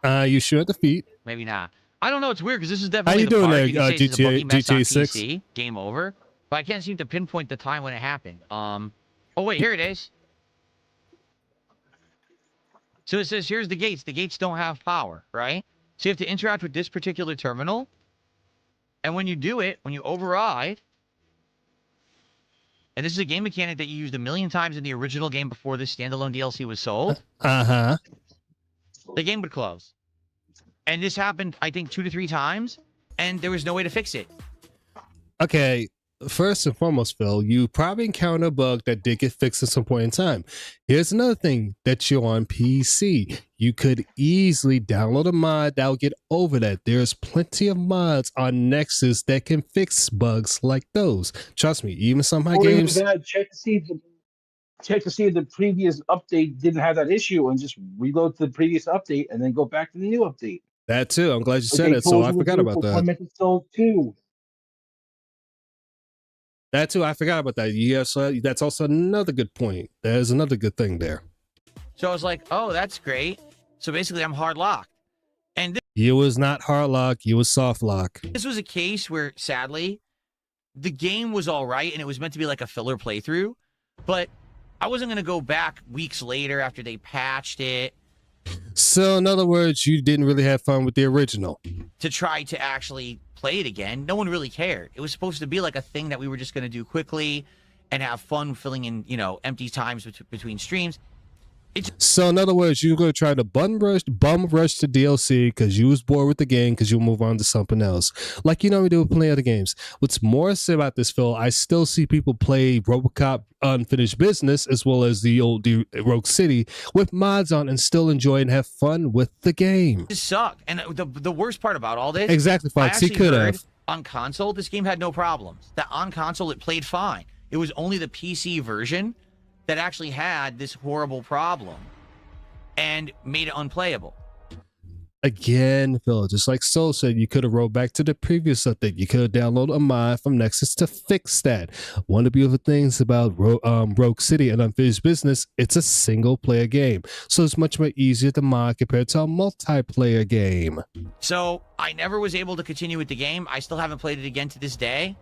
[SPEAKER 1] You sure at the feet?
[SPEAKER 3] Maybe not. I don't know. It's weird because this is definitely
[SPEAKER 1] How you doing there,
[SPEAKER 3] GTA
[SPEAKER 1] 6?
[SPEAKER 3] PC, game over. But I can't seem to pinpoint the time when it happened. Oh, wait. Here it is. So it says, here's the gates. The gates don't have power, right? So you have to interact with this particular terminal. And when you do it, when you override, and this is a game mechanic that you used 1,000,000 times in the original game before this standalone DLC was sold.
[SPEAKER 1] Uh-huh.
[SPEAKER 3] The game would close. And this happened, I think, 2 to 3 times, and there was no way to fix it.
[SPEAKER 1] Okay, first and foremost, Phil, you probably encountered a bug that did get fixed at some point in time. Here's another thing that you're on PC. You could easily download a mod that will get over that. There's plenty of mods on Nexus that can fix bugs like those. Trust me, even some high games.
[SPEAKER 2] Check to see if the previous update didn't have that issue and just reload the previous update and then go back to the new update.
[SPEAKER 1] That too. I'm glad you said it, so I forgot about that. That too, I forgot about that. Yes, that's also another good point. There's another good thing there.
[SPEAKER 3] So I was like, oh, that's great. So basically, I'm hard locked. And
[SPEAKER 1] you was not hard lock, you was soft lock.
[SPEAKER 3] This was a case where, sadly, the game was all right, and it was meant to be like a filler playthrough, but I wasn't going to go back weeks later after they patched it.
[SPEAKER 1] So, in other words, you didn't really have fun with the original.
[SPEAKER 3] To try to actually play it again. No one really cared. It was supposed to be like a thing that we were just going to do quickly and have fun filling in, empty times between streams.
[SPEAKER 1] So, in other words, you're going to try to bum rush the DLC because you was bored with the game because you'll move on to something else. Like we do with plenty other games. What's more to say about this, Phil, I still see people play RoboCop Unfinished Business as well as the old Rogue City with mods on and still enjoy and have fun with the game.
[SPEAKER 3] It sucked. And the worst part about all this...
[SPEAKER 1] Exactly, Fox. He could have.
[SPEAKER 3] On console, this game had no problems. That on console, it played fine. It was only the PC version that actually had this horrible problem and made it unplayable.
[SPEAKER 1] Again, Phil, just like Soul said, you could have rolled back to the previous update. You could have downloaded a mod from Nexus to fix that. One of the beautiful things about Rogue City and Unfinished Business, it's a single-player game. So it's much more easier to mod compared to a multiplayer game.
[SPEAKER 3] So I never was able to continue with the game. I still haven't played it again to this day.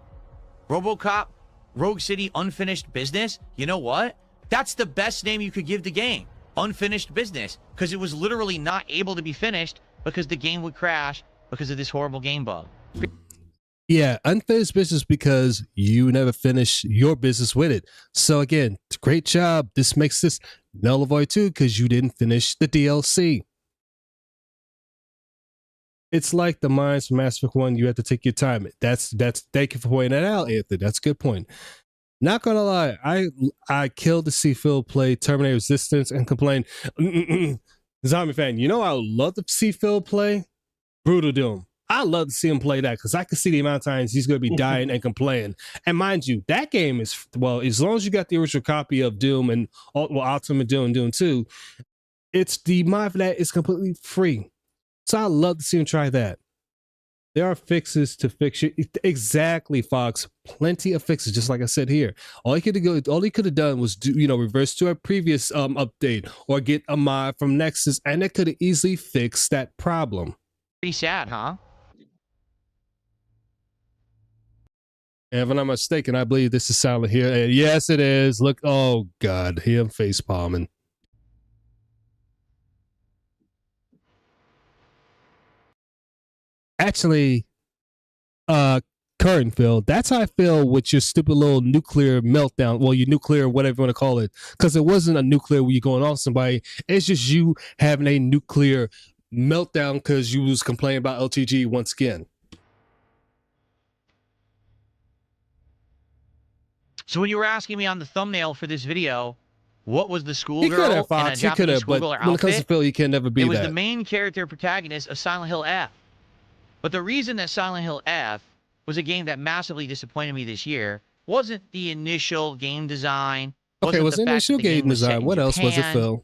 [SPEAKER 3] RoboCop, Rogue City, Unfinished Business. You know what? That's the best name you could give the game. Unfinished Business. Because it was literally not able to be finished because the game would crash because of this horrible game bug.
[SPEAKER 1] Yeah, Unfinished Business because you never finish your business with it. So again, great job. This makes this null and void too because you didn't finish the DLC. It's like the mines from Mass Effect 1. You have to take your time. That's thank you for pointing that out, Anthony. That's a good point. Not gonna lie, I killed to see Phil play Terminator Resistance and complain. Zombie fan, you know I would love to see Phil play Brutal Doom. I love to see him play that because I can see the amount of times he's going to be dying and complaining. And mind you, that game is, well, as long as you got the original copy of Doom and Ultimate Doom and Doom 2, it's the mod for that is completely free. So I love to see him try that. There are fixes to fix it. Exactly, Fox. Plenty of fixes, just like I said here. All he could have done was do, reverse to a previous update or get a mod from Nexus, and it could have easily fixed that problem.
[SPEAKER 3] Pretty sad, huh?
[SPEAKER 1] And if I'm not mistaken, I believe this is Silent Hill. And yes, it is. Look, oh God, him face palming. Actually, current Phil, that's how I feel with your stupid little nuclear meltdown. Well, your nuclear, whatever you want to call it, because it wasn't a nuclear where you're going off somebody. It's just you having a nuclear meltdown because you was complaining about LTG once again.
[SPEAKER 3] So when you were asking me on the thumbnail for this video, what was the schoolgirl in a Japanese schoolgirl outfit?
[SPEAKER 1] When it comes to Phil, you can never be that.
[SPEAKER 3] It was the main character protagonist of Silent Hill F. But the reason that Silent Hill F was a game that massively disappointed me this year wasn't the initial game design.
[SPEAKER 1] Okay, was the initial game design. What else was it, Phil?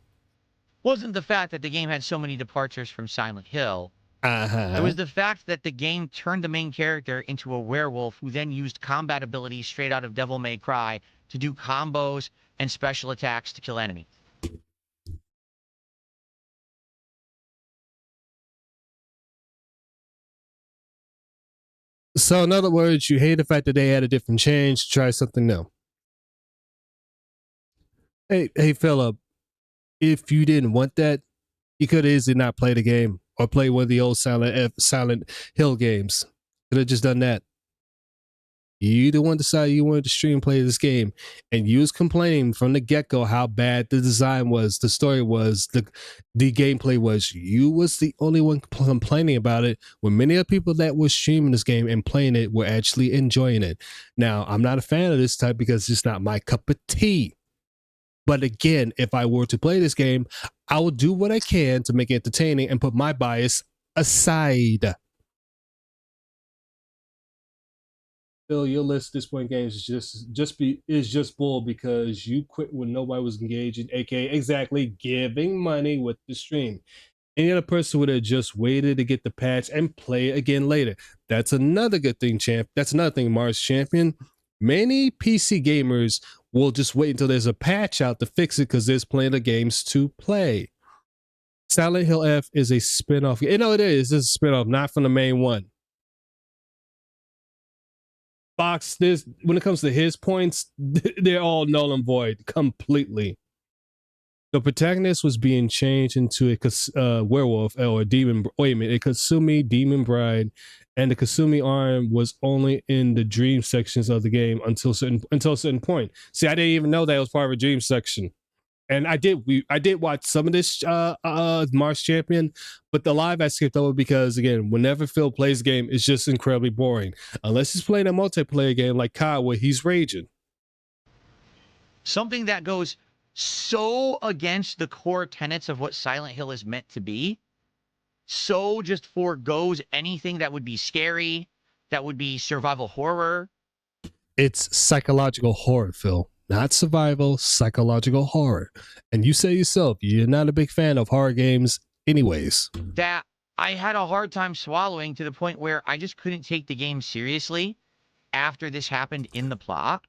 [SPEAKER 3] Wasn't the fact that the game had so many departures from Silent Hill. It was the fact that the game turned the main character into a werewolf who then used combat abilities straight out of Devil May Cry to do combos and special attacks to kill enemies.
[SPEAKER 1] So in other words, you hate the fact that they had a different change to try something new. Hey, Philip, if you didn't want that, you could have easily not play the game or play one of the old Silent Hill games. Could have just done that. You the one decided you wanted to stream play this game, and you was complaining from the get-go how bad the design was, the story was, the gameplay was. You was the only one complaining about it, when many other people that were streaming this game and playing it were actually enjoying it. Now, I'm not a fan of this type because it's not my cup of tea. But again, if I were to play this game, I will do what I can to make it entertaining and put my bias aside. Phil, your list at this point games is just bull because you quit when nobody was engaging, aka exactly giving money with the stream. Any other person would have just waited to get the patch and play it again later. That's another good thing, champ. That's another thing, Mars Champion. Many PC gamers will just wait until there's a patch out to fix it because there's plenty of games to play. Silent Hill F is a spin-off. You know, it is. It's a spin-off, not from the main one. Fox, when it comes to his points, they're all null and void completely. The protagonist was being changed into a werewolf or a demon. Wait a minute, a Kasumi demon bride, and the Kasumi arm was only in the dream sections of the game until a certain point. See, I didn't even know that was part of a dream section. And I did watch some of this Mars Champion, but the live I skipped over because, again, whenever Phil plays the game, it's just incredibly boring. Unless he's playing a multiplayer game like COD where he's raging.
[SPEAKER 3] Something that goes so against the core tenets of what Silent Hill is meant to be, so just forgoes anything that would be scary, that would be survival horror.
[SPEAKER 1] It's psychological horror, Phil. Not survival, psychological horror. And you say yourself, you're not a big fan of horror games anyways.
[SPEAKER 3] That I had a hard time swallowing to the point where I just couldn't take the game seriously after this happened in the plot.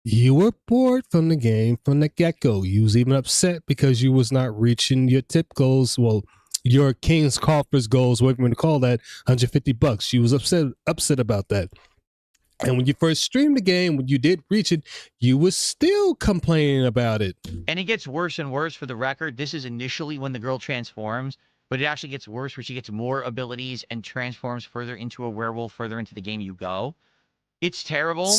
[SPEAKER 1] You were bored from the game from the get-go. You was even upset because you was not reaching your tip goals. Well, your King's Coffers goals, whatever you want to call that, $150. You was upset about that. And when you first streamed the game, when you did reach it, you was still complaining about it.
[SPEAKER 3] And it gets worse and worse. For the record, this is initially when the girl transforms, but it actually gets worse where she gets more abilities and transforms further into a werewolf further into the game you go. It's terrible.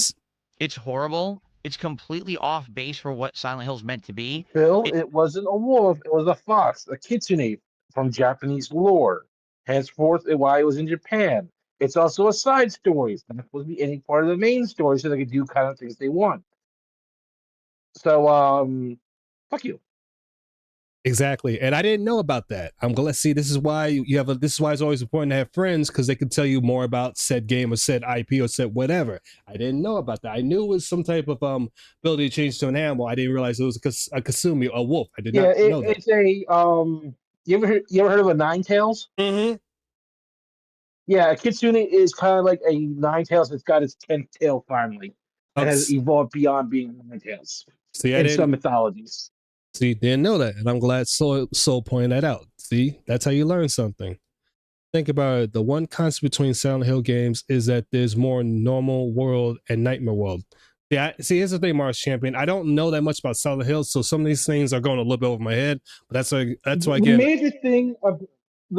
[SPEAKER 3] It's horrible. It's completely off base for what Silent Hill's meant to be.
[SPEAKER 2] Phil, it wasn't a wolf. It was a fox, a kitsune from Japanese lore. henceforth why it was in Japan. It's also a side story. It's not supposed to be any part of the main story, so they can do kind of things they want. So, fuck you.
[SPEAKER 1] Exactly. And I didn't know about that. I'm glad. See, this is why you have this is why it's always important to have friends, because they can tell you more about said game or said IP or said whatever. I didn't know about that. I knew it was some type of ability to change to an animal. I didn't realize it was a kasumi, a wolf. I did not know that.
[SPEAKER 2] It's a you ever heard of a nine tails?
[SPEAKER 1] Mm-hmm.
[SPEAKER 2] Yeah, a kitsune is kind of like a nine tails that's got its 10th tail finally. It has evolved beyond being nine tails.
[SPEAKER 1] See,
[SPEAKER 2] in some mythologies.
[SPEAKER 1] See, didn't know that, and I'm glad Soul pointed that out. See, that's how you learn something. Think about it. The one concept between Silent Hill games is that there's more normal world and nightmare world. Yeah, see, here's the thing, Mars Champion. I don't know that much about Silent Hill, so some of these things are going a little bit over my head. But that's why
[SPEAKER 2] the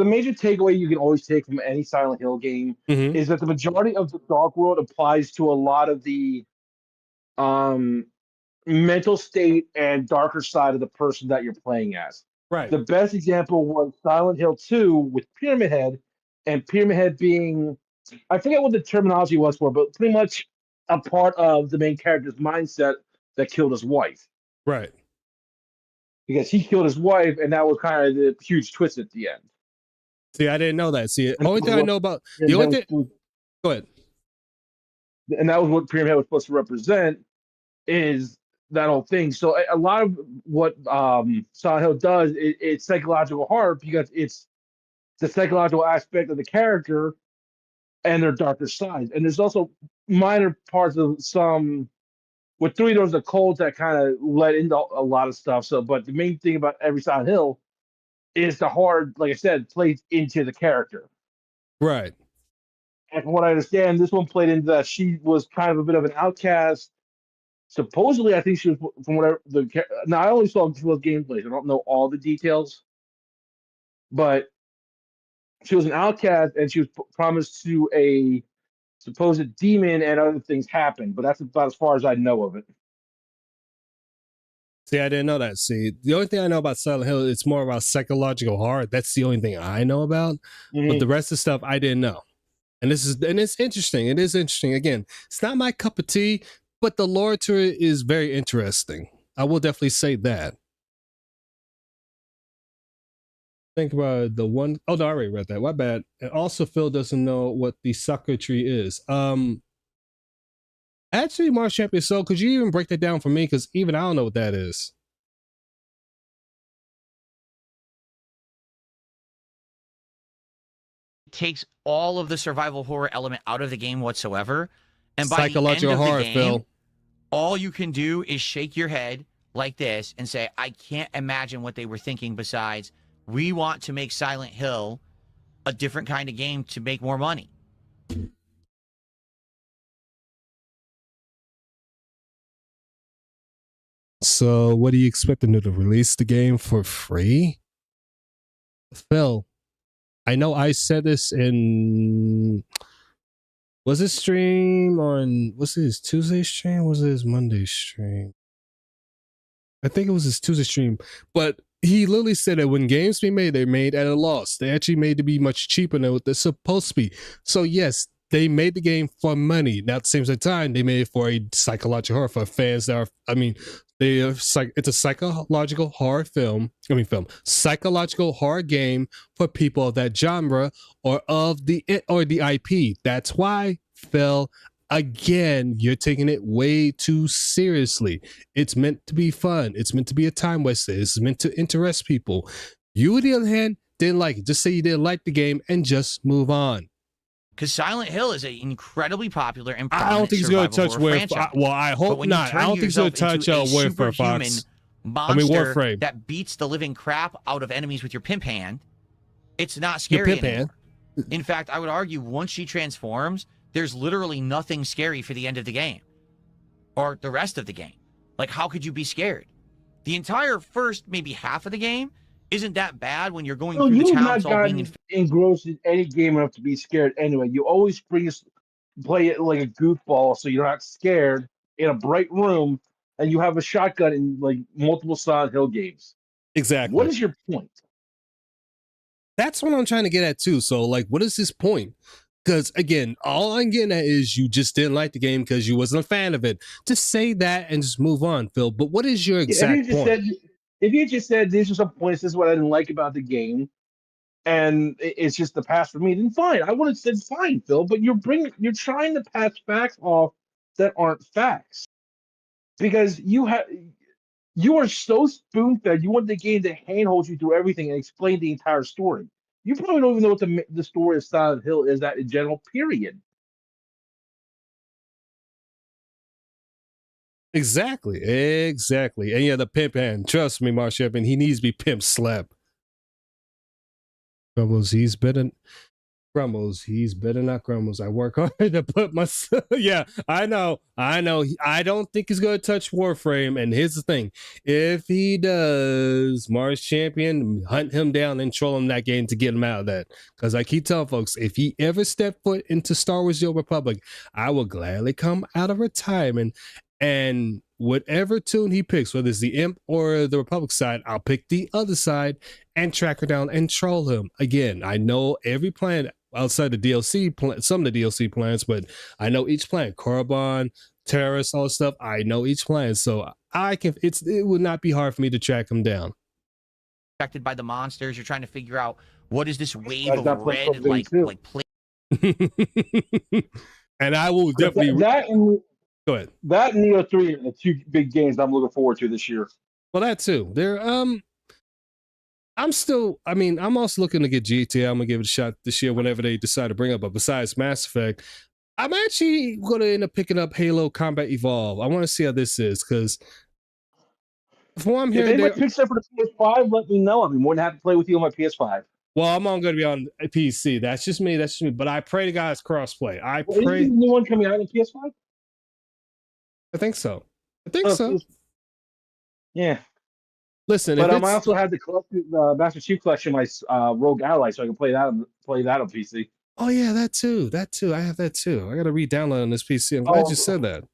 [SPEAKER 2] major takeaway you can always take from any Silent Hill game is that the majority of the dark world applies to a lot of the mental state and darker side of the person that you're playing as.
[SPEAKER 1] Right.
[SPEAKER 2] The best example was Silent Hill 2 with Pyramid Head, and Pyramid Head being, I forget what the terminology was for, but pretty much a part of the main character's mindset that killed his wife.
[SPEAKER 1] Right.
[SPEAKER 2] Because he killed his wife, and that was kind of the huge twist at the end.
[SPEAKER 1] See, I didn't know that. See, the only thing I know about the only thing. Go ahead.
[SPEAKER 2] And that was what Pyramid Head was supposed to represent, is that whole thing. So a lot of what Silent Hill does, it's psychological horror because it's the psychological aspect of the character and their darker side. And there's also minor parts of some. With 3, there was a cult that kind of led into a lot of stuff. So, but the main thing about every Silent Hill is the horror, like I said, plays into the character.
[SPEAKER 1] Right.
[SPEAKER 2] And from what I understand, this one played into that. She was kind of a bit of an outcast. Supposedly, I think she was, from whatever now I only saw 2 gameplays. I don't know all the details, but she was an outcast and she was promised to a supposed demon, and other things happened. But that's about as far as I know of it.
[SPEAKER 1] See, I didn't know that. See, the only thing I know about Silent Hill, it's more about psychological horror. That's the only thing I know about. But the rest of the stuff I didn't know. And it's interesting. It is interesting. Again, it's not my cup of tea, but the lore to it is very interesting. I will definitely say that. Think about the one. Oh no, I already read that. My bad. And also, Phil doesn't know what the sucker tree is. Actually, Mars Champion, so could you even break that down for me? Because even I don't know what that is.
[SPEAKER 3] Takes all of the survival horror element out of the game whatsoever, and by
[SPEAKER 1] psychological
[SPEAKER 3] the end of
[SPEAKER 1] horror,
[SPEAKER 3] the game,
[SPEAKER 1] Phil,
[SPEAKER 3] all you can do is shake your head like this and say, I can't imagine what they were thinking besides, we want to make Silent Hill a different kind of game to make more money.
[SPEAKER 1] So what do you expect them to release the game for free? Phil, I know I said this in, was this stream on, was it his Tuesday stream? Was it his Monday stream? I think it was his Tuesday stream, but he literally said that when games be made, they're made at a loss. They actually made to be much cheaper than what they're supposed to be. So yes, they made the game for money. Now at the same time, they made it for a psychological horror for fans that are, I mean, it's a psychological horror psychological horror game for people of that genre or the IP. That's why, Phil, again, you're taking it way too seriously. It's meant to be fun. It's meant to be a time waster. It's meant to interest people. You, on the other hand, didn't like it. Just say you didn't like the game and just move on.
[SPEAKER 3] Because Silent Hill is an incredibly popular and
[SPEAKER 1] I don't think he's going to touch
[SPEAKER 3] Warfare.
[SPEAKER 1] Well, I hope not. I don't think he's going to touch Warfare, Fox.
[SPEAKER 3] Monster that beats the living crap out of enemies with your pimp hand. It's not scary anymore. In fact, I would argue once she transforms, there's literally nothing scary for the end of the game or the rest of the game. Like, how could you be scared? The entire first maybe half of the game isn't that bad when you're going through the towns all being
[SPEAKER 2] engrossed in any game enough to be scared anyway. You always play it like a goofball so you're not scared in a bright room and you have a shotgun in like multiple Silent Hill games.
[SPEAKER 1] Exactly.
[SPEAKER 2] What is your point?
[SPEAKER 1] That's what I'm trying to get at too. So like, what is this point? Because again, all I'm getting at is you just didn't like the game because you wasn't a fan of it. Just say that and just move on, Phil. But what is your exact point?
[SPEAKER 2] If you just said these are some points, this is what I didn't like about the game, and it's just the past for me, then fine. I would have said fine, Phil. But you're trying to pass facts off that aren't facts because you are so spoon fed. You want the game to handhold you through everything and explain the entire story. You probably don't even know what the story of Silent Hill is that in general. Period.
[SPEAKER 1] Exactly. And yeah, the pimp hand. Trust me, Marshall, and he needs to be pimp slapped. Grumbles, he's better. Grumbles, he's better not grumbles. I work hard to put myself. Yeah, I know. I don't think he's gonna touch Warframe. And here's the thing: if he does, Mars Champion, hunt him down and troll him that game to get him out of that. Because I keep telling folks, if he ever step foot into Star Wars: The Old Republic, I will gladly come out of retirement. And whatever tune he picks, whether it's the Imp or the Republic side, I'll pick the other side and track her down and troll him. Again, I know every plan outside the DLC, some of the DLC plans, but I know each plan. Korriban, terrorists, all this stuff. I know each plan, so I can. It would not be hard for me to track him down.
[SPEAKER 3] Affected by the monsters, you're trying to figure out what is this wave of red like play.
[SPEAKER 1] And I will definitely go ahead.
[SPEAKER 2] That and Neo 3 are the two big games I'm looking forward to this year.
[SPEAKER 1] Well, that too. I'm also looking to get GTA. I'm gonna give it a shot this year whenever they decide to bring up. But besides Mass Effect, I'm actually gonna end up picking up Halo Combat Evolve. I want to see how this is because from what I'm hearing,
[SPEAKER 2] if anybody picks up for the PS5, let me know. I'd be more than happy to play with you on my PS5.
[SPEAKER 1] Well, I'm only going to be on a PC. That's just me. But I pray to God it's crossplay.
[SPEAKER 2] Is the new one coming out on PS5?
[SPEAKER 1] I think so. So.
[SPEAKER 2] Yeah.
[SPEAKER 1] Listen,
[SPEAKER 2] but I also had the Master Chief Collection, my Rogue Ally, so I can play that on PC.
[SPEAKER 1] Oh yeah, that too. I have that too. I got to re-download on this PC. I'm glad you said that.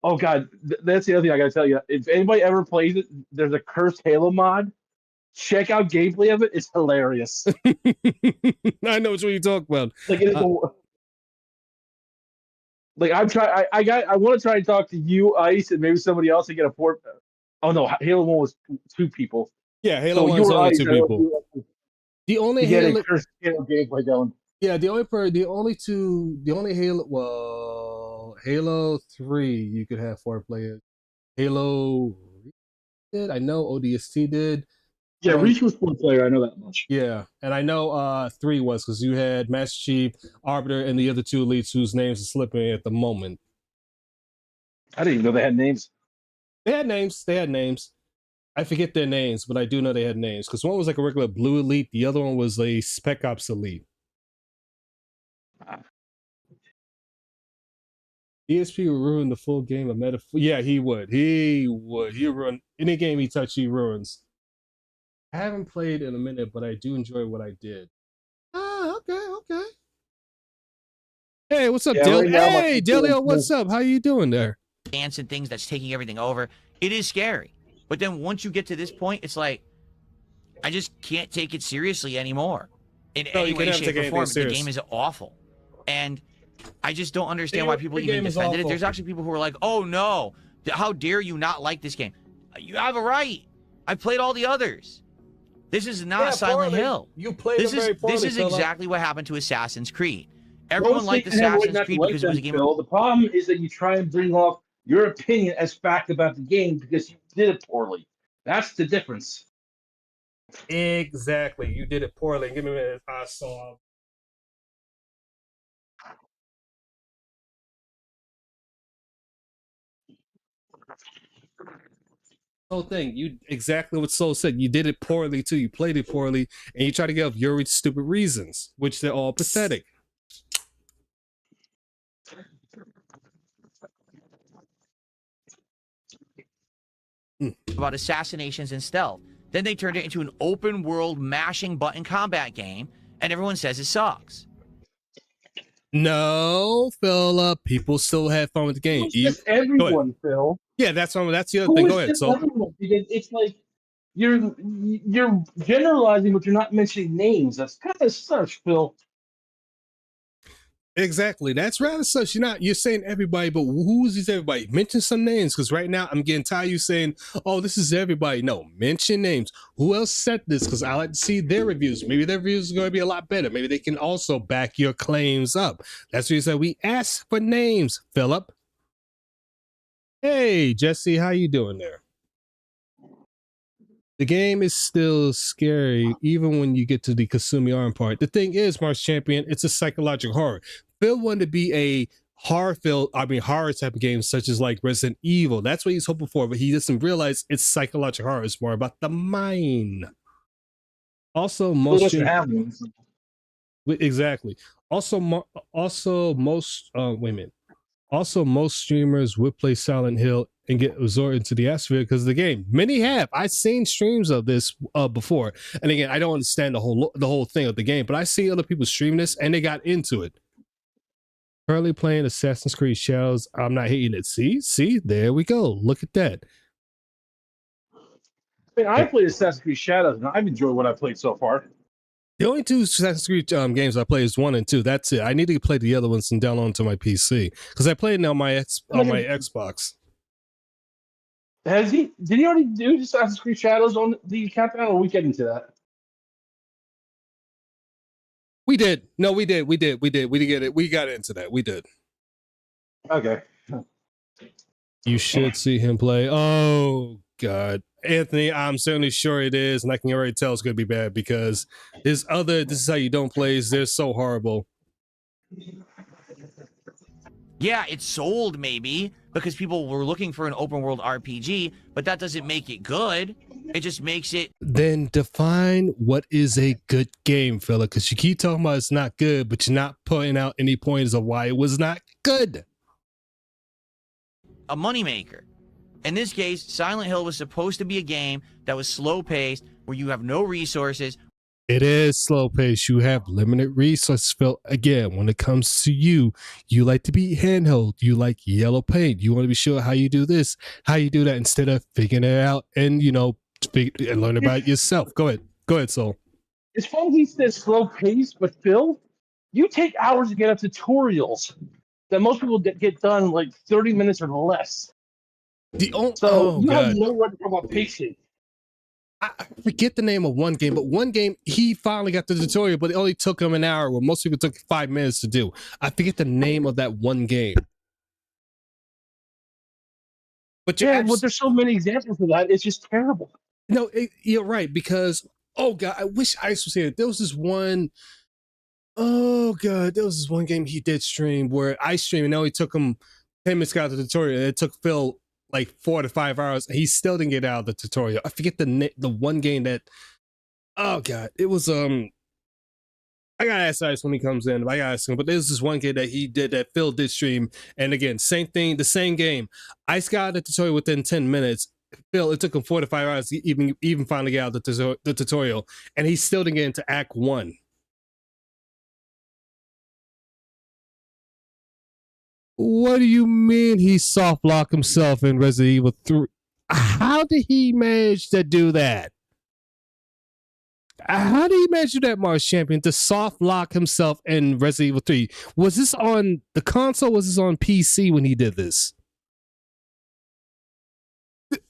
[SPEAKER 2] Oh God, that's the other thing I got to tell you. If anybody ever plays it, there's a cursed Halo mod. Check out gameplay of it. It's hilarious.
[SPEAKER 1] I know what you're talking about.
[SPEAKER 2] Like it is. Like I'm trying. I want to try and talk to you, Ice, and maybe somebody else to get a port. Oh no, Halo 1 was 2 people.
[SPEAKER 1] Yeah, Halo 1 was only 2 people. The only Halo
[SPEAKER 2] gameplay going.
[SPEAKER 1] Yeah, the only Halo 3 you could have 4 players. Halo did. I know ODST did.
[SPEAKER 2] Yeah, Reach was 4 player. I know that much.
[SPEAKER 1] Yeah, and I know 3 was because you had Master Chief, Arbiter, and the other 2 elites whose names are slipping at the moment.
[SPEAKER 2] I didn't even know they had names.
[SPEAKER 1] They had names. I forget their names, but I do know they had names because one was like a regular blue elite, the other one was a Spec Ops elite. DSP would ruin the full game of metaphor. Yeah, he would. He ruin any game he touched. He ruins. I haven't played in a minute, but I do enjoy what I did. Okay. Hey, what's up, Delio? Hey, Delio, what's up? How you doing there?
[SPEAKER 3] Dance and things that's taking everything over. It is scary. But then once you get to this point, it's like, I just can't take it seriously anymore. In any way, shape, or form. The game is awful. And I just don't understand why people even defended it. There's actually people who are like, oh no, how dare you not like this game? You have a right. I played all the others. This is not Silent Hill.
[SPEAKER 1] You played
[SPEAKER 3] this is exactly what happened to Assassin's Creed. Everyone liked Assassin's Creed because it was a game.
[SPEAKER 2] The problem is that you try and bring off your opinion as fact about the game because you did it poorly. That's the difference.
[SPEAKER 1] Exactly. You did it poorly. Give me a minute. I saw. Whole thing, you exactly what Soul said. You did it poorly too. You played it poorly, and you try to give your stupid reasons, which they're all pathetic.
[SPEAKER 3] About assassinations and stealth. Then they turned it into an open world mashing button combat game, and everyone says it sucks.
[SPEAKER 1] No, Phil. People still had fun with the game.
[SPEAKER 2] It's just everyone, Phil.
[SPEAKER 1] Yeah, that's the other thing. Go ahead. So
[SPEAKER 2] because it's like You're generalizing, but you're not mentioning names. That's kind of such, Phil.
[SPEAKER 1] Exactly. That's rather such. You're saying everybody, but who's these everybody? Mention some names, because right now I'm getting tired of you saying, oh, this is everybody. No, mention names. Who else said this? Because I like to see their reviews. Maybe their reviews are going to be a lot better. Maybe they can also back your claims up. That's what you said. We asked for names, Philip. Hey, Jesse, how you doing there? The game is still scary, even when you get to the Kasumi arm part. The thing is, Mars Champion, it's a psychological horror. Phil wanted to be a horror type of game, such as like Resident Evil. That's what he's hoping for, but he doesn't realize it's psychological horror. It's more about the mind. Also, most exactly. Also, most women. Also, most streamers would play Silent Hill and get absorbed into the atmosphere because of the game. Many have. I've seen streams of this before, and again, I don't understand the whole thing of the game, but I see other people stream this and they got into it. Currently playing Assassin's Creed Shadows. I'm not hating it. See, there we go. Look at that.
[SPEAKER 2] I played Assassin's Creed Shadows, and I've enjoyed what I've played so far.
[SPEAKER 1] The only two Assassin's Creed games I play is 1 and 2. That's it. I need to play the other ones and download them to my PC because I played it on my Xbox.
[SPEAKER 2] Did he already do Assassin's Creed Shadows on the countdown, or are we getting to that?
[SPEAKER 1] We did. No, we did. We did get it. We got into that. We did.
[SPEAKER 2] Okay.
[SPEAKER 1] You should see him play. Oh God, Anthony, I'm certainly sure it is, and I can already tell it's going to be bad because this is how you don't plays. They're so horrible.
[SPEAKER 3] Yeah, it's sold maybe because people were looking for an open world RPG, but that doesn't make it good. It just makes it.
[SPEAKER 1] Then define what is a good game, fella, because you keep talking about it's not good, but you're not putting out any pointers of why it was not good.
[SPEAKER 3] A moneymaker. In this case, Silent Hill was supposed to be a game that was slow-paced, where you have no resources.
[SPEAKER 1] It is slow-paced. You have limited resources, Phil. Again, when it comes to you like to be handheld. You like yellow paint. You want to be sure how you do this, how you do that, instead of figuring it out and, and learn about it yourself. Go ahead, Soul.
[SPEAKER 2] It's funny he says slow-paced, but Phil, you take hours to get up tutorials that most people get done in like 30 minutes or less. You have no word about pacing.
[SPEAKER 1] I forget the name of one game, but one game he finally got the tutorial, but it only took him an hour, where most people took 5 minutes to do. I forget the name of that one game. But
[SPEAKER 2] there's so many examples of that. It's just terrible.
[SPEAKER 1] No, you're right, because oh God, I wish Ice was here. There was this one. Oh God, there was this one game he did stream where I streamed, and it only took him 10 minutes to get out the tutorial, and it took Phil like 4 to 5 hours, and he still didn't get out of the tutorial. I forget the one game that. Oh God, it was I gotta ask Ice when he comes in. I gotta ask him, but there's this one game that he did that Phil did stream, and again, same thing, the same game. Ice got out of the tutorial within 10 minutes. Phil, it took him 4 to 5 hours to even finally get out of the tutorial, and he still didn't get into Act 1. What do you mean he soft locked himself in Resident Evil 3? How did he manage to do that? How did he manage to do that, Mars Champion, to soft lock himself in Resident Evil 3? Was this on the console? Was this on PC when he did this?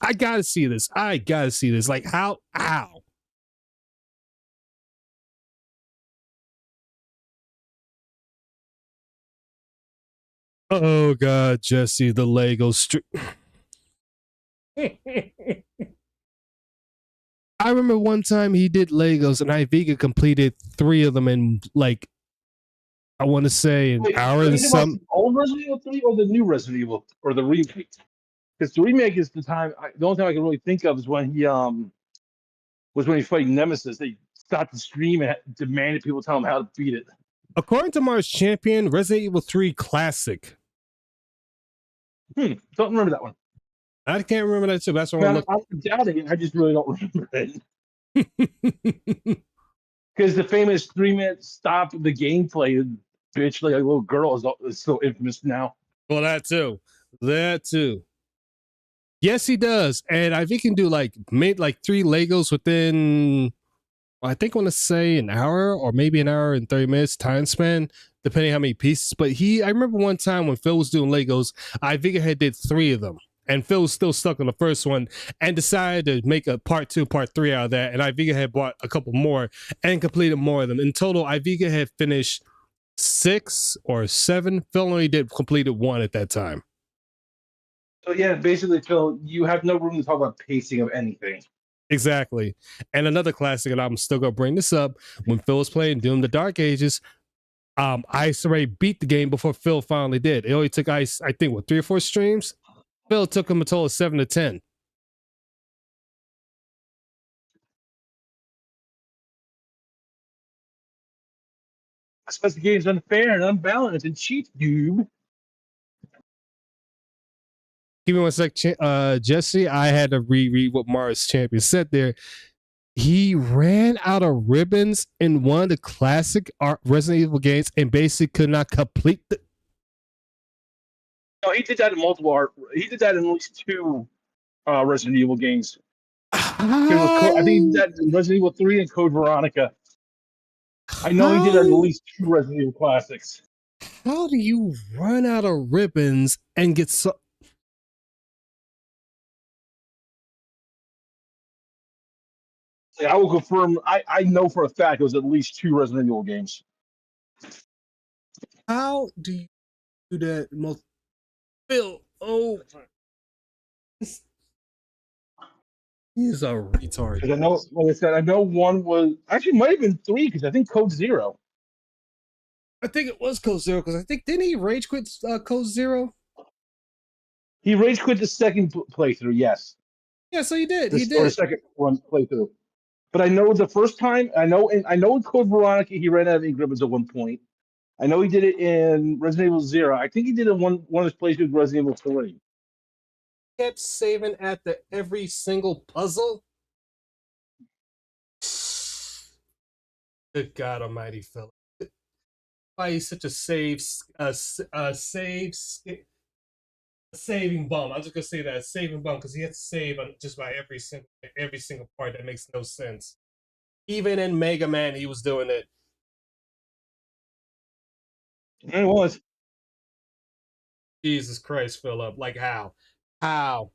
[SPEAKER 1] I gotta see this. Like, how? Oh God, Jesse, the Lego street. I remember one time he did Legos, and Iviga completed 3 of them in like, I want to say an hour and some.
[SPEAKER 2] The old Resident Evil 3 or the new Resident Evil or the remake? Because the remake is the only time I can really think of is when he fighting Nemesis. They stopped the stream and demanded people tell him how to beat it.
[SPEAKER 1] According to Mars Champion, Resident Evil 3 Classic.
[SPEAKER 2] Don't remember that one.
[SPEAKER 1] I can't remember that too. That's what I'm
[SPEAKER 2] doubting it. I just really don't remember it. Because the famous 3-minute stop the gameplay, bitch, like a little girl, is so infamous now.
[SPEAKER 1] Well, that too. Yes, he does. And I think he can do like 3 Legos within, I think I want to say an hour or maybe an hour and 30 minutes time span, depending how many pieces. But I remember one time when Phil was doing Legos, I think I did 3 of them. And Phil was still stuck on the first one and decided to make a part 2, part 3 out of that. And Ivica had bought a couple more and completed more of them. In total, Ivica had finished 6 or 7. Phil only completed 1 at that time.
[SPEAKER 2] So yeah, basically, Phil, you have no room to talk about pacing of anything.
[SPEAKER 1] Exactly. And another classic, and I'm still gonna bring this up, when Phil was playing Doom the Dark Ages, Ice already beat the game before Phil finally did. It only took Ice, I think, 3 or 4 streams. Phil took him a total of 7 to 10.
[SPEAKER 2] That's because the game's unfair and unbalanced and cheap, dude.
[SPEAKER 1] Give me one sec, Jesse. I had to reread what Mars Champion said there. He ran out of ribbons in one of the classic Resident Evil games and basically could not complete the.
[SPEAKER 2] No, he did that in multiple art. He did that in at least 2 Resident Evil games. I think he did that in Resident Evil 3 and Code Veronica. I know he did that in at least 2 Resident Evil classics.
[SPEAKER 1] How do you run out of ribbons and get so?
[SPEAKER 2] I will confirm. I know for a fact it was at least 2 Resident Evil games.
[SPEAKER 1] How do you do that? Phil, he's a retard.
[SPEAKER 2] I know, like I said, I know 1 was actually might have been 3 because I think Code Zero.
[SPEAKER 1] I think it was Code Zero because I think didn't he rage quit Code Zero?
[SPEAKER 2] He rage quit the second playthrough. Yes.
[SPEAKER 1] Yeah, so he did.
[SPEAKER 2] Or the second one playthrough. But I know the first time. I know in Code Veronica he ran out of ink ribbons at one point. I know he did it in Resident Evil 0. I think he did it in one of his playthroughs with Resident Evil 3.
[SPEAKER 1] Kept saving at every single puzzle. Good God Almighty, Phil! Why he's such a saving bum? I'm just gonna say that saving bum because he had to save on just by every single part. That makes no sense. Even in Mega Man, he was doing it.
[SPEAKER 2] It was.
[SPEAKER 1] Jesus Christ, Philip! Like how? How?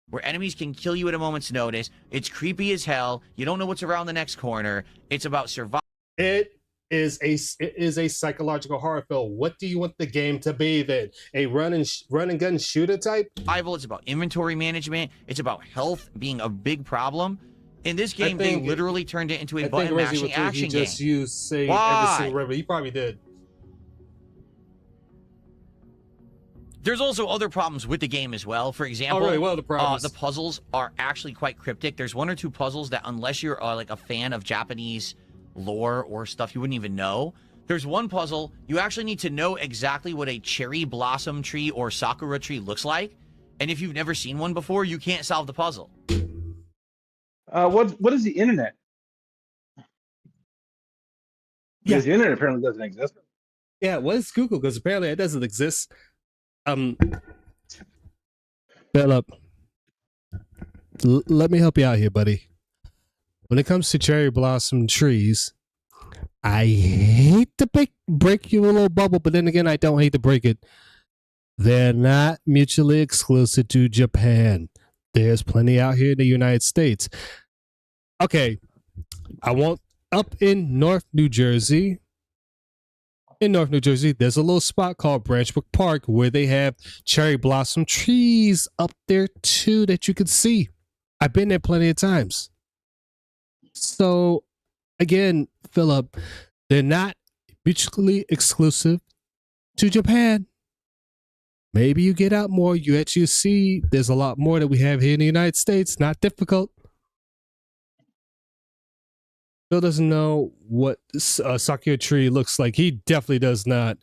[SPEAKER 3] Where enemies can kill you at a moment's notice. It's creepy as hell. You don't know what's around the next corner. It's about survival.
[SPEAKER 1] It is a psychological horror film. What do you want the game to be then? A run and gun shooter type?
[SPEAKER 3] It's about inventory management. It's about health being a big problem. In this game, they literally turned it into a button mashing action game.
[SPEAKER 1] He just used save every single river. He probably did.
[SPEAKER 3] There's also other problems with the game as well. For example, the puzzles are actually quite cryptic. There's 1 or 2 puzzles that, unless you're like a fan of Japanese lore or stuff, you wouldn't even know. There's one puzzle you actually need to know exactly what a cherry blossom tree or sakura tree looks like, and if you've never seen one before, you can't solve the puzzle.
[SPEAKER 2] What is the internet?
[SPEAKER 1] Yeah,
[SPEAKER 2] because the internet apparently doesn't exist.
[SPEAKER 1] Yeah, what is Google? Because apparently it doesn't exist. Philip, let me help you out here, buddy. When it comes to cherry blossom trees, I hate to break you a little bubble, but then again, I don't hate to break it. They're not mutually exclusive to Japan. There's plenty out here in the United States. Okay, I want up in North New Jersey. In North New Jersey, there's a little spot called Branchbrook Park where they have cherry blossom trees up there too that you can see. I've been there plenty of times. So, again, Philip, they're not mutually exclusive to Japan. Maybe you get out more, you actually see there's a lot more that we have here in the United States. Not difficult. Phil doesn't know what a sakura tree looks like. He definitely does not.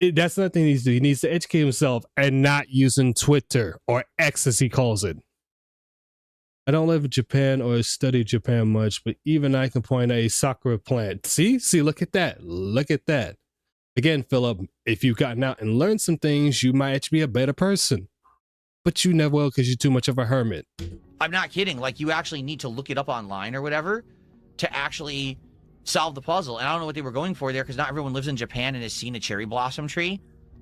[SPEAKER 1] That's nothing he needs to do. He needs to educate himself and not using Twitter or X as he calls it. I don't live in Japan or study Japan much, but even I can point out a sakura plant. See, look at that. Look at that. Again, Philip, if you've gotten out and learned some things, you might actually be a better person. but you never will because you're too much of a hermit.
[SPEAKER 3] I'm not kidding. Like, you actually need to look it up online or whatever to actually solve the puzzle. And I don't know what they were going for there because not everyone lives in Japan and has seen a cherry blossom tree.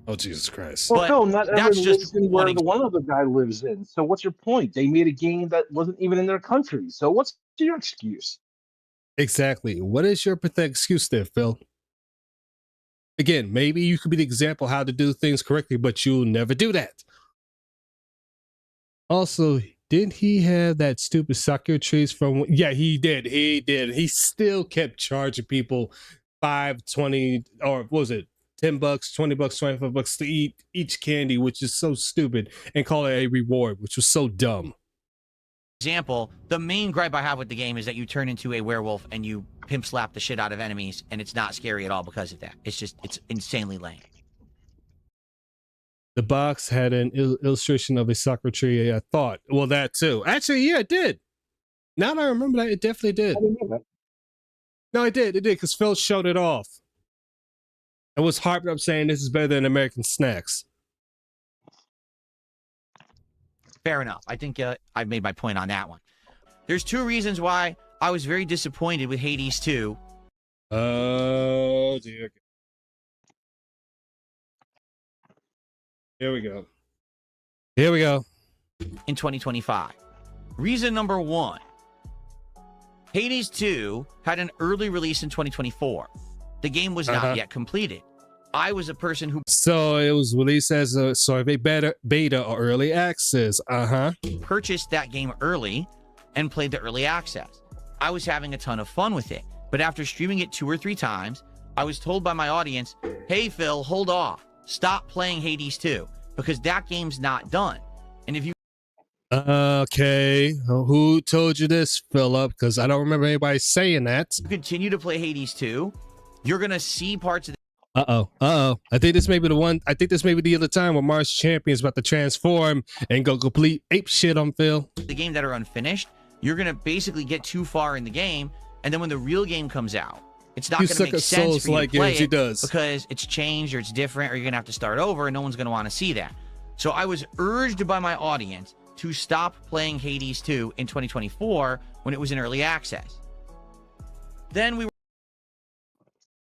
[SPEAKER 1] Oh, Jesus Christ.
[SPEAKER 2] Well, no, not
[SPEAKER 3] that's
[SPEAKER 2] everyone
[SPEAKER 3] just
[SPEAKER 2] lives in where the one other guy lives in. So what's your point? They made a game that wasn't even in their country. So what's your excuse?
[SPEAKER 1] Exactly. What is your pathetic excuse there, Phil? Again, maybe you could be the example how to do things correctly, but you'll never do that. Also, didn't he have that stupid Sakura trees from? Yeah, he did. He did. He still kept charging people $5, $20, or what was it? $10, $20, $25 to eat each candy, which is so stupid, and call it a reward, which was so dumb.
[SPEAKER 3] Example, the main gripe I have with the game is that you turn into a werewolf and you pimp slap the shit out of enemies, and it's not scary at all because of that. It's insanely lame.
[SPEAKER 1] The box had an illustration of a Sakura tree, I thought. Well, that too. Actually, yeah, it did. Now that I remember that, it definitely did.
[SPEAKER 2] I didn't know that.
[SPEAKER 1] No, it did, because Phil showed it off. I was harping up saying this is better than American Snacks.
[SPEAKER 3] Fair enough. I think I've made my point on that one. There's two reasons why I was very disappointed with Hades 2.
[SPEAKER 1] Oh, dear. Here we go. Here we go.
[SPEAKER 3] In 2025. Reason number one. Hades 2 had an early release in 2024. The game was not yet completed. I was a person who...
[SPEAKER 1] So it was released as a sort of a beta or early access.
[SPEAKER 3] Purchased that game early and played the early access. I was having a ton of fun with it. But after streaming it 2 or 3 times, I was told by my audience, hey, Phil, hold off. Stop playing Hades 2 because that game's not done. And if you...
[SPEAKER 1] Okay. Who told you this, Philip? Because I don't remember anybody saying that.
[SPEAKER 3] Continue to play Hades 2, you're going to see parts of the...
[SPEAKER 1] I think this may be the one. I think this may be the other time where Mars Champion is about to transform and go complete ape shit on Phil.
[SPEAKER 3] The game that are unfinished, you're going to basically get too far in the game. And then when the real game comes out, it's not going to make sense for you to play it because it's changed or it's different or you're going to have to start over and no one's going to want to see that. So I was urged by my audience to stop playing Hades 2 in 2024 when it was in early access. Then we were...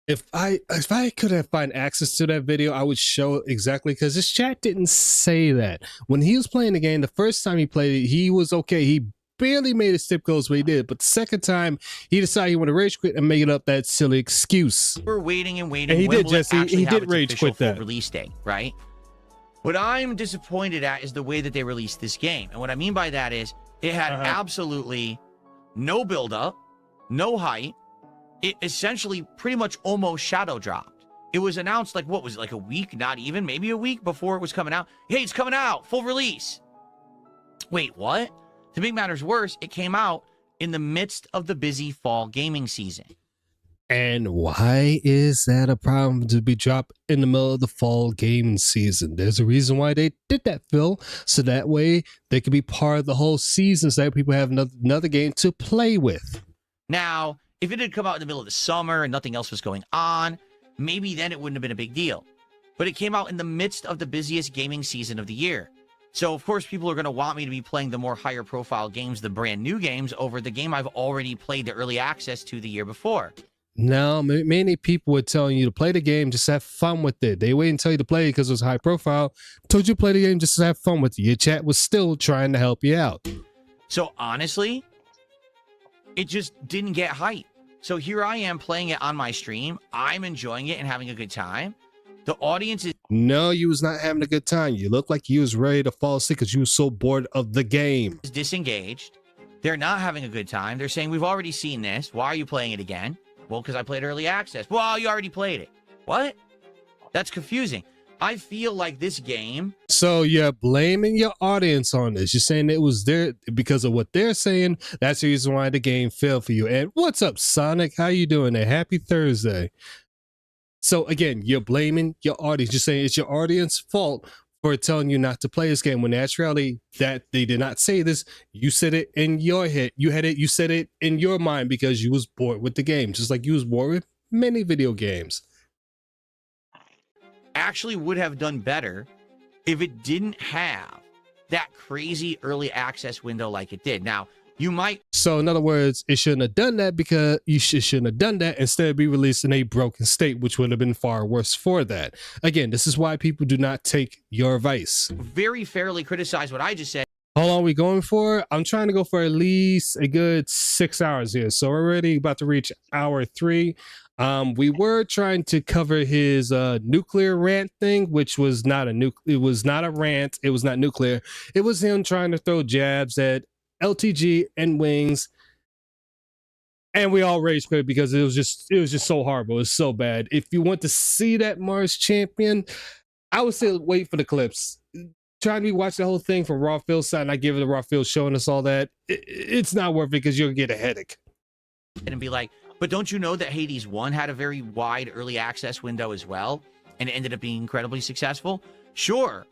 [SPEAKER 1] If I could have find access to that video, I would show it exactly because this chat didn't say that. When he was playing the game, the first time he played it, he was okay. He barely made his step goals, but he did. But the second time, he decided he wanted to rage quit and make up that silly excuse.
[SPEAKER 3] We're waiting and waiting.
[SPEAKER 1] And he did, Jesse. He did rage quit that
[SPEAKER 3] release date, right? What I'm disappointed at is the way that they released this game. And what I mean by that is it had absolutely no build-up, no hype. It essentially pretty much almost shadow dropped. It was announced like, what was it, like a week, not even, maybe a week before it was coming out. Hey, it's coming out, full release. Wait, what? To make matters worse, it came out in the midst of the busy fall gaming season.
[SPEAKER 1] And why is that a problem to be dropped in the middle of the fall gaming season? There's a reason why they did that, Phil. So that way they could be part of the whole season so that people have another game to play with.
[SPEAKER 3] Now, if it had come out in the middle of the summer and nothing else was going on, maybe then it wouldn't have been a big deal. But it came out in the midst of the busiest gaming season of the year. So, of course, people are going to want me to be playing the more higher profile games, the brand new games, over the game I've already played the early access to the year before.
[SPEAKER 1] No, many people were telling you to play the game, just have fun with it. They waited until you to play it because it was high profile. Told you to play the game just to have fun with it. Your chat was still trying to help you out.
[SPEAKER 3] So, honestly, it just didn't get hype. So here I am playing it on my stream. I'm enjoying it and having a good time. The audience is...
[SPEAKER 1] No, you was not having a good time. You looked like you was ready to fall asleep because you were so bored of the game.
[SPEAKER 3] Disengaged. They're not having a good time. They're saying, we've already seen this. Why are you playing it again? Well, because I played early access. Well, you already played it. What? That's confusing. I feel like this game...
[SPEAKER 1] So you're blaming your audience on this. You're saying it was there because of what they're saying. That's the reason why the game failed for you. And what's up, Sonic? How you doing there? Happy Thursday. So again, you're blaming your audience. You're saying it's your audience's fault for telling you not to play this game when actually that they did not say this. You said it in your head. You said it in your mind because you was bored with the game, just like you was bored with many video games.
[SPEAKER 3] Actually would have done better if it didn't have that crazy early access window like it did. Now, you might.
[SPEAKER 1] So in other words, it shouldn't have done that because shouldn't have done that. Instead, be released in a broken state, which would have been far worse for that. Again, this is why people do not take your advice.
[SPEAKER 3] Very fairly criticize what I just said.
[SPEAKER 1] How long are we going for? I'm trying to go for at least a good 6 hours here. So we're already about to reach hour 3. We were trying to cover his nuclear rant thing, which was not it was not a rant. It was not nuclear. It was him trying to throw jabs at LTG and Wings. And we all rage quit because it was just so horrible. It was so bad. If you want to see that Mars champion, I would say wait for the clips. Trying to watch the whole thing from Raw Field side, and I give it a Raw Field showing us all that. It's not worth it because you'll get a headache.
[SPEAKER 3] And be like, but don't you know that Hades 1 had a very wide early access window as well, and it ended up being incredibly successful? Sure.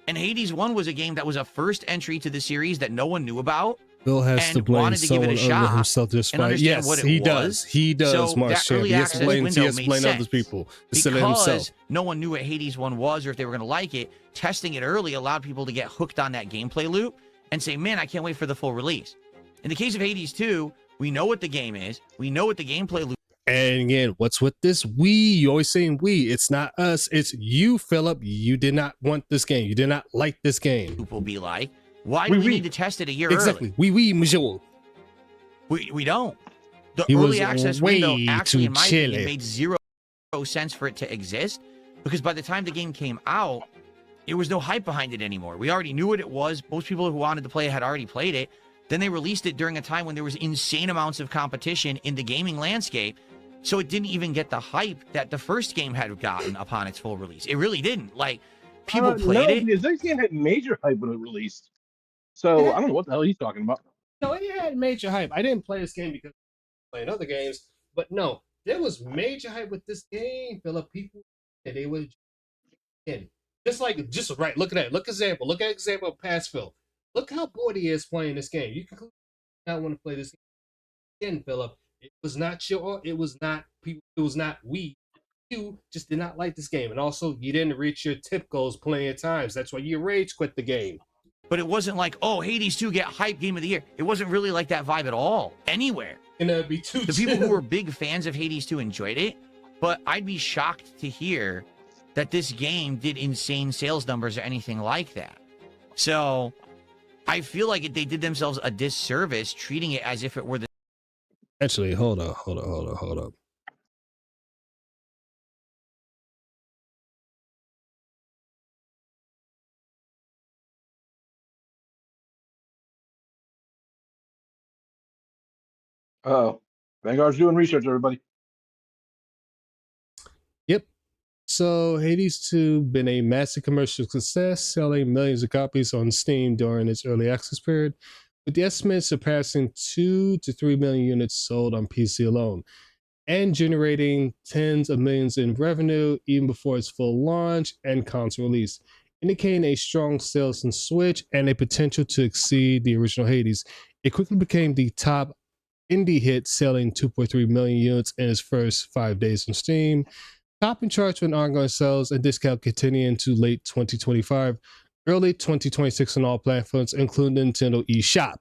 [SPEAKER 3] And Hades 1 was a game that was a first entry to the series that no one knew about.
[SPEAKER 1] Bill has to blame someone other himself just fine. Yes,
[SPEAKER 3] what it
[SPEAKER 1] he
[SPEAKER 3] was.
[SPEAKER 1] Does. He does,
[SPEAKER 3] so
[SPEAKER 1] Mars champion. He has to blame other people instead of himself.
[SPEAKER 3] Because no one knew what Hades 1 was or if they were going to like it, testing it early allowed people to get hooked on that gameplay loop and say, man, I can't wait for the full release. In the case of Hades 2, we know what the game is. We know what the gameplay loop.
[SPEAKER 1] And again, what's with this we? You always saying we. It's not us. It's you, Philip. You did not want this game. You did not like this game.
[SPEAKER 3] Will be like, why do we need to test it a year
[SPEAKER 1] early?
[SPEAKER 3] Exactly.
[SPEAKER 1] Monsieur.
[SPEAKER 3] We don't. The
[SPEAKER 1] He
[SPEAKER 3] early
[SPEAKER 1] was
[SPEAKER 3] access
[SPEAKER 1] way
[SPEAKER 3] window actually, in my
[SPEAKER 1] too
[SPEAKER 3] opinion,
[SPEAKER 1] chilly.
[SPEAKER 3] made zero sense for it to exist because by the time the game came out, there was no hype behind it anymore. We already knew what it was. Most people who wanted to play it had already played it. Then they released it during a time when there was insane amounts of competition in the gaming landscape. So it didn't even get the hype that the first game had gotten upon its full release. It really didn't. Like, people played it.
[SPEAKER 2] Because this game had major hype when it released. So I don't know what the hell he's talking about.
[SPEAKER 1] No, it had major hype. I didn't play this game because I played other games, but no, there was major hype with this game, Philip. People, and they would in. Just right. Look at that. Look at example of Passfield. Look how bored he is playing this game. You can not want to play this game again, Philip. It was not it was not people. It was not we. You just did not like this game, and also you didn't reach your tip goals plenty of times. That's why you rage quit the game.
[SPEAKER 3] But it wasn't like, oh, Hades 2 get hype game of the year. It wasn't really like that vibe at all, anywhere.
[SPEAKER 1] And it'd be too.
[SPEAKER 3] The people who were big fans of Hades 2 enjoyed it, but I'd be shocked to hear that this game did insane sales numbers or anything like that. So I feel like they did themselves a disservice treating it as if it were the.
[SPEAKER 1] Actually, hold up.
[SPEAKER 2] Vanguard's doing research, everybody.
[SPEAKER 1] Yep. So Hades 2 been a massive commercial success, selling millions of copies on Steam during its early access period, with the estimate surpassing 2 to 3 million units sold on PC alone, and generating tens of millions in revenue even before its full launch and console release, indicating a strong sales on Switch and a potential to exceed the original Hades. It quickly became the top indie hit, selling 2.3 million units in its first 5 days on Steam, topping charts with ongoing sales and discount continuing into late 2025, early 2026 on all platforms, including Nintendo eShop.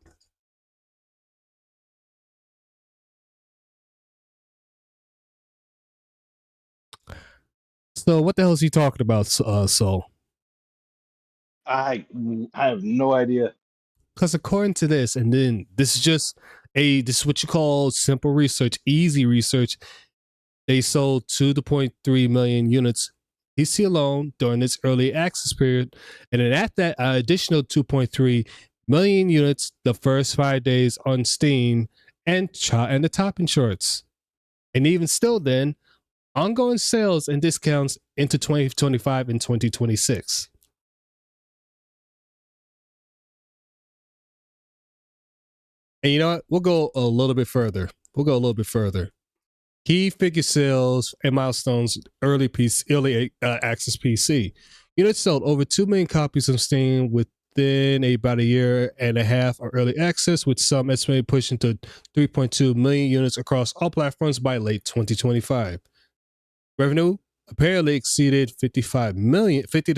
[SPEAKER 1] So what the hell is he talking about, Soul?
[SPEAKER 2] I have no idea.
[SPEAKER 1] Because according to this, and then this is what you call simple research, easy research. They sold 2.3 million units PC alone during its early access period, and then at that additional 2.3 million units the first 5 days on Steam and the topping charts. And even still, then ongoing sales and discounts into 2025 and 2026. And you know what? We'll go a little bit further. Key figure sales and milestones, early access PC. Units sold over 2 million copies on Steam within about a year and a half of early access, with some estimated pushing to 3.2 million units across all platforms by late 2025. Revenue apparently exceeded 50 to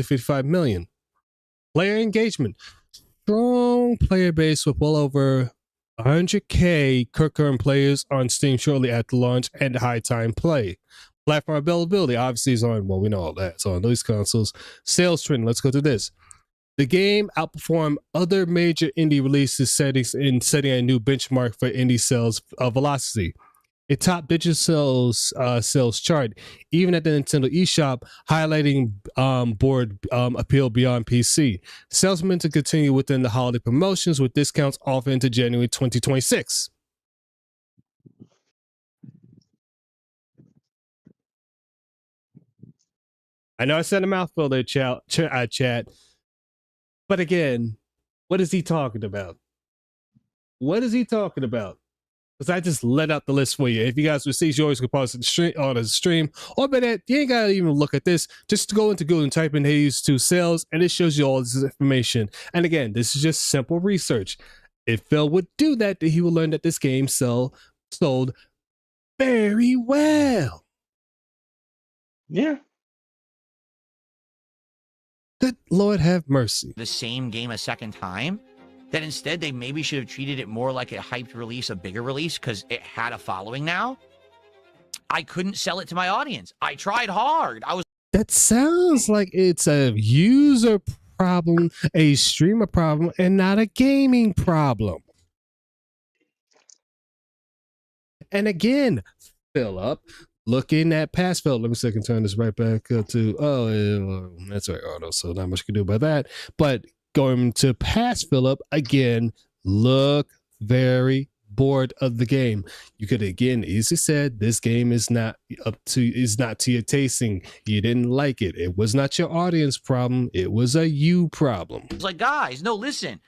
[SPEAKER 1] 55 million. Player engagement strong player base with well over 100K concurrent players on Steam shortly after launch and high time play. Platform availability obviously is on, well, we know all that. It's on these consoles. Sales trend, let's go to this. The game outperformed other major indie releases settings in setting a new benchmark for indie sales velocity. It topped digital sales chart, even at the Nintendo eShop, highlighting board appeal beyond PC. Sales momentum continue within the holiday promotions with discounts off into January 2026. I know I said a mouthful there, chat. But again, what is he talking about? What is he talking about? Because I just let out the list for you. If you guys receive yours, you can pause the stream. Or better, you ain't got to even look at this. Just go into Google and type in Hades 2 sales, and it shows you all this information. And again, this is just simple research. If Phil would do that, then he would learn that this game sold very well.
[SPEAKER 2] Yeah.
[SPEAKER 1] Good Lord have mercy.
[SPEAKER 3] The same game a second time, that instead they maybe should have treated it more like a hyped release, a bigger release, because it had a following now. I couldn't sell it to my audience. I tried hard.
[SPEAKER 1] That sounds like it's a user problem, a streamer problem, and not a gaming problem. And again, Philip, looking at past Philip, let me see if I can turn this right back up to, that's right, auto, so not much you can do about that. But going to past Philip, again, look very bored of the game. You could again easily said this game is not to your tasting. You didn't like it. It was not your audience problem. It was a you problem.
[SPEAKER 3] It's like, guys, no, listen,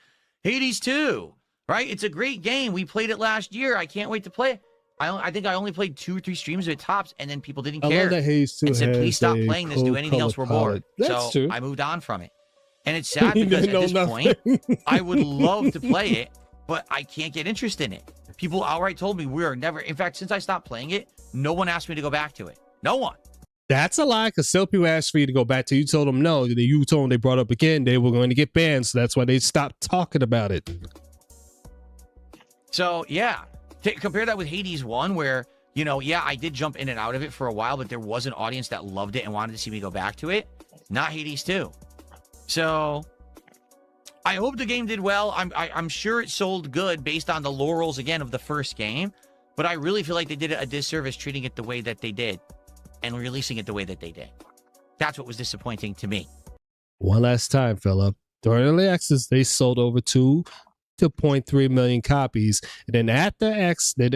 [SPEAKER 3] Hades 2, right? It's a great game. We played it last year. I can't wait to play it. I think I only played 2 or 3 streams of it tops, and then people didn't care.
[SPEAKER 1] I love that Hades 2
[SPEAKER 3] and said, please stop
[SPEAKER 1] has
[SPEAKER 3] playing this. Do anything else. We're bored.
[SPEAKER 1] That's
[SPEAKER 3] so
[SPEAKER 1] true.
[SPEAKER 3] I moved on from it. And it's sad because at this point, I would love to play it, but I can't get interest in it. People outright told me we are never. In fact, since I stopped playing it, no one asked me to go back to it. No one.
[SPEAKER 1] That's a lie, because still people asked for you to go back to. You told them no. You told them they brought up again they were going to get banned, so that's why they stopped talking about it.
[SPEAKER 3] So yeah, compare that with Hades 1, where, you know, yeah, I did jump in and out of it for a while, but there was an audience that loved it and wanted to see me go back to it. Not Hades 2. So I hope the game did well. I'm sure it sold good based on the laurels, again, of the first game. But I really feel like they did a disservice treating it the way that they did and releasing it the way that they did. That's what was disappointing to me.
[SPEAKER 1] One last time, Philip. During early access, they sold over 2.3 million copies, and then after after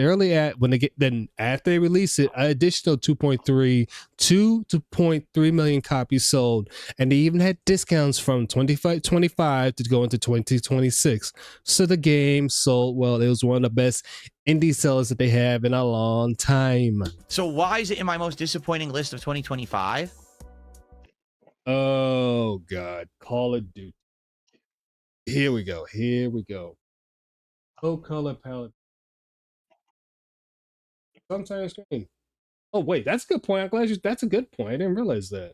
[SPEAKER 1] they release it, an additional 2.3 million copies sold, and they even had discounts from 2025 to go into 2026. So the game sold well. It was one of the best indie sellers that they have in a long time.
[SPEAKER 3] So why is it in my most disappointing list of 2025?
[SPEAKER 1] Oh God, Call of Duty. Here we go. Full color palette. Sometimes screen. Oh wait, that's a good point. I'm glad that's a good point. I didn't realize that.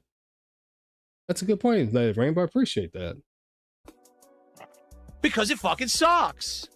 [SPEAKER 1] That's a good point, Rainbow. I appreciate that.
[SPEAKER 3] Because it fucking sucks.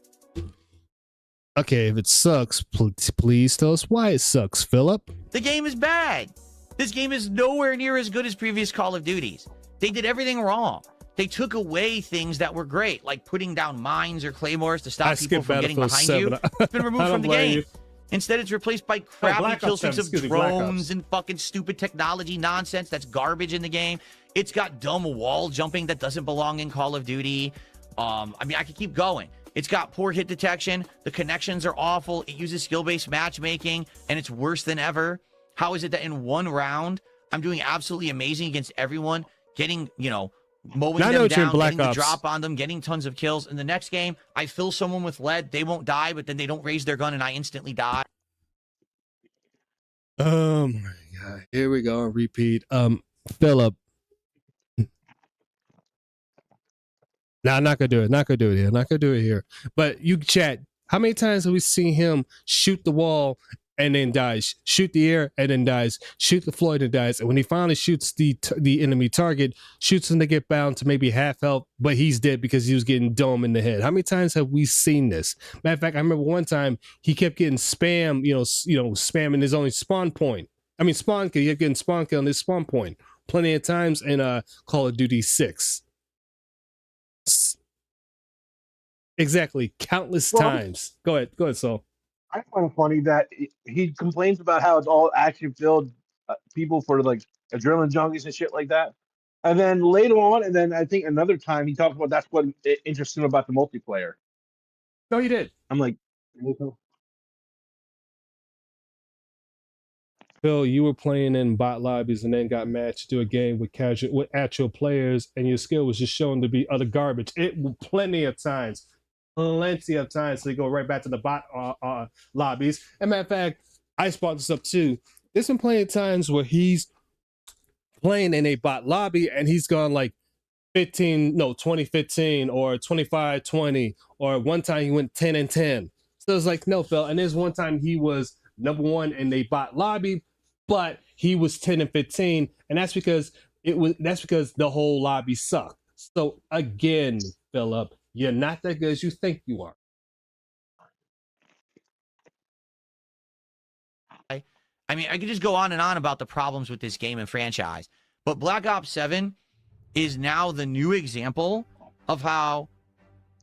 [SPEAKER 1] Okay, if it sucks, please tell us why it sucks, Philip.
[SPEAKER 3] The game is bad. This game is nowhere near as good as previous Call of Duties. They did everything wrong. They took away things that were great, like putting down mines or claymores to stop people from getting behind you. It's been removed from the game. Instead, it's replaced by crappy kill streaks of drones and fucking stupid technology nonsense that's garbage in the game. It's got dumb wall jumping that doesn't belong in Call of Duty. I mean, I could keep going. It's got poor hit detection. The connections are awful. It uses skill-based matchmaking, and it's worse than ever. How is it that in one round, I'm doing absolutely amazing against everyone, getting, mowing them down, getting the drop on them, getting tons of kills. In the next game, I fill someone with lead. They won't die, but then they don't raise their gun, and I instantly die.
[SPEAKER 1] Oh, my God. Here we go. Repeat. Philip. No, I'm not going to do it. Not going to do it here. But you chat. How many times have we seen him shoot the wall and then dies. Shoot the air and then dies. Shoot the floor and then dies. And when he finally shoots the enemy target, shoots him to get bound to maybe half health, but he's dead because he was getting dome in the head. How many times have we seen this? Matter of fact, I remember one time he kept getting spam, spamming his only spawn point. I mean, spawn kill. He kept getting spawn kill on his spawn point plenty of times in Call of Duty 6. Exactly, countless times. Go ahead, Saul.
[SPEAKER 2] I find it funny that he complains about how it's all action-filled people for like adrenaline junkies and shit like that. And then later on, and then I think another time he talks about that's what interests him about the multiplayer.
[SPEAKER 1] No, he did.
[SPEAKER 2] I'm like,
[SPEAKER 1] Phil, you were playing in bot lobbies and then got matched to a game with actual players, and your skill was just shown to be utter garbage. It plenty of times. So you go right back to the bot lobbies. And matter of fact, I brought this up too. There's been plenty of times where he's playing in a bot lobby and he's gone like 2015 or 25-20, or one time he went 10-10. So it's like, no, Phil. And there's one time he was number 1 in a bot lobby, but he was 10-15, and that's because the whole lobby sucked. So again, Philip, you're not that good as you think you are.
[SPEAKER 3] I mean, I could just go on and on about the problems with this game and franchise, but Black Ops 7 is now the new example of how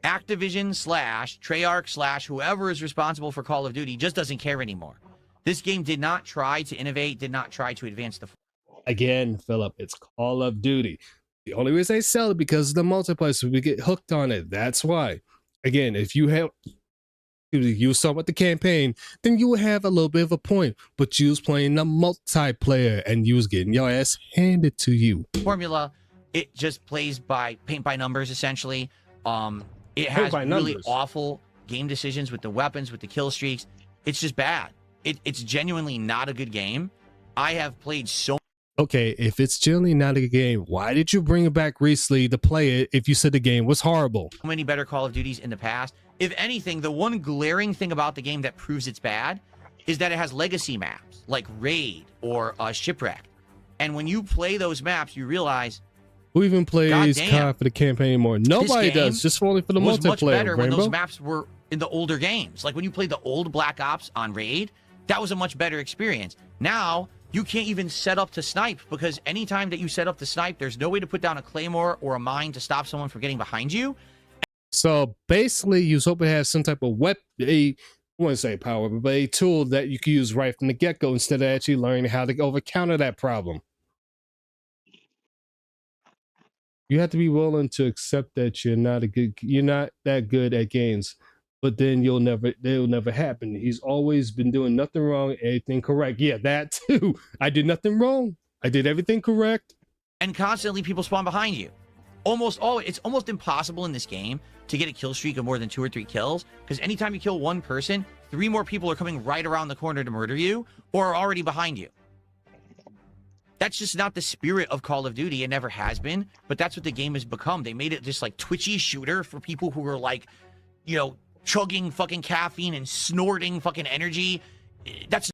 [SPEAKER 3] Activision / Treyarch / whoever is responsible for Call of Duty just doesn't care anymore. This game did not try to innovate, did not try to advance the...
[SPEAKER 1] Again, Philip, it's Call of Duty. The only reason they sell it because of the multiplayer, so we get hooked on it. That's why. Again, if you saw with the campaign, then you would have a little bit of a point. But you was playing the multiplayer and you was getting your ass handed to you.
[SPEAKER 3] Formula, it just plays by paint by numbers, essentially. It has really awful game decisions with the weapons, with the kill streaks. It's just bad. It's genuinely not a good game. I have played so...
[SPEAKER 1] Okay, if it's genuinely not a good game, why did you bring it back recently to play it if you said the game was horrible?
[SPEAKER 3] Many better Call of Duties in the past. If anything, the one glaring thing about the game that proves it's bad is that it has legacy maps like Raid or Shipwreck. And when you play those maps, you realize...
[SPEAKER 1] Who even plays COD for the campaign anymore? Nobody does, just only for the multiplayer.
[SPEAKER 3] Much better when those maps were in the older games. Like when you played the old Black Ops on Raid, that was a much better experience. Now, you can't even set up to snipe, because anytime that you set up to snipe, there's no way to put down a claymore or a mine to stop someone from getting behind you.
[SPEAKER 1] So basically, you was hoping to have some type of weapon, I wouldn't say power, but a tool that you could use right from the get-go instead of actually learning how to over-counter that problem. You have to be willing to accept that you're not that good at games, but then it'll never happen. He's always been doing nothing wrong, everything correct. Yeah, that too. I did nothing wrong. I did everything correct.
[SPEAKER 3] And constantly people spawn behind you. Almost always. It's almost impossible in this game to get a kill streak of more than 2 or 3 kills, because anytime you kill one person, 3 more people are coming right around the corner to murder you or are already behind you. That's just not the spirit of Call of Duty. It never has been, but that's what the game has become. They made it just like twitchy shooter for people who are like, chugging fucking caffeine and snorting fucking energy. That's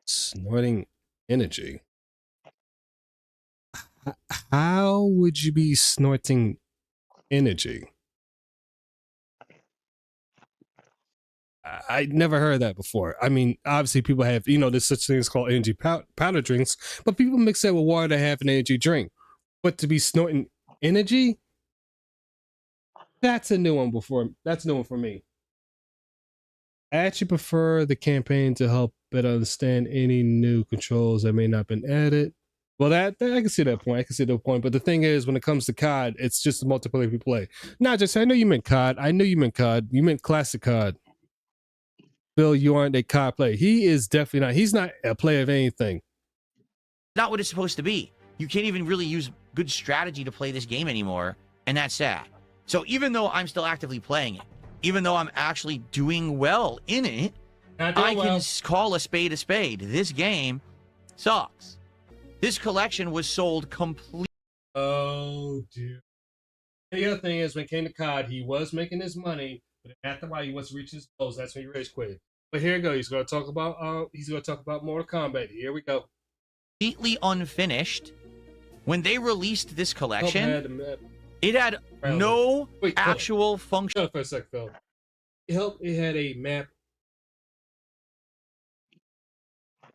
[SPEAKER 1] snorting energy. How would you be snorting energy? I never heard that before. I mean, obviously people have, there's such things called energy powder drinks, but people mix that with water to have an energy drink. But to be snorting energy, that's a new one for me. I actually prefer the campaign to help better understand any new controls that may not have been added. Well, that I can see that point. But the thing is, when it comes to COD, it's just the multiplayer you play. Not just, I know you meant COD. You meant classic COD. Bill, you aren't a COD player. He is definitely not. He's not a player of anything.
[SPEAKER 3] Not what it's supposed to be. You can't even really use good strategy to play this game anymore, and that's sad. So even though I'm still actively playing it, even though I'm actually doing well in it, I can call a spade a spade. This game sucks. This collection was sold completely.
[SPEAKER 1] Oh, dear. The other thing is, when it came to COD, he was making his money, but after a while, he wants to reach his goals. That's when he rage quit. But here you go. He's gonna talk about Mortal Kombat. Here we go.
[SPEAKER 3] Completely unfinished. When they released this collection, it had no actual function.
[SPEAKER 1] Shut up for a sec, Phil. It had a map.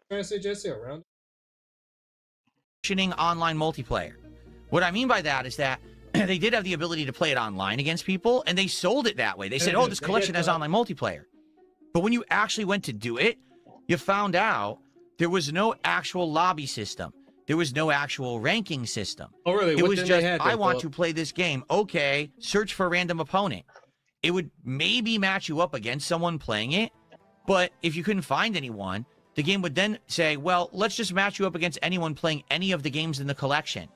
[SPEAKER 1] Trying to say Jesse around
[SPEAKER 3] Functioning online multiplayer. What I mean by that is that they did have the ability to play it online against people, and they sold it that way. They said, oh, this collection has online multiplayer. But when you actually went to do it, you found out there was no actual lobby system. There was no actual ranking system.
[SPEAKER 1] Oh, really?
[SPEAKER 3] It was just, I want to play this game. Okay, search for a random opponent. It would maybe match you up against someone playing it, but if you couldn't find anyone, the game would then say, well, let's just match you up against anyone playing any of the games in the collection.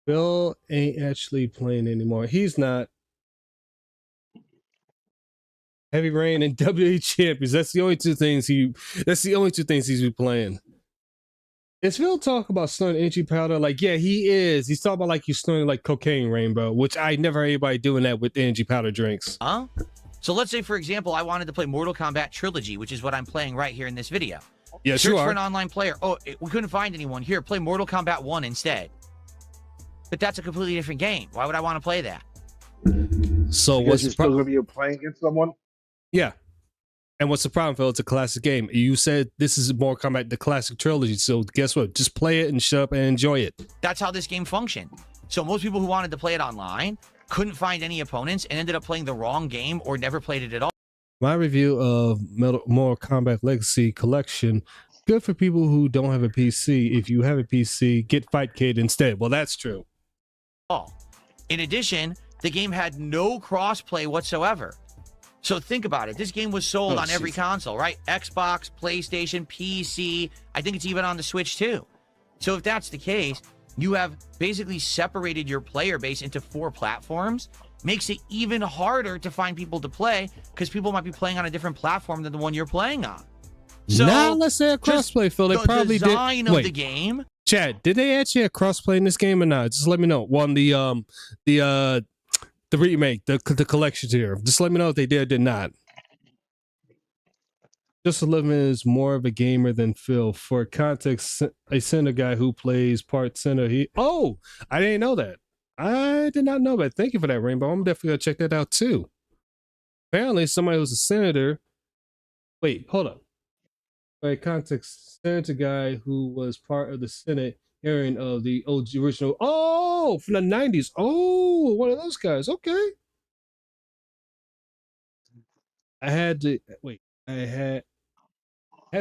[SPEAKER 1] Phil ain't actually playing anymore. He's not. Heavy Rain and WWE Champions. That's the only two things he's been playing. Is Phil talk about snorting energy powder? Like, yeah, he is. He's talking about like you snorting like cocaine, Rainbow, which I never heard anybody doing that with energy powder drinks.
[SPEAKER 3] Huh? So let's say, for example, I wanted to play Mortal Kombat Trilogy, which is what I'm playing right here in this video.
[SPEAKER 1] Yeah,
[SPEAKER 3] Search
[SPEAKER 1] sure.
[SPEAKER 3] for an online player. Oh, we couldn't find anyone. Here, play Mortal Kombat 1 instead. But that's a completely different game. Why would I want to play that?
[SPEAKER 1] So
[SPEAKER 2] what's you're still going to be playing against someone?
[SPEAKER 1] Yeah. And what's the problem, Phil? It's a classic game. You said this is Mortal Kombat, the classic trilogy. So guess what? Just play it and shut up and enjoy it.
[SPEAKER 3] That's how this game functioned. So most people who wanted to play it online couldn't find any opponents and ended up playing the wrong game or never played it at all.
[SPEAKER 1] My review of Mortal Kombat Legacy Collection, good for people who don't have a PC. If you have a PC, get Fightcade instead. Well, that's true.
[SPEAKER 3] In addition, the game had no crossplay whatsoever. So think about it. This game was sold on every console, right? Xbox, PlayStation, PC. I think it's even on the Switch too. So if that's the case, you have basically separated your player base into 4 platforms. Makes it even harder to find people to play because people might be playing on a different platform than the one you're playing on. So
[SPEAKER 1] now let's say a crossplay, Phil. They probably did.
[SPEAKER 3] The design of the game.
[SPEAKER 1] Chad, did they actually have crossplay in this game or not? Just let me know. Well, the remake, the collection here. Just let me know if they did or did not. Just Living is more of a gamer than Phil. For context, a center guy who plays part center. I didn't know that. I did not know that. Thank you for that, Rainbow. I'm definitely gonna check that out too. Apparently, somebody who's a senator. Wait, hold up. By context, senator guy who was part of the Senate hearing of the original. Oh, from the 90s. Oh, one of those guys. Okay. I had to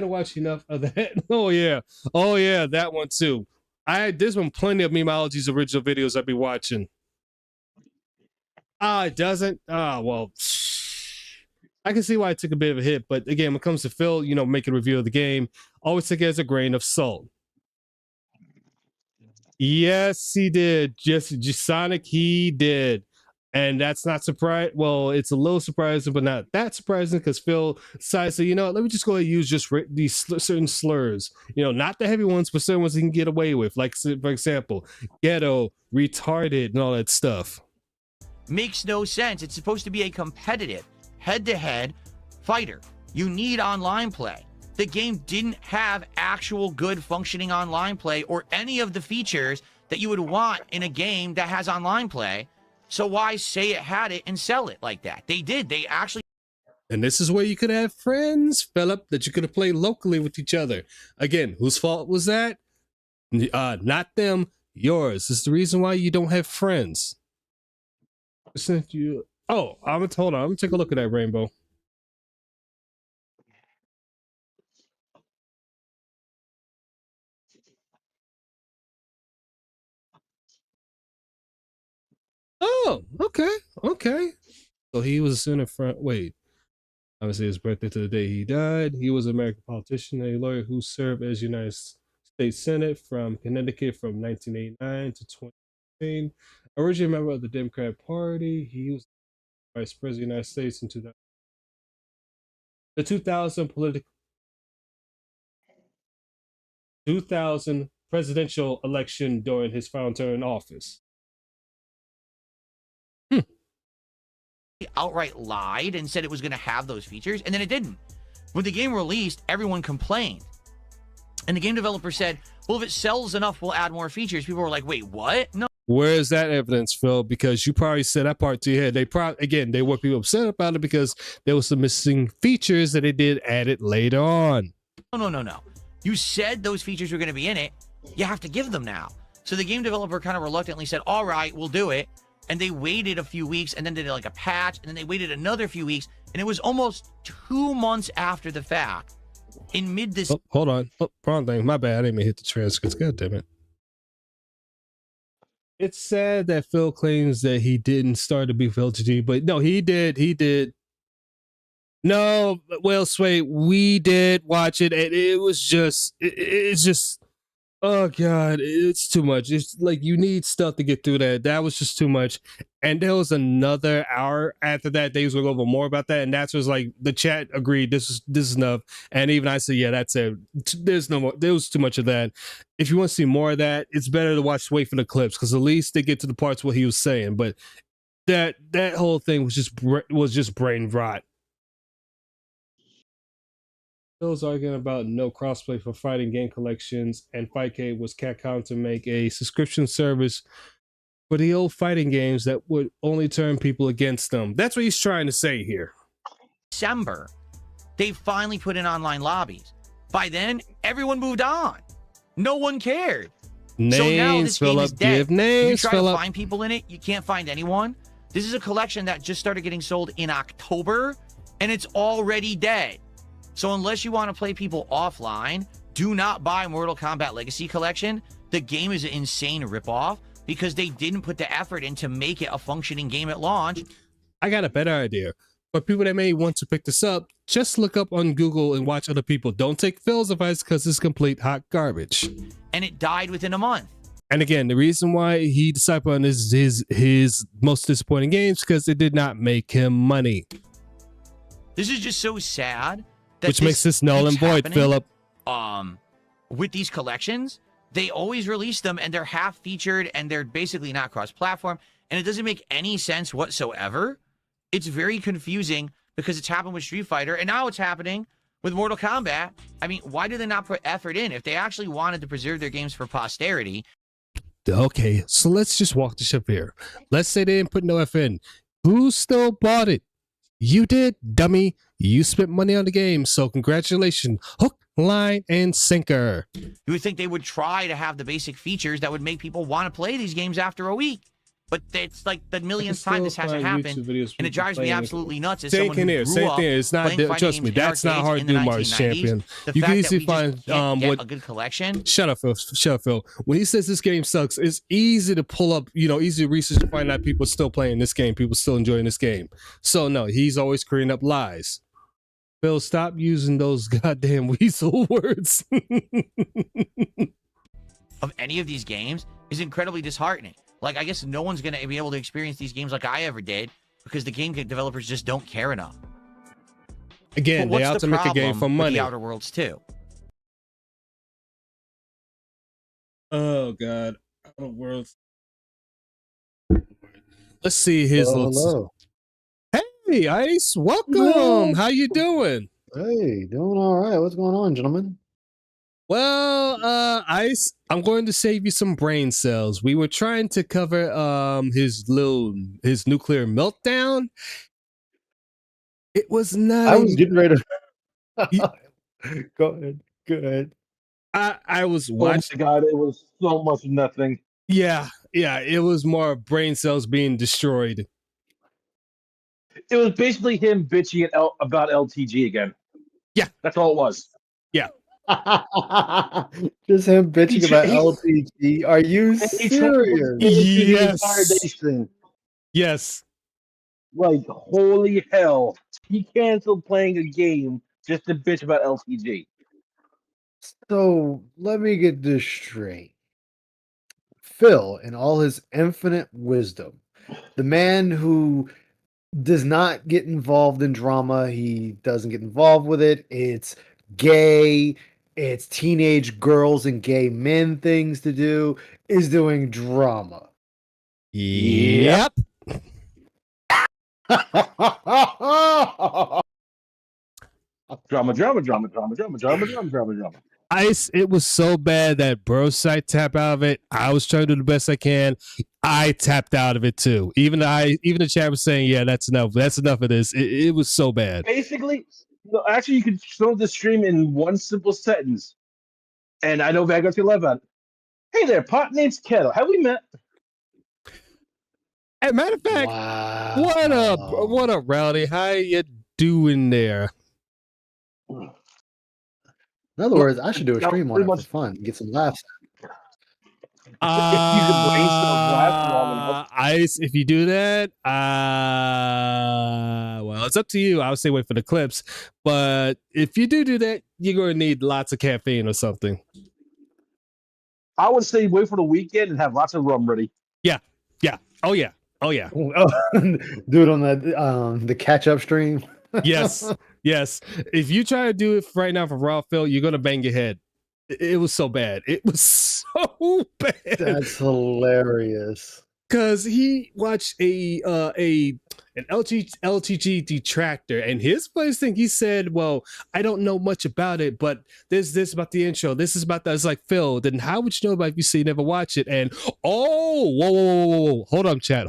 [SPEAKER 1] watch enough of that. Oh yeah, that one too. There's been plenty of Memeology's original videos I'd be watching. It doesn't. Well, I can see why it took a bit of a hit, but again, when it comes to Phil, making a review of the game, always take it as a grain of salt. Yes, he did. Sonic, he did. And that's not surprising. Well, it's a little surprising, but not that surprising because Phil decided to, let me just go ahead and use just these certain slurs. Not the heavy ones, but certain ones he can get away with. Like, for example, ghetto, retarded, and all that stuff.
[SPEAKER 3] Makes no sense. It's supposed to be a competitive, head-to-head fighter. You need online play. The game didn't have actual good functioning online play or any of the features that you would want in a game that has online play. So why say it had it and sell it like that? They did. They actually.
[SPEAKER 1] And this is where you could have friends, Philip, that you could have played locally with each other. Again, whose fault was that? Not them, yours. This is the reason why you don't have friends. I'm gonna take a look at that, Rainbow. Oh, okay. So he was in the front. Wait, obviously his birthday to the day he died. He was an American politician, a lawyer who served as United States Senate from Connecticut from 1989 to 2016. Originally a member of the Democratic Party, he was Vice President of the United States in 2000. The 2000 presidential election during his final term in office.
[SPEAKER 3] outright lied and said it was going to have those features, and then it didn't. When the game released, everyone complained. And the game developer said, well, if it sells enough, we'll add more features. People were like, wait, what? No.
[SPEAKER 1] Where is that evidence, Phil? Because you probably said that part to your head. They probably, again, they were people upset about it because there was some missing features that they did add it later on.
[SPEAKER 3] No. You said those features were going to be in it. You have to give them now. So the game developer kind of reluctantly said, all right, we'll do it. And they waited a few weeks and then did like a patch. And then they waited another few weeks. And it was almost 2 months after the fact. In mid this.
[SPEAKER 1] Oh, hold on. Oh, wrong thing. My bad. I didn't even hit the transcripts. God damn it. It's sad that Phil claims that he didn't start to be Phil GG, but no, he did. He did. No, well, Sway, we did watch it, and it was just, it's just, oh God, it's too much. It's like you need stuff to get through that. That was just too much. And there was another hour after that. They was going to go over more about that, and that's was like the chat agreed. This is enough. And even I said, yeah, that's it. There's no more. There was too much of that. If you want to see more of that, it's better to wait for the clips because at least they get to the parts what he was saying. But that whole thing was just brain rot. Phil's arguing about no crossplay for fighting game collections, and Fightcade was Capcom to make a subscription service for the old fighting games that would only turn people against them. That's what he's trying to say here.
[SPEAKER 3] December, they finally put in online lobbies. By then, everyone moved on. No one cared.
[SPEAKER 1] Names,
[SPEAKER 3] so now this game is dead.
[SPEAKER 1] Give names,
[SPEAKER 3] you try
[SPEAKER 1] Philip.
[SPEAKER 3] to find people in it, you can't find anyone. This is a collection that just started getting sold in October, and it's already dead. So unless you want to play people offline, do not buy Mortal Kombat Legacy Collection. The game is an insane ripoff because they didn't put the effort in to make it a functioning game at launch.
[SPEAKER 1] I got a better idea. For people that may want to pick this up, just look up on Google and watch other people. Don't take Phil's advice because it's complete hot garbage.
[SPEAKER 3] And it died within a month.
[SPEAKER 1] And again, the reason why he decided on his most disappointing games because it did not make him money.
[SPEAKER 3] This is just so sad.
[SPEAKER 1] Which makes this null and void, Philip.
[SPEAKER 3] With these collections, they always release them and they're half featured and they're basically not cross-platform. And it doesn't make any sense whatsoever. It's very confusing because it's happened with Street Fighter and now it's happening with Mortal Kombat. I mean, why do they not put effort in? If they actually wanted to preserve their games for posterity.
[SPEAKER 1] Okay, so let's just walk the ship here. Let's say they didn't put no effort in. Who still bought it? You did, dummy. You spent money on the game, so congratulations. Hook, line, and sinker.
[SPEAKER 3] You would think they would try to have the basic features that would make people want to play these games after a week. But it's like the millionth time this hasn't happened, and it drives me absolutely nuts. As someone who grew up
[SPEAKER 1] it's not. Trust me, that's not hard to do, Mars Champion. You can easily find
[SPEAKER 3] a good collection.
[SPEAKER 1] Shut up, Phil. Shut up, Phil. When he says this game sucks, it's easy to pull up. Easy to research to find out people still playing this game. People still enjoying this game. So no, he's always creating up lies. Phil, stop using those goddamn weasel words.
[SPEAKER 3] Of any of these games is incredibly disheartening. Like, I guess no one's going to be able to experience these games like I ever did because the game developers just don't care enough.
[SPEAKER 1] Again, they have to make a game for money.
[SPEAKER 3] The Outer Worlds too.
[SPEAKER 1] Oh God, Outer Worlds. Let's see his
[SPEAKER 12] hello.
[SPEAKER 1] Hey, Ice, welcome.
[SPEAKER 12] Hello.
[SPEAKER 1] How you doing?
[SPEAKER 12] Hey, doing all right. What's going on, gentlemen?
[SPEAKER 1] Well, Ice, I'm going to save you some brain cells. We were trying to cover his nuclear meltdown. It was not.
[SPEAKER 12] I was getting ready to go ahead. Go ahead.
[SPEAKER 1] I was
[SPEAKER 2] Oh
[SPEAKER 1] watching.
[SPEAKER 2] my God, it was so much nothing.
[SPEAKER 1] Yeah, it was more brain cells being destroyed.
[SPEAKER 2] It was basically him bitching about LTG again.
[SPEAKER 1] Yeah,
[SPEAKER 2] that's all it was.
[SPEAKER 1] Yeah.
[SPEAKER 12] Just him bitching about LTG. Are you serious?
[SPEAKER 1] Yes. Yes.
[SPEAKER 2] Like, holy hell. He canceled playing a game just to bitch about LTG.
[SPEAKER 12] So let me get this straight. Phil, in all his infinite wisdom, the man who does not get involved in drama, he doesn't get involved with it. It's gay. It's teenage girls and gay men things to do, is doing drama.
[SPEAKER 1] Yep.
[SPEAKER 2] Drama, drama, drama, drama, drama, drama, drama, drama, drama.
[SPEAKER 1] Ice, it was so bad that bro side tap out of it. I was trying to do the best I can. I tapped out of it too. Even the chat was saying, "Yeah, that's enough. That's enough of this." It was so bad.
[SPEAKER 2] Basically, no, actually, you could throw the stream in one simple sentence, and I know Vanguard's gonna love it. Hey there, pot name's Kettle. Have we met?
[SPEAKER 1] As a matter of fact,
[SPEAKER 12] Wow.
[SPEAKER 1] what up, Rowdy? How you doing there?
[SPEAKER 12] In other words, I should do a
[SPEAKER 2] No,
[SPEAKER 12] stream on
[SPEAKER 2] pretty
[SPEAKER 12] it for
[SPEAKER 2] much.
[SPEAKER 12] fun, get some laughs.
[SPEAKER 2] If you could brainstorm last long enough.
[SPEAKER 1] Ice, if you do that, well, it's up to you. I would say wait for the clips, but if you do that, you're going to need lots of caffeine or something.
[SPEAKER 2] I would say wait for the weekend and have lots of rum ready.
[SPEAKER 1] Yeah. Oh yeah.
[SPEAKER 12] Do it on the catch up stream.
[SPEAKER 1] Yes. If you try to do it right now for Raw Phil, you're going to bang your head. It was so bad. It was so bad.
[SPEAKER 12] That's hilarious.
[SPEAKER 1] Because he watched an LTG detractor, and his first thing he said, "Well, I don't know much about it, but there's this about the intro. This is about that." It's like, Phil, then how would you know about it if you say you never watch it? And whoa, hold on, chat.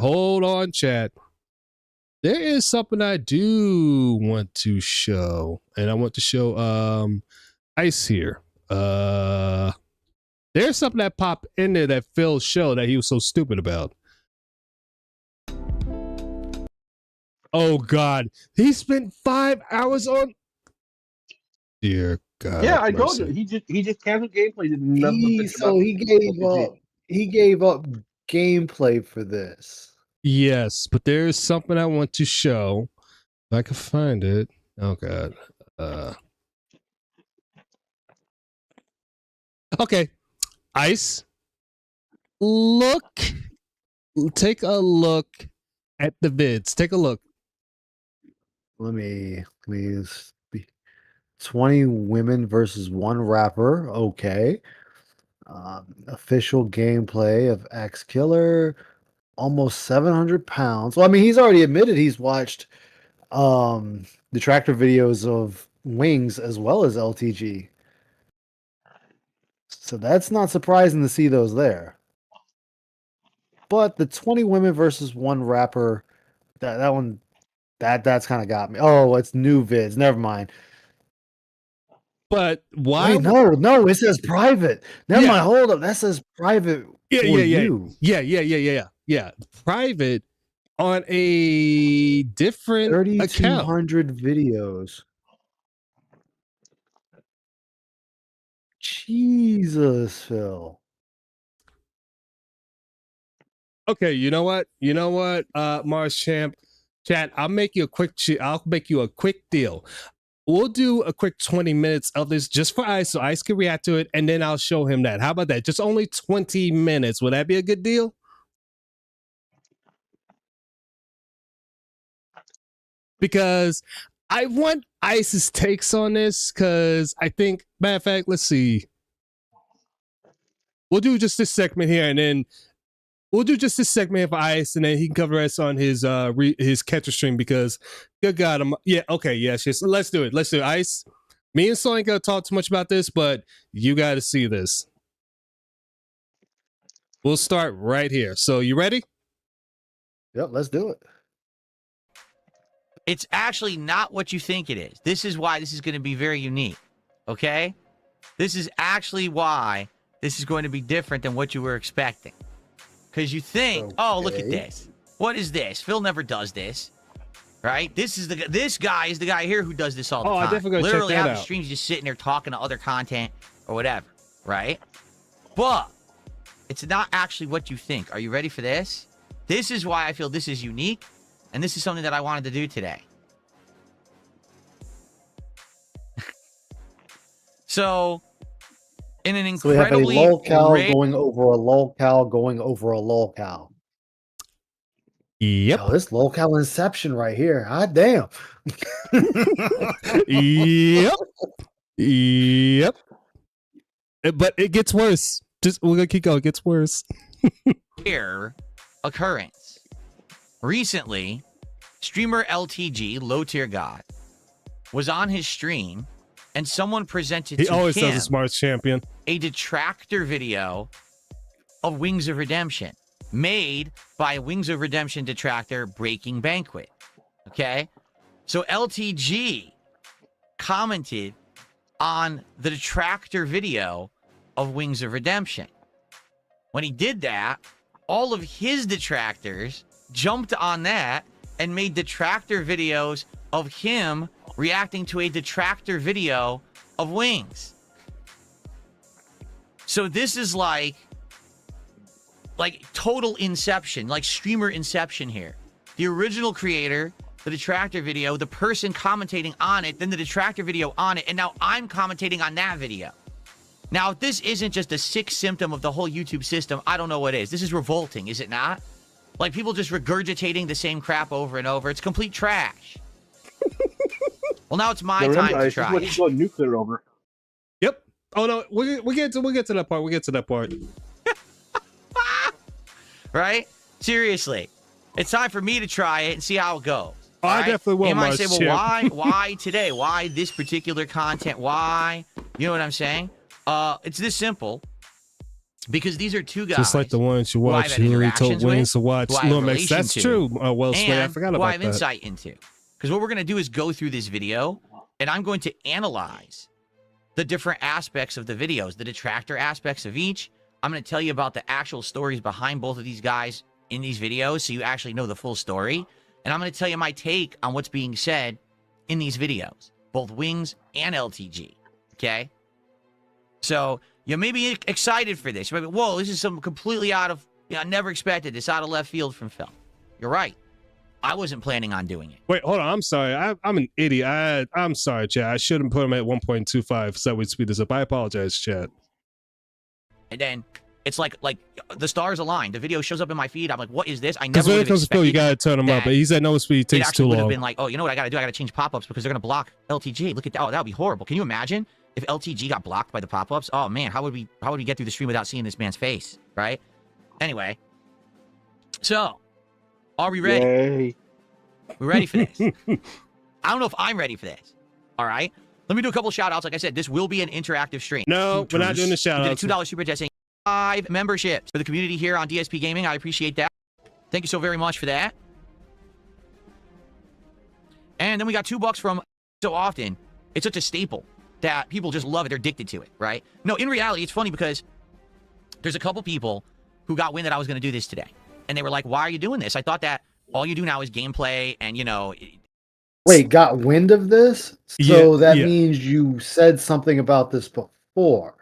[SPEAKER 1] There is something I do want to show, and I want to show Ice here. There's something that popped in there that Phil showed that he was so stupid about. Oh God, he spent 5 hours on. Dear God.
[SPEAKER 2] Yeah, I told you. He just canceled gameplay.
[SPEAKER 12] He gave up gameplay for this.
[SPEAKER 1] Yes, but there is something I want to show. If I can find it. Oh God. Okay, Ice. Take a look at the vids. Take a look.
[SPEAKER 12] Let me 20 women versus one rapper. Okay. Official gameplay of X Killer. Almost 700 pounds. Well, I mean, he's already admitted he's watched the tractor videos of Wings as well as LTG. So that's not surprising to see those there. But the 20 women versus one rapper, that's kind of got me. Oh, it's new vids. Never mind.
[SPEAKER 1] But why?
[SPEAKER 12] Wait, no, it says private. Never mind. Hold up. That says private you.
[SPEAKER 1] Yeah. Private on a different
[SPEAKER 12] 3,200 videos. Jesus, Phil.
[SPEAKER 1] Okay, you know what? Mars Champ, chat. I'll make you a quick deal. We'll do a quick 20 minutes of this just for Ice, so Ice can react to it, and then I'll show him that. How about that? Just only 20 minutes. Would that be a good deal? Because I want Ice's takes on this, because I think, matter of fact, let's see. We'll do just this segment here, and then we'll do just this segment for Ice, and then he can cover us on his catcher stream, because good God, yes. Let's do it. Ice. Me and Soul ain't gonna talk too much about this, but you got to see this. We'll start right here. So you ready?
[SPEAKER 12] Yep, let's do it.
[SPEAKER 3] It's actually not what you think it is. This is why this is going to be very unique. Okay? This is actually why this is going to be different than what you were expecting. Because you think, oh, look at this. What is this? Phil never does this. Right? This guy is the guy here who does this all the time.
[SPEAKER 1] I definitely gotta
[SPEAKER 3] Literally
[SPEAKER 1] check that
[SPEAKER 3] have
[SPEAKER 1] out.
[SPEAKER 3] streams just sitting there talking to other content or whatever. Right? But it's not actually what you think. Are you ready for this? This is why I feel this is unique. And this is something that I wanted to do today. So, in an incredibly
[SPEAKER 12] we have a lolcow going over a lolcow going over a lolcow.
[SPEAKER 1] Yep.
[SPEAKER 12] Oh, this lolcow inception right here. Hot damn.
[SPEAKER 1] Yep. But it gets worse. We're gonna keep going. It gets worse.
[SPEAKER 3] Rare occurrence. Recently, Streamer LTG, low tier god, was on his stream, and someone presented
[SPEAKER 1] He
[SPEAKER 3] to
[SPEAKER 1] always
[SPEAKER 3] him
[SPEAKER 1] does a smart champion.
[SPEAKER 3] a detractor video of Wings of Redemption made by Wings of Redemption detractor Breaking Banquet. Okay? So LTG commented on the detractor video of Wings of Redemption. When he did that, all of his detractors jumped on that and made detractor videos of him reacting to a detractor video of Wings. So this is like total inception, like streamer inception here. The original creator, the detractor video, the person commentating on it, then the detractor video on it, and now I'm commentating on that video. Now, if this isn't just a sick symptom of the whole YouTube system, I don't know what is. This is revolting, is it not? Like people just regurgitating the same crap over and over. It's complete trash. Well, now it's my time to try.
[SPEAKER 2] What he's going nuclear over.
[SPEAKER 1] Yep. Oh no, we get to that part. We get to that part.
[SPEAKER 3] Right? Seriously, it's time for me to try it and see how it goes.
[SPEAKER 1] Oh, I definitely will.
[SPEAKER 3] You might say, well, why today? Why this particular content? Why? You know what I'm saying? It's this simple. Because these are two guys.
[SPEAKER 1] Just like the ones you watch, you really told Wings to watch. Lomax. That's true. Well, I forgot about that.
[SPEAKER 3] Who I have insight into. Because what we're going to do is go through this video, and I'm going to analyze the different aspects of the videos, the detractor aspects of each. I'm going to tell you about the actual stories behind both of these guys in these videos, so you actually know the full story. And I'm going to tell you my take on what's being said in these videos, both Wings and LTG. Okay? So you may be excited for this. You might be, whoa, this is some completely out of, I never expected this, out of left field from Phil. You're right. I wasn't planning on doing it.
[SPEAKER 1] Wait, hold on. I'm sorry. I'm an idiot. I'm sorry, chat. I shouldn't put him at 1.25 so we speed this up. I apologize, chat.
[SPEAKER 3] And then it's like the stars align. The video shows up in my feed. I'm like, what is this? I never
[SPEAKER 1] Because when
[SPEAKER 3] would
[SPEAKER 1] it
[SPEAKER 3] have
[SPEAKER 1] comes to Phil, you
[SPEAKER 3] expected
[SPEAKER 1] got to turn him up. But he said no speed takes too
[SPEAKER 3] would have
[SPEAKER 1] long.
[SPEAKER 3] been like, oh, you know what I got to do? I got to change pop-ups because they're going to block LTG. Look at that. Oh, that would be horrible. Can you imagine if LTG got blocked by the pop-ups? Oh man, how would we get through the stream without seeing this man's face? Right? Anyway, so are we ready?
[SPEAKER 2] Yay.
[SPEAKER 3] We're ready for this. I don't know if I'm ready for this. All right. Let me do a couple shout outs. Like I said, this will be an interactive stream.
[SPEAKER 1] No, we're not doing the shout outs.
[SPEAKER 3] We did a $2 super chat saying 5 memberships for the community here on DSP Gaming. I appreciate that. Thank you so very much for that. And then we got $2 from so often. It's such a staple that people just love it. They're addicted to it, right? No, in reality, it's funny because there's a couple people who got wind that I was going to do this today. And they were like, why are you doing this? I thought that all you do now is gameplay and, you know...
[SPEAKER 12] Wait, got wind of this? So that means you said something about this before.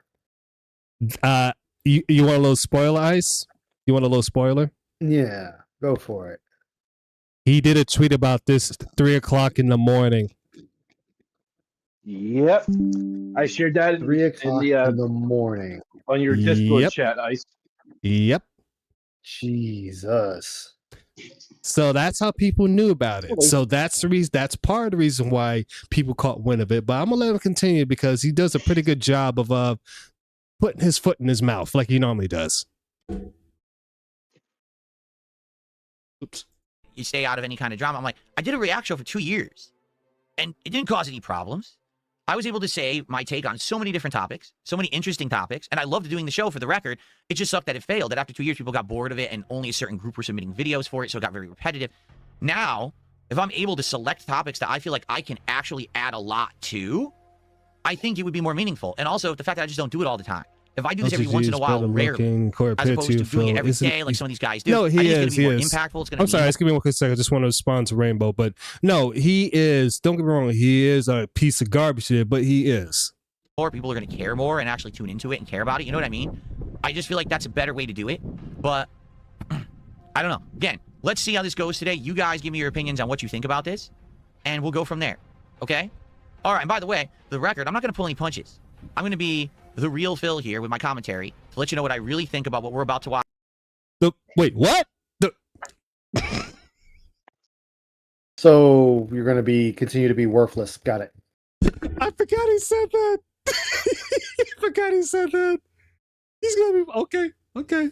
[SPEAKER 1] You want a little spoiler, Ice? You want a little spoiler?
[SPEAKER 12] Yeah, go for it.
[SPEAKER 1] He did a tweet about this 3 o'clock in the morning.
[SPEAKER 2] Yep. I shared that
[SPEAKER 12] 3 o'clock in the morning.
[SPEAKER 2] On your Discord chat, Ice.
[SPEAKER 1] Yep.
[SPEAKER 12] Jesus.
[SPEAKER 1] So that's how people knew about it. So that's the reason. That's part of the reason why people caught wind of it. But I'm gonna let him continue because he does a pretty good job of putting his foot in his mouth like he normally does. Oops.
[SPEAKER 3] You stay out of any kind of drama. I'm like, I did a react show for 2 years, and it didn't cause any problems. I was able to say my take on so many different topics, so many interesting topics, and I loved doing the show for the record. It just sucked that it failed, that after 2 years, people got bored of it, and only a certain group were submitting videos for it, so it got very repetitive. Now, if I'm able to select topics that I feel like I can actually add a lot to, I think it would be more meaningful. And also, the fact that I just don't do it all the time. If I do this every once in a while, rarely, as opposed to doing it every day like some of these guys do,
[SPEAKER 1] no,
[SPEAKER 3] I think it's going to be more
[SPEAKER 1] impactful.
[SPEAKER 3] It's going to
[SPEAKER 1] I'm sorry, just give me 1 quick second. I just want to respond to Rainbow. But no, he is, don't get me wrong, he is a piece of garbage here, but he is.
[SPEAKER 3] More people are going to care more and actually tune into it and care about it. You know what I mean? I just feel like that's a better way to do it. But I don't know. Again, let's see how this goes today. You guys give me your opinions on what you think about this, and we'll go from there. Okay? All right, and by the way, the record, I'm not going to pull any punches. I'm going to be the real Phil here with my commentary to let you know what I really think about what we're about to watch.
[SPEAKER 1] Wait, what?
[SPEAKER 12] So you're going to continue to be worthless. Got it.
[SPEAKER 1] I forgot he said that. I forgot he said that. He's going to be okay.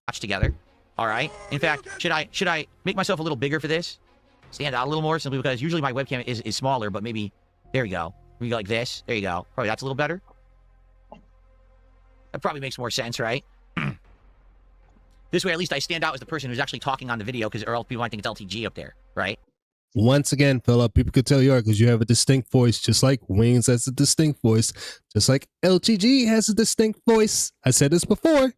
[SPEAKER 3] Watch together. All right. In fact, should I make myself a little bigger for this? stand out a little more simply because usually my webcam is smaller, but maybe, there you go. We go like this. There you go. Probably that's a little better. That probably makes more sense, right? This way, at least I stand out as the person who's actually talking on the video, because or else people might think it's LTG up there, right?
[SPEAKER 1] Once again, Philip, people could tell you are because you have a distinct voice, just like Wings has a distinct voice, just like LTG has a distinct voice. I said this before.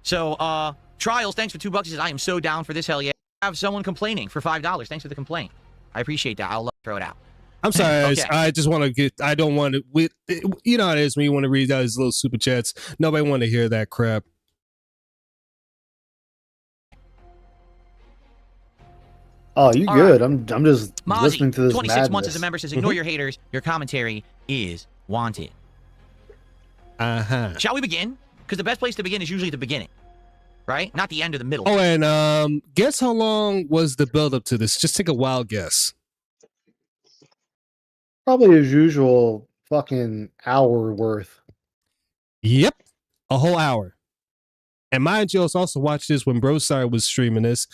[SPEAKER 3] So, Trials, thanks for $2. He says, I am so down for this, hell yeah. I have someone complaining for $5. Thanks for the complaint. I appreciate that. I'll throw it out.
[SPEAKER 1] I'm sorry,
[SPEAKER 3] Okay.
[SPEAKER 1] I just want to get, I don't want to, you know how it is when you want to read out his little super chats. Nobody want to hear that crap.
[SPEAKER 12] Oh, you
[SPEAKER 3] All
[SPEAKER 12] good. I'm just
[SPEAKER 3] Mozzie,
[SPEAKER 12] listening to this
[SPEAKER 3] 26 months
[SPEAKER 12] madness.
[SPEAKER 3] as a member, says, ignore your haters. Your commentary is wanted.
[SPEAKER 1] Uh-huh.
[SPEAKER 3] Shall we begin? Because the best place to begin is usually the beginning, right? Not the end or the middle.
[SPEAKER 1] Oh, and guess how long was the build up to this? Just take a wild guess.
[SPEAKER 12] Probably as usual, fucking hour worth.
[SPEAKER 1] Yep, a whole hour. And mind you, I also watched this when Brostar was streaming this.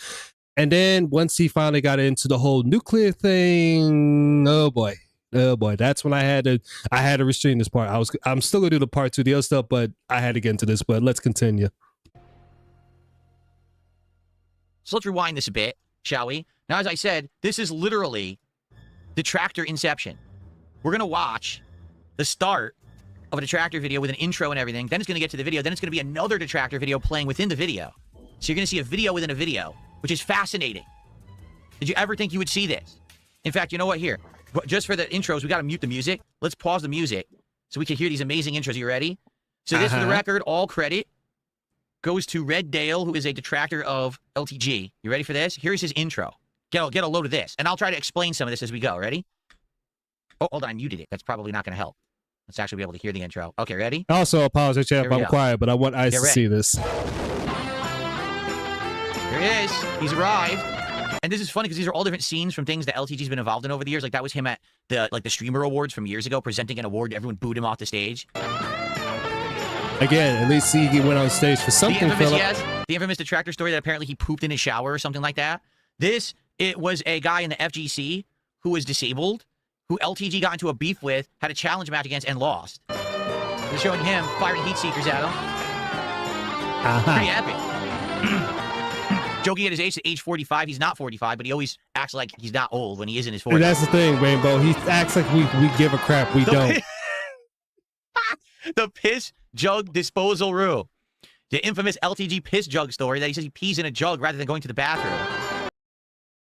[SPEAKER 1] And then once he finally got into the whole nuclear thing, oh boy, that's when I had to restrain this part. I'm still gonna do the part 2, the other stuff, but I had to get into this. But let's continue.
[SPEAKER 3] So let's rewind this a bit, shall we? Now, as I said, this is literally Detractor Inception. We're going to watch the start of a Detractor video with an intro and everything. Then it's going to get to the video. Then it's going to be another Detractor video playing within the video. So you're going to see a video within a video, which is fascinating. Did you ever think you would see this? In fact, you know what? Here, just for the intros, we got to mute the music. Let's pause the music so we can hear these amazing intros. You ready? So this, for the record, all credit goes to Red Dale, who is a detractor of LTG. You ready for this? Here's his intro. Get a load of this. And I'll try to explain some of this as we go. Ready? Oh, hold on. I muted it. That's probably not going to help. Let's actually be able to hear the intro. Okay, ready?
[SPEAKER 1] I also apologize, chat, if I'm quiet, but I want Ice to see this.
[SPEAKER 3] Here he is. He's arrived. And this is funny because these are all different scenes from things that LTG's been involved in over the years. Like that was him at the Streamer Awards from years ago, presenting an award. Everyone booed him off the stage.
[SPEAKER 1] Again, at least he went on stage for something,
[SPEAKER 3] The infamous detractor story that apparently he pooped in his shower or something like that. It was a guy in the FGC who was disabled, who LTG got into a beef with, had a challenge match against, and lost. They're showing him firing heat seekers at him. Pretty epic. Joking at his age 45. He's not 45, but he always acts like he's not old when he is in his 40s.
[SPEAKER 1] And that's the thing, Rainbow. He acts like we give a crap. We don't.
[SPEAKER 3] The piss jug disposal room. The infamous LTG piss jug story that he says he pees in a jug rather than going to the bathroom.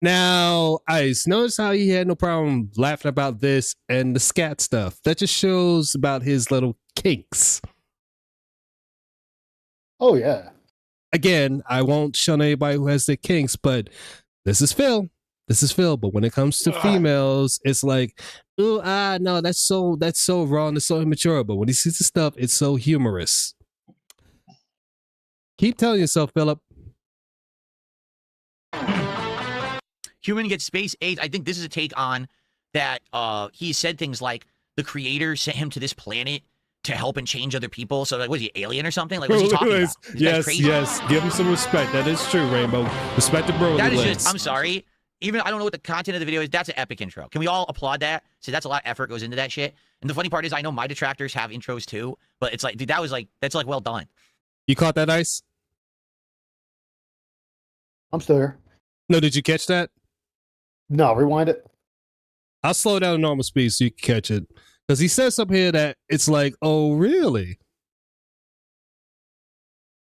[SPEAKER 1] Now, Ice, notice how he had no problem laughing about this and the scat stuff. That just shows about his little kinks.
[SPEAKER 12] Oh, yeah.
[SPEAKER 1] Again, I won't shun anybody who has their kinks, but this is Phil. This is Phil. But when it comes to females, it's like, oh, no, that's so wrong. That's so immature. But when he sees the stuff, it's so humorous. Keep telling yourself, Philip.
[SPEAKER 3] Human gets space AIDS. I think this is a take on that. He said things like the creator sent him to this planet to help and change other people. So, like, was he alien or something? Like, what's he talking about?
[SPEAKER 1] Yes. Give him some respect. That is true, Rainbow. Respect the bro.
[SPEAKER 3] That is just, I'm sorry. Even I don't know what the content of the video is. That's an epic intro. Can we all applaud that? So that's a lot of effort goes into that shit. And the funny part is I know my detractors have intros too, but it's like, dude, that's well done.
[SPEAKER 1] You caught that, Ice?
[SPEAKER 12] I'm still here.
[SPEAKER 1] No, did you catch that?
[SPEAKER 12] No, rewind it.
[SPEAKER 1] I'll slow down to normal speed so you can catch it. Because he says up here that it's like, oh, really?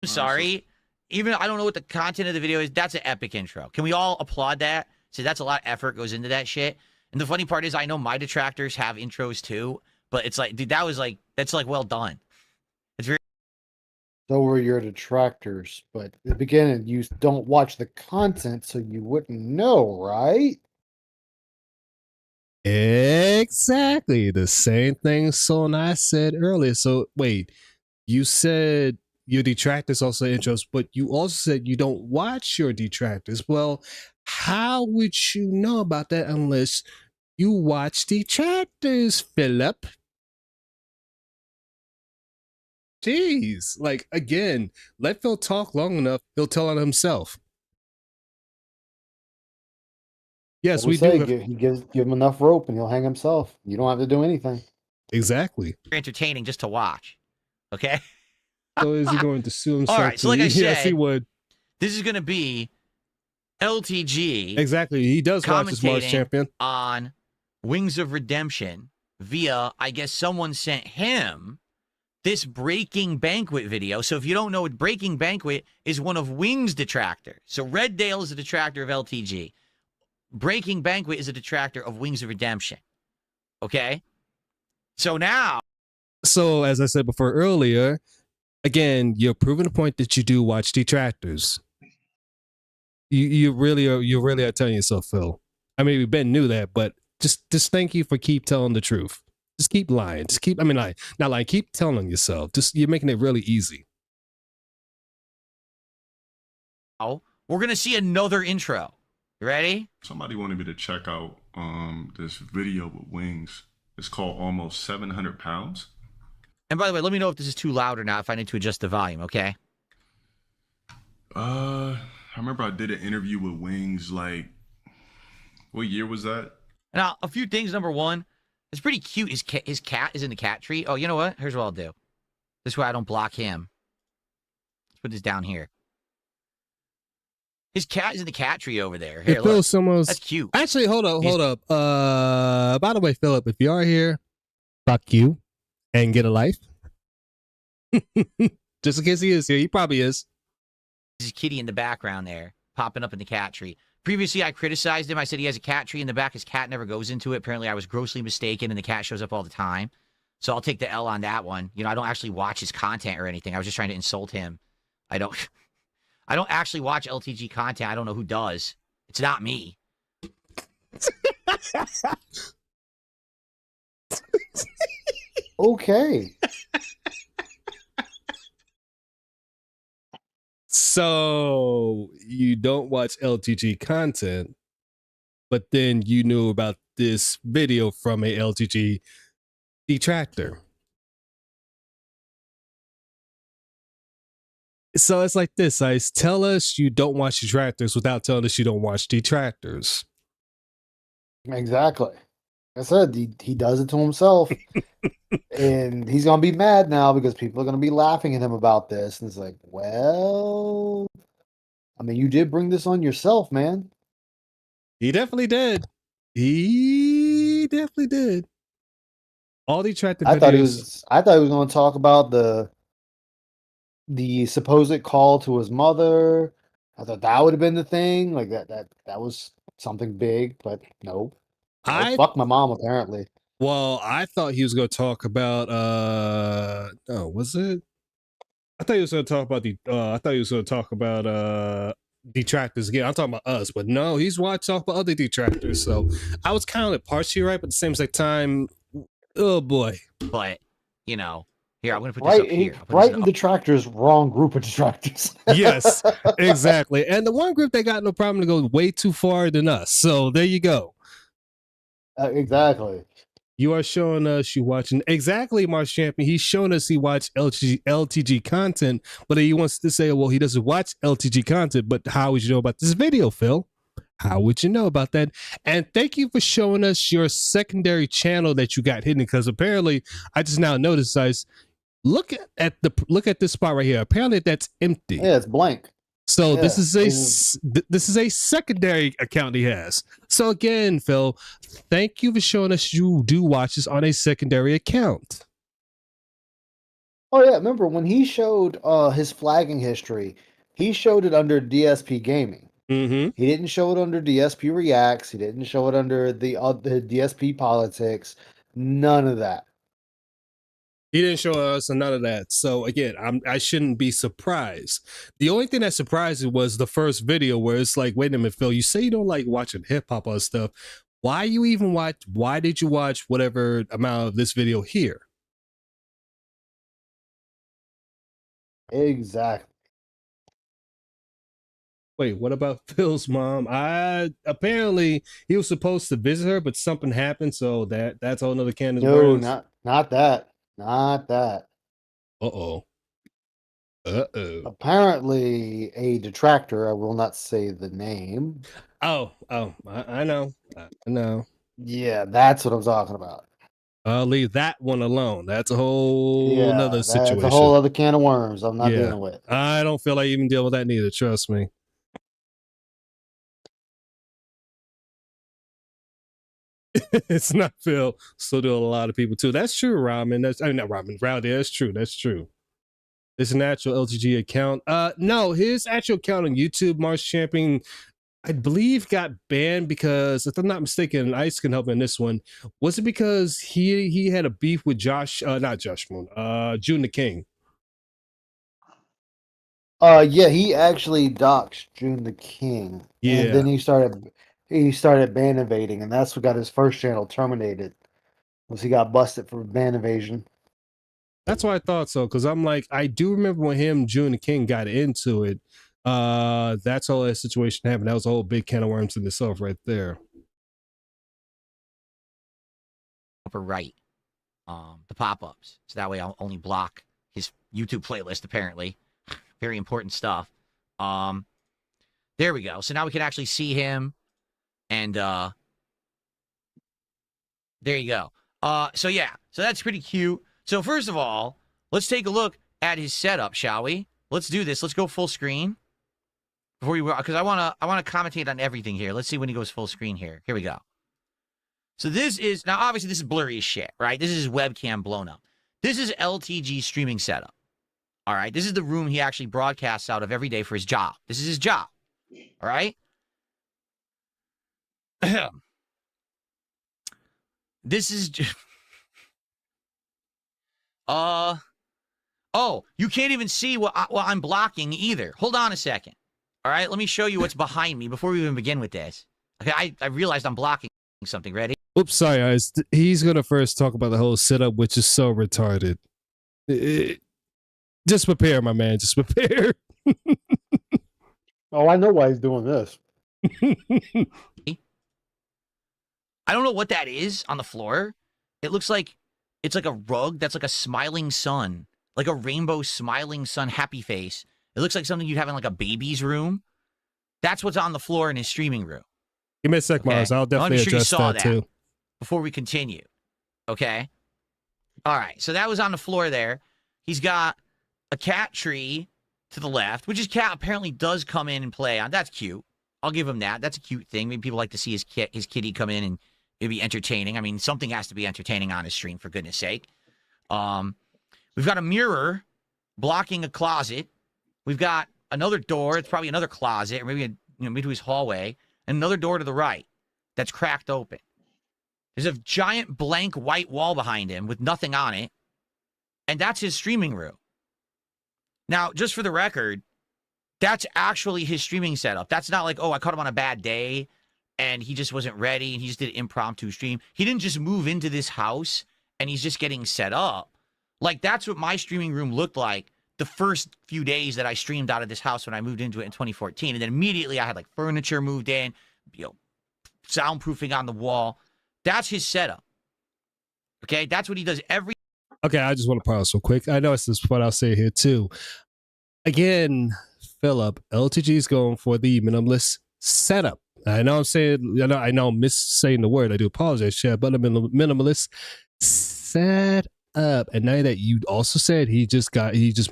[SPEAKER 3] I'm sorry. Even I don't know what the content of the video is. That's an epic intro. Can we all applaud that? So that's a lot of effort goes into that shit. And the funny part is I know my detractors have intros too, but it's like, dude, that's well done. It's very.
[SPEAKER 12] So were your detractors, but at the beginning you don't watch the content, so you wouldn't know, right?
[SPEAKER 1] Exactly. The same thing So and I said earlier. So wait, you said your detractors also intros, but you also said you don't watch your detractors. Well, how would you know about that unless you watch detractors, Philip? Jeez. Like, again, let Phil talk long enough, he'll tell on himself. Yes,
[SPEAKER 12] Like
[SPEAKER 1] we
[SPEAKER 12] say,
[SPEAKER 1] do.
[SPEAKER 12] give him enough rope and he'll hang himself. You don't have to do anything.
[SPEAKER 1] Exactly.
[SPEAKER 3] Entertaining just to watch. Okay.
[SPEAKER 1] So is he going to sue himself?
[SPEAKER 3] All right. So like I said,
[SPEAKER 1] yes, he would.
[SPEAKER 3] This is going to be LTG.
[SPEAKER 1] Exactly. He does watch his Mars
[SPEAKER 3] commentating
[SPEAKER 1] champion
[SPEAKER 3] on Wings of Redemption via, I guess someone sent him this Breaking Banquet video. So if you don't know what Breaking Banquet is, one of Wings' detractors. So Red Dale is a detractor of LTG. Breaking Banquet is a detractor of Wings of Redemption. Okay? So now.
[SPEAKER 1] So as I said before earlier, again, you're proving the point that you do watch detractors. You really are telling yourself, Phil. I mean, Ben knew that, but just thank you for keep telling the truth. Just keep lying. Just keep, not lying, keep telling yourself. Just, you're making it really easy.
[SPEAKER 3] Oh, we're going to see another intro. You ready?
[SPEAKER 5] Somebody wanted me to check out this video with Wings. It's called Almost 700 Pounds.
[SPEAKER 3] And by the way, let me know if this is too loud or not, if I need to adjust the volume, okay?
[SPEAKER 5] I remember I did an interview with Wings, like, what year was that?
[SPEAKER 3] Now, a few things. Number one, it's pretty cute. His cat is in the cat tree. Oh, you know what? Here's what I'll do. This way I don't block him. Let's put this down here. His cat is in the cat tree over there. Here, look. That's cute.
[SPEAKER 1] Actually, hold up. By the way, Philip, if you are here, fuck you and get a life. Just in case he is here. He probably is.
[SPEAKER 3] This is Kitty in the background there, popping up in the cat tree. Previously, I criticized him. I said he has a cat tree in the back. His cat never goes into it. Apparently, I was grossly mistaken, and the cat shows up all the time. So I'll take the L on that one. You know, I don't actually watch his content or anything. I was just trying to insult him. I don't actually watch LTG content. I don't know who does. It's not me.
[SPEAKER 12] Okay.
[SPEAKER 1] So you don't watch LTG content, but then you knew about this video from a LTG detractor. So it's like this, Ice. Tell us you don't watch detractors without telling us you don't watch detractors.
[SPEAKER 12] Exactly. Like I said, he does it to himself. And he's going to be mad now because people are going to be laughing at him about this. And it's like, well, I mean, you did bring this on yourself, man.
[SPEAKER 1] He definitely did. He definitely did. All detractor videos.
[SPEAKER 12] I thought he was going to talk about the supposed call to his mother. I thought that would have been the thing. Like that was something big, but no. Fuck my mom, apparently.
[SPEAKER 1] Well, I thought he was going to talk about no, was it? I thought he was going to talk about detractors again. I'm talking about us, but no, he's talk about other detractors. So I was kind of partially right, but at the same time, oh boy.
[SPEAKER 3] But you know, here I'm going to put this up here.
[SPEAKER 12] Right in detractors, wrong group of detractors.
[SPEAKER 1] Yes, exactly. And the one group they got no problem to go way too far than us. So there you go.
[SPEAKER 12] Exactly.
[SPEAKER 1] You are showing us you watching exactly Mars Champion. He's showing us he watched LTG content, but he wants to say, well, he doesn't watch LTG content. But how would you know about this video, Phil? How would you know about that? And thank you for showing us your secondary channel that you got hidden, because apparently I just now noticed, guys. Look at this spot right here. Apparently that's empty.
[SPEAKER 12] Yeah, it's blank.
[SPEAKER 1] So this is a secondary account he has. So again, Phil, thank you for showing us you do watch this on a secondary account.
[SPEAKER 12] Oh yeah, remember when he showed his flagging history, he showed it under DSP Gaming.
[SPEAKER 1] Mm-hmm.
[SPEAKER 12] He didn't show it under DSP Reacts. He didn't show it under the DSP Politics. None of that.
[SPEAKER 1] He didn't show us none of that. So again, I shouldn't be surprised. The only thing that surprised me was the first video where it's like, wait a minute, Phil, you say you don't like watching hip hop or stuff. Why did you watch whatever amount of this video here?
[SPEAKER 12] Exactly.
[SPEAKER 1] Wait, what about Phil's mom? Apparently he was supposed to visit her, but something happened, so that's all another can of worms.
[SPEAKER 12] No, not that. Not that.
[SPEAKER 1] Uh-oh.
[SPEAKER 12] Apparently, a detractor, I will not say the name.
[SPEAKER 1] I know. I know.
[SPEAKER 12] Yeah, that's what I'm talking about.
[SPEAKER 1] I'll leave that one alone. That's a whole nother
[SPEAKER 12] Yeah, that's a
[SPEAKER 1] situation.
[SPEAKER 12] whole other can of worms I'm not
[SPEAKER 1] Yeah.
[SPEAKER 12] dealing with.
[SPEAKER 1] I don't feel like even deal with that neither. Trust me. It's not Phil. So do a lot of people too. That's true, Ramen. Not Ramen. Rowdy. That's true. That's true. It's an actual LTG account. No, his actual account on YouTube, Mars Champion, I believe got banned because, if I'm not mistaken, Ice can help me in this one. Was it because he had a beef with not Josh Moon, June the King?
[SPEAKER 12] Yeah, he actually doxed June the King.
[SPEAKER 1] Yeah.
[SPEAKER 12] And then he started ban evading, and that's what got his first channel terminated. Was he got busted for ban evasion.
[SPEAKER 1] That's why I thought so, because I'm like, I do remember when June the King got into it. That's all that situation happened. That was a whole big can of worms in itself right there.
[SPEAKER 3] Upper right, the pop-ups, so that way I'll only block his YouTube playlist. Apparently, very important stuff. There we go. So now we can actually see him, and there you go. So yeah, so that's pretty cute. So first of all, let's take a look at his setup, shall we? Let's do this. Let's go full screen before we, because I wanna commentate on everything here. Let's see when he goes full screen here. Here we go. So this is, now obviously this is blurry as shit, right? This is his webcam blown up. This is LTG streaming setup. All right, this is the room he actually broadcasts out of every day for his job. This is his job. All right. This is just. Oh, you can't even see what I'm blocking either. Hold on a second. All right, let me show you what's behind me before we even begin with this. Okay, I realized I'm blocking something. Ready?
[SPEAKER 1] Oops, sorry, guys. He's gonna first talk about the whole setup, which is so retarded. Just prepare, my man. Just prepare.
[SPEAKER 12] Oh, I know why he's doing this.
[SPEAKER 3] I don't know what that is on the floor. It looks like it's like a rug that's like a smiling sun, like a rainbow smiling sun happy face. It looks like something you'd have in like a baby's room. That's what's on the floor in his streaming room.
[SPEAKER 1] Give me a sec, Mars. I'll definitely address that too.
[SPEAKER 3] Before we continue. Okay? All right. So that was on the floor there. He's got a cat tree to the left, which his cat apparently does come in and play on. That's cute. I'll give him that. That's a cute thing. Maybe people like to see his kitty come in and it'd be entertaining. I mean, something has to be entertaining on his stream, for goodness sake. We've got a mirror blocking a closet. We've got another door. It's probably another closet, or maybe maybe his hallway, and another door to the right that's cracked open. There's a giant blank white wall behind him with nothing on it, and that's his streaming room. Now, just for the record, that's actually his streaming setup. That's not like, oh, I caught him on a bad day and he just wasn't ready and he just did an impromptu stream. He didn't just move into this house and he's just getting set up. Like, that's what my streaming room looked like the first few days that I streamed out of this house when I moved into it in 2014. And then immediately I had like furniture moved in, soundproofing on the wall. That's his setup. Okay, that's what he does every.
[SPEAKER 1] Okay, I just want to pause real quick. I know it's this what I'll say here too. Again, Philip, LTG is going for the minimalist setup. I know I'm saying, I know I'm missaying the word. I do apologize, Chad, but a minimalist setup. And now that you also said he just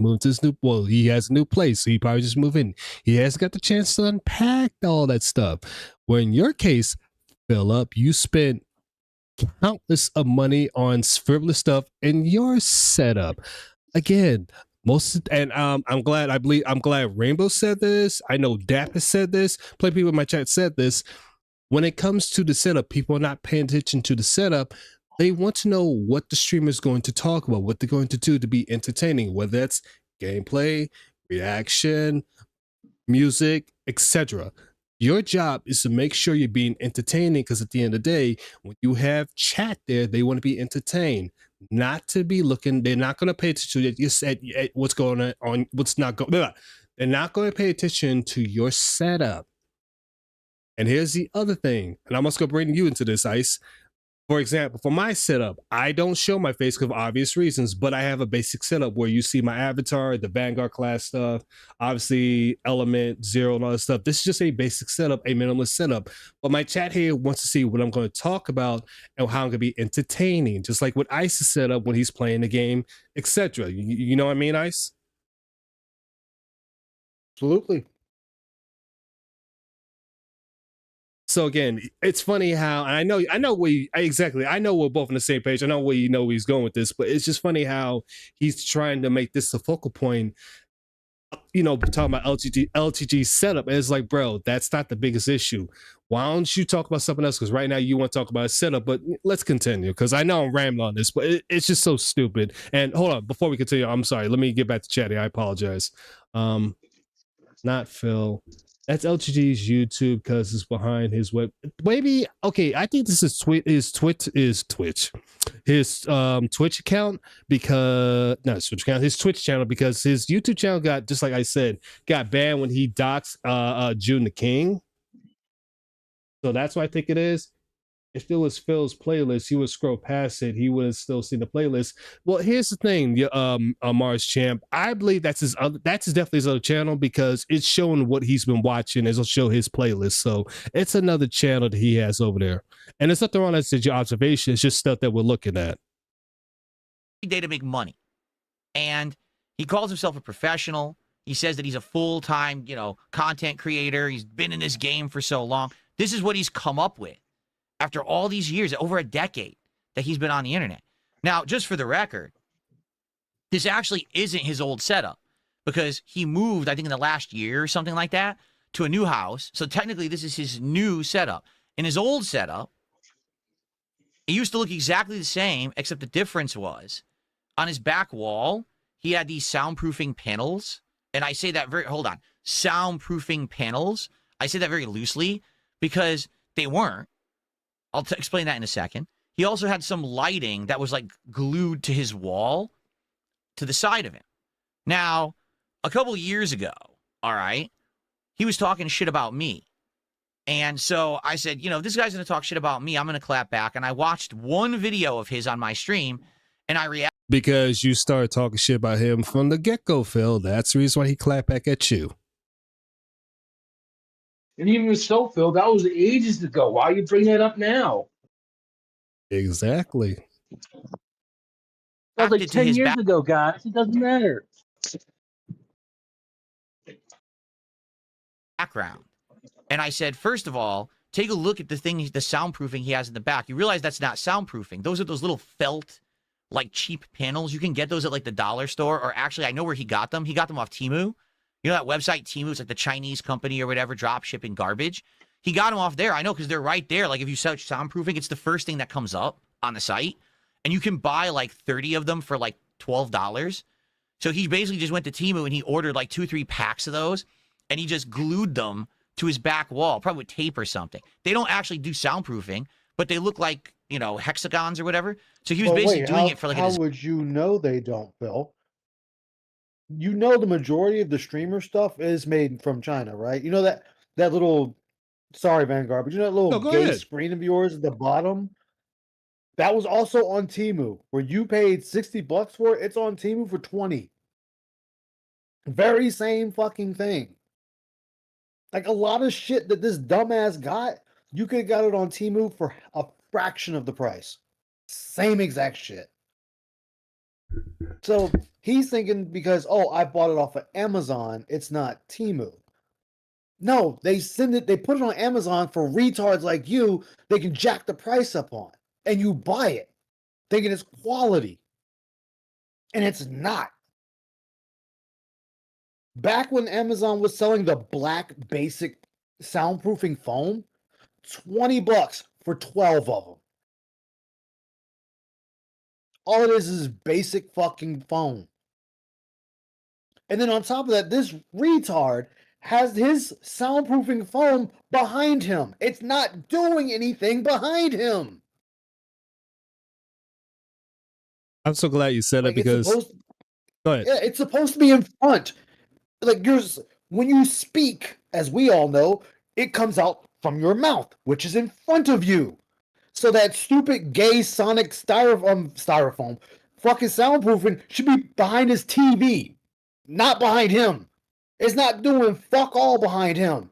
[SPEAKER 1] moved to his he has a new place, so he probably just moved in. He hasn't got the chance to unpack all that stuff. Where in your case, Philip, you spent countless of money on frivolous stuff in your setup. Again, I'm glad Rainbow said this. I know Dap has said this. Plenty of people in my chat said this. When it comes to the setup, people are not paying attention to the setup. They want to know what the streamer is going to talk about, what they're going to do to be entertaining, whether that's gameplay, reaction, music, etc. Your job is to make sure you're being entertaining, because at the end of the day, when you have chat there, they want to be entertained, not to be looking. They're not going to pay attention to you said what's going on, what's not going. They're not going to pay attention to your setup. And here's the other thing, and I'm also going to bring you into this, Ice. For example, for my setup, I don't show my face because of obvious reasons, but I have a basic setup where you see my avatar, the Vanguard class stuff, obviously Element, Zero, and all that stuff. This is just a basic setup, a minimalist setup. But my chat here wants to see what I'm going to talk about and how I'm going to be entertaining, just like with Ice's setup when he's playing the game, etc. You know what I mean, Ice?
[SPEAKER 12] Absolutely.
[SPEAKER 1] So again, it's funny how I know exactly. I know we're both on the same page. I know where he's going with this, but it's just funny how he's trying to make this the focal point. Talking about LTG setup. It's like, bro, that's not the biggest issue. Why don't you talk about something else? Because right now you want to talk about a setup, but let's continue because I know I'm rambling on this, but it's just so stupid. And hold on, before we continue, I'm sorry. Let me get back to chatting. I apologize. Not Phil. That's LTG's YouTube because it's behind his web. Maybe okay. I think this is his Twitch account because not his Twitch account, his Twitch channel because his YouTube channel got, just like I said, got banned when he doxed June the King. So that's what I think it is. If it was Phil's playlist, he would scroll past it. He would have still seen the playlist. Well, here's the thing, Mars Champ. I believe that's definitely his other channel because it's showing what he's been watching. It'll show his playlist. So it's another channel that he has over there. And it's nothing wrong. That's your observation. It's just stuff that we're looking at.
[SPEAKER 3] Day to make money. And he calls himself a professional. He says that he's a full-time, content creator. He's been in this game for so long. This is what he's come up with. After all these years, over a decade that he's been on the internet. Now, just for the record, this actually isn't his old setup because he moved, I think in the last year or something like that, to a new house. So technically, this is his new setup. In his old setup, it used to look exactly the same, except the difference was on his back wall, he had these soundproofing panels. And I say that soundproofing panels. I say that very loosely because they weren't. I'll explain that in a second. He also had some lighting that was like glued to his wall to the side of him. Now, a couple years ago, all right, he was talking shit about me. And so I said, if this guy's going to talk shit about me, I'm going to clap back. And I watched one video of his on my stream and I reacted.
[SPEAKER 1] Because you started talking shit about him from the get-go, Phil. That's the reason why he clapped back at you.
[SPEAKER 2] And even so, Phil, that was ages ago. Why you bring that up now?
[SPEAKER 1] Exactly.
[SPEAKER 2] That was like 10 years ago, guys. It doesn't matter.
[SPEAKER 3] Background. And I said, first of all, take a look at the soundproofing he has in the back. You realize that's not soundproofing. Those are those little felt, like cheap panels. You can get those at like the dollar store, or actually, I know where he got them. He got them off Temu. You know that website, Temu? It's like the Chinese company or whatever, drop shipping garbage. He got them off there. I know because they're right there. Like if you search soundproofing, it's the first thing that comes up on the site. And you can buy like 30 of them for like $12. So he basically just went to Temu and he ordered like 2-3 packs of those. And he just glued them to his back wall, probably with tape or something. They don't actually do soundproofing, but they look like, hexagons or whatever. So he was basically doing it for like...
[SPEAKER 12] How would you know they don't, Phil? The majority of the streamer stuff is made from China, right? That little, sorry, Vanguard, but that little gay screen of yours at the bottom? That was also on Temu, where you paid $60 for it. It's on Temu for $20. Very same fucking thing. Like a lot of shit that this dumbass got, you could have got it on Temu for a fraction of the price. Same exact shit. So he's thinking because, I bought it off of Amazon, it's not Temu. No, they put it on Amazon for retards like you, they can jack the price up on. And you buy it, thinking it's quality. And it's not. Back when Amazon was selling the black basic soundproofing foam, $20 for 12 of them. All it is basic fucking foam. And then on top of that, this retard has his soundproofing foam behind him. It's not doing anything behind him.
[SPEAKER 1] I'm so glad you said it because... Go ahead.
[SPEAKER 12] Yeah, it's supposed to be in front. Like when you speak, as we all know, it comes out from your mouth, which is in front of you. So that stupid gay Sonic styrofoam fucking soundproofing should be behind his TV, not behind him. It's not doing fuck all behind him.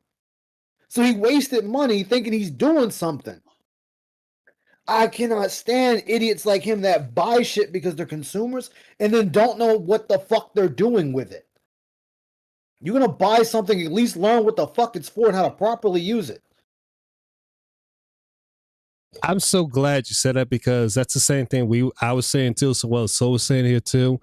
[SPEAKER 12] So he wasted money thinking he's doing something. I cannot stand idiots like him that buy shit because they're consumers and then don't know what the fuck they're doing with it. You're going to buy something, at least learn what the fuck it's for and how to properly use it.
[SPEAKER 1] I'm so glad you said that because that's the same thing I was saying too. So was saying here too.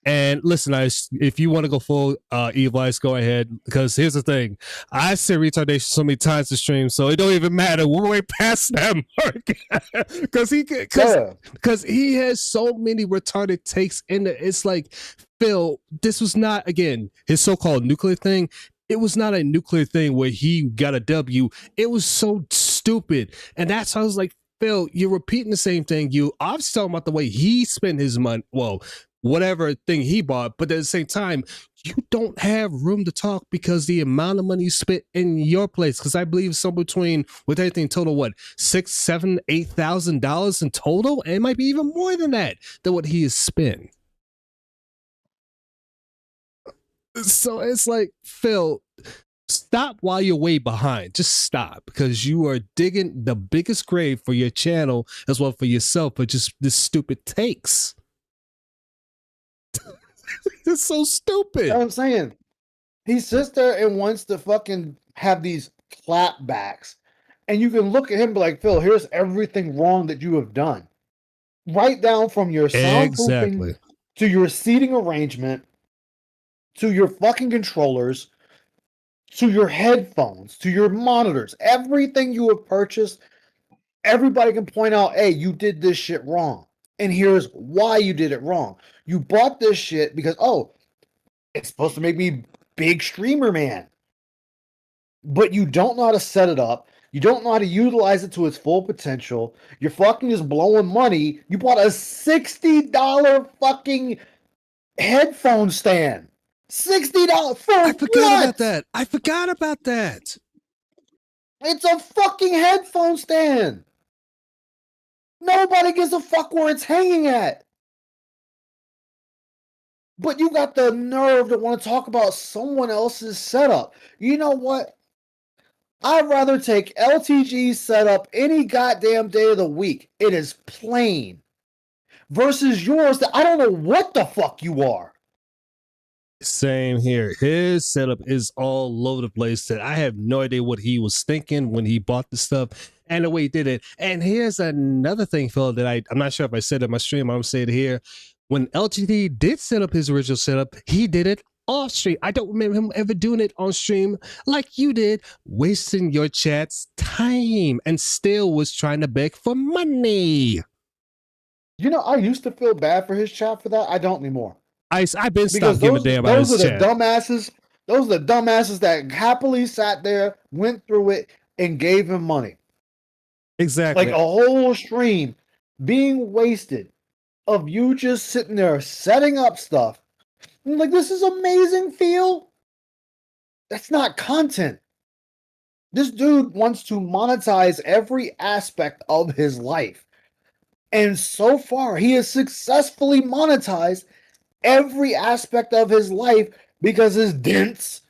[SPEAKER 1] And listen, if you want to go full evil eyes, go ahead. Because here's the thing: I said retardation so many times to stream, so it don't even matter. We're way past that mark. Because he has so many retarded takes in it. It's like, Phil, this was not, again, his so-called nuclear thing. It was not a nuclear thing where he got a W. It was so stupid, and that's how I was like, Phil, you're repeating the same thing. You obviously talking about the way he spent his money. Well, whatever thing he bought, but at the same time, you don't have room to talk because the amount of money you spent in your place. Because I believe somewhere between, with everything total, what, $6,000, $7,000, $8,000 in total, and it might be even more than that than what he has spent. So it's like, Phil, stop while you're way behind. Just stop, because you are digging the biggest grave for your channel as well for yourself for just this stupid takes. It's so stupid.
[SPEAKER 12] You know what I'm saying? He sits there and wants to fucking have these clapbacks. And you can look at him and be like, Phil, here's everything wrong that you have done. Right down from your soundproofing to your seating arrangement to your fucking controllers to your headphones to your monitors. Everything you have purchased, everybody can point out, hey, you did this shit wrong. And here's why you did it wrong. You bought this shit because, oh, it's supposed to make me big streamer man. But you don't know how to set it up. You don't know how to utilize it to its full potential. You're fucking just blowing money. You bought a $60 fucking headphone stand. $60 for
[SPEAKER 1] I forgot about that. I forgot about that.
[SPEAKER 12] It's a fucking headphone stand. Nobody gives a fuck where it's hanging at. But you got the nerve to want to talk about someone else's setup. You know what? I'd rather take LTG's setup any goddamn day of the week. It is plain. Versus yours that I don't know what the fuck you are.
[SPEAKER 1] Same here. His setup is all over the place. That I have no idea what he was thinking when he bought the stuff and the way he did it. And here's another thing, Phil, that I'm not sure if I said it in my stream. I'm gonna say it here. When LTD did set up his original setup, he did it off stream. I don't remember him ever doing it on stream like you did, wasting your chat's time and still was trying to beg for money.
[SPEAKER 12] You know, I used to feel bad for his chat for that. I don't anymore.
[SPEAKER 1] I've been stopped giving a damn about his chat.
[SPEAKER 12] Those are the dumbasses that happily sat there, went through it, and gave him money.
[SPEAKER 1] Exactly.
[SPEAKER 12] Like a whole stream being wasted of you just sitting there setting up stuff. I'm like, this is amazing, Phil. That's not content. This dude wants to monetize every aspect of his life. And so far, he has successfully monetized every aspect of his life because his dents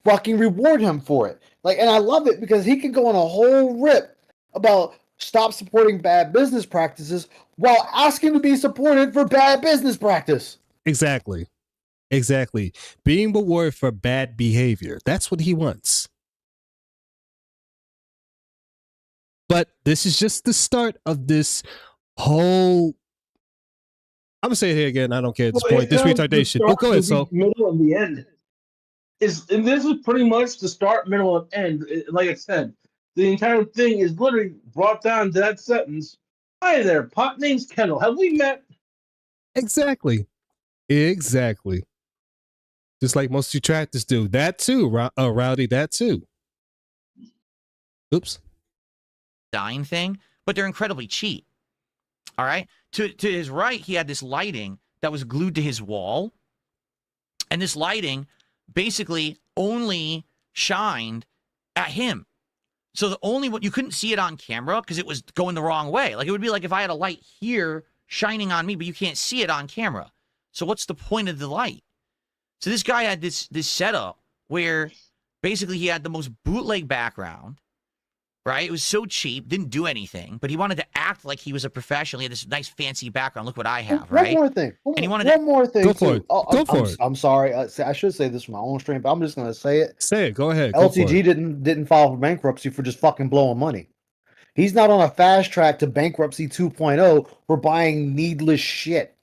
[SPEAKER 12] fucking reward him for it. Like, and I love it because he can go on a whole rip about stop supporting bad business practices while asking to be supported for bad business practice.
[SPEAKER 1] Exactly. Being rewarded for bad behavior. That's what he wants. But this is just the start of this whole. I'm gonna say it here again. I don't care at this point. This retardation. Oh, go ahead. So
[SPEAKER 2] middle and the end and this is pretty much the start, middle, and end. Like I said, the entire thing is literally brought down to that sentence. Hi there, pot name's Kendall. Have we met?
[SPEAKER 1] Exactly. Just like most detractors do. That too, Rowdy. That too. Oops.
[SPEAKER 3] Dying thing, but they're incredibly cheap. All right. To his right, he had this lighting that was glued to his wall, and this lighting basically only shined at him. So the only one, you couldn't see it on camera because it was going the wrong way. Like it would be like if I had a light here shining on me, but you can't see it on camera. So what's the point of the light? So this guy had this setup where basically he had the most bootleg background, right? It was so cheap, didn't do anything, but he wanted to act like he was a professional. He had this nice fancy background. Look what I have, right?
[SPEAKER 12] One more thing.
[SPEAKER 3] And he wanted
[SPEAKER 12] one more thing.
[SPEAKER 1] Go for it. Go for it.
[SPEAKER 12] I'm sorry. I should say this from my own stream, but I'm just going to say it.
[SPEAKER 1] Say it. Go ahead. Go for
[SPEAKER 12] LTG
[SPEAKER 1] it.
[SPEAKER 12] didn't file for bankruptcy for just fucking blowing money. He's not on a fast track to bankruptcy 2.0 for buying needless shit.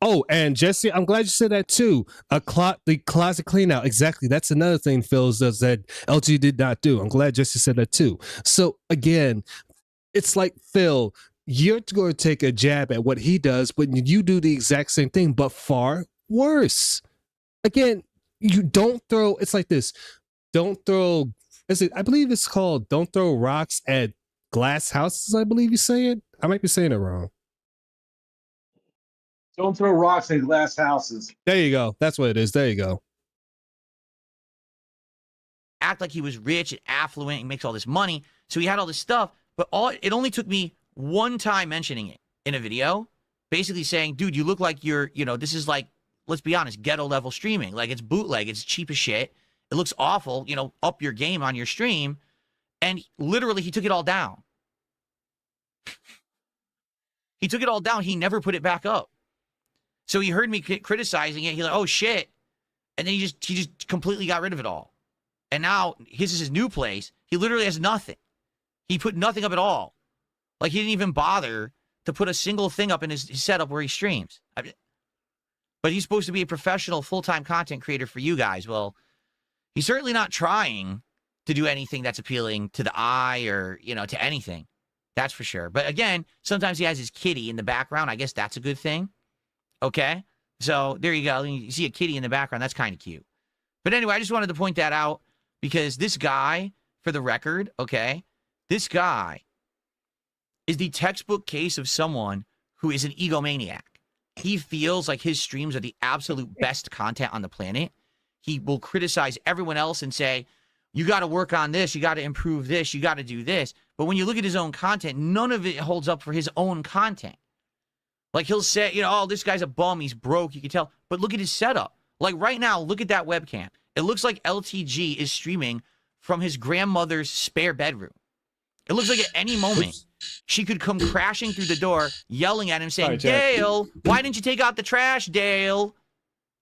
[SPEAKER 1] Oh, and Jesse, I'm glad you said that too. The closet clean out. Exactly. That's another thing Phil does that LG did not do. I'm glad Jesse said that too. So again, it's like Phil, you're going to take a jab at what he does, but you do the exact same thing, but far worse. Again, you don't throw, it's like this. Don't throw, I believe it's called don't throw rocks at glass houses, I believe you say it. I might be saying it wrong.
[SPEAKER 2] Don't throw rocks in glass houses.
[SPEAKER 1] There you go. That's what it is. There you go.
[SPEAKER 3] Act like he was rich and affluent and makes all this money. So he had all this stuff, but it only took me one time mentioning it in a video, basically saying, dude, you look like this is like, let's be honest, ghetto level streaming. Like it's bootleg. It's cheap as shit. It looks awful. Up your game on your stream. And literally he took it all down. He took it all down. He never put it back up. So he heard me criticizing it. He's like, oh, shit. And then he just completely got rid of it all. And now his is his new place. He literally has nothing. He put nothing up at all. Like he didn't even bother to put a single thing up in his setup where he streams. But he's supposed to be a professional full-time content creator for you guys. Well, he's certainly not trying to do anything that's appealing to the eye or, to anything. That's for sure. But again, sometimes he has his kitty in the background. I guess that's a good thing. Okay, so there you go. You see a kitty in the background. That's kind of cute. But anyway, I just wanted to point that out because this guy, for the record, okay, this guy is the textbook case of someone who is an egomaniac. He feels like his streams are the absolute best content on the planet. He will criticize everyone else and say, you got to work on this. You got to improve this. You got to do this. But when you look at his own content, none of it holds up for his own content. Like he'll say, oh, this guy's a bum. He's broke. You can tell. But look at his setup. Like right now, look at that webcam. It looks like LTG is streaming from his grandmother's spare bedroom. It looks like at any moment she could come crashing through the door, yelling at him, saying, Dale, why didn't you take out the trash, Dale?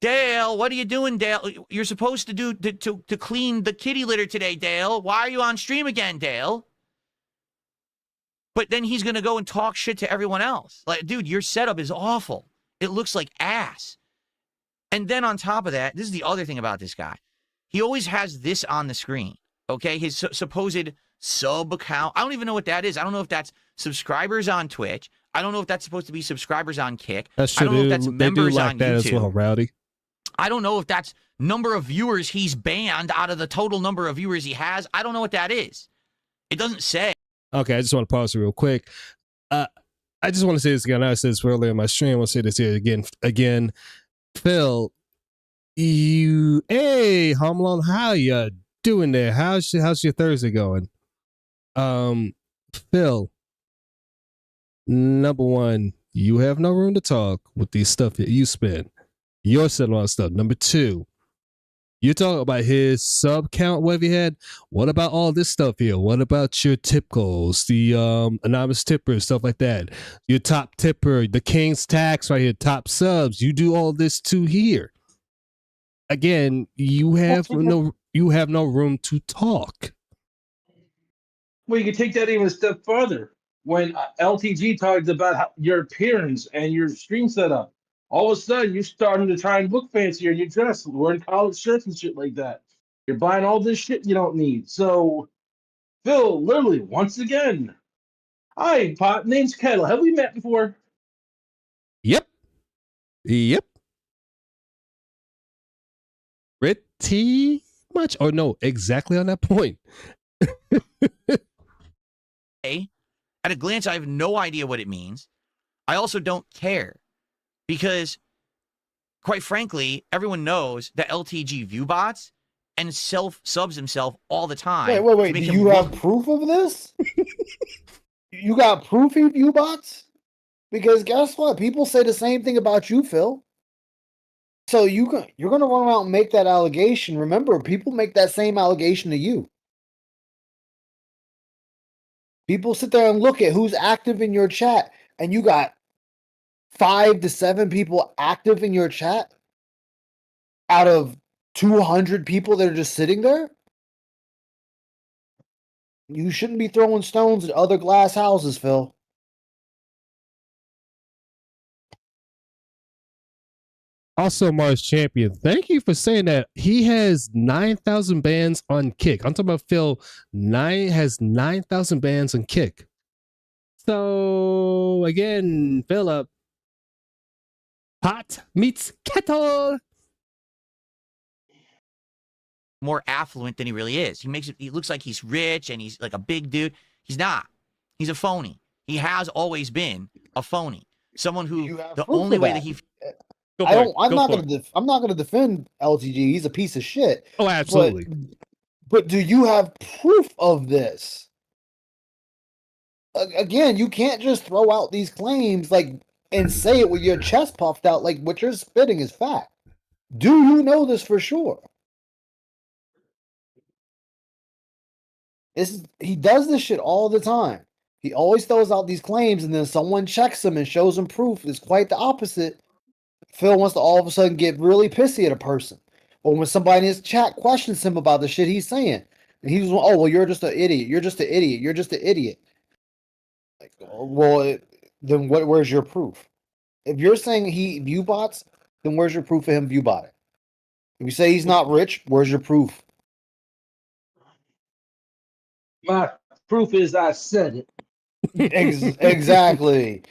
[SPEAKER 3] Dale, what are you doing, Dale? You're supposed to do to clean the kitty litter today, Dale. Why are you on stream again, Dale? But then he's going to go and talk shit to everyone else. Like, dude, your setup is awful. It looks like ass. And then on top of that, this is the other thing about this guy. He always has this on the screen, okay? His supposed sub account. I don't even know what that is. I don't know if that's subscribers on Twitch. I don't know if that's supposed to be subscribers on Kick.
[SPEAKER 1] That's true.
[SPEAKER 3] I don't know if that's members
[SPEAKER 1] like
[SPEAKER 3] on
[SPEAKER 1] that
[SPEAKER 3] YouTube.
[SPEAKER 1] As well, Rowdy.
[SPEAKER 3] I don't know if that's number of viewers he's banned out of the total number of viewers he has. I don't know what that is. It doesn't say.
[SPEAKER 1] Okay, I just want to pause it real quick. I just want to say this again. I said this earlier in my stream. I'll say this here again. Phil, hey, Homelon, how you doing there? How's your Thursday going? Phil, number one, you have no room to talk with the stuff that you spend. You're selling on stuff. Number two, you talk about his sub count, whatever he had. What about all this stuff here? What about your tip goals, the anonymous tippers, stuff like that? Your top tipper, the King's Tax right here, top subs. You do all this too here. Again, you have no room to talk.
[SPEAKER 2] Well, you can take that even a step further. When LTG talks about your appearance and your stream setup, all of a sudden you're starting to try and look fancier in your dress, wearing collared shirts and shit like that. You're buying all this shit you don't need. So, Phil, literally, once again, hi, Pot, name's Kettle. Have we met before?
[SPEAKER 1] Yep. Pretty much, or no, exactly on that point.
[SPEAKER 3] At a glance, I have no idea what it means. I also don't care because, quite frankly, everyone knows that LTG view bots and self-subs himself all the time.
[SPEAKER 12] Wait. Do you have proof of this? You got proof he view bots? Because guess what? People say the same thing about you, Phil. So you're going to run around and make that allegation. Remember, people make that same allegation to you. People sit there and look at who's active in your chat, and you got 5 to 7 people active in your chat out of 200 people that are just sitting there. You shouldn't be throwing stones at other glass houses, Phil.
[SPEAKER 1] Also, Mars Champion, thank you for saying that. He has 9,000 bands on Kick. I'm talking about Phil. Has 9,000 bands on Kick. So again, Philip, pot meets kettle.
[SPEAKER 3] More affluent than he really is. He looks like he's rich and he's like a big dude. He's not. He's a phony. He has always been a phony. Someone who the only way that he.
[SPEAKER 12] I'm not going to defend LTG. He's a piece of shit.
[SPEAKER 1] Oh, absolutely.
[SPEAKER 12] But do you have proof of this? Again, you can't just throw out these claims and say it with your chest puffed out like what you're spitting is fact. Do you know this for sure? He does this shit all the time. He always throws out these claims and then someone checks him and shows him proof. It's quite the opposite. Phil wants to all of a sudden get really pissy at a person. Or when somebody in his chat questions him about the shit he's saying. And he's, oh, well, you're just an idiot. You're just an idiot. You're just an idiot. Like, well, then where's your proof? If you're saying he view bots, then where's your proof of him view botting? If you say he's not rich, where's your proof?
[SPEAKER 2] My proof is I said
[SPEAKER 12] it. Exactly.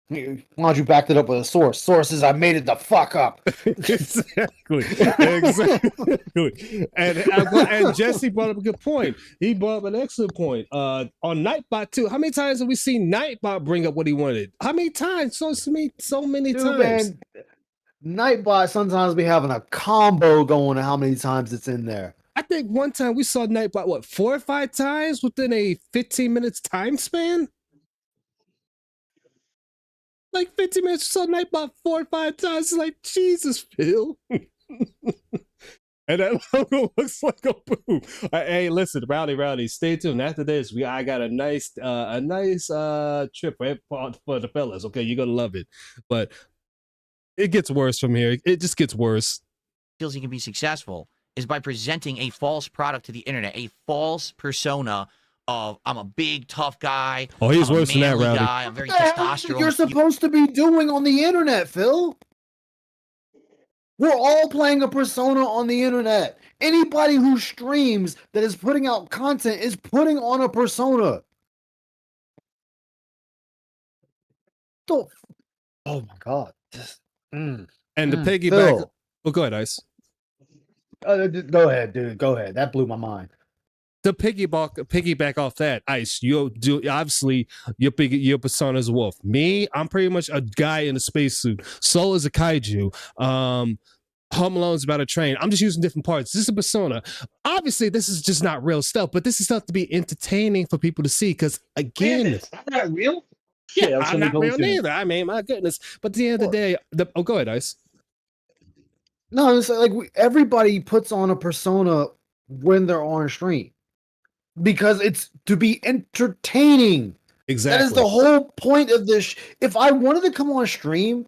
[SPEAKER 12] Why don't you back it up with a source? Source is I made it the fuck up.
[SPEAKER 1] Exactly. And Jesse brought up a good point. He brought up an excellent point. On Nightbot too. How many times have we seen Nightbot bring up what he wanted? How many times? So many times.
[SPEAKER 12] Man, Nightbot sometimes be having a combo going. How many times it's in there?
[SPEAKER 1] I think one time we saw Nightbot 4 or 5 times within a 15 minutes time span. Like 15 minutes, so Nightbot 4 or 5 times. It's like, Jesus, Phil. And that logo looks like a boo. Hey, listen, Rowdy, stay tuned. After this, I got a nice trip for the fellas. Okay, you're gonna love it. But it gets worse from here. It just gets worse.
[SPEAKER 3] Feels he can be successful is by presenting a false product to the internet, a false persona of I'm a big tough guy.
[SPEAKER 1] Oh, he's worse than that, Rowdy.
[SPEAKER 3] I'm very testosterone.
[SPEAKER 12] You're supposed to be doing on the internet, Phil. We're all playing a persona on the internet. Anybody who streams that is putting out content is putting on a persona. Oh my God.
[SPEAKER 1] And the piggyback.
[SPEAKER 12] Phil.
[SPEAKER 1] Oh, go ahead, Ice.
[SPEAKER 12] Go ahead, dude. Go ahead. That blew my mind.
[SPEAKER 1] To piggyback off that, Ice, you do obviously your persona is a wolf. Me, I'm pretty much a guy in a spacesuit. Soul is a kaiju. Home Alone's about a train. I'm just using different parts. This is a persona. Obviously, this is just not real stuff, but this is stuff to be entertaining for people to see. Because again,
[SPEAKER 2] it's not real.
[SPEAKER 1] Yeah, I'm not real neither. I mean, my goodness. But at the end of the day, go ahead, Ice.
[SPEAKER 12] No, it's like everybody puts on a persona when they're on stream. Because it's to be entertaining.
[SPEAKER 1] Exactly.
[SPEAKER 12] That is the whole point of this. If I wanted to come on stream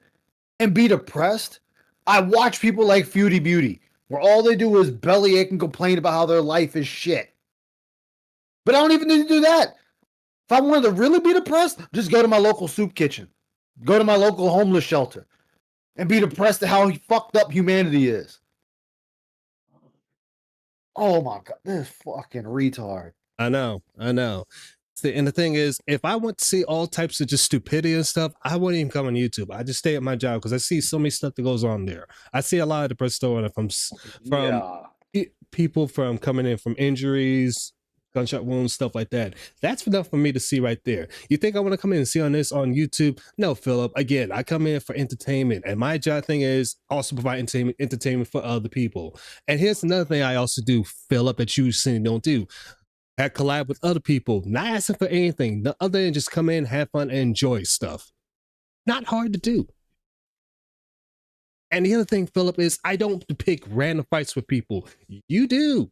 [SPEAKER 12] and be depressed, I watch people like Feudy Beauty, where all they do is bellyache and complain about how their life is shit. But I don't even need to do that. If I wanted to really be depressed, just go to my local soup kitchen. Go to my local homeless shelter. And be depressed at how fucked up humanity is. Oh my God, this fucking retard.
[SPEAKER 1] I know. And the thing is, if I want to see all types of just stupidity and stuff, I wouldn't even come on YouTube. I just stay at my job because I see so many stuff that goes on there. I see a lot of the persona from people from coming in from injuries, gunshot wounds, stuff like that. That's enough for me to see right there. You think I want to come in and see on this on YouTube? No, Philip. Again, I come in for entertainment, and my job thing is also provide entertainment for other people. And here's another thing I also do, Philip, that you don't do. I collab with other people, not asking for anything, other than just come in, have fun, and enjoy stuff. Not hard to do. And the other thing, Philip, is I don't pick random fights with people. You do.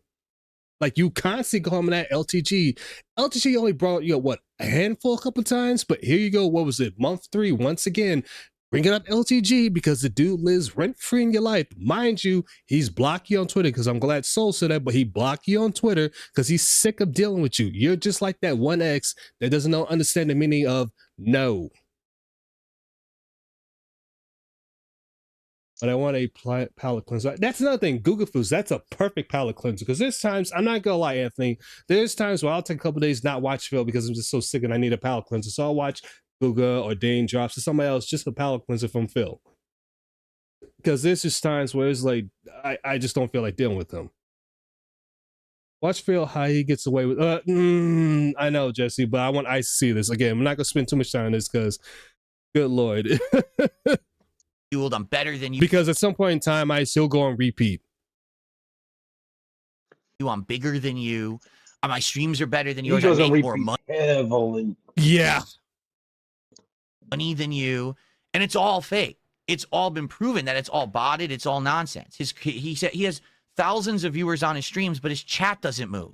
[SPEAKER 1] Like, you constantly call me that LTG. LTG only brought you, what, a handful a couple times? But here you go, what was it, month 3, once again, bringing up LTG because the dude lives rent-free in your life. Mind you, he's blocked you on Twitter because I'm glad Soul said that, but he blocked you on Twitter because he's sick of dealing with you. You're just like that one ex that doesn't understand the meaning of no. But I want a palate cleanser. That's another thing. Google Foods, that's a perfect palate cleanser. Because there's times, I'm not going to lie, Anthony, there's times where I'll take a couple days not watch Phil because I'm just so sick and I need a palate cleanser. So I'll watch Google or Dane Drops or somebody else, just a palate cleanser from Phil. Because there's just times where it's like, I just don't feel like dealing with him. Watch Phil how he gets away with, I know, Jesse, but I want Ice to see this. Again, I'm not going to spend too much time on this because, good Lord.
[SPEAKER 3] I'm better than you.
[SPEAKER 1] Because at some point in time, I still go on repeat.
[SPEAKER 3] I'm bigger than you. My streams are better than yours. I make more money.
[SPEAKER 2] Heavily.
[SPEAKER 1] Yeah.
[SPEAKER 3] Money than you. And it's all fake. It's all been proven that it's all botted. It's all nonsense. He said he has thousands of viewers on his streams, but his chat doesn't move.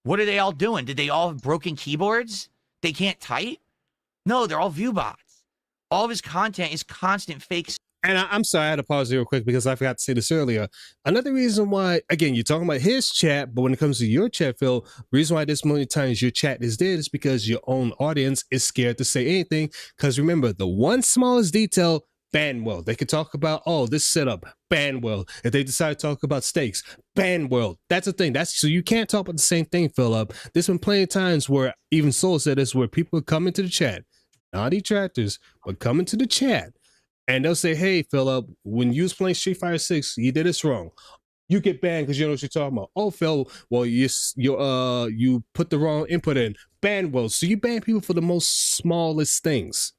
[SPEAKER 3] What are they all doing? Did they all have broken keyboards? They can't type? No, they're all view bots. All of his content is constant fakes.
[SPEAKER 1] And I'm sorry, I had to pause real quick because I forgot to say this earlier. Another reason why, again, you're talking about his chat, but when it comes to your chat, Phil, the reason why this many times your chat is dead is because your own audience is scared to say anything. Because remember, the one smallest detail, Banwell. They could talk about, oh, this setup, Banwell. If they decide to talk about stakes, Banwell. That's the thing. So you can't talk about the same thing, Philip. There's been plenty of times where even Soul said this, where people come into the chat, not detractors, but come into the chat, and they'll say, hey, Philip, when you was playing Street Fighter 6, you did this wrong. You get banned because you know what you're talking about. Oh, Phil, well, you put the wrong input in. Banwell. So you ban people for the most smallest things.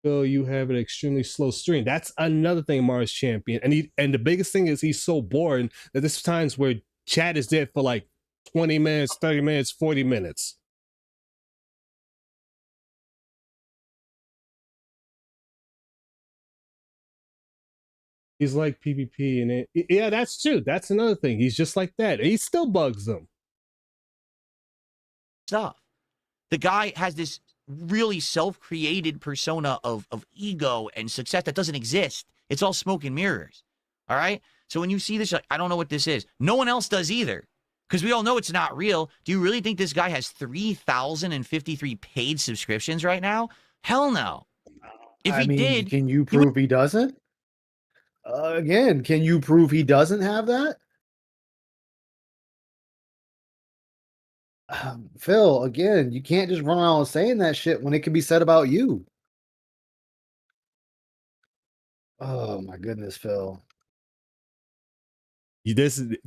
[SPEAKER 1] Phil, you have an extremely slow stream. That's another thing Mars champion. And the biggest thing is he's so boring that there's times where chat is dead for like 20 minutes, 30 minutes, 40 minutes. He's like PvP, and yeah, that's true. That's another thing. He's just like that. He still bugs them.
[SPEAKER 3] Stuff. The guy has this really self-created persona of ego and success that doesn't exist. It's all smoke and mirrors. All right? So when you see this, like, I don't know what this is. No one else does either. Because we all know it's not real. Do you really think this guy has 3,053 paid subscriptions right now? Hell no. If he did,
[SPEAKER 12] can you prove he doesn't? Again, can you prove he doesn't have that? Phil, again, you can't just run around saying that shit when it can be said about you. Oh my goodness, Phil.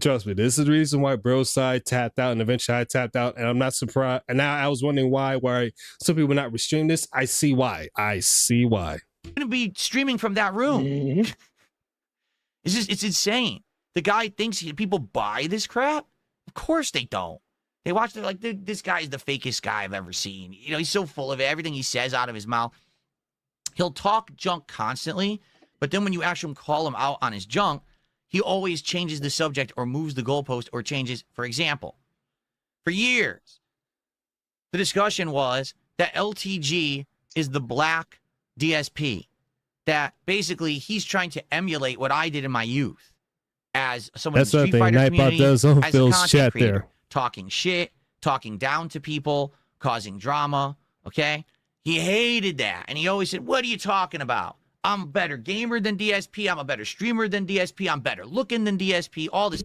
[SPEAKER 1] Trust me, this is the reason why Bro's side tapped out and eventually I tapped out, and I'm not surprised. And now I was wondering why some people not restream this. I see why. I'm
[SPEAKER 3] gonna be streaming from that room. It's insane. The guy thinks people buy this crap. Of course they don't. They watch it like, this guy is the fakest guy I've ever seen. You know, he's so full of it. Everything he says out of his mouth. He'll talk junk constantly, but then when you actually call him out on his junk, he always changes the subject or moves the goalpost or changes. For example, for years, the discussion was that LTG is the black DSP. That basically he's trying to emulate what I did in my youth as someone in the Street Fighter community, as a content creator, talking shit, talking down to people, causing drama, okay? He hated that, and he always said, what are you talking about? I'm a better gamer than DSP, I'm a better streamer than DSP, I'm better looking than DSP, all this.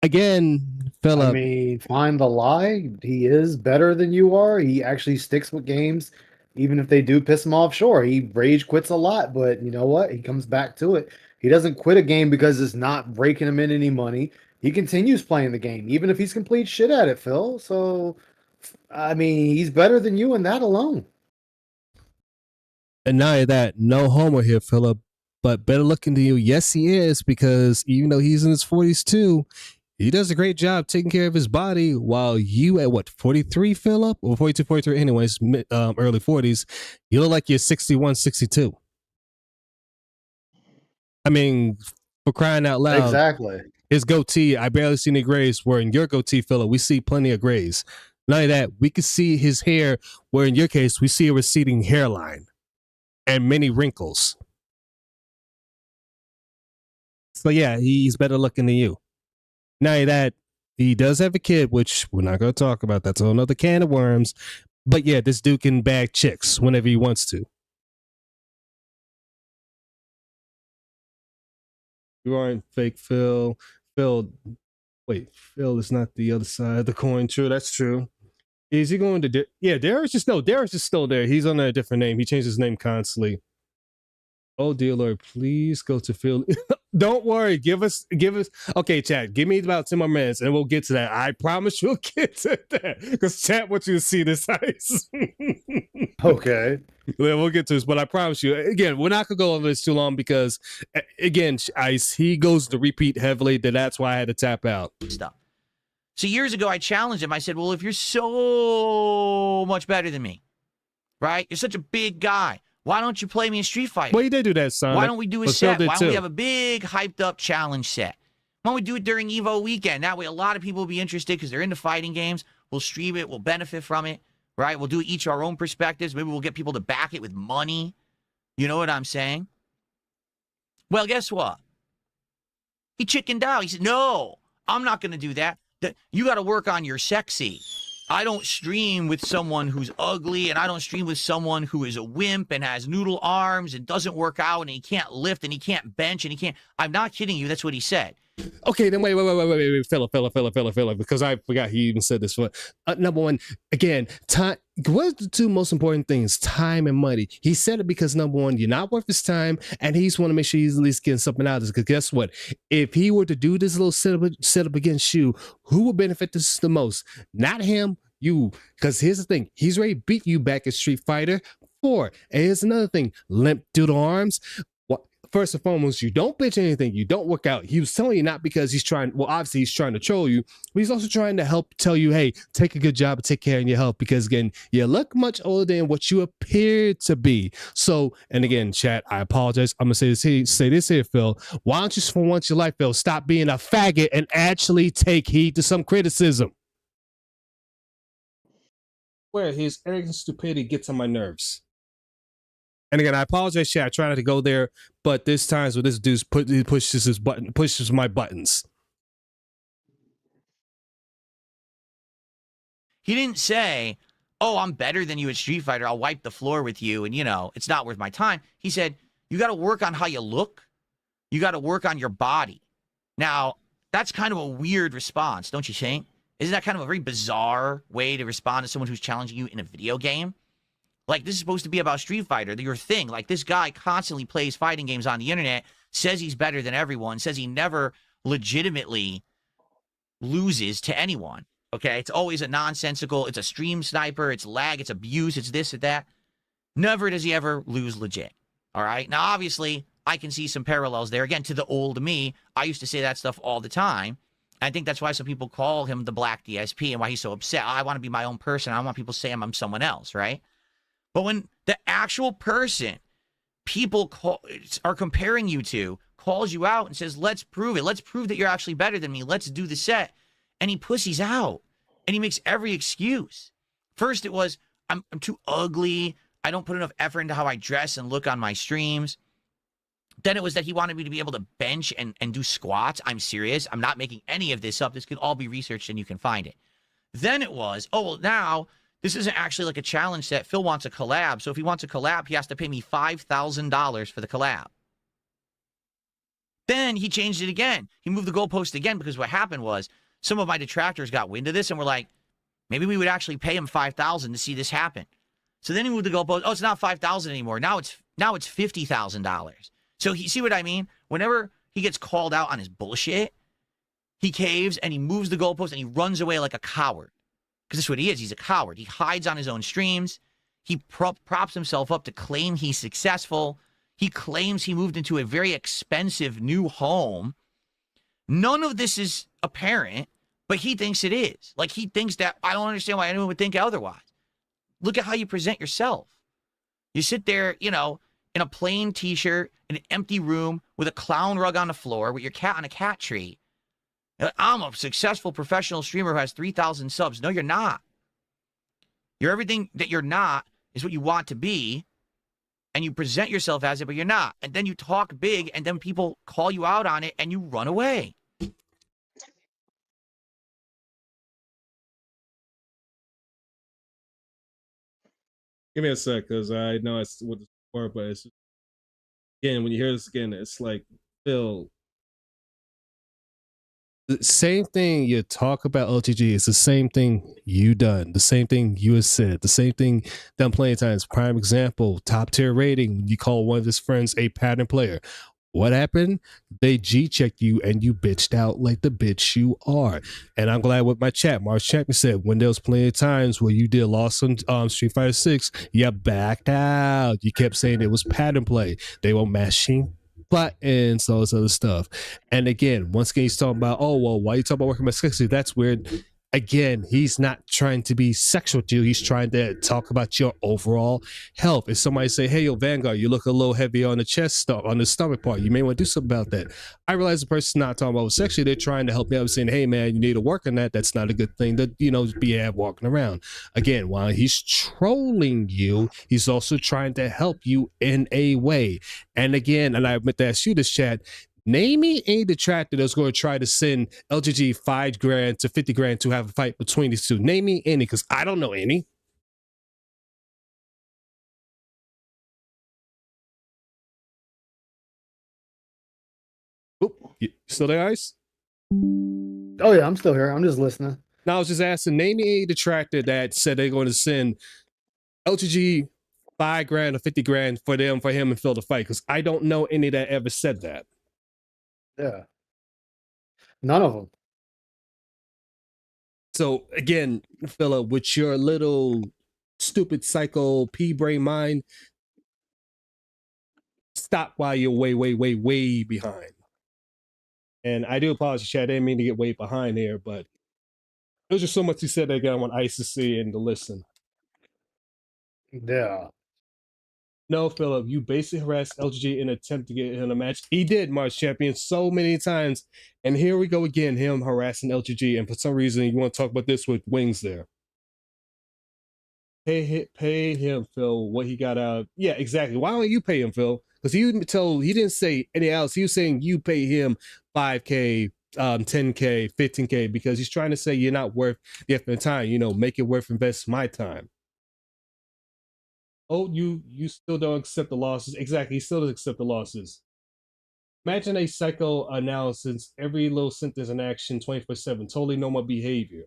[SPEAKER 1] Again, Philip.
[SPEAKER 12] I mean, find the lie. He is better than you are. He actually sticks with games even if they do piss him off, sure, he rage quits a lot, but you know what? He comes back to it. He doesn't quit a game because it's not breaking him in any money. He continues playing the game, even if he's complete shit at it, Phil. So, I mean, he's better than you in that alone.
[SPEAKER 1] And not only that, no homo here, Philip, but better looking than you. Yes, he is, because even though he's in his 40s too, he does a great job taking care of his body, while you at what, 43, Philip? Or 42, 43, anyways, early 40s, you look like you're 61, 62. I mean, for crying out loud.
[SPEAKER 12] Exactly.
[SPEAKER 1] His goatee, I barely see any grays, where in your goatee, Philip, we see plenty of grays. Not only that, we can see his hair, where in your case, we see a receding hairline and many wrinkles. So yeah, he's better looking than you. Now that he does have a kid, which we're not going to talk about. That's another can of worms. But yeah, this dude can bag chicks whenever he wants to. You aren't fake, Phil. Phil is not the other side of the coin. True, that's true. Is he going to? Derek's just still there. He's on a different name. He changed his name constantly. Oh dear Lord, please go to Phil. Don't worry. Give us. Okay, chat. Give me about 10 more minutes, and we'll get to that. I promise we'll get to that, because chat wants you to see this ice.
[SPEAKER 12] Okay.
[SPEAKER 1] Yeah, we'll get to this, but I promise you, again, we're not gonna go over this too long, because again, Ice, he goes to repeat heavily. That's why I had to tap out.
[SPEAKER 3] Stuff. So years ago, I challenged him. I said, well, if you're so much better than me, right? You're such a big guy. Why don't you play me in Street Fighter?
[SPEAKER 1] Well, you did do that, son.
[SPEAKER 3] Why don't we do a set? Why don't we have a big, hyped-up challenge set? Why don't we do it during EVO weekend? That way, a lot of people will be interested because they're into fighting games. We'll stream it. We'll benefit from it, right? We'll do each our own perspectives. Maybe we'll get people to back it with money. You know what I'm saying? Well, guess what? He chickened out. He said, no, I'm not going to do that. You got to work on your sexy. I don't stream with someone who's ugly, and I don't stream with someone who is a wimp and has noodle arms and doesn't work out and he can't lift and he can't bench and he can't. I'm not kidding you. That's what he said.
[SPEAKER 1] Okay, then wait, Philip, because I forgot he even said this. Number one, again, time. What are the two most important things? Time and money. He said it because, number one, you're not worth his time, and he's want to make sure he's at least getting something out of this. Because guess what? If he were to do this little setup against you, who would benefit this the most? Not him, you. Because here's the thing: he's already beat you back at Street Fighter 4. And here's another thing: limp doodle arms. First and foremost, you don't bitch anything. You don't work out. He was telling you not because he's trying. Well, obviously he's trying to troll you, but he's also trying to help tell you, hey, take a good job and take care of your health. Because again, you look much older than what you appear to be. So, and again, chat, I apologize. I'm gonna say this here, Phil. Why don't you, for once in your life, Phil, stop being a faggot and actually take heed to some criticism? Where his arrogant stupidity gets on my nerves. And again, I apologize, chat. I try not to go there, but there's times where this dude pushes my buttons.
[SPEAKER 3] He didn't say, oh, I'm better than you at Street Fighter. I'll wipe the floor with you, and, you know, it's not worth my time. He said, you got to work on how you look. You got to work on your body. Now, that's kind of a weird response, don't you think? Isn't that kind of a very bizarre way to respond to someone who's challenging you in a video game? Like, this is supposed to be about Street Fighter, your thing. Like, this guy constantly plays fighting games on the internet, says he's better than everyone, says he never legitimately loses to anyone, okay? It's always a nonsensical, it's a stream sniper, it's lag, it's abuse, it's this, it's that. Never does he ever lose legit, all right? Now, obviously, I can see some parallels there. Again, to the old me, I used to say that stuff all the time. I think that's why some people call him the Black DSP and why he's so upset. I want to be my own person. I don't want people to say I'm someone else, right? But when the actual person people are comparing you to calls you out and says, let's prove it. Let's prove that you're actually better than me. Let's do the set. And he pussies out. And he makes every excuse. First, it was, I'm too ugly. I don't put enough effort into how I dress and look on my streams. Then it was that he wanted me to be able to bench and do squats. I'm serious. I'm not making any of this up. This could all be researched and you can find it. Then it was, oh, well, now this isn't actually like a challenge set. Phil wants a collab. So if he wants a collab, he has to pay me $5,000 for the collab. Then he changed it again. He moved the goalpost again because what happened was some of my detractors got wind of this and were like, maybe we would actually pay him $5,000 to see this happen. So then he moved the goalpost. Oh, it's not $5,000 anymore. Now it's $50,000. So he see what I mean? Whenever he gets called out on his bullshit, he caves and he moves the goalpost and he runs away like a coward. Because that's what he is. He's a coward. He hides on his own streams. He props himself up to claim he's successful. He claims he moved into a very expensive new home. None of this is apparent, but he thinks it is. Like, he thinks that. I don't understand why anyone would think otherwise. Look at how you present yourself. You sit there, you know, in a plain t-shirt, in an empty room with a clown rug on the floor with your cat on a cat tree. I'm a successful professional streamer who has 3,000 subs. No, you're not. You're everything that you're not is what you want to be, and you present yourself as it, but you're not. And then you talk big, and then people call you out on it, and you run away.
[SPEAKER 1] Give me a sec, because I know it's what the word, but it's again when you hear this again, it's like Phil. The same thing you talk about LTG. It's the same thing you done. The same thing you have said. The same thing done plenty of times. Prime example: top tier rating. When you call one of his friends a pattern player. What happened? They G-checked you and you bitched out like the bitch you are. And I'm glad with my chat. Mars Champion said when there was plenty of times where you did lost on Street Fighter 6, you backed out. You kept saying it was pattern play. They were mashing buttons, all this other stuff. And again, once again, he's talking about, oh, well, why are you talking about working with sexy? That's weird. Again, he's not trying to be sexual to you. He's trying to talk about your overall health. If somebody say, hey, yo, Vanguard, you look a little heavy on the chest stuff, on the stomach part, you may want to do something about that. I realize the person's not talking about sexually. They're trying to help me out, saying, hey, man, you need to work on that. That's not a good thing to, you know, be walking around. Again, while he's trolling you, he's also trying to help you in a way. And again, and I admit to ask you this, chat, name me any detractor that's going to try to send LGG $5,000 to $50,000 to have a fight between these two. Name me any, because I don't know any. Oop, you still there, Ice?
[SPEAKER 12] Oh yeah, I'm still here. I'm just listening.
[SPEAKER 1] Now I was just asking, name me any detractor that said they're going to send LGG $5,000 or $50,000 for him and Phil to fight, because I don't know any that ever said that.
[SPEAKER 12] Yeah. None of them.
[SPEAKER 1] So again, Philip, with your little stupid psycho pea-brain mind, stop while you're way behind. And I do apologize, Chad. I didn't mean to get way behind here, but there's just so much he said that I want Ice to see and to listen.
[SPEAKER 12] Yeah.
[SPEAKER 1] No, Philip, you basically harassed LGG in an attempt to get in a match. He did, March Champion, so many times. And here we go again, him harassing LGG. And for some reason, you want to talk about this with Wings there. Pay him, Phil, what he got out. Yeah, exactly. Why don't you pay him, Phil? Because he didn't say any else. He was saying you pay him $5K, $10K, $15K, because he's trying to say you're not worth the effort and time. You know, make it worth invest my time. Oh, you still don't accept the losses. Exactly, he still doesn't accept the losses. Imagine a psychoanalysis, every little sentence and action 24/7, totally normal behavior.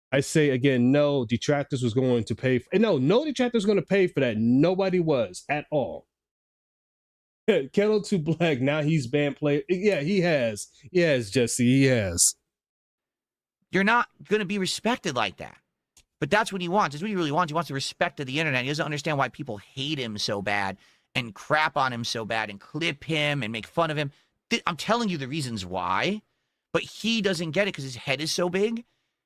[SPEAKER 1] I say again, no, detractors was going to pay for, no detractors going to pay for that. Nobody was at all. Kettle to Black, now he's banned player. Yeah, he has. Yes, Jesse, he has.
[SPEAKER 3] You're not going to be respected like that. But that's what he wants. It's what he really wants. He wants the respect of the internet. He doesn't understand why people hate him so bad and crap on him so bad and clip him and make fun of him. I'm telling you the reasons why, but he doesn't get it because his head is so big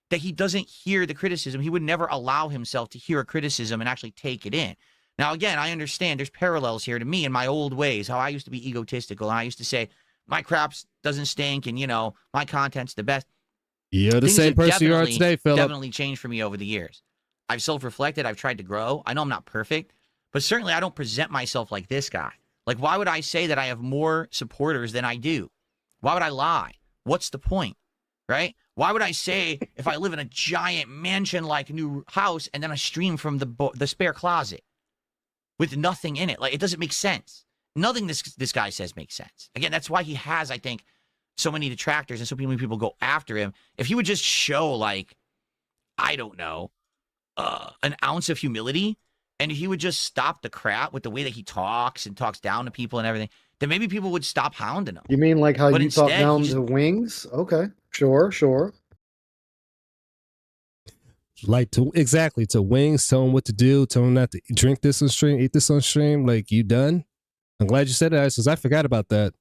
[SPEAKER 3] that he doesn't hear the criticism. He would never allow himself to hear a criticism and actually take it in. Now, again, I understand there's parallels here to me in my old ways, how I used to be egotistical. And I used to say, my crap doesn't stink and, you know, my content's the best.
[SPEAKER 1] You're the same person you are today, Philip.
[SPEAKER 3] Definitely changed for me over the years. I've self-reflected. I've tried to grow. I know I'm not perfect, but certainly I don't present myself like this guy. Like, why would I say that I have more supporters than I do? Why would I lie? What's the point, right? Why would I say if I live in a giant mansion-like new house and then I stream from the spare closet with nothing in it? Like, it doesn't make sense. Nothing this guy says makes sense. Again, that's why he has, I think, so many detractors and so many people go after him. If he would just show, like, I don't know, an ounce of humility, and he would just stop the crap with the way that he talks and talks down to people and everything, then maybe people would stop hounding him.
[SPEAKER 12] You mean like how
[SPEAKER 3] But
[SPEAKER 12] you talk
[SPEAKER 3] instead,
[SPEAKER 12] down
[SPEAKER 3] he just-
[SPEAKER 12] to Wings? Okay, sure.
[SPEAKER 1] Like to Wings, tell him what to do, tell him not to drink this on stream, eat this on stream. Like, you done? I'm glad you said that, because I forgot about that.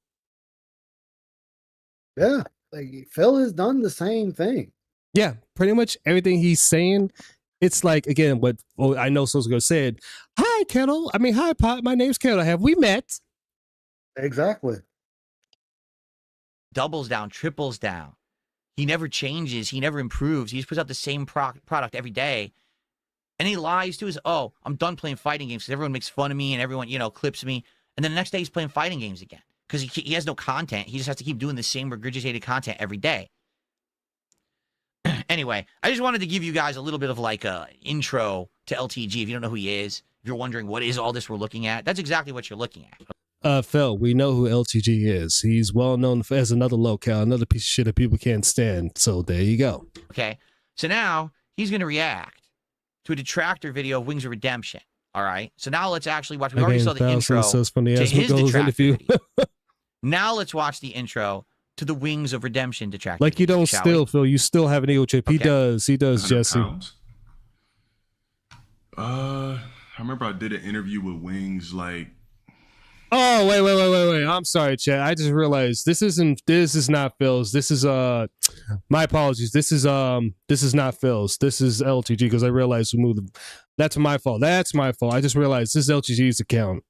[SPEAKER 12] Yeah, like Phil has done the same thing.
[SPEAKER 1] Yeah, pretty much everything he's saying. It's like, again, what I know Soul's gonna say. Hi, Kettle. I mean, hi, Pop. My name's Kettle. Have we met?
[SPEAKER 12] Exactly.
[SPEAKER 3] doubles down, triples down. He never changes. He never improves. He just puts out the same product every day. And he lies to his, oh, I'm done playing fighting games because everyone makes fun of me and everyone, clips me. And then the next day he's playing fighting games again because he has no content. He just has to keep doing the same regurgitated content every day. Anyway, I just wanted to give you guys a little bit of like a intro to LTG. If you don't know who he is, if you're wondering what is all this we're looking at, that's exactly what you're looking at.
[SPEAKER 1] Phil, we know who LTG is. He's well known as another locale, another piece of shit that people can't stand. So there you go.
[SPEAKER 3] Okay. So now he's going to react to a detractor video of Wings of Redemption. All right. So now let's actually watch. We already saw the intro to his detractor video. Now let's watch the intro to the Wings of Redemption detractor.
[SPEAKER 1] Like, you don't still, Phil. You still have an ego chip. He does. He does, Jesse.
[SPEAKER 5] I remember I did an interview with Wings like.
[SPEAKER 1] Oh, wait. I'm sorry, Chad. I just realized this is not Phil's. This is my apologies. This is not Phil's. This is LTG, because I realized we moved. That's my fault. I just realized this is LTG's account.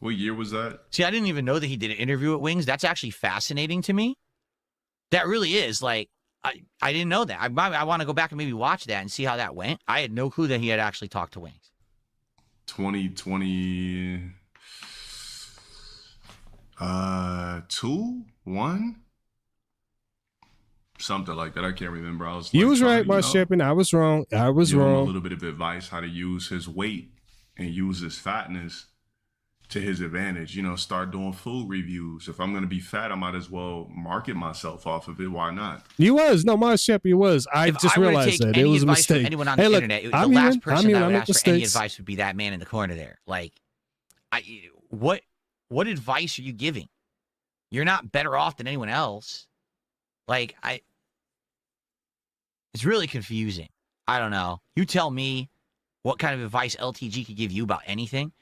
[SPEAKER 5] What year was that?
[SPEAKER 3] See, I didn't even know that he did an interview at Wings. That's actually fascinating to me. That really is. Like, I didn't know that. I want to go back and maybe watch that and see how that went. I had no clue that he had actually talked to Wings.
[SPEAKER 5] 2020 2 1 something like that. I can't remember. I was.
[SPEAKER 1] You was right, Marsh Champion. I was wrong.
[SPEAKER 5] Give him a little bit of advice how to use his weight and use his fatness to his advantage. Start doing food reviews. If I'm gonna be fat, I might as well market myself off of it. Why not?
[SPEAKER 1] Marsh Champion was. I just realized that it was a mistake.
[SPEAKER 3] Anyone on the internet, the last person that would ask for any advice would be that man in the corner there. Like, what advice are you giving? You're not better off than anyone else. Like, it's really confusing. I don't know. You tell me what kind of advice LTG could give you about anything.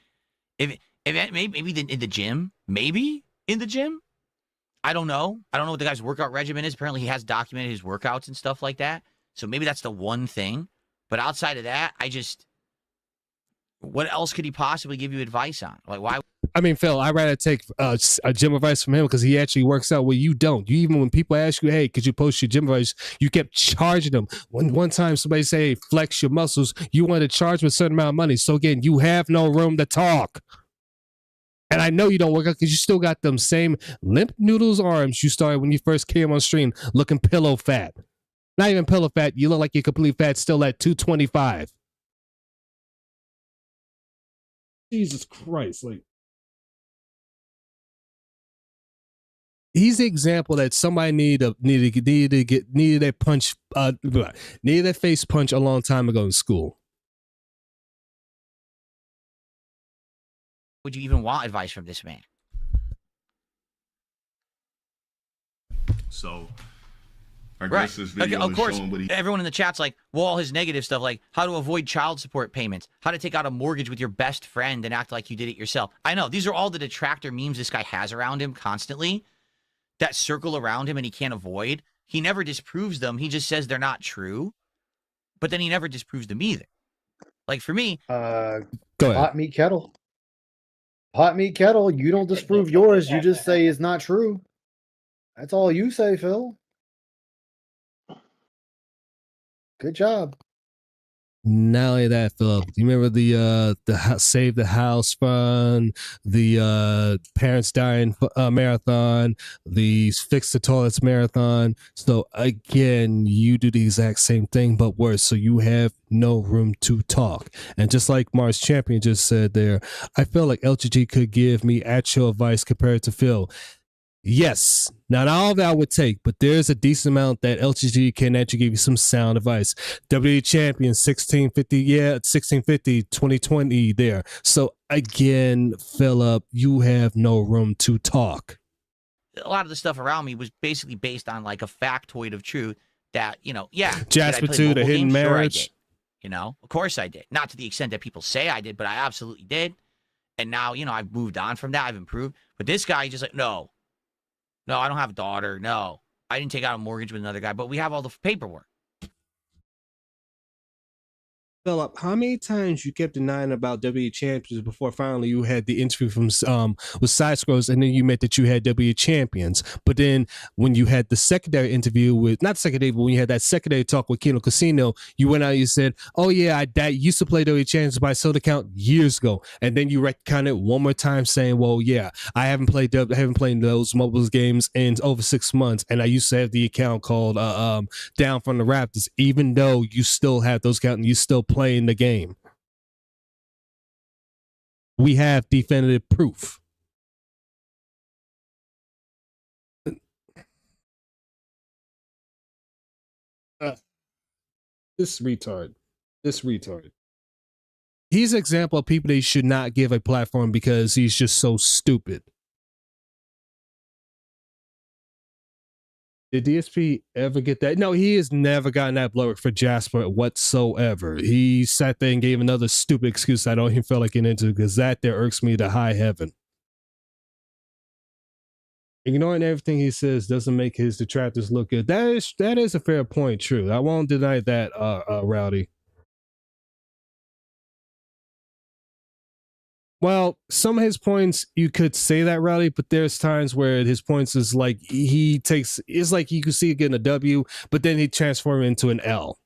[SPEAKER 3] Maybe in the gym. Maybe in the gym. I don't know. I don't know what the guy's workout regimen is. Apparently, he has documented his workouts and stuff like that. So maybe that's the one thing. But outside of that, what else could he possibly give you advice on? Like, why?
[SPEAKER 1] I mean, Phil, I'd rather take a gym advice from him because he actually works out where you don't. Even when people ask you, hey, could you post your gym advice, you kept charging them. One time somebody say, hey, flex your muscles, you want to charge them a certain amount of money. So again, you have no room to talk. And I know you don't work out because you still got them same limp noodles arms you started when you first came on stream looking pillow fat. Not even pillow fat. You look like you're completely fat still at 225. Jesus Christ. Like, he's the example that somebody needed a face punch a long time ago in school.
[SPEAKER 3] Would you even want advice from this man?
[SPEAKER 5] So, I guess this video
[SPEAKER 3] of course,
[SPEAKER 5] is showing what he...
[SPEAKER 3] everyone in the chat's like, well, all his negative stuff, like how to avoid child support payments, how to take out a mortgage with your best friend and act like you did it yourself. I know, these are all the detractor memes this guy has around him constantly, that circle around him and he can't avoid. He never disproves them. He just says they're not true, but then he never disproves them either. Like, for me...
[SPEAKER 12] Go ahead. Hot meat kettle. You don't disprove yours. You just say it's not true. That's all you say, Phil. Good job.
[SPEAKER 1] Not only that, Philip, do you remember the Save the House Fund, the Parents Dying Marathon, the Fix the Toilets Marathon? So again, you do the exact same thing, but worse. So you have no room to talk. And just like Mars Champion just said there, I feel like LGG could give me actual advice compared to Phil. Yes, not all that I would take, but there's a decent amount that LTG can actually give you some sound advice. WWE Champion 1650, 1650, 2020 there. So again, Philip, you have no room to talk.
[SPEAKER 3] A lot of the stuff around me was basically based on like a factoid of truth that,
[SPEAKER 1] Jasper 2, the hidden marriage.
[SPEAKER 3] Sure I did. Of course I did. Not to the extent that people say I did, but I absolutely did. And now, I've moved on from that. I've improved. But this guy just like, no, I don't have a daughter. No, I didn't take out a mortgage with another guy, but we have all the paperwork.
[SPEAKER 1] Philip, how many times you kept denying about WWE Champions before finally you had the interview from with Side Scrolls, and then you meant that you had WWE Champions, but then when you had the secondary interview with not secondary, but when you had that secondary talk with Kino Casino, you went out and you said, "Oh yeah, I used to play WWE Champions by sold account years ago," and then you retconned it one more time saying, "Well, yeah, I haven't played those mobile games in over 6 months, and I used to have the account called Down from the Raptors, even though you still have those accounts and you still playing the game." We have definitive proof. This retard. He's an example of people they should not give a platform because he's just so stupid. Did DSP ever get that? No, he has never gotten that blow for Jasper whatsoever. He sat there and gave another stupid excuse I don't even feel like getting into because that there irks me to high heaven. Ignoring everything he says doesn't make his detractors look good. That is a fair point, true. I won't deny that, Rowdy. Well, some of his points you could say that, Rowdy, but there's times where his points is like it's like you could see it getting a W, but then he transforms into an L.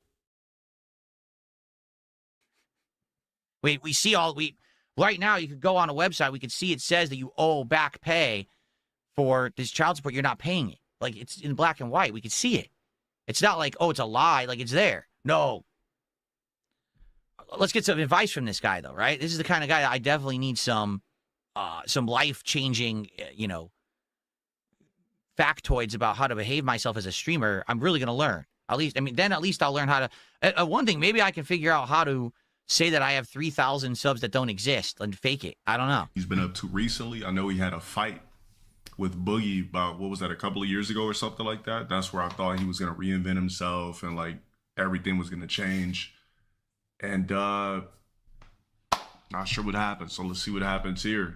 [SPEAKER 3] We see right now. You could go on a website. We could see it says that you owe back pay for this child support. You're not paying it. Like it's in black and white. We could see it. It's not like, oh, it's a lie. Like it's there. No. Let's get some advice from this guy, though, right? This is the kind of guy that I definitely need some life-changing, factoids about how to behave myself as a streamer. I'm really going to learn. At least I'll learn how to. One thing, maybe I can figure out how to say that I have 3,000 subs that don't exist and fake it. I don't know.
[SPEAKER 5] He's been up to recently. I know he had a fight with Boogie about, what was that, a couple of years ago or something like that. That's where I thought he was going to reinvent himself and like everything was going to change. And not sure what happened. So let's see what happens here.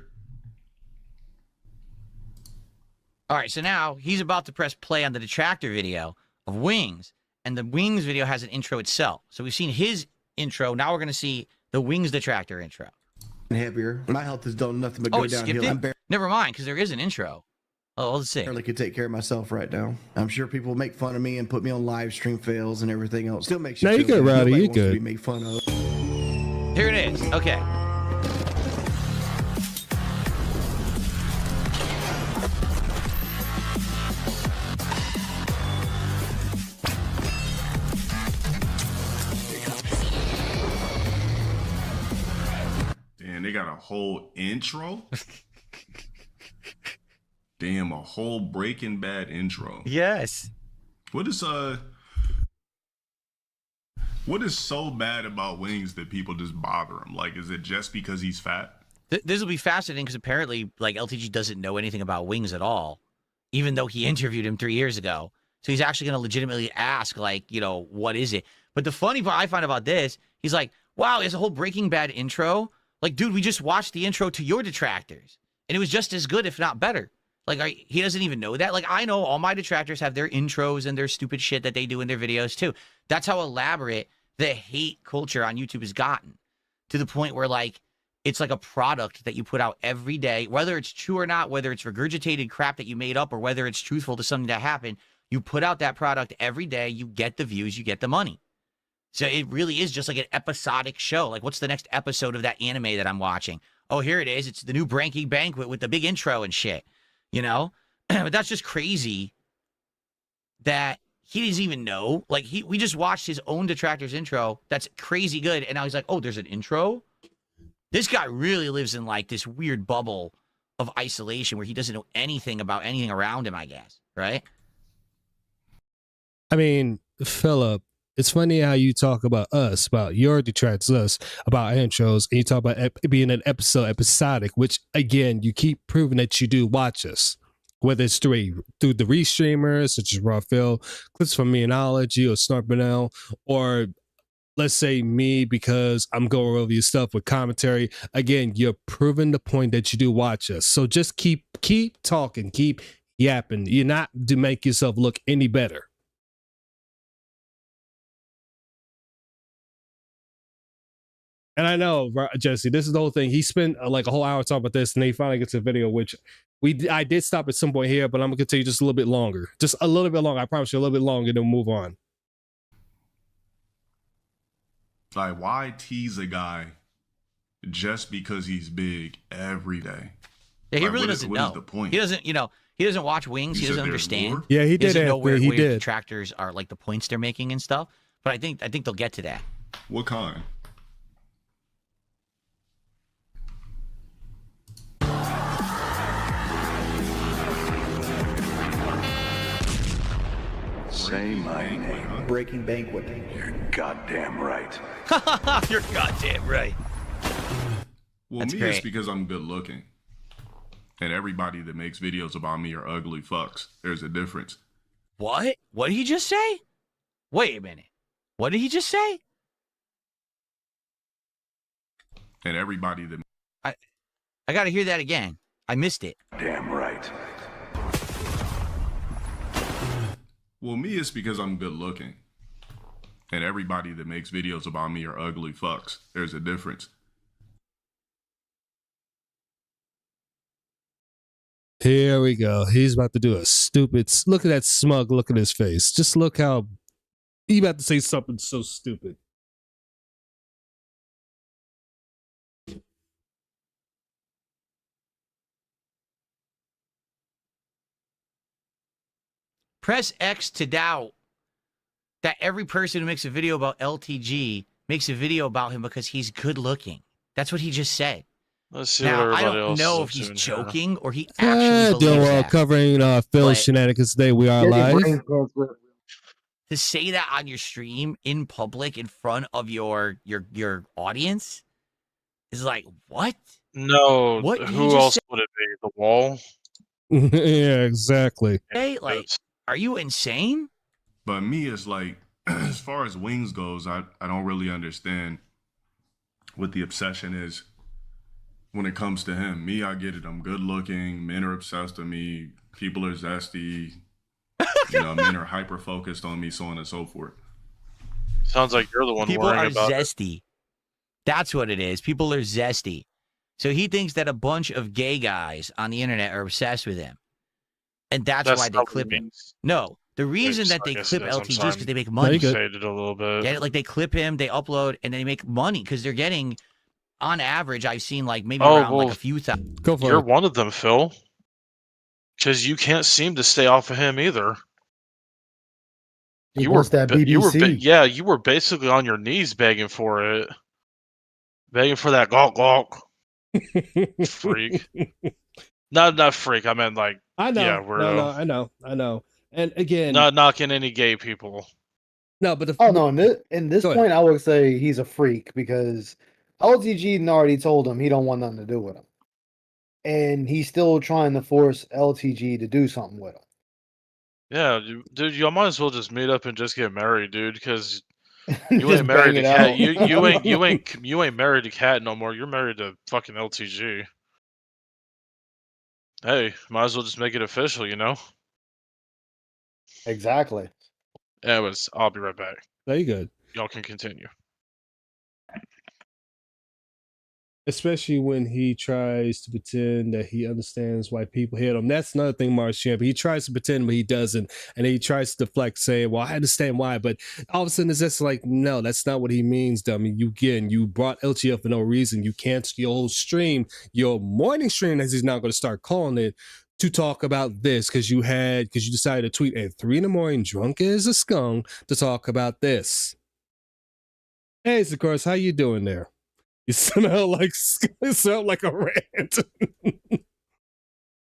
[SPEAKER 3] All right, so now he's about to press play on the detractor video of Wings, and the Wings video has an intro itself. So we've seen his intro. Now we're going to see the Wings detractor intro.
[SPEAKER 13] Happier. My health has done nothing but go downhill.
[SPEAKER 3] Never mind, because there is an intro. Oh, let's see.
[SPEAKER 13] I barely could take care of myself right now. I'm sure people make fun of me and put me on live stream fails and everything else. Still makes you
[SPEAKER 1] feel good, Rowdy. You good?
[SPEAKER 13] To be made fun of.
[SPEAKER 3] Here it is. Okay.
[SPEAKER 5] Damn, they got a whole intro. Damn, a whole Breaking Bad intro.
[SPEAKER 3] Yes.
[SPEAKER 5] What is so bad about Wings that people just bother him? Like, is it just because he's fat?
[SPEAKER 3] This will be fascinating because apparently, like, LTG doesn't know anything about Wings at all, even though he interviewed him 3 years ago. So he's actually going to legitimately ask, like, what is it? But the funny part I find about this, he's like, wow, there's a whole Breaking Bad intro. Like, dude, we just watched the intro to your detractors, and it was just as good, if not better. Like, he doesn't even know that. Like, I know all my detractors have their intros and their stupid shit that they do in their videos, too. That's how elaborate the hate culture on YouTube has gotten, to the point where, like, it's like a product that you put out every day, whether it's true or not, whether it's regurgitated crap that you made up or whether it's truthful to something that happened. You put out that product every day, you get the views, you get the money. So it really is just like an episodic show. Like, what's the next episode of that anime that I'm watching? Oh, here it is. It's the new Branky Banquet with the big intro and shit. But that's just crazy that he doesn't even know. Like, we just watched his own detractor's intro. That's crazy good. And now he's like, oh, there's an intro? This guy really lives in, like, this weird bubble of isolation where he doesn't know anything about anything around him, I guess, right?
[SPEAKER 1] I mean, Philip, it's funny how you talk about us, about your detractors, us, about intros, and you talk about being an episodic, which, again, you keep proving that you do watch us. Whether it's through the restreamers, such as Raw Phil, clips from Meanology or Snarpinell, or let's say me because I'm going over your stuff with commentary. Again, you're proving the point that you do watch us. So just keep talking, keep yapping. You're not to make yourself look any better. And I know, Jesse, this is the whole thing. He spent like a whole hour talking about this, and then he finally gets a video, which I did stop at some point here, but I'm gonna continue just a little bit longer. Just a little bit longer. I promise you, a little bit longer, then we'll move on.
[SPEAKER 5] Like, why tease a guy just because he's big every day?
[SPEAKER 3] Yeah, he
[SPEAKER 5] like,
[SPEAKER 3] really doesn't know.
[SPEAKER 5] What is the point?
[SPEAKER 3] He doesn't, he doesn't watch Wings. He doesn't understand.
[SPEAKER 1] Yeah, he did.
[SPEAKER 3] Doesn't know where
[SPEAKER 1] he did.
[SPEAKER 3] detractors are, like the points they're making and stuff. But I think they'll get to that.
[SPEAKER 5] What kind?
[SPEAKER 14] Say my name.
[SPEAKER 13] Breaking Banquet.
[SPEAKER 14] You're goddamn right.
[SPEAKER 3] You're goddamn right.
[SPEAKER 5] Well,
[SPEAKER 3] That's
[SPEAKER 5] me,
[SPEAKER 3] great.
[SPEAKER 5] it's because I'm good looking. And everybody that makes videos about me are ugly fucks. There's a difference.
[SPEAKER 3] What? What did he just say? Wait a minute. What did he just say?
[SPEAKER 5] And everybody that...
[SPEAKER 3] I got to hear that again. I missed it.
[SPEAKER 14] Damn right.
[SPEAKER 5] Well, me, it's because I'm good looking. And everybody that makes videos about me are ugly fucks. There's a difference.
[SPEAKER 1] Here we go. He's about to do a stupid. Look at that smug look at his face. Just look how he about to say something so stupid.
[SPEAKER 3] Press X to doubt that every person who makes a video about LTG makes a video about him because he's good looking. That's what he just said.
[SPEAKER 15] Let's see
[SPEAKER 3] now,
[SPEAKER 15] what
[SPEAKER 3] I
[SPEAKER 15] everybody
[SPEAKER 3] don't
[SPEAKER 15] else
[SPEAKER 3] know
[SPEAKER 15] is
[SPEAKER 3] if he's
[SPEAKER 15] up to
[SPEAKER 3] joking or he actually believes that.
[SPEAKER 1] Covering Phil's shenanigans today. We are live.
[SPEAKER 3] To say that on your stream in public in front of your audience is like, what?
[SPEAKER 15] No,
[SPEAKER 3] What did
[SPEAKER 15] who
[SPEAKER 3] you
[SPEAKER 15] else
[SPEAKER 3] say?
[SPEAKER 15] would it be? The wall?
[SPEAKER 1] Yeah, exactly.
[SPEAKER 3] Hey, like, are you insane?
[SPEAKER 5] But me, it's like, as far as Wings goes, I don't really understand what the obsession is when it comes to him. Me, I get it. I'm good looking. Men are obsessed with me. People are zesty. Men are hyper focused on me, so on and so forth.
[SPEAKER 15] Sounds like you're the one
[SPEAKER 3] People
[SPEAKER 15] worrying
[SPEAKER 3] are
[SPEAKER 15] about
[SPEAKER 3] zesty. That's what it is. People are zesty. So he thinks that a bunch of gay guys on the internet are obsessed with him. And that's why they clip him. No, the reason that they clip LTG is because they make money.
[SPEAKER 15] Faded a little bit.
[SPEAKER 3] Get it? Like they clip him, they upload, and then they make money because they're getting, on average, I've seen like maybe around like a few thousand.
[SPEAKER 1] Go for
[SPEAKER 15] You're
[SPEAKER 1] it.
[SPEAKER 15] one of them, Phil. Because you can't seem to stay off of him either.
[SPEAKER 12] You were that BBC.
[SPEAKER 15] You were basically on your knees begging for it, begging for that gawk gawk. Freak. Not freak. I meant like.
[SPEAKER 1] I know.
[SPEAKER 15] Yeah,
[SPEAKER 1] no, I know. And again,
[SPEAKER 15] not knocking any gay people.
[SPEAKER 1] No, but
[SPEAKER 12] in this point, I would say he's a freak because LTG already told him he don't want nothing to do with him, and he's still trying to force LTG to do something with him.
[SPEAKER 15] Yeah, dude, you might as well just meet up and just get married, dude, because you ain't married to Cat. You ain't married to Cat no more. You're married to fucking LTG. Hey, might as well just make it official, you know?
[SPEAKER 12] Exactly.
[SPEAKER 15] Anyways, I'll be right back.
[SPEAKER 1] Very good.
[SPEAKER 15] Y'all can continue.
[SPEAKER 1] Especially when he tries to pretend that he understands why people hate him. That's another thing, Mars Champ. He tries to pretend, but he doesn't. And he tries to deflect, saying, well, I understand why. But all of a sudden, it's just like, no, that's not what he means, dummy. You brought LG up for no reason. You canceled your whole stream, your morning stream, as he's now going to start calling it, to talk about this because you decided to tweet at 3 a.m, drunk as a skunk, to talk about this. Hey, Zakaros, how you doing there? You sound like a rant.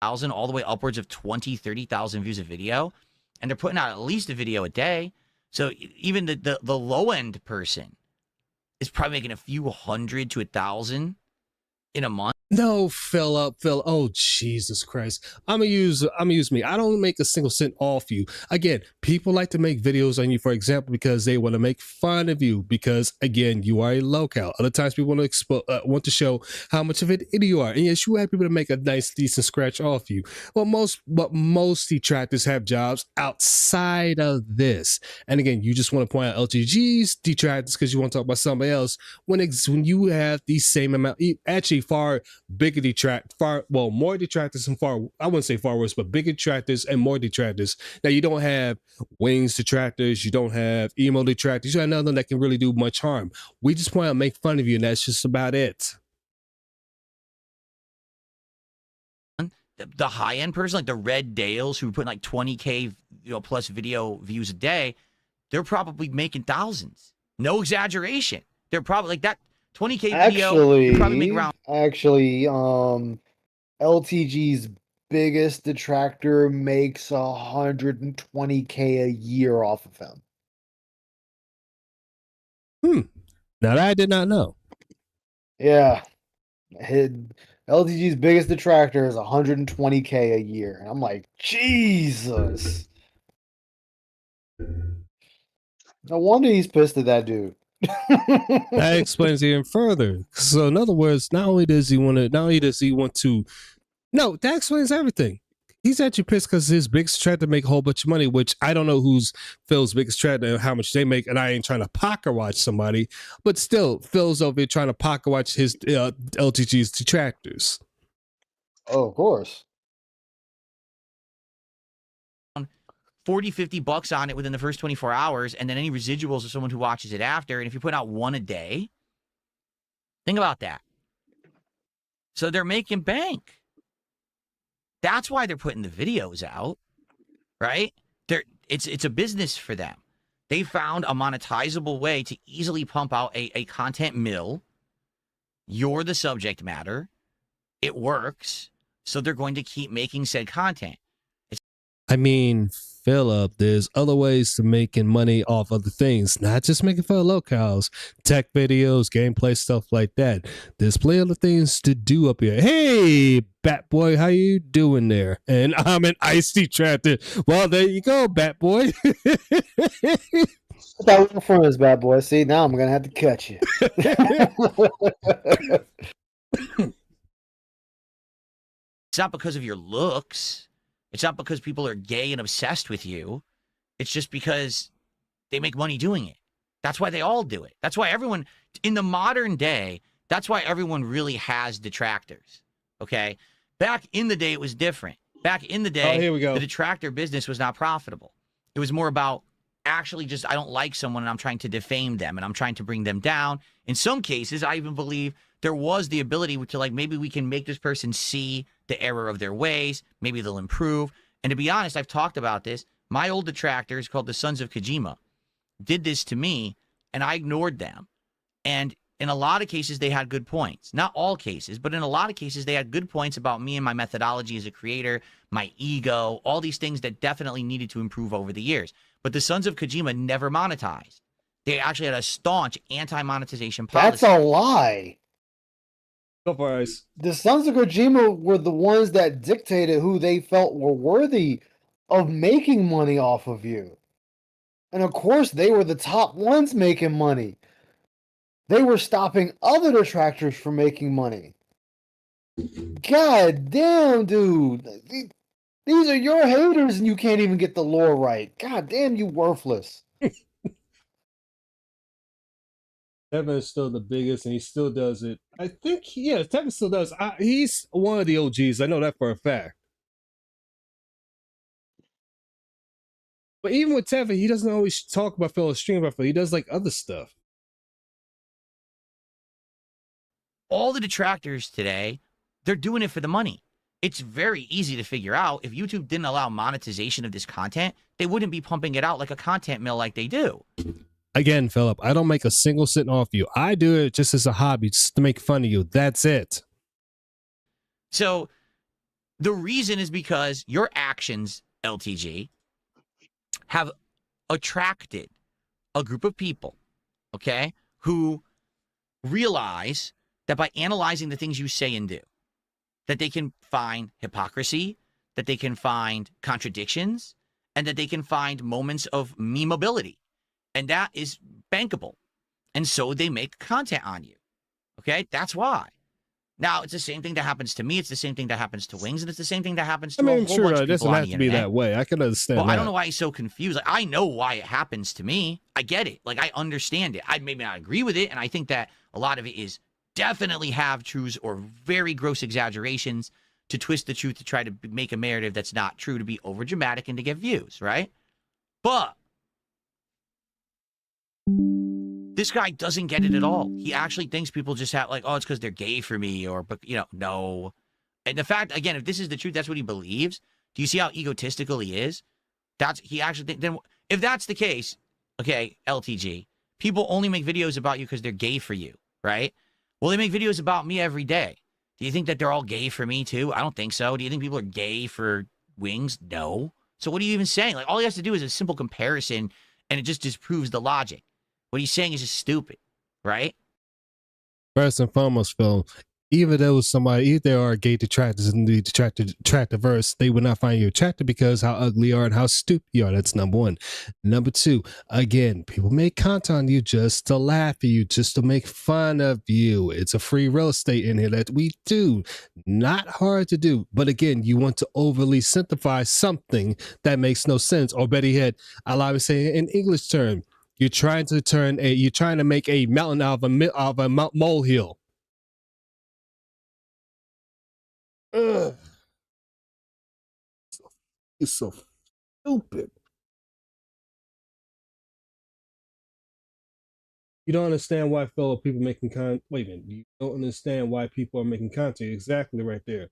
[SPEAKER 3] 1,000 all the way upwards of 20, 30,000 views a video, and they're putting out at least a video a day. So even the low end person is probably making a few hundred to 1,000 in a month.
[SPEAKER 1] No, Phil. Oh, Jesus Christ. I'm gonna use me. I don't make a single cent off you. Again, people like to make videos on you, for example, because they want to make fun of you. Because again, you are a locale. Other times, people want to show how much of an idiot you are. And yes, you have people to make a nice, decent scratch off you. But most detractors have jobs outside of this. And again, you just want to point out LTG's detractors because you want to talk about somebody else. When you have the same amount, actually far bigger more detractors and I wouldn't say far worse, but bigger detractors and more detractors. Now you don't have wings detractors, you don't have emo detractors, you have none of them that can really do much harm. We just want to make fun of you, and that's just about it.
[SPEAKER 3] The high end person, like the Red Dales, who put like 20K plus video views a day, they're probably making thousands. No exaggeration. They're probably like that 20K video. You probably make around.
[SPEAKER 12] Actually, LTG's biggest detractor makes 120K a year off of him.
[SPEAKER 1] Now that I did not know.
[SPEAKER 12] Yeah. LTG's biggest detractor is 120K a year. And I'm like, Jesus. No wonder he's pissed at that dude.
[SPEAKER 1] That explains it even further. So in other words, not only does he want to, no, that explains everything. He's actually pissed because his biggest detractor make a whole bunch of money, which I don't know who's Phil's biggest detractor and how much they make, and I ain't trying to pocket watch somebody, but still, Phil's over here trying to pocket watch his LTG's detractors.
[SPEAKER 12] Oh, of course.
[SPEAKER 3] 40, $50 on it within the first 24 hours, and then any residuals of someone who watches it after. And if you put out one a day, think about that. So they're making bank. That's why they're putting the videos out, right? It's a business for them. They found a monetizable way to easily pump out a content mill. You're the subject matter. It works. So they're going to keep making said content.
[SPEAKER 1] I mean, Philip, there's other ways to making money off other things, not just making fun of locales, tech videos, gameplay, stuff like that. There's plenty of things to do up here. Hey, Bat Boy, how you doing there? And I'm an ice detractor. Well, there you go, Bat Boy.
[SPEAKER 12] I thought we were friends, Bat Boy. See, now I'm going to have to cut you.
[SPEAKER 3] It's not because of your looks. It's not because people are gay and obsessed with you. It's just because they make money doing it. That's why they all do it. That's why everyone, in the modern day, that's why everyone really has detractors. Okay? Back in the day, it was different. Back in the day,
[SPEAKER 1] here we go.
[SPEAKER 3] The detractor business was not profitable. It was more about actually just, I don't like someone and I'm trying to defame them and I'm trying to bring them down. In some cases, I even believe there was the ability to, like, maybe we can make this person see the error of their ways. Maybe they'll improve. And to be honest, I've talked about this. My old detractors, called the Sons of Kojima, did this to me, and I ignored them. And in a lot of cases, they had good points. Not all cases, but in a lot of cases, they had good points about me and my methodology as a creator, my ego, all these things that definitely needed to improve over the years. But the Sons of Kojima never monetized. They actually had a staunch anti-monetization policy.
[SPEAKER 12] That's a lie.
[SPEAKER 1] Go for it.
[SPEAKER 12] The Sons of Kojima were the ones that dictated who they felt were worthy of making money off of you. And of course, they were the top ones making money. They were stopping other detractors from making money. God damn, dude. These are your haters and you can't even get the lore right. God damn, you worthless.
[SPEAKER 1] Tevin is still the biggest, and he still does it. I think, yeah, Tevin still does. He's one of the OGs. I know that for a fact. But even with Tevin, he doesn't always talk about fellow stream. He does like other stuff.
[SPEAKER 3] All the detractors today, they're doing it for the money. It's very easy to figure out. If YouTube didn't allow monetization of this content, they wouldn't be pumping it out like a content mill like they do.
[SPEAKER 1] Again, Philip, I don't make a single cent off you. I do it just as a hobby, just to make fun of you. That's it.
[SPEAKER 3] So The reason is because your actions, LTG, have attracted a group of people, okay, who realize that by analyzing the things you say and do, that they can find hypocrisy, that they can find contradictions, and that they can find moments of memeability. And that is bankable. And so they make content on you. Okay? That's why. Now, it's the same thing that happens to me. It's the same thing that happens to Wings. And it's the same thing that happens to a whole bunch of people
[SPEAKER 1] it doesn't
[SPEAKER 3] on
[SPEAKER 1] have
[SPEAKER 3] the
[SPEAKER 1] to be
[SPEAKER 3] internet.
[SPEAKER 1] that way. I can understand
[SPEAKER 3] Well,
[SPEAKER 1] that.
[SPEAKER 3] I don't know why he's so confused. Like, I know why it happens to me. I get it. Like, I understand it. I maybe not agree with it. And I think that a lot of it is definitely half-truths or very gross exaggerations to twist the truth to try to make a narrative that's not true, to be over-dramatic and to get views, right? But this guy doesn't get it at all. He actually thinks people just have, like, oh, it's because they're gay for me, or, but you know, no. And the fact, again, if this is the truth, that's what he believes. Do you see how egotistical he is? He actually think, then if that's the case, okay, LTG, people only make videos about you because they're gay for you, right? Well, they make videos about me every day. Do you think that they're all gay for me too? I don't think so. Do you think people are gay for Wings? No. So what are you even saying? Like, all he has to do is a simple comparison, and it just disproves the logic. What he's saying is just stupid, right?
[SPEAKER 1] First and foremost, Phil, even though if there are gay detractors and the detractiverse, they would not find you attractive because how ugly you are and how stupid you are. That's number one. Number two, again, people make content on you just to laugh at you, just to make fun of you. It's a free real estate in here that we do. Not hard to do. But again, you want to overly simplify something that makes no sense. Or better yet, allow me to say in English term, you're trying to make a mountain out of a molehill. Ugh. It's so stupid. You don't understand why fellow people making content. Wait a minute. You don't understand why people are making content. Exactly right there.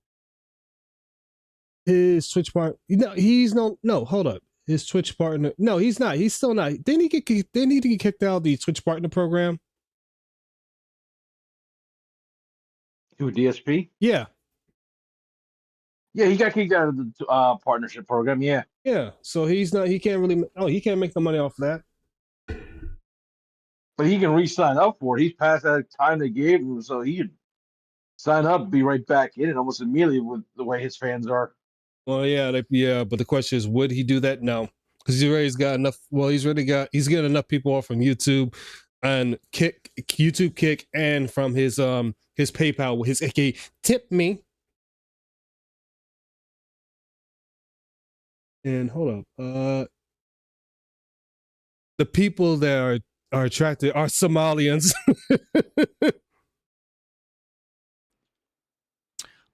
[SPEAKER 1] His Twitch partner. No, hold up. His Twitch partner. No, he's not. He's still not. They need to get kicked out of the Twitch partner program.
[SPEAKER 2] To a DSP?
[SPEAKER 1] Yeah.
[SPEAKER 2] Yeah, he got kicked out of the partnership program. Yeah.
[SPEAKER 1] Yeah. So he can't make the money off of that.
[SPEAKER 2] But he can re-sign up for it. He's past that time they gave him, so he could sign up, be right back in it almost immediately with the way his fans are.
[SPEAKER 1] Well, yeah, but the question is, would he do that? No, because he's got enough. Well, he's getting enough people off from YouTube and YouTube Kick, and from his PayPal, his aka Tip Me. And hold up, the people that are attracted are Somalians.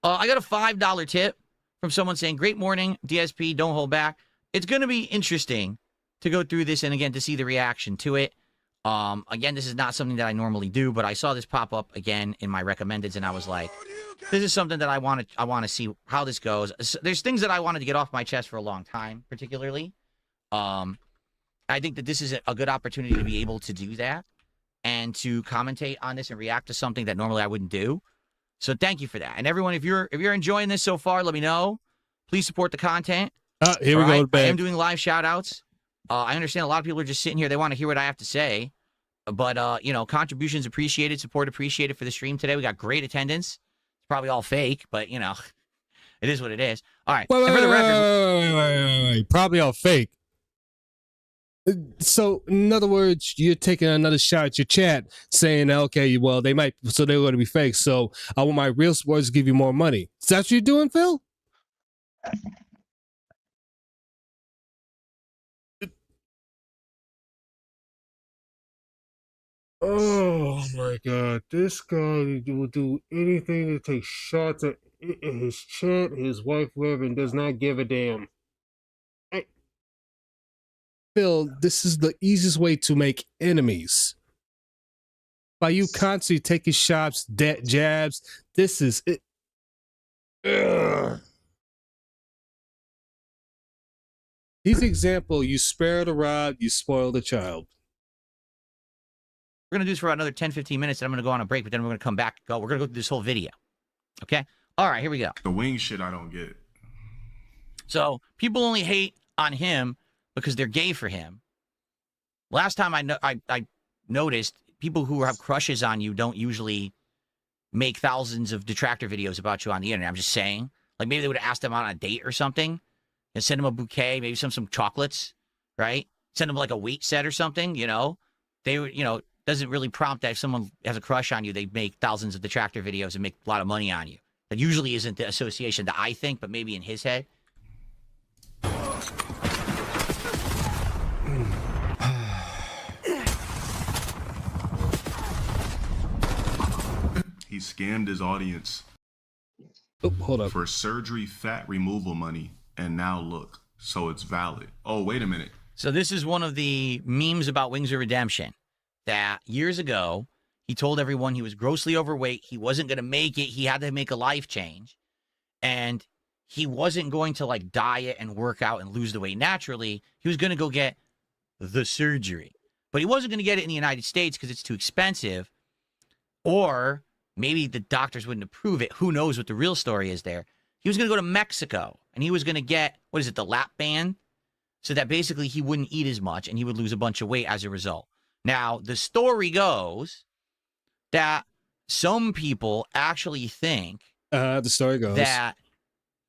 [SPEAKER 3] I got a $5 tip from someone saying, great morning, DSP, don't hold back. It's going to be interesting to go through this and, again, to see the reaction to it. Again, this is not something that I normally do, but I saw this pop up again in my recommendeds, and I was like, this is something that I want to see how this goes. There's things that I wanted to get off my chest for a long time, particularly. I think that this is a good opportunity to be able to do that and to commentate on this and react to something that normally I wouldn't do. So thank you for that. And everyone, if you're enjoying this so far, let me know. Please support the content.
[SPEAKER 1] Here we go.
[SPEAKER 3] I am doing live shout outs. I understand a lot of people are just sitting here. They want to hear what I have to say. But, contributions appreciated, support appreciated for the stream today. We got great attendance. It's probably all fake, but, it is what it is. All right.
[SPEAKER 1] Wait. Probably all fake. So, in other words, you're taking another shot at your chat saying, okay, well, they're going to be fake. So, I want my real supporters to give you more money. Is that what you're doing, Phil? Oh my God, this guy will do anything to take shots at his chat, his wife, whoever, and does not give a damn. Phil, this is the easiest way to make enemies. By you constantly taking shots, jabs, this is it. He's the example, you spare the rod, you spoil the child.
[SPEAKER 3] We're going to do this for about another 10, 15 minutes, and I'm going to go on a break, but then we're going to come back. We're going to go through this whole video. Okay? All right, here we go.
[SPEAKER 5] The wing shit I don't get.
[SPEAKER 3] So people only hate on him because they're gay for him. Last time I noticed, people who have crushes on you don't usually make thousands of detractor videos about you on the internet. I'm just saying. Like, maybe they would have asked him out on a date or something and send him a bouquet, maybe some chocolates, right? Send him like a weight set or something, you know? They would, you know, doesn't really prompt that if someone has a crush on you, they make thousands of detractor videos and make a lot of money on you. That usually isn't the association that I think, but maybe in his head.
[SPEAKER 5] He scammed his audience
[SPEAKER 1] hold up.
[SPEAKER 5] for surgery fat removal money, and now look, so it's valid. Oh, wait a minute.
[SPEAKER 3] So this is one of the memes about Wings of Redemption, that years ago, he told everyone he was grossly overweight, he wasn't going to make it, he had to make a life change, and he wasn't going to like diet and work out and lose the weight naturally. He was going to go get the surgery. But he wasn't going to get it in the United States because it's too expensive, or maybe the doctors wouldn't approve it. Who knows what the real story is there. He was going to go to Mexico, and he was going to get, what is it, the lap band? So that basically he wouldn't eat as much, and he would lose a bunch of weight as a result. Now, the story goes that some people actually think
[SPEAKER 1] the story goes
[SPEAKER 3] that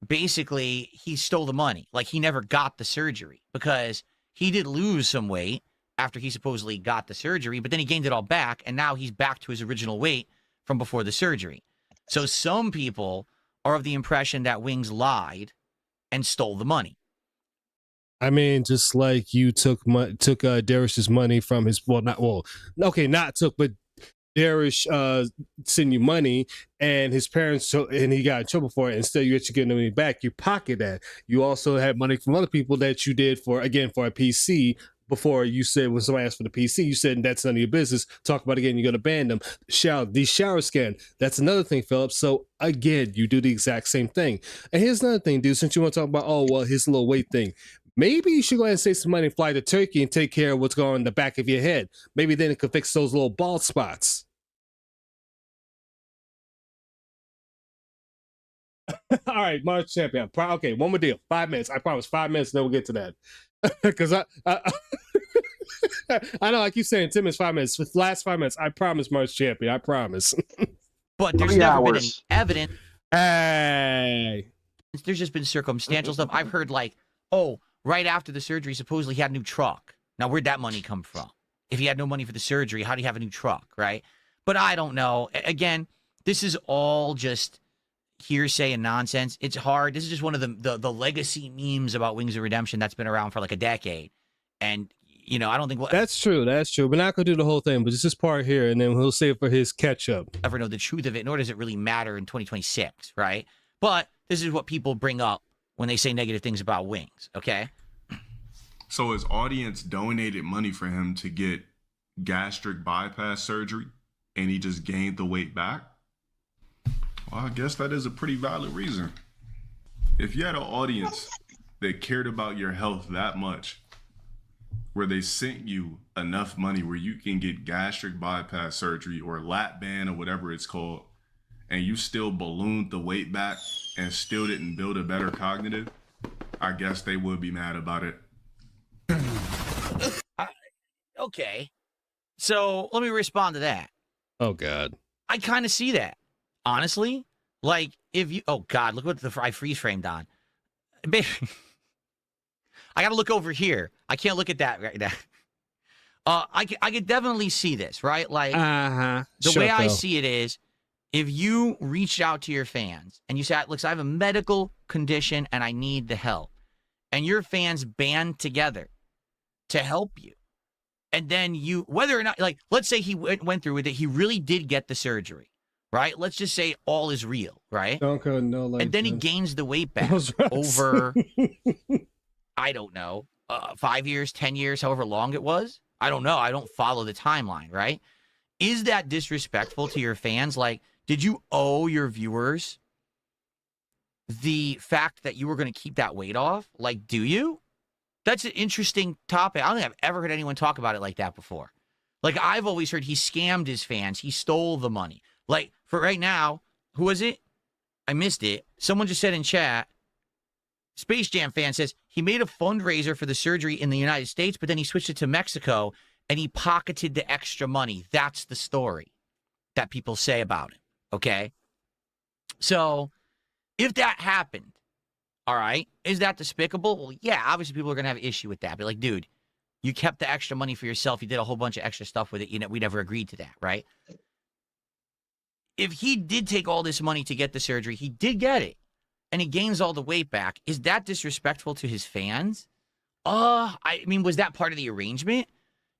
[SPEAKER 3] basically he stole the money. Like, he never got the surgery because he did lose some weight after he supposedly got the surgery, but then he gained it all back, and now he's back to his original weight from before the surgery. So some people are of the impression that Wings lied and stole the money.
[SPEAKER 1] I mean, just like you took Darish's money from his, not took, but Darish sent you money, and his parents, and he got in trouble for it. Instead, you actually getting the money back. You pocket that. You also had money from other people that you did for a PC. Before, you said when somebody asked for the PC, you said that's none of your business. Talk about it again, you're going to ban them. The shower scan, that's another thing, Philip. So again, you do the exact same thing. And here's another thing, dude, since you want to talk about, his little weight thing. Maybe you should go ahead and save some money and fly to Turkey and take care of what's going on in the back of your head. Maybe then it could fix those little bald spots. All right, March champion. Okay, one more deal. 5 minutes. I promise 5 minutes, then we'll get to that. Because I know I keep saying 10 minutes, 5 minutes. For the last 5 minutes, I promise, March champion. I promise.
[SPEAKER 3] But there's never been any evidence. Hey. There's just been circumstantial stuff. I've heard like, right after the surgery, supposedly he had a new truck. Now, where'd that money come from? If he had no money for the surgery, how do you have a new truck, right? But I don't know. Again, this is all just hearsay and nonsense. It's hard. This is just one of the legacy memes about Wings of Redemption that's been around for like a decade. And, you know, I don't think
[SPEAKER 1] that's true. That's true. We're not going to do the whole thing, but just this part here, and then he'll save for his catch up.
[SPEAKER 3] Ever know the truth of it, nor does it really matter in 2026, right? But this is what people bring up when they say negative things about Wings, okay?
[SPEAKER 5] So his audience donated money for him to get gastric bypass surgery, and he just gained the weight back? Well, I guess that is a pretty valid reason. If you had an audience that cared about your health that much, where they sent you enough money where you can get gastric bypass surgery or lap band or whatever it's called, and you still ballooned the weight back and still didn't build a better cognitive, I guess they would be mad about it.
[SPEAKER 3] Okay. So let me respond to that.
[SPEAKER 1] Oh, God.
[SPEAKER 3] I kind of see that. Honestly, like if you, oh God, look what I freeze framed on. I got to look over here. I can't look at that right now. I could definitely see this, right? Like the way I see it is, if you reached out to your fans and you said, look, I have a medical condition and I need the help, and your fans band together to help you, and then you, whether or not, like, let's say he went through with it, he really did get the surgery. Right? Let's just say all is real, right? And then he gains the weight back over, I don't know, 5 years, 10 years, however long it was. I don't know. I don't follow the timeline, right? Is that disrespectful to your fans? Like, did you owe your viewers the fact that you were going to keep that weight off? Like, do you? That's an interesting topic. I don't think I've ever heard anyone talk about it like that before. Like, I've always heard he scammed his fans. He stole the money. Like, for right now, who was it? I missed it. Someone just said in chat, Space Jam fan says he made a fundraiser for the surgery in the United States, but then he switched it to Mexico and he pocketed the extra money. That's the story that people say about it. Okay. So if that happened, all right, is that despicable? Well, yeah, obviously people are going to have an issue with that. But like, dude, you kept the extra money for yourself. You did a whole bunch of extra stuff with it. You know, we never agreed to that, right? If he did take all this money to get the surgery, he did get it, and he gains all the weight back. Is that disrespectful to his fans? I mean, was that part of the arrangement?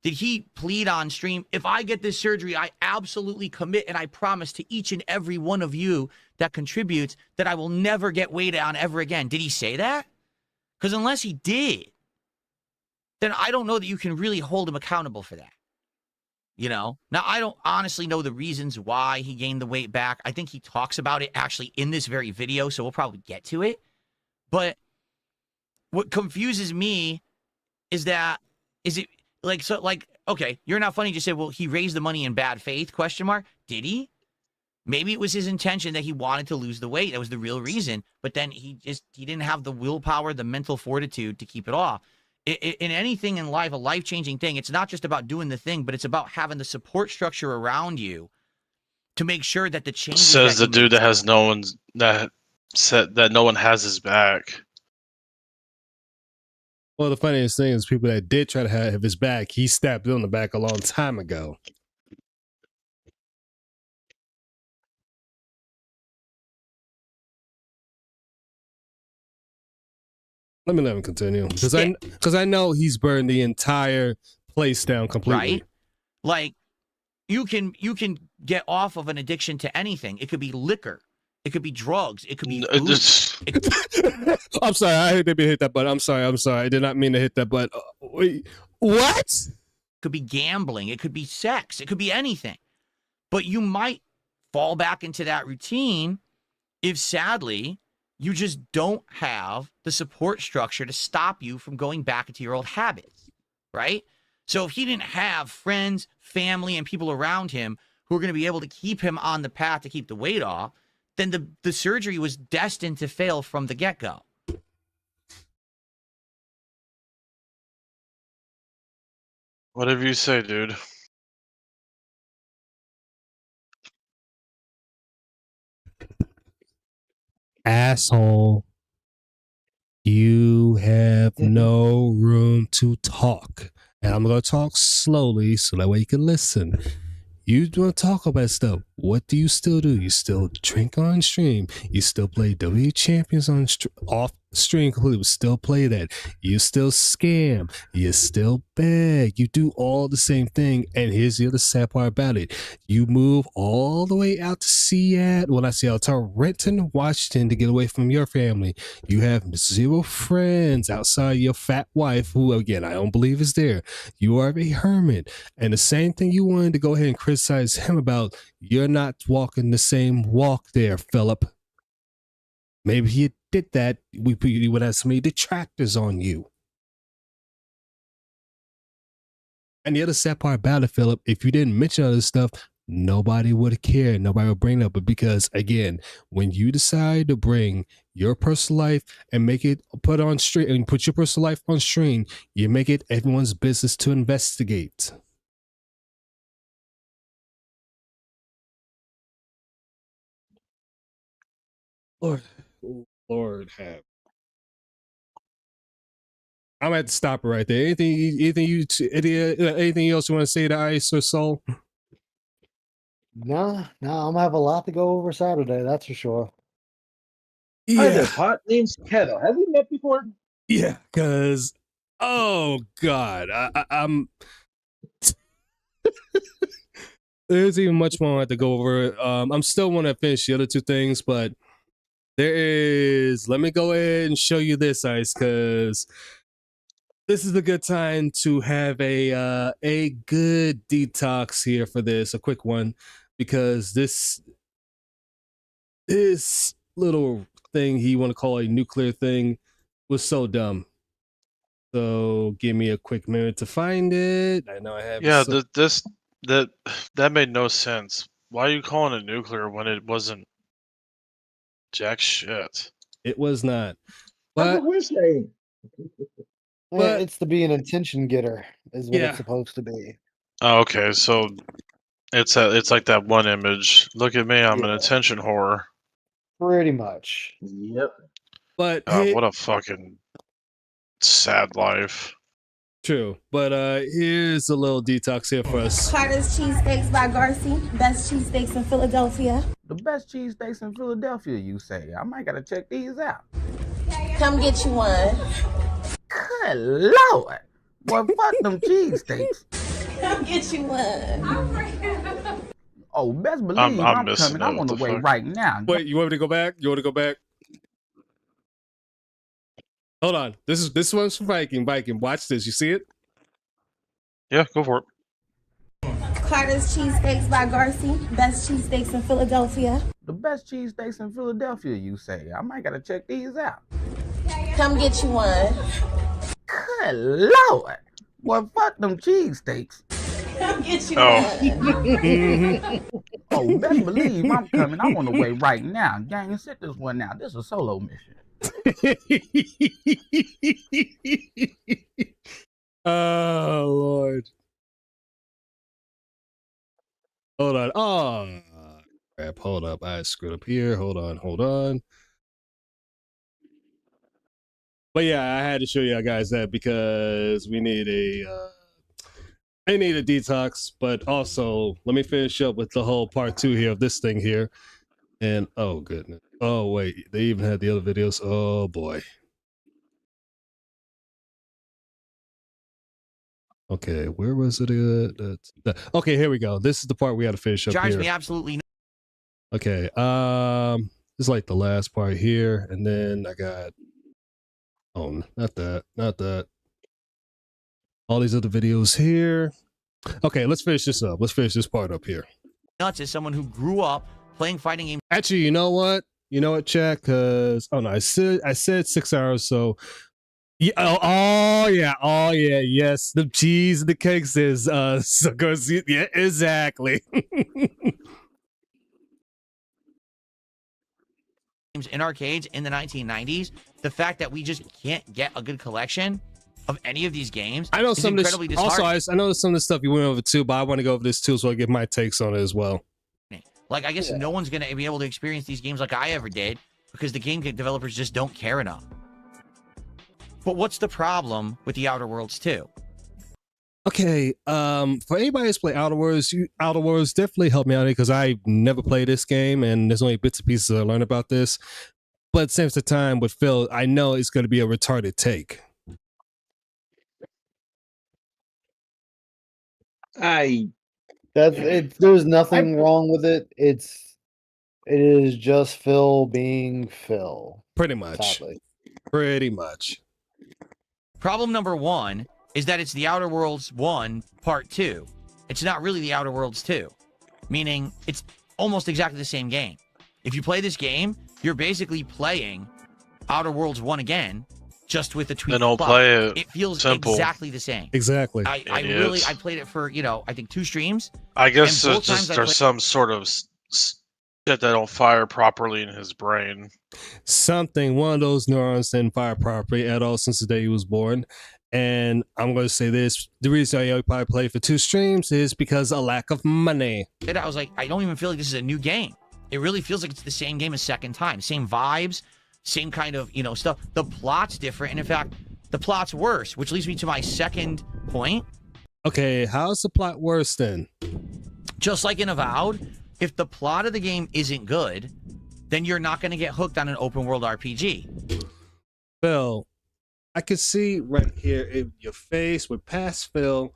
[SPEAKER 3] Did he plead on stream, if I get this surgery, I absolutely commit and I promise to each and every one of you that contributes that I will never get weight on ever again? Did he say that? Because unless he did, then I don't know that you can really hold him accountable for that. You know? Now, I don't honestly know the reasons why he gained the weight back. I think he talks about it actually in this very video, so we'll probably get to it. But what confuses me is that, is it, like, so, like, okay, you're not funny. Just say, well, he raised the money in bad faith, question mark. Did he? Maybe it was his intention that he wanted to lose the weight. That was the real reason. But then he didn't have the willpower, the mental fortitude to keep it off. In anything in life, a life-changing thing, it's not just about doing the thing, but it's about having the support structure around you to make sure that the changes.
[SPEAKER 15] Says the dude that has no one's, that said that no one has his back.
[SPEAKER 1] Well, the funniest thing is people that did try to have his back, he stabbed it on the back a long time ago. Let him continue, because I know he's burned the entire place down completely.
[SPEAKER 3] Right? Like, you can get off of an addiction to anything. It could be liquor. It could be drugs. It could be food.
[SPEAKER 1] I'm sorry. I didn't hit that button. I'm sorry. I did not mean to hit that button. Wait, what?
[SPEAKER 3] It could be gambling. It could be sex. It could be anything. But you might fall back into that routine if, sadly, you just don't have the support structure to stop you from going back into your old habits, right? So if he didn't have friends, family, and people around him who are going to be able to keep him on the path to keep the weight off, then the surgery was destined to fail from the get-go.
[SPEAKER 15] Whatever you say, dude.
[SPEAKER 1] Asshole. You have no room to talk. And I'm going to talk slowly so that way you can listen. You want to talk about stuff. What do you still do? You still drink on stream. You still play W Champions on off stream completely. You still play that. You still scam. You still beg. You do all the same thing. And here's the other sad part about it. You move all the way out to Seattle. When I say out to Renton, Washington to get away from your family. You have zero friends outside your fat wife, who again, I don't believe is there. You are a hermit. And the same thing you wanted to go ahead and criticize him about, you're not walking the same walk there, Philip. Maybe he did that. We would have so many detractors on you. And the other sad part about it, Philip, if you didn't mention all this stuff, nobody would have cared. Nobody would bring it up. But because, again, when you decide to bring your personal life and make it put on stream and put your personal life on stream, you make it everyone's business to investigate. Lord have. I'm gonna have to stop it right there. Anything else you want to say to Ice or Soul?
[SPEAKER 12] No, I'm gonna have a lot to go over Saturday. That's for sure.
[SPEAKER 2] Hi there, Pot. Name's Kettle. Have we met before?
[SPEAKER 1] Yeah, because oh god, I'm. There's even much more I have to go over. I'm still want to finish the other two things, but there is. Let me go ahead and show you this, Ice, because this is a good time to have a good detox here for this, a quick one, because this little thing he want to call a nuclear thing was so dumb. So give me a quick minute to find it. I know I have.
[SPEAKER 15] Yeah, that made no sense. Why are you calling it nuclear when it wasn't jack shit?
[SPEAKER 1] It was not.
[SPEAKER 2] That's
[SPEAKER 1] But
[SPEAKER 2] what we're saying.
[SPEAKER 12] Yeah, it's to be an attention getter, is what
[SPEAKER 1] Yeah.
[SPEAKER 12] it's supposed to be.
[SPEAKER 15] Oh, okay, so it's like that one image. Look at me, I'm an attention whore.
[SPEAKER 12] Pretty much.
[SPEAKER 2] Yep.
[SPEAKER 1] But
[SPEAKER 15] What a fucking sad life.
[SPEAKER 1] True. But here's a little detox here for us.
[SPEAKER 10] Carter's Cheesesteaks by Garcia. Best cheesesteaks in Philadelphia.
[SPEAKER 11] The best cheesesteaks in Philadelphia, you say? I might gotta check these out.
[SPEAKER 10] Come get you one.
[SPEAKER 11] Good Lord. Boy, fuck them cheesesteaks.
[SPEAKER 10] Come get you one.
[SPEAKER 11] Oh, best believe
[SPEAKER 15] I'm
[SPEAKER 11] I'm
[SPEAKER 15] missing
[SPEAKER 11] coming.
[SPEAKER 15] it.
[SPEAKER 11] I'm on
[SPEAKER 15] What
[SPEAKER 11] the
[SPEAKER 15] the
[SPEAKER 11] way
[SPEAKER 15] fuck?
[SPEAKER 11] right now.
[SPEAKER 1] Wait, you want me to go back? You want to go back? Hold on. This one's for Viking. Viking, watch this. You see it?
[SPEAKER 15] Yeah, go for it.
[SPEAKER 10] Carter's Cheesesteaks by Garcia. Best cheesesteaks in Philadelphia.
[SPEAKER 11] The best cheesesteaks in Philadelphia, you say? I might gotta check these out.
[SPEAKER 10] Come get you one.
[SPEAKER 11] Good Lord. Boy, fuck them cheesesteaks.
[SPEAKER 10] Come get you
[SPEAKER 1] one.
[SPEAKER 11] Oh, best believe I'm coming. I'm on the way right now. Gang, sit this one out. This is a solo mission.
[SPEAKER 1] Oh Lord. Hold on. Oh crap. Hold up. I screwed up here. Hold on. But yeah, I had to show you guys that because we need I need a detox, but also let me finish up with the whole part 2 here of this thing here. And oh goodness. Oh wait, they even had the other videos. Oh boy. Okay, where was it? Okay, here we go. This is the part we had to finish up
[SPEAKER 3] Drives
[SPEAKER 1] here.
[SPEAKER 3] me absolutely nuts.
[SPEAKER 1] Okay, this is like the last part here, and then I got not that. All these other videos here. Okay, let's finish this up. Let's finish this part up here.
[SPEAKER 3] Nuts as someone who grew up playing fighting games.
[SPEAKER 1] Actually, you know what, Chad? Because I said 6 hours, so yeah. Oh yeah, yes. The cheese and the cakes is so yeah, exactly.
[SPEAKER 3] In arcades in the 1990s, the fact that we just can't get a good collection of any of these games.
[SPEAKER 1] I know
[SPEAKER 3] is
[SPEAKER 1] some of this.
[SPEAKER 3] incredibly
[SPEAKER 1] Also, I
[SPEAKER 3] disheartening.
[SPEAKER 1] know some of the stuff you went over too, but I want to go over this too, so I get my takes on it as well.
[SPEAKER 3] Like, I guess no one's going to be able to experience these games like I ever did because the game developers just don't care enough. But what's the problem with the Outer Worlds 2?
[SPEAKER 1] Okay, for anybody who's played Outer Worlds definitely help me out here because I never played this game and there's only bits and pieces I learned about this. But since the time with Phil, I know it's going to be a retarded take.
[SPEAKER 12] There's nothing wrong with it. It is just Phil being Phil.
[SPEAKER 1] Pretty much.
[SPEAKER 12] Sadly.
[SPEAKER 1] Pretty much.
[SPEAKER 3] Problem number 1 is that it's the Outer Worlds 1 Part 2. It's not really the Outer Worlds 2, meaning it's almost exactly the same game. If you play this game, you're basically playing Outer Worlds 1 again, just with a tweak.
[SPEAKER 15] Then don't play it.
[SPEAKER 3] It feels
[SPEAKER 15] Simple.
[SPEAKER 3] exactly the same.
[SPEAKER 1] Exactly.
[SPEAKER 3] I played it for, I think 2 streams.
[SPEAKER 15] I guess
[SPEAKER 3] and
[SPEAKER 15] it's
[SPEAKER 3] both times
[SPEAKER 15] just
[SPEAKER 3] I
[SPEAKER 15] there's
[SPEAKER 3] played-
[SPEAKER 15] some sort of shit that don't fire properly in his brain.
[SPEAKER 1] One of those neurons didn't fire properly at all since the day he was born. And I'm going to say this. The reason I probably played for 2 streams is because of lack of money.
[SPEAKER 3] And I was like, I don't even feel like this is a new game. It really feels like it's the same game a second time. Same vibes, same kind of, stuff. The plot's different. And in fact, the plot's worse, which leads me to my second point.
[SPEAKER 1] Okay, how's the plot worse then?
[SPEAKER 3] Just like in Avowed, if the plot of the game isn't good, then you're not going to get hooked on an open world RPG.
[SPEAKER 1] Phil, I can see right here in your face with past Phil,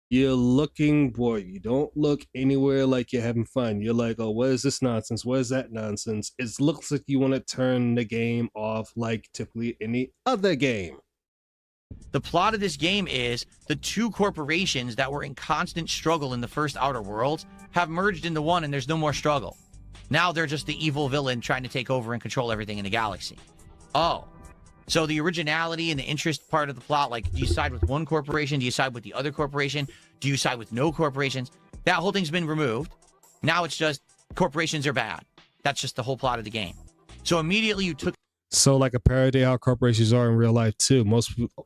[SPEAKER 1] you're looking bored. You don't look anywhere like you're having fun. You're like, oh, what is this nonsense? What is that nonsense? It looks like you want to turn the game off like typically any other game.
[SPEAKER 3] The plot of this game is the 2 corporations that were in constant struggle in the first Outer Worlds have merged into one and there's no more struggle. Now they're just the evil villain trying to take over and control everything in the galaxy. Oh. So the originality and the interest part of the plot, like, do you side with one corporation? Do you side with the other corporation? Do you side with no corporations? That whole thing's been removed. Now it's just corporations are bad. That's just the whole plot of the game. So immediately you took...
[SPEAKER 1] So like a parody how corporations are in real life too.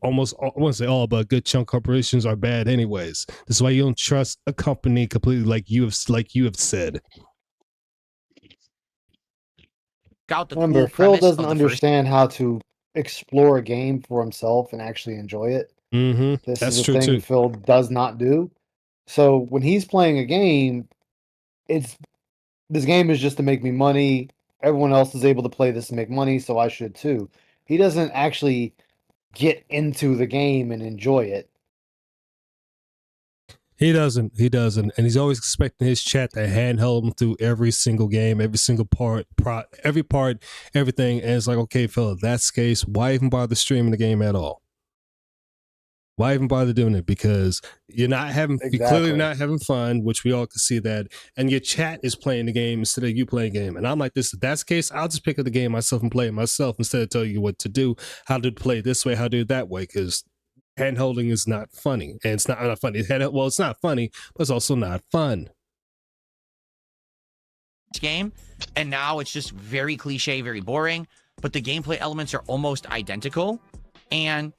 [SPEAKER 1] Almost, I wouldn't say all, but a good chunk of corporations are bad anyways. That's why you don't trust a company completely, like you have said.
[SPEAKER 12] Remember, Phil doesn't understand how to explore a game for himself and actually enjoy it.
[SPEAKER 1] Mm-hmm.
[SPEAKER 12] This
[SPEAKER 1] That's
[SPEAKER 12] is a
[SPEAKER 1] true
[SPEAKER 12] thing
[SPEAKER 1] too.
[SPEAKER 12] Phil does not do. So when he's playing a game, this game is just to make me money. Everyone else is able to play this to make money, so I should too. He doesn't actually get into the game and enjoy it.
[SPEAKER 1] He doesn't, and he's always expecting his chat to handheld him through every single game, every single every part, everything. And it's like, okay, Phil, if that's the case, why even bother streaming the game at all? Why even bother doing it? Because you're clearly not having fun, which we all can see that, and your chat is playing the game instead of you playing the game. And I'm like, this, if that's the case, I'll just pick up the game myself and play it myself instead of telling you what to do, how to play it this way, how to do it that way, because hand holding is not funny, and it's not funny. Well, it's not funny, but it's also not fun.
[SPEAKER 3] Game, and now it's just very cliche, very boring. But the gameplay elements are almost identical, and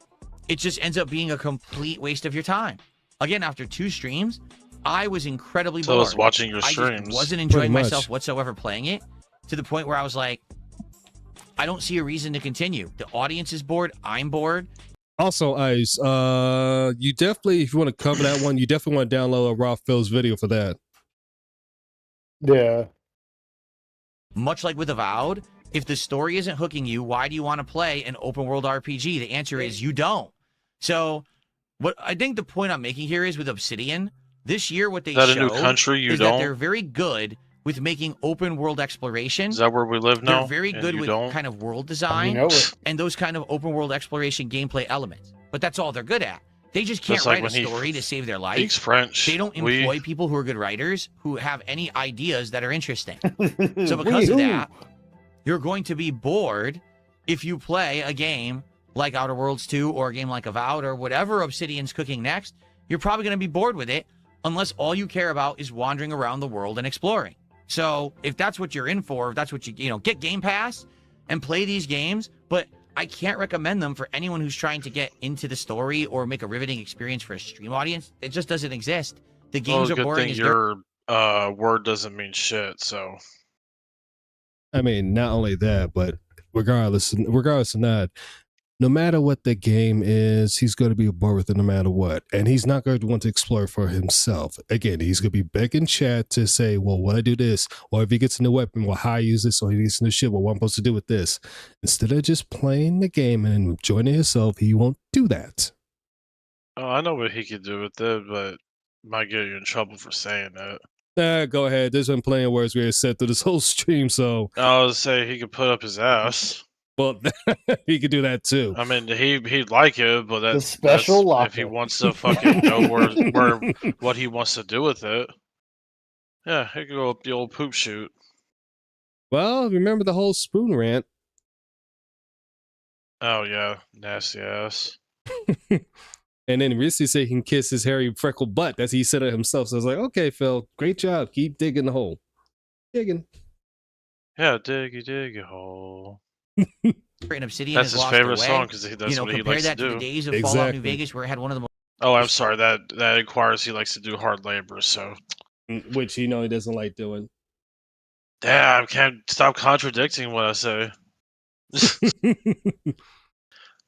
[SPEAKER 3] it just ends up being a complete waste of your time. Again, after 2 streams, I was incredibly bored.
[SPEAKER 15] So I was watching your
[SPEAKER 3] I
[SPEAKER 15] streams.
[SPEAKER 3] just wasn't enjoying myself whatsoever playing it, to the point where I was like, I don't see a reason to continue. The audience is bored. I'm bored.
[SPEAKER 1] Also, Ice, you definitely, if you want to cover that one, you definitely want to download a Raw Phil's video for that.
[SPEAKER 12] Yeah.
[SPEAKER 3] Much like with Avowed, if the story isn't hooking you, why do you want to play an open world RPG? The answer is you don't. So, what I think the point I'm making here is with Obsidian, this year what they showed
[SPEAKER 15] a new country you
[SPEAKER 3] is
[SPEAKER 15] don't?
[SPEAKER 3] that they're very good with making open world exploration.
[SPEAKER 15] Is that where we live now?
[SPEAKER 3] They're very good with kind of world design and those kind of open world exploration gameplay elements. But that's all they're good at. They just can't write a story to save their life.
[SPEAKER 15] Speaks French.
[SPEAKER 3] They don't employ people who are good writers who have any ideas that are interesting. So because of that, you're going to be bored if you play a game like Outer Worlds 2 or a game like Avowed or whatever Obsidian's cooking next. You're probably going to be bored with it unless all you care about is wandering around the world and exploring. So if that's what you're in for, if that's what you get Game Pass and play these games, but I can't recommend them for anyone who's trying to get into the story or make a riveting experience for a stream audience. It just doesn't exist. The games are boring as
[SPEAKER 15] your word doesn't mean shit, so.
[SPEAKER 1] I mean, not only that, but regardless of that, no matter what the game is, he's going to be bored with it no matter what. And he's not going to want to explore for himself. Again, he's going to be begging chat to say, well, what I do this? Or if he gets a new weapon, well, how I use this? Or if he gets a new shit, well, what I'm supposed to do with this? Instead of just playing the game and enjoying it himself, he won't do that.
[SPEAKER 15] Oh, I know what he could do with it, but might get you in trouble for saying that.
[SPEAKER 1] Go ahead. There's been plenty of words we have said through this whole stream, so.
[SPEAKER 15] I was say he could put up his ass.
[SPEAKER 1] Well, he could do that too.
[SPEAKER 15] I mean, he'd like it, but that's if he wants to fucking know where what he wants to do with it. Yeah, he could go up the old poop shoot.
[SPEAKER 1] Well, remember the whole spoon rant.
[SPEAKER 15] Oh yeah, nasty ass.
[SPEAKER 1] And then Rissy said he can kiss his hairy freckled butt. That's he said it himself. So I was like, okay, Phil, great job. Keep digging the hole. Digging.
[SPEAKER 15] Yeah, diggy hole.
[SPEAKER 3] And Obsidian
[SPEAKER 15] That's
[SPEAKER 3] has
[SPEAKER 15] his
[SPEAKER 3] lost
[SPEAKER 15] favorite
[SPEAKER 3] their way.
[SPEAKER 15] song because that's what he likes to do.
[SPEAKER 3] Compare that to the days of Fallout New Vegas where it had one of the most.
[SPEAKER 15] Oh, I'm sorry. That requires he likes to do hard labor, so.
[SPEAKER 1] Which he doesn't like doing.
[SPEAKER 15] Damn, I can't stop contradicting what I say.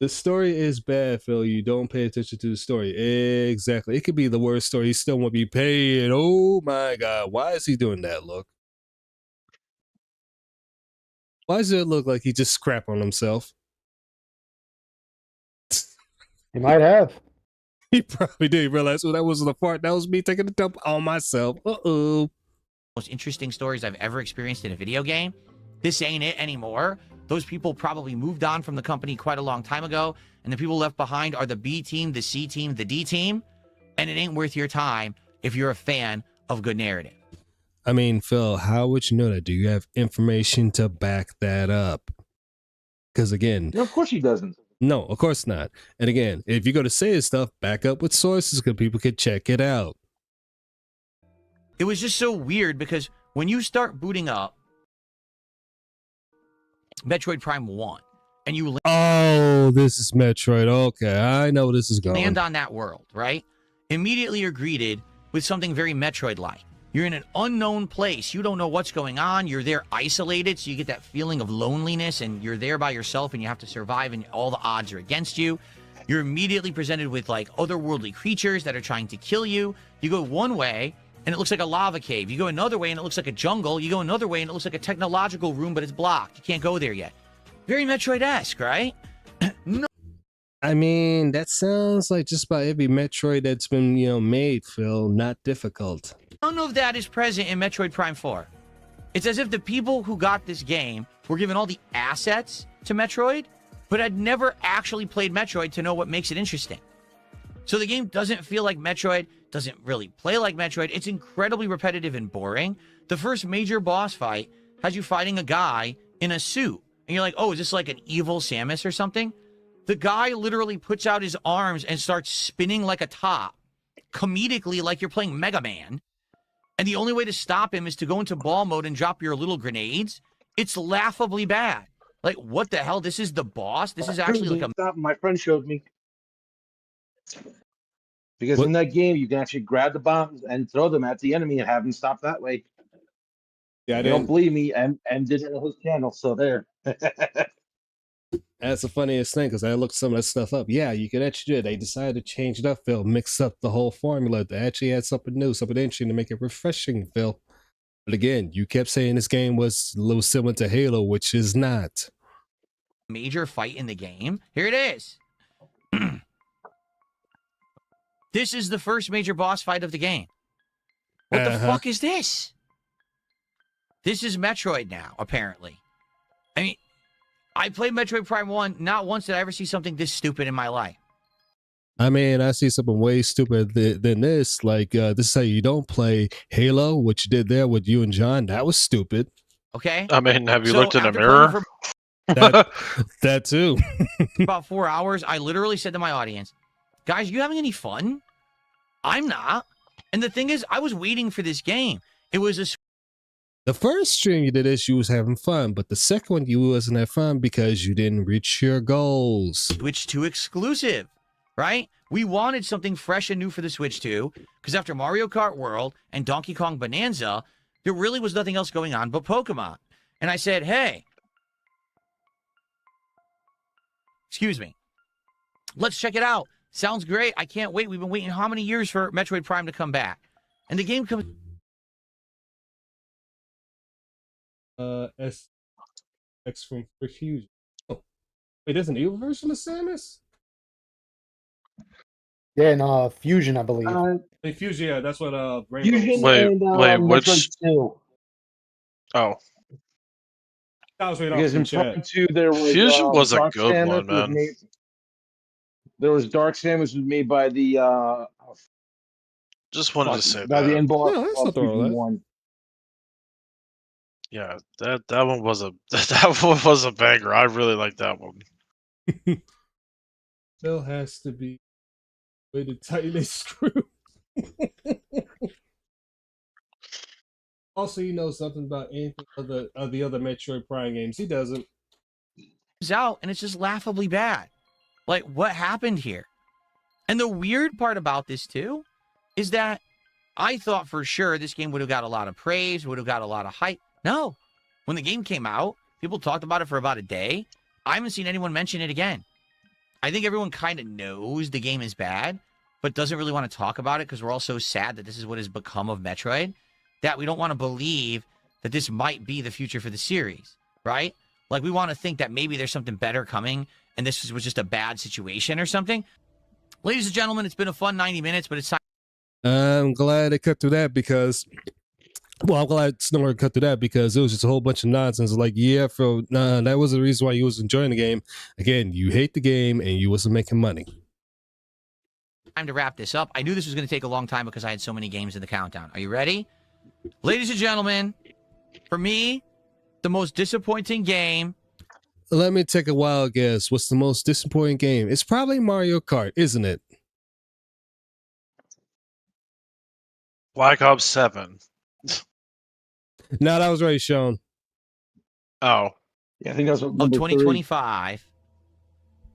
[SPEAKER 1] The story is bad, Phil. You don't pay attention to the story. Exactly. It could be the worst story. He still won't be paid. Oh my God. Why is he doing that look? Why does it look like he just scrapped on himself?
[SPEAKER 12] He might have.
[SPEAKER 1] He probably did realize, that wasn't a fart. That was me taking a dump on myself. Uh-oh.
[SPEAKER 3] Most interesting stories I've ever experienced in a video game. This ain't it anymore. Those people probably moved on from the company quite a long time ago, and the people left behind are the B team, the C team, the D team, and it ain't worth your time if you're a fan of good narrative.
[SPEAKER 1] I mean, Phil, how would you know that? Do you have information to back that up? Because again...
[SPEAKER 2] No, of course he doesn't.
[SPEAKER 1] No, of course not. And again, if you go to say his stuff, back up with sources because people could check it out.
[SPEAKER 3] It was just so weird because when you start booting up Metroid Prime 1, and you
[SPEAKER 1] Oh, this is Metroid. Okay, I know where this is going.
[SPEAKER 3] land on that world, right? Immediately you're greeted with something very Metroid-like. You're in an unknown place. You don't know what's going on. You're there isolated, so you get that feeling of loneliness, and you're there by yourself, and you have to survive, and all the odds are against you. You're immediately presented with, like, otherworldly creatures that are trying to kill you. You go one way, and it looks like a lava cave. You go another way, and it looks like a jungle. You go another way, and it looks like a technological room, but it's blocked. You can't go there yet. Very Metroid-esque, right? No.
[SPEAKER 1] I mean, that sounds like just about every Metroid that's been, made, Phil. Not difficult.
[SPEAKER 3] None of that is present in Metroid Prime 4. It's as if the people who got this game were given all the assets to Metroid, but had never actually played Metroid to know what makes it interesting. So the game doesn't feel like Metroid, doesn't really play like Metroid. It's incredibly repetitive and boring. The first major boss fight has you fighting a guy in a suit. And you're like, oh, is this like an evil Samus or something? The guy literally puts out his arms and starts spinning like a top, comedically like you're playing Mega Man. And the only way to stop him is to go into ball mode and drop your little grenades. It's laughably bad. Like, what the hell? This is the boss? This is actually like a...
[SPEAKER 2] Stop. My friend showed me. Because in that game, you can actually grab the bombs and throw them at the enemy and have them stop that way.
[SPEAKER 1] Yeah,
[SPEAKER 2] you don't believe me, and did it on his channel, so there.
[SPEAKER 1] That's the funniest thing, because I looked some of that stuff up. Yeah, you could actually do it. They decided to change it up, Phil. Mix up the whole formula to actually add something new, something interesting to make it refreshing, Phil. But again, you kept saying this game was a little similar to Halo, which is not.
[SPEAKER 3] Major fight in the game. Here it is. This is the first major boss fight of the game. What the fuck is this? This is Metroid now, apparently. I mean, I played Metroid Prime 1. Not once did I ever see something this stupid in my life.
[SPEAKER 1] I mean, I see something way stupider than this. Like, this is how you don't play Halo, what you did there with you and John. That was stupid.
[SPEAKER 3] Okay?
[SPEAKER 15] I mean, have you looked in a mirror?
[SPEAKER 1] That too.
[SPEAKER 3] About 4 hours, I literally said to my audience, guys, you having any fun? I'm not. And the thing is, I was waiting for this game. It was a...
[SPEAKER 1] The first stream you did this, you was having fun, but the second one, you wasn't having fun because you didn't reach your goals.
[SPEAKER 3] Switch 2 exclusive, right? We wanted something fresh and new for the Switch 2, because after Mario Kart World and Donkey Kong Bonanza, there really was nothing else going on but Pokemon. And I said, hey, excuse me, let's check it out. Sounds great. I can't wait. We've been waiting how many years for Metroid Prime to come back? And the game comes...
[SPEAKER 1] SX from Fusion. Oh, wait, there's an evil version of Samus?
[SPEAKER 12] Yeah, in Fusion, I believe.
[SPEAKER 1] Fusion, yeah, that's what
[SPEAKER 2] Fusion
[SPEAKER 15] wait,
[SPEAKER 2] and
[SPEAKER 15] which?
[SPEAKER 2] Metroid 2.
[SPEAKER 1] Oh. That was right
[SPEAKER 2] Because in
[SPEAKER 1] chat.
[SPEAKER 2] Prime 2, there was
[SPEAKER 15] Fusion was a
[SPEAKER 2] Dark
[SPEAKER 15] good
[SPEAKER 2] Samus
[SPEAKER 15] one, man.
[SPEAKER 2] There was Dark Samus was made by the
[SPEAKER 15] Just wanted to say
[SPEAKER 2] by
[SPEAKER 15] that.
[SPEAKER 2] the end boss
[SPEAKER 1] No, that's
[SPEAKER 2] of
[SPEAKER 1] nothing wrong with
[SPEAKER 2] Fusion
[SPEAKER 1] that.
[SPEAKER 2] 1.
[SPEAKER 15] Yeah, that one was a that one was a banger. I really like that one.
[SPEAKER 1] Still has to be way to tighten this screw. Also, you know something about anything of the other Metroid Prime games. He doesn't.
[SPEAKER 3] It's out, and it's just laughably bad. Like, what happened here? And the weird part about this, too, is that I thought for sure this game would have got a lot of praise, would have got a lot of hype. No. When the game came out, people talked about it for about a day. I haven't seen anyone mention it again. I think everyone kind of knows the game is bad, but doesn't really want to talk about it because we're all so sad that this is what has become of Metroid, that we don't want to believe that this might be the future for the series, right? Like, we want to think that maybe there's something better coming, and this was just a bad situation or something. Ladies and gentlemen, it's been a fun 90 minutes, but it's time.
[SPEAKER 1] I'm glad they cut through that because, well, I'm glad Snowbird cut through that because it was just a whole bunch of nonsense. Like, yeah, Phil, nah, that was the reason why you was enjoying the game. Again, you hate the game and you wasn't making money.
[SPEAKER 3] Time to wrap this up. I knew this was going to take a long time because I had so many games in the countdown. Are you ready? Ladies and gentlemen, for me, the most disappointing game.
[SPEAKER 1] Let me take a wild guess. What's the most disappointing game? It's probably Mario Kart, isn't it?
[SPEAKER 15] Black Ops 7.
[SPEAKER 1] No, that was already shown.
[SPEAKER 15] Oh.
[SPEAKER 2] Yeah, I think that's what
[SPEAKER 3] of 2025.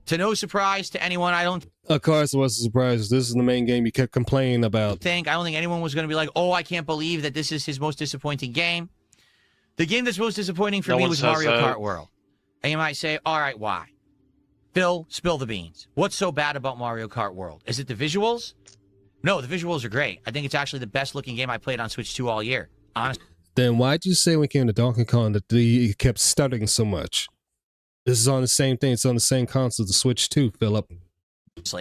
[SPEAKER 3] To no surprise to anyone, I don't
[SPEAKER 1] Of course, it was a surprise. This is the main game you kept complaining about.
[SPEAKER 3] I don't think anyone was going to be like, oh, I can't believe that this is his most disappointing game. The game that's most disappointing for me was Mario Kart World. And you might say, all right, why? Phil, spill the beans. What's so bad about Mario Kart World? Is it the visuals? No, the visuals are great. I think it's actually the best looking game I played on Switch 2 all year. Honestly.
[SPEAKER 1] Then why'd you say when it came to Donkey Kong that it kept stuttering so much? This is on the same thing. It's on the same console, the Switch 2, Philip.
[SPEAKER 3] Is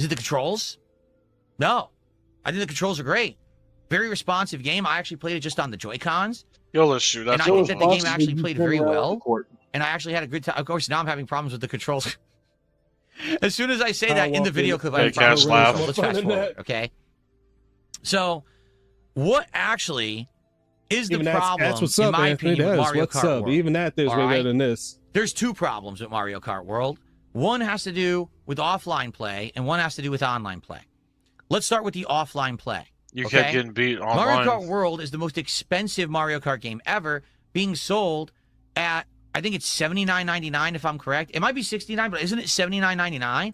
[SPEAKER 3] it the controls? No. I think the controls are great. Very responsive game. I actually played it just on the Joy-Cons.
[SPEAKER 15] Yo, let's shoot.
[SPEAKER 3] And I think that the game actually played very well. And I actually had a good time. Of course, now I'm having problems with the controls. As soon as I say that in the video clip, I have problems with the controls. Let's fast forward, okay? So, what actually is the problem,
[SPEAKER 1] that's what's
[SPEAKER 3] in
[SPEAKER 1] up,
[SPEAKER 3] my
[SPEAKER 1] Anthony.
[SPEAKER 3] opinion, with Mario
[SPEAKER 1] what's
[SPEAKER 3] Kart
[SPEAKER 1] up.
[SPEAKER 3] World?
[SPEAKER 1] Even that, there's way better than this.
[SPEAKER 3] There's two problems with Mario Kart World. One has to do with offline play, and one has to do with online play. Let's start with the offline play.
[SPEAKER 15] You kept getting beat online.
[SPEAKER 3] Mario Kart World is the most expensive Mario Kart game ever, being sold at, I think it's $79.99 if I'm correct. It might be $69, but isn't it $79.99?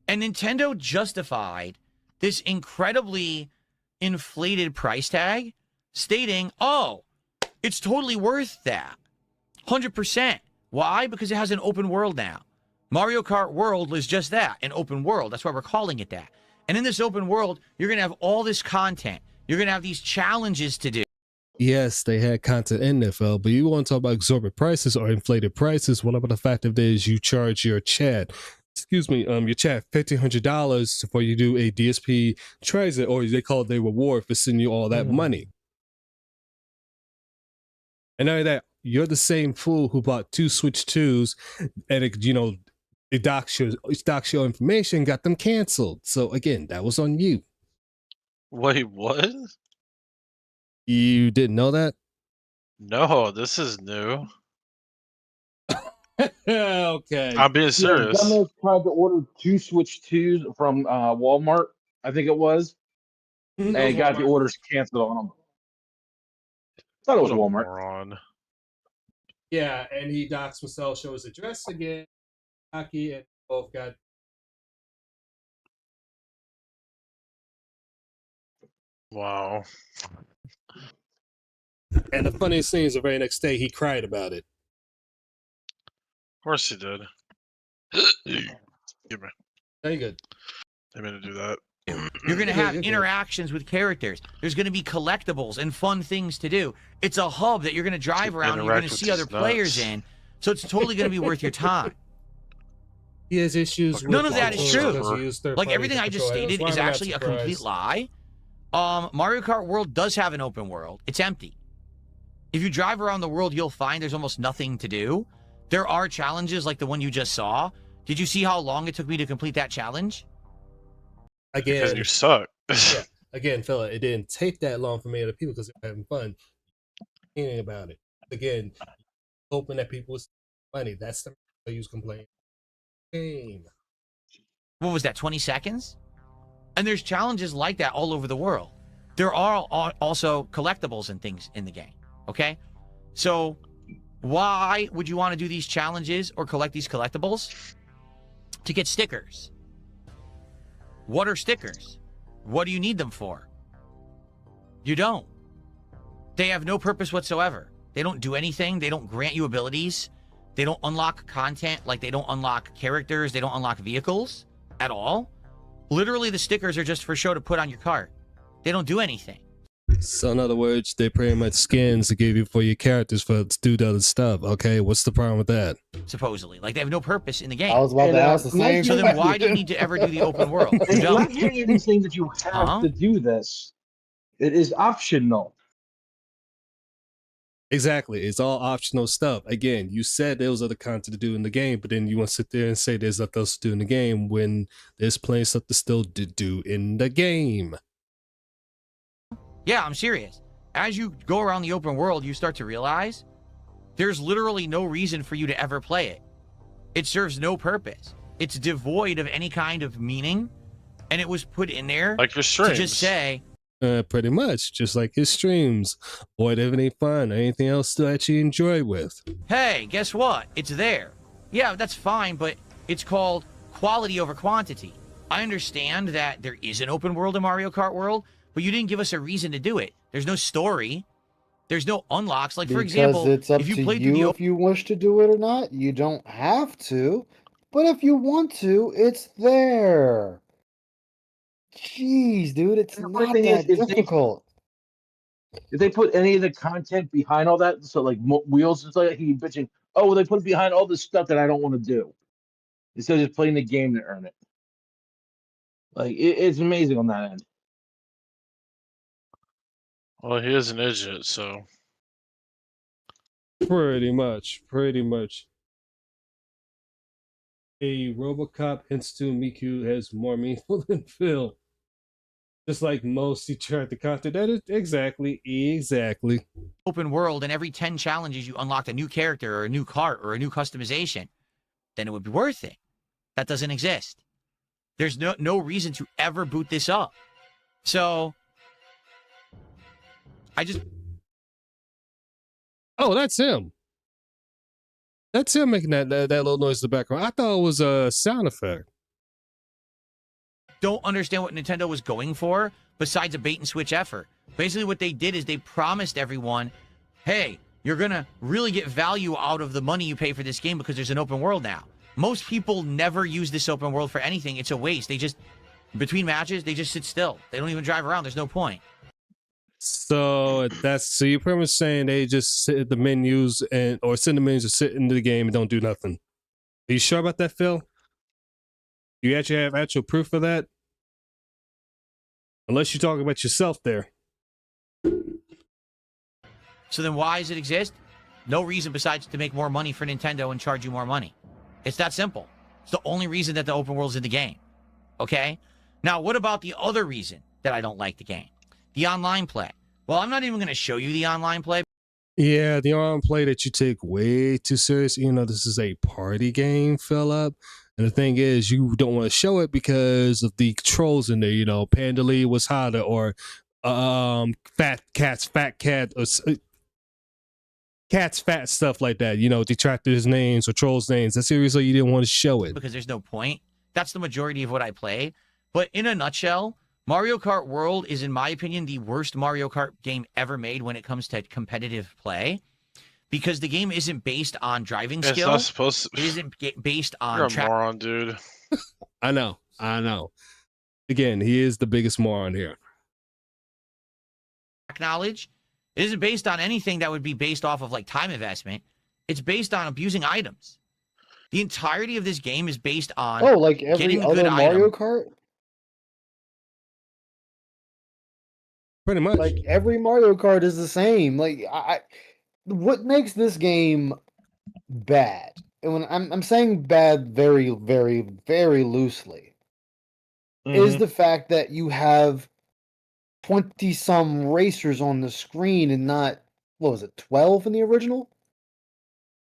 [SPEAKER 3] And Nintendo justified this incredibly inflated price tag, stating, oh, it's totally worth that. 100%. Why? Because it has an open world now. Mario Kart World is just that, an open world. That's why we're calling it that. And in this open world, you're going to have all this content. You're going to have these challenges to do.
[SPEAKER 1] Yes, they had content in there, Phil, but you want to talk about exorbitant prices or inflated prices. What about the fact that is you charge your chat, your chat $1,500 before you do a DSP transit, or they call it a reward for sending you all that money. And not only that, you're the same fool who bought 2 Switch 2s and it docks your information, got them canceled. So again, that was on you.
[SPEAKER 15] Wait, what?
[SPEAKER 1] You didn't know that?
[SPEAKER 15] No, this is new.
[SPEAKER 1] Okay.
[SPEAKER 15] I'm being serious.
[SPEAKER 2] Dumbass tried to order 2 Switch 2s from Walmart, I think it was, and got the orders canceled on them. Thought it was Walmart.
[SPEAKER 15] Moron.
[SPEAKER 1] Yeah, and he docs himself, shows his address again. Hockey and both got.
[SPEAKER 15] Wow.
[SPEAKER 1] And the funniest thing is the very next day he cried about it.
[SPEAKER 15] Of course he did. Give me.
[SPEAKER 1] Very good.
[SPEAKER 15] I meant to do that.
[SPEAKER 3] You're going to have interactions with characters. There's going to be collectibles and fun things to do. It's a hub that you're going to drive around and you're going to see other players in. So it's totally going to be worth your time.
[SPEAKER 1] He has issues.
[SPEAKER 3] None of that is true. Like everything I just stated is actually a complete lie. Mario Kart World does have an open world. It's empty. If you drive around the world, you'll find there's almost nothing to do. There are challenges like the one you just saw. Did you see how long it took me to complete that challenge?
[SPEAKER 1] Again,
[SPEAKER 15] because you suck.
[SPEAKER 1] Yeah. Again, fella, it didn't take that long for many other people because they're having fun. Complaining about it. Again, hoping that people would spend money. That's the I use complaining.
[SPEAKER 3] What was that, 20 seconds? And there's challenges like that all over the world. There are also collectibles and things in the game, okay? So why would you want to do these challenges or collect these collectibles? To get stickers. What are stickers? What do you need them for? You don't. They have no purpose whatsoever. They don't do anything. They don't grant you abilities. They don't unlock content, like they don't unlock characters. They don't unlock vehicles at all. Literally, the stickers are just for show to put on your cart. They don't do anything.
[SPEAKER 1] So in other words, they're pretty much skins to give you for your characters for to do the other stuff. Okay, what's the problem with that?
[SPEAKER 3] Supposedly, like they have no purpose in the game.
[SPEAKER 12] I was about to ask the same.
[SPEAKER 3] So then, why do you need to ever do the open world? You don't.
[SPEAKER 2] Not any of these things that you have to do this. It is optional.
[SPEAKER 1] Exactly, it's all optional stuff. Again, you said there was other content to do in the game, but then you want to sit there and say there's nothing else to do in the game when there's plenty of stuff to still do in the game.
[SPEAKER 3] Yeah, I'm serious. As you go around the open world, you start to realize there's literally no reason for you to ever play it. It serves no purpose. It's devoid of any kind of meaning, and it was put in there
[SPEAKER 15] like your streams.
[SPEAKER 3] To just say...
[SPEAKER 1] pretty much, just like his streams. Boy, have any fun or anything else to actually enjoy with.
[SPEAKER 3] Hey, guess what? It's there. Yeah, that's fine, but It's called quality over quantity. I understand that there is an open world in Mario Kart World, but you didn't give us a reason to do it. There's no story. There's no unlocks. Like, for example,
[SPEAKER 12] it's up
[SPEAKER 3] if you
[SPEAKER 12] to
[SPEAKER 3] played
[SPEAKER 12] you
[SPEAKER 3] through the
[SPEAKER 12] if you wish to do it or not. You don't have to, but if you want to, it's there. Jeez, dude, it's
[SPEAKER 2] And the funny
[SPEAKER 12] not
[SPEAKER 2] thing is,
[SPEAKER 12] that difficult.
[SPEAKER 2] If they put any of the content behind all that, so like wheels and stuff, like he bitching, oh, well, they put it behind all this stuff that I don't want to do instead of just playing the game to earn it. Like it's amazing on that end.
[SPEAKER 15] Well, he is an idiot, so.
[SPEAKER 1] Pretty much. A RoboCop Institute Miku has more meaningful than Phil. Just like most the content. That is exactly.
[SPEAKER 3] open world and every 10 challenges you unlocked a new character or a new cart or a new customization, then it would be worth it. That doesn't exist. There's no reason to ever boot this up. So I just...
[SPEAKER 1] Oh, that's him. That's him making that little noise in the background. I thought it was a sound effect.
[SPEAKER 3] Don't understand what Nintendo was going for besides a bait and switch effort. Basically what they did is they promised everyone, hey, you're going to really get value out of the money you pay for this game because there's an open world now. Most people never use this open world for anything. It's a waste. They just, between matches, they just sit still. They don't even drive around. There's no point.
[SPEAKER 1] So you're pretty much saying they just sit at the menus or send the menus to sit into the game and don't do nothing. Are you sure about that, Phil? You actually have actual proof of that? Unless you're talking about yourself there.
[SPEAKER 3] So then why does it exist? No reason besides to make more money for Nintendo and charge you more money. It's that simple. It's the only reason that the open world's in the game. Okay? Now, what about the other reason that I don't like the game? The online play. Well, I'm not even going to show you the online play.
[SPEAKER 1] Yeah, the online play that you take way too serious. You know, this is a party game, Philip. And the thing is, you don't want to show it because of the trolls in there. You know, Pandali was hotter, or fat cat, or cats fat stuff like that. You know, detractors names or trolls names. That's the reason you didn't want to show it.
[SPEAKER 3] Because there's no point. That's the majority of what I play. But in a nutshell, Mario Kart World is, in my opinion, the worst Mario Kart game ever made when it comes to competitive play. Because the game isn't based on driving skill.
[SPEAKER 15] It's not supposed to.
[SPEAKER 3] It isn't based on...
[SPEAKER 15] You're a moron, dude.
[SPEAKER 1] I know. Again, he is the biggest moron here.
[SPEAKER 3] Knowledge. It isn't based on anything that would be based off of like time investment. It's based on abusing items. The entirety of this game is based on
[SPEAKER 12] like every other Mario Kart?
[SPEAKER 1] Pretty much.
[SPEAKER 12] Like every Mario Kart is the same. Like what makes this game bad? And when I'm saying bad very, very, very loosely, is the fact that you have 20-some racers on the screen and not, what was it, 12 in the original?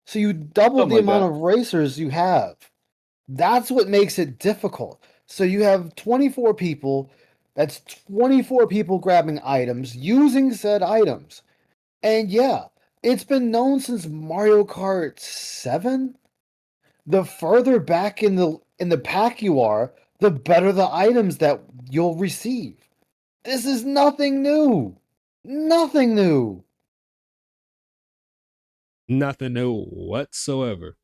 [SPEAKER 12] So you double the amount of racers you have. That's what makes it difficult. So you have 24 people. That's 24 people grabbing items, using said items. And yeah, it's been known since Mario Kart 7. The further back in the pack you are, the better the items that you'll receive. This is nothing new. Nothing new.
[SPEAKER 1] Nothing new whatsoever.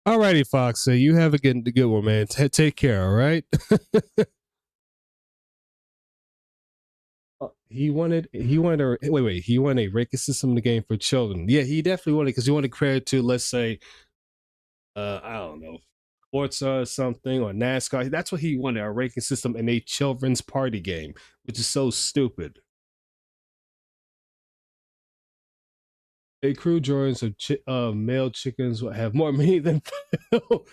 [SPEAKER 1] Alrighty, Fox. So you have a good one, man. Take care, all right? He wanted a ranking system in the game for children. Yeah, he definitely wanted, because he wanted to compare it to, let's say, I don't know, Forza or something, or NASCAR. That's what he wanted, a ranking system in a children's party game, which is so stupid. A crew drawings of male chickens will have more meat than Phil.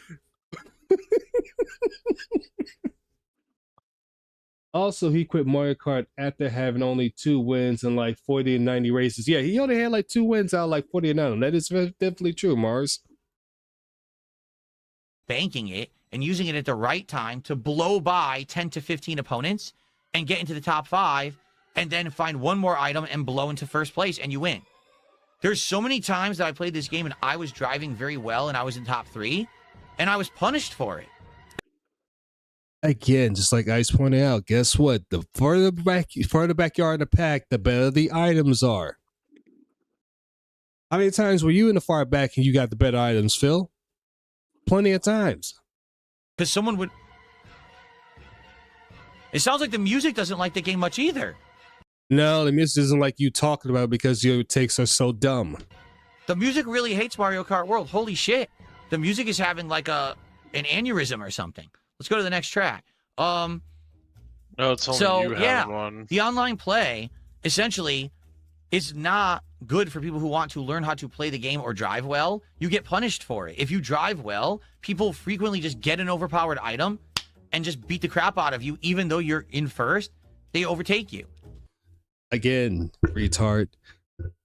[SPEAKER 1] Also, he quit Mario Kart after having only 2 wins in like 40 and 90 races. Yeah, he only had like 2 wins out of like 40 and 90. That is definitely true, Mars.
[SPEAKER 3] Banking it and using it at the right time to blow by 10 to 15 opponents and get into the top 5 and then find one more item and blow into first place and you win. There's so many times that I played this game and I was driving very well and I was in top 3, and I was punished for it.
[SPEAKER 1] Again, just like Ice pointed out, guess what? The further back you are in the pack, the better the items are. How many times were you in the far back and you got the better items, Phil? Plenty of times.
[SPEAKER 3] Because someone would... It sounds like the music doesn't like the game much either.
[SPEAKER 1] No, the music isn't like you talking about because your takes are so dumb.
[SPEAKER 3] The music really hates Mario Kart World. Holy shit. The music is having like an aneurysm or something. Let's go to the next track.
[SPEAKER 15] No, it's only you have one.
[SPEAKER 3] The online play essentially is not good for people who want to learn how to play the game or drive well. You get punished for it. If you drive well, people frequently just get an overpowered item and just beat the crap out of you, even though you're in first. They overtake you.
[SPEAKER 1] Again, retard.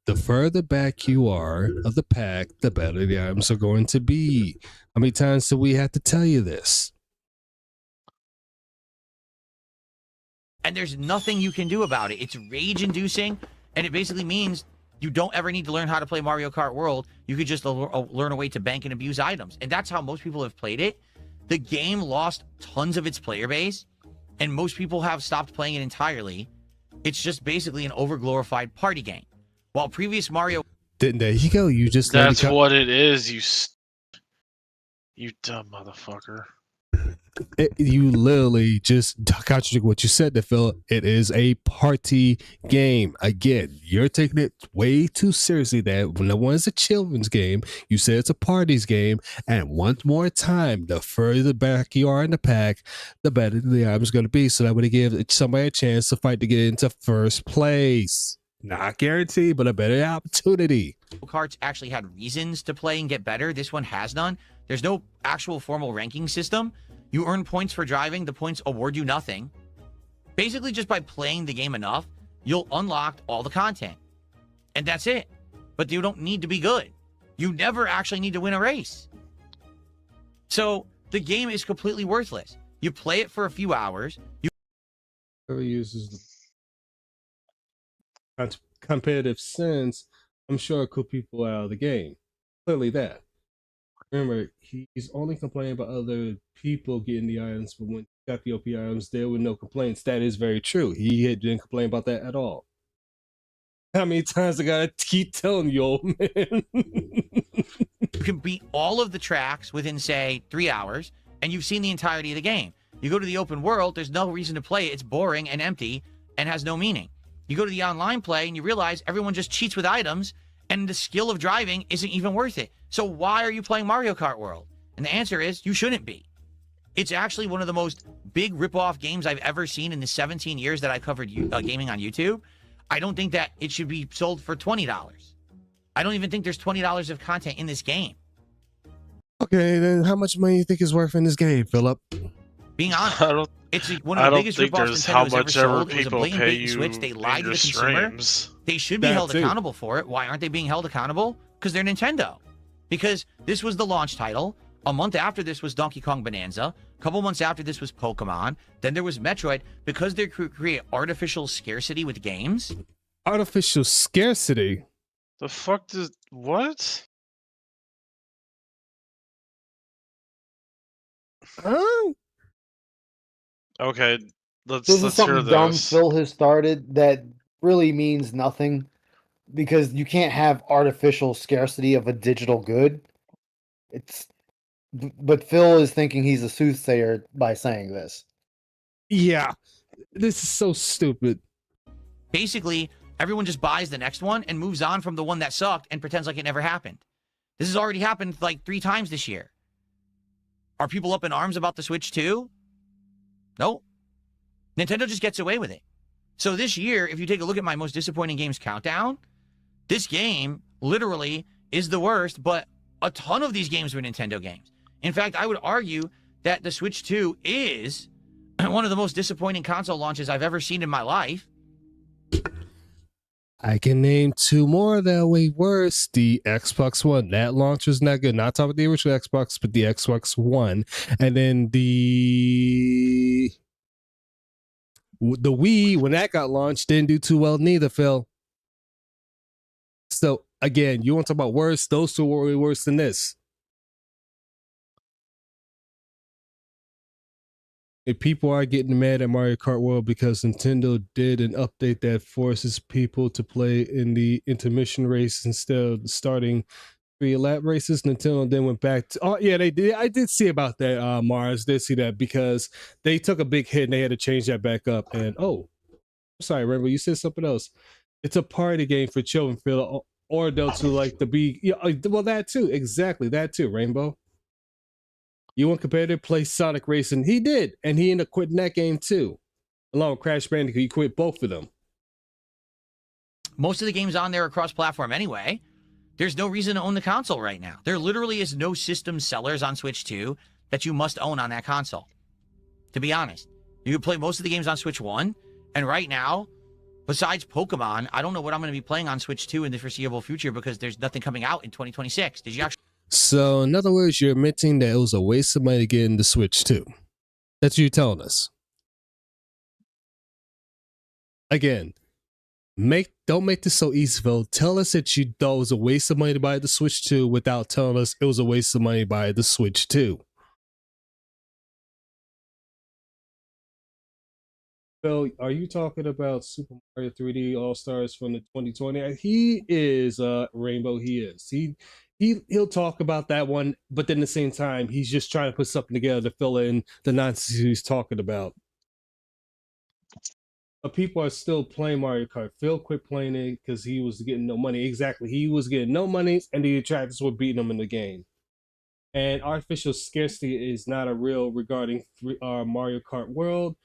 [SPEAKER 1] The further back you are of the pack, the better the items are going to be. How many times do we have to tell you this?
[SPEAKER 3] And there's nothing you can do about it. It's rage-inducing, and it basically means you don't ever need to learn how to play Mario Kart World. You could just learn a way to bank and abuse items. And that's how most people have played it. The game lost tons of its player base, and most people have stopped playing it entirely. It's just basically an over-glorified party game. While previous Mario...
[SPEAKER 1] There you go. You just...
[SPEAKER 15] That's what it is, you dumb motherfucker.
[SPEAKER 1] You literally just contradict what you said there, Phil. It is a party game. Again, you're taking it way too seriously. That when the one is a children's game, you said it's a parties game. And one more time, the further back you are in the pack, the better the item's going to be. So that would give somebody a chance to fight to get into first place. Not guaranteed, but a better opportunity.
[SPEAKER 3] Karts actually had reasons to play and get better. This one has none. There's no actual formal ranking system. You earn points for driving. The points award you nothing. Basically, just by playing the game enough, you'll unlock all the content. And that's it. But you don't need to be good. You never actually need to win a race. So, the game is completely worthless. You play it for a few hours.
[SPEAKER 1] Whoever uses the competitive sense, I'm sure it could people out of the game. Clearly that. Remember, he's only complaining about other people getting the items, but when he got the OP items, there were no complaints. That is very true. He didn't complain about that at all. How many times I gotta keep telling you, old man?
[SPEAKER 3] You can beat all of the tracks within, say, 3 hours, and you've seen the entirety of the game. You go to the open world, there's no reason to play it. It's boring and empty and has no meaning. You go to the online play, and you realize everyone just cheats with items, and the skill of driving isn't even worth it. So why are you playing Mario Kart World? And the answer is, you shouldn't be. It's actually one of the most big rip-off games I've ever seen in the 17 years that I covered gaming on YouTube. I don't think that it should be sold for $20. I don't even think there's $20 of content in this game.
[SPEAKER 1] Okay, then how much money do you think is worth in this game, Philip?
[SPEAKER 3] Being honest, it's one of the biggest rip-offs Nintendo's ever sold. It was a blatant bait and switch. They lied to the consumer. They should be held accountable for it. Why aren't they being held accountable? Because they're Nintendo. Because this was the launch title. A month after this was Donkey Kong Bonanza. A couple months after this was Pokemon. Then there was Metroid. Because they create artificial scarcity with games.
[SPEAKER 1] Artificial scarcity?
[SPEAKER 15] The fuck does... What?
[SPEAKER 1] Huh?
[SPEAKER 15] Okay, let's
[SPEAKER 12] This is
[SPEAKER 15] hear
[SPEAKER 12] something
[SPEAKER 15] this.
[SPEAKER 12] dumb Phil has started that really means nothing, because you can't have artificial scarcity of a digital good. But Phil is thinking he's a soothsayer by saying this.
[SPEAKER 1] Yeah, this is so stupid.
[SPEAKER 3] Basically, everyone just buys the next one and moves on from the one that sucked and pretends like it never happened. This has already happened like 3 times this year. Are people up in arms about the Switch 2? No. Nintendo just gets away with it. So this year, if you take a look at my most disappointing games countdown, this game literally is the worst, but a ton of these games were Nintendo games. In fact, I would argue that the Switch 2 is one of the most disappointing console launches I've ever seen in my life.
[SPEAKER 1] I can name 2 more that way worse. The Xbox One, that launch was not good. Not talking about the original Xbox, but the Xbox One. And then the Wii, when that got launched, didn't do too well neither, Phil. So again, you want to talk about worse? Those two were way worse than this. And people are getting mad at Mario Kart World because Nintendo did an update that forces people to play in the intermission race instead of starting 3 lap races. Nintendo then went back to, oh yeah, they did. I did see about that, Mars. Did see that because they took a big hit and they had to change that back up. And oh, sorry, Rainbow, you said something else. It's a party game for children, Phil, or adults who like to be. Yeah, well, that too, exactly, that too, Rainbow. You want competitive, play Sonic Racing. He did, and he ended up quitting that game too, along with Crash Bandicoot. He quit both of them.
[SPEAKER 3] Most of the games on there are cross-platform anyway. There's no reason to own the console right now. There literally is no system sellers on Switch 2 that you must own on that console. To be honest, you can play most of the games on Switch 1, and right now, besides Pokemon, I don't know what I'm going to be playing on Switch 2 in the foreseeable future because there's nothing coming out in 2026. Did you actually?
[SPEAKER 1] So, in other words, you're admitting that it was a waste of money to get in the Switch 2. That's what you're telling us. Again, don't make this so easy, Phil. Tell us that you thought it was a waste of money to buy the Switch 2 without telling us it was a waste of money to buy the Switch 2. Phil, are you talking about Super Mario 3D All-Stars from the 2020? He is Rainbow, he is. He'll talk about that one, but then at the same time, he's just trying to put something together to fill in the nonsense he's talking about. But people are still playing Mario Kart. Phil quit playing it because he was getting no money. Exactly. He was getting no money, and the attractors were beating him in the game. And artificial scarcity is not a real regarding Mario Kart World.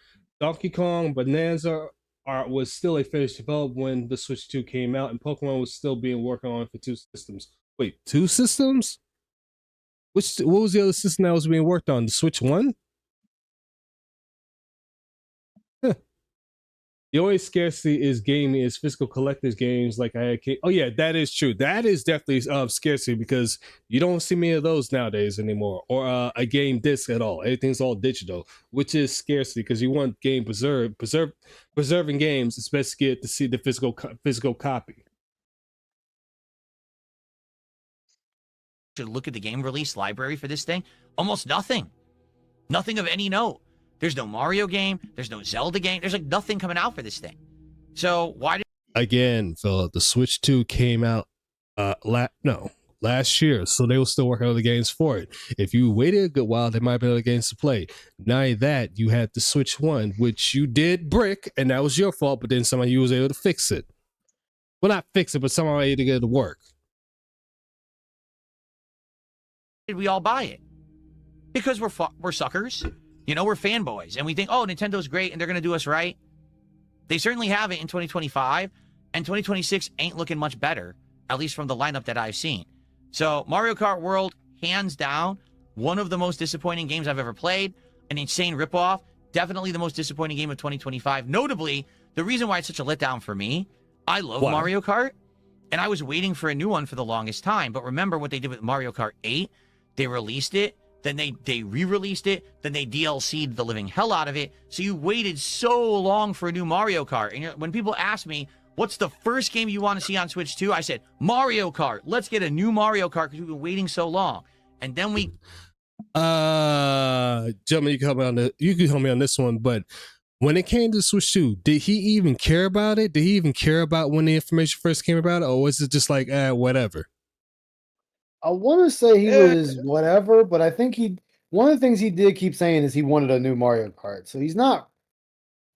[SPEAKER 1] Donkey Kong Bonanza was still a finished development when the Switch 2 came out, and Pokemon was still being worked on for 2 systems. Wait, 2 systems? What was the other system that was being worked on? The Switch 1? Huh. The only scarcity is gaming is physical collector's games like I had. Oh yeah, that is true. That is definitely scarcity because you don't see many of those nowadays anymore, or a game disc at all. Everything's all digital, which is scarcity because you want game preserving games, especially get to see the physical copy.
[SPEAKER 3] To look at the game release library for this thing, almost nothing of any note. There's no Mario game, there's no Zelda game, there's like nothing coming out for this thing. So why did
[SPEAKER 1] again, Philip, the Switch 2 came out last year, so they were still working on the games for it. If you waited a good while, there might be other games to play. Now that you had the Switch 1, which you did brick, and that was your fault, but then somebody was able to fix it. Well, not fix it, but somehow able to get it to work.
[SPEAKER 3] did we all buy it? Because we're suckers. You know, we're fanboys, and we think, oh, Nintendo's great, and they're going to do us right. They certainly have it in 2025, and 2026 ain't looking much better, at least from the lineup that I've seen. So, Mario Kart World, hands down, one of the most disappointing games I've ever played, an insane ripoff, definitely the most disappointing game of 2025. Notably, the reason why it's such a letdown for me, I love Mario Kart, and I was waiting for a new one for the longest time, but remember what they did with Mario Kart 8? They released it, then they re-released it, then they DLC'd the living hell out of it. So you waited so long for a new Mario Kart. And when people ask me, what's the first game you want to see on Switch 2? I said, Mario Kart. Let's get a new Mario Kart because we've been waiting so long. And then we...
[SPEAKER 1] Gentlemen, you can help me on this one, but when it came to Switch 2, did he even care about it? Did he even care about when the information first came about it? Or was it just like, whatever?
[SPEAKER 12] I want to say he was whatever, but I think one of the things he did keep saying is he wanted a new Mario Kart. So he's not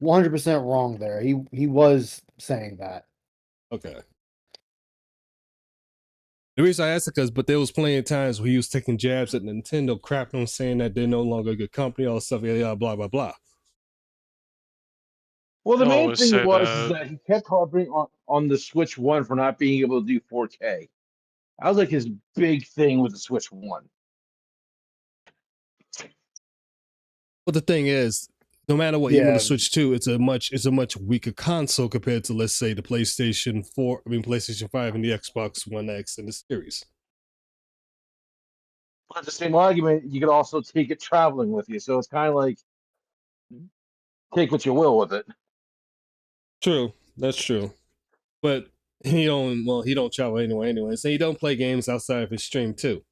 [SPEAKER 12] 100% wrong there. He was saying that.
[SPEAKER 1] Okay. The reason I asked it but there was plenty of times where he was taking jabs at Nintendo, crapping on saying that they're no longer a good company, all stuff, blah, blah, blah.
[SPEAKER 2] Well, the main thing was that he kept harping on the Switch 1 for not being able to do 4K. That was like his big thing with the Switch 1.
[SPEAKER 1] But the thing is, no matter what, even the Switch 2, it's a much weaker console compared to, let's say, the PlayStation 5 and the Xbox One X and the series.
[SPEAKER 2] But the same argument, you could also take it traveling with you. So it's kind of like take what you will with it.
[SPEAKER 1] True, that's true. But He don't travel anyway. So he don't play games outside of his stream too.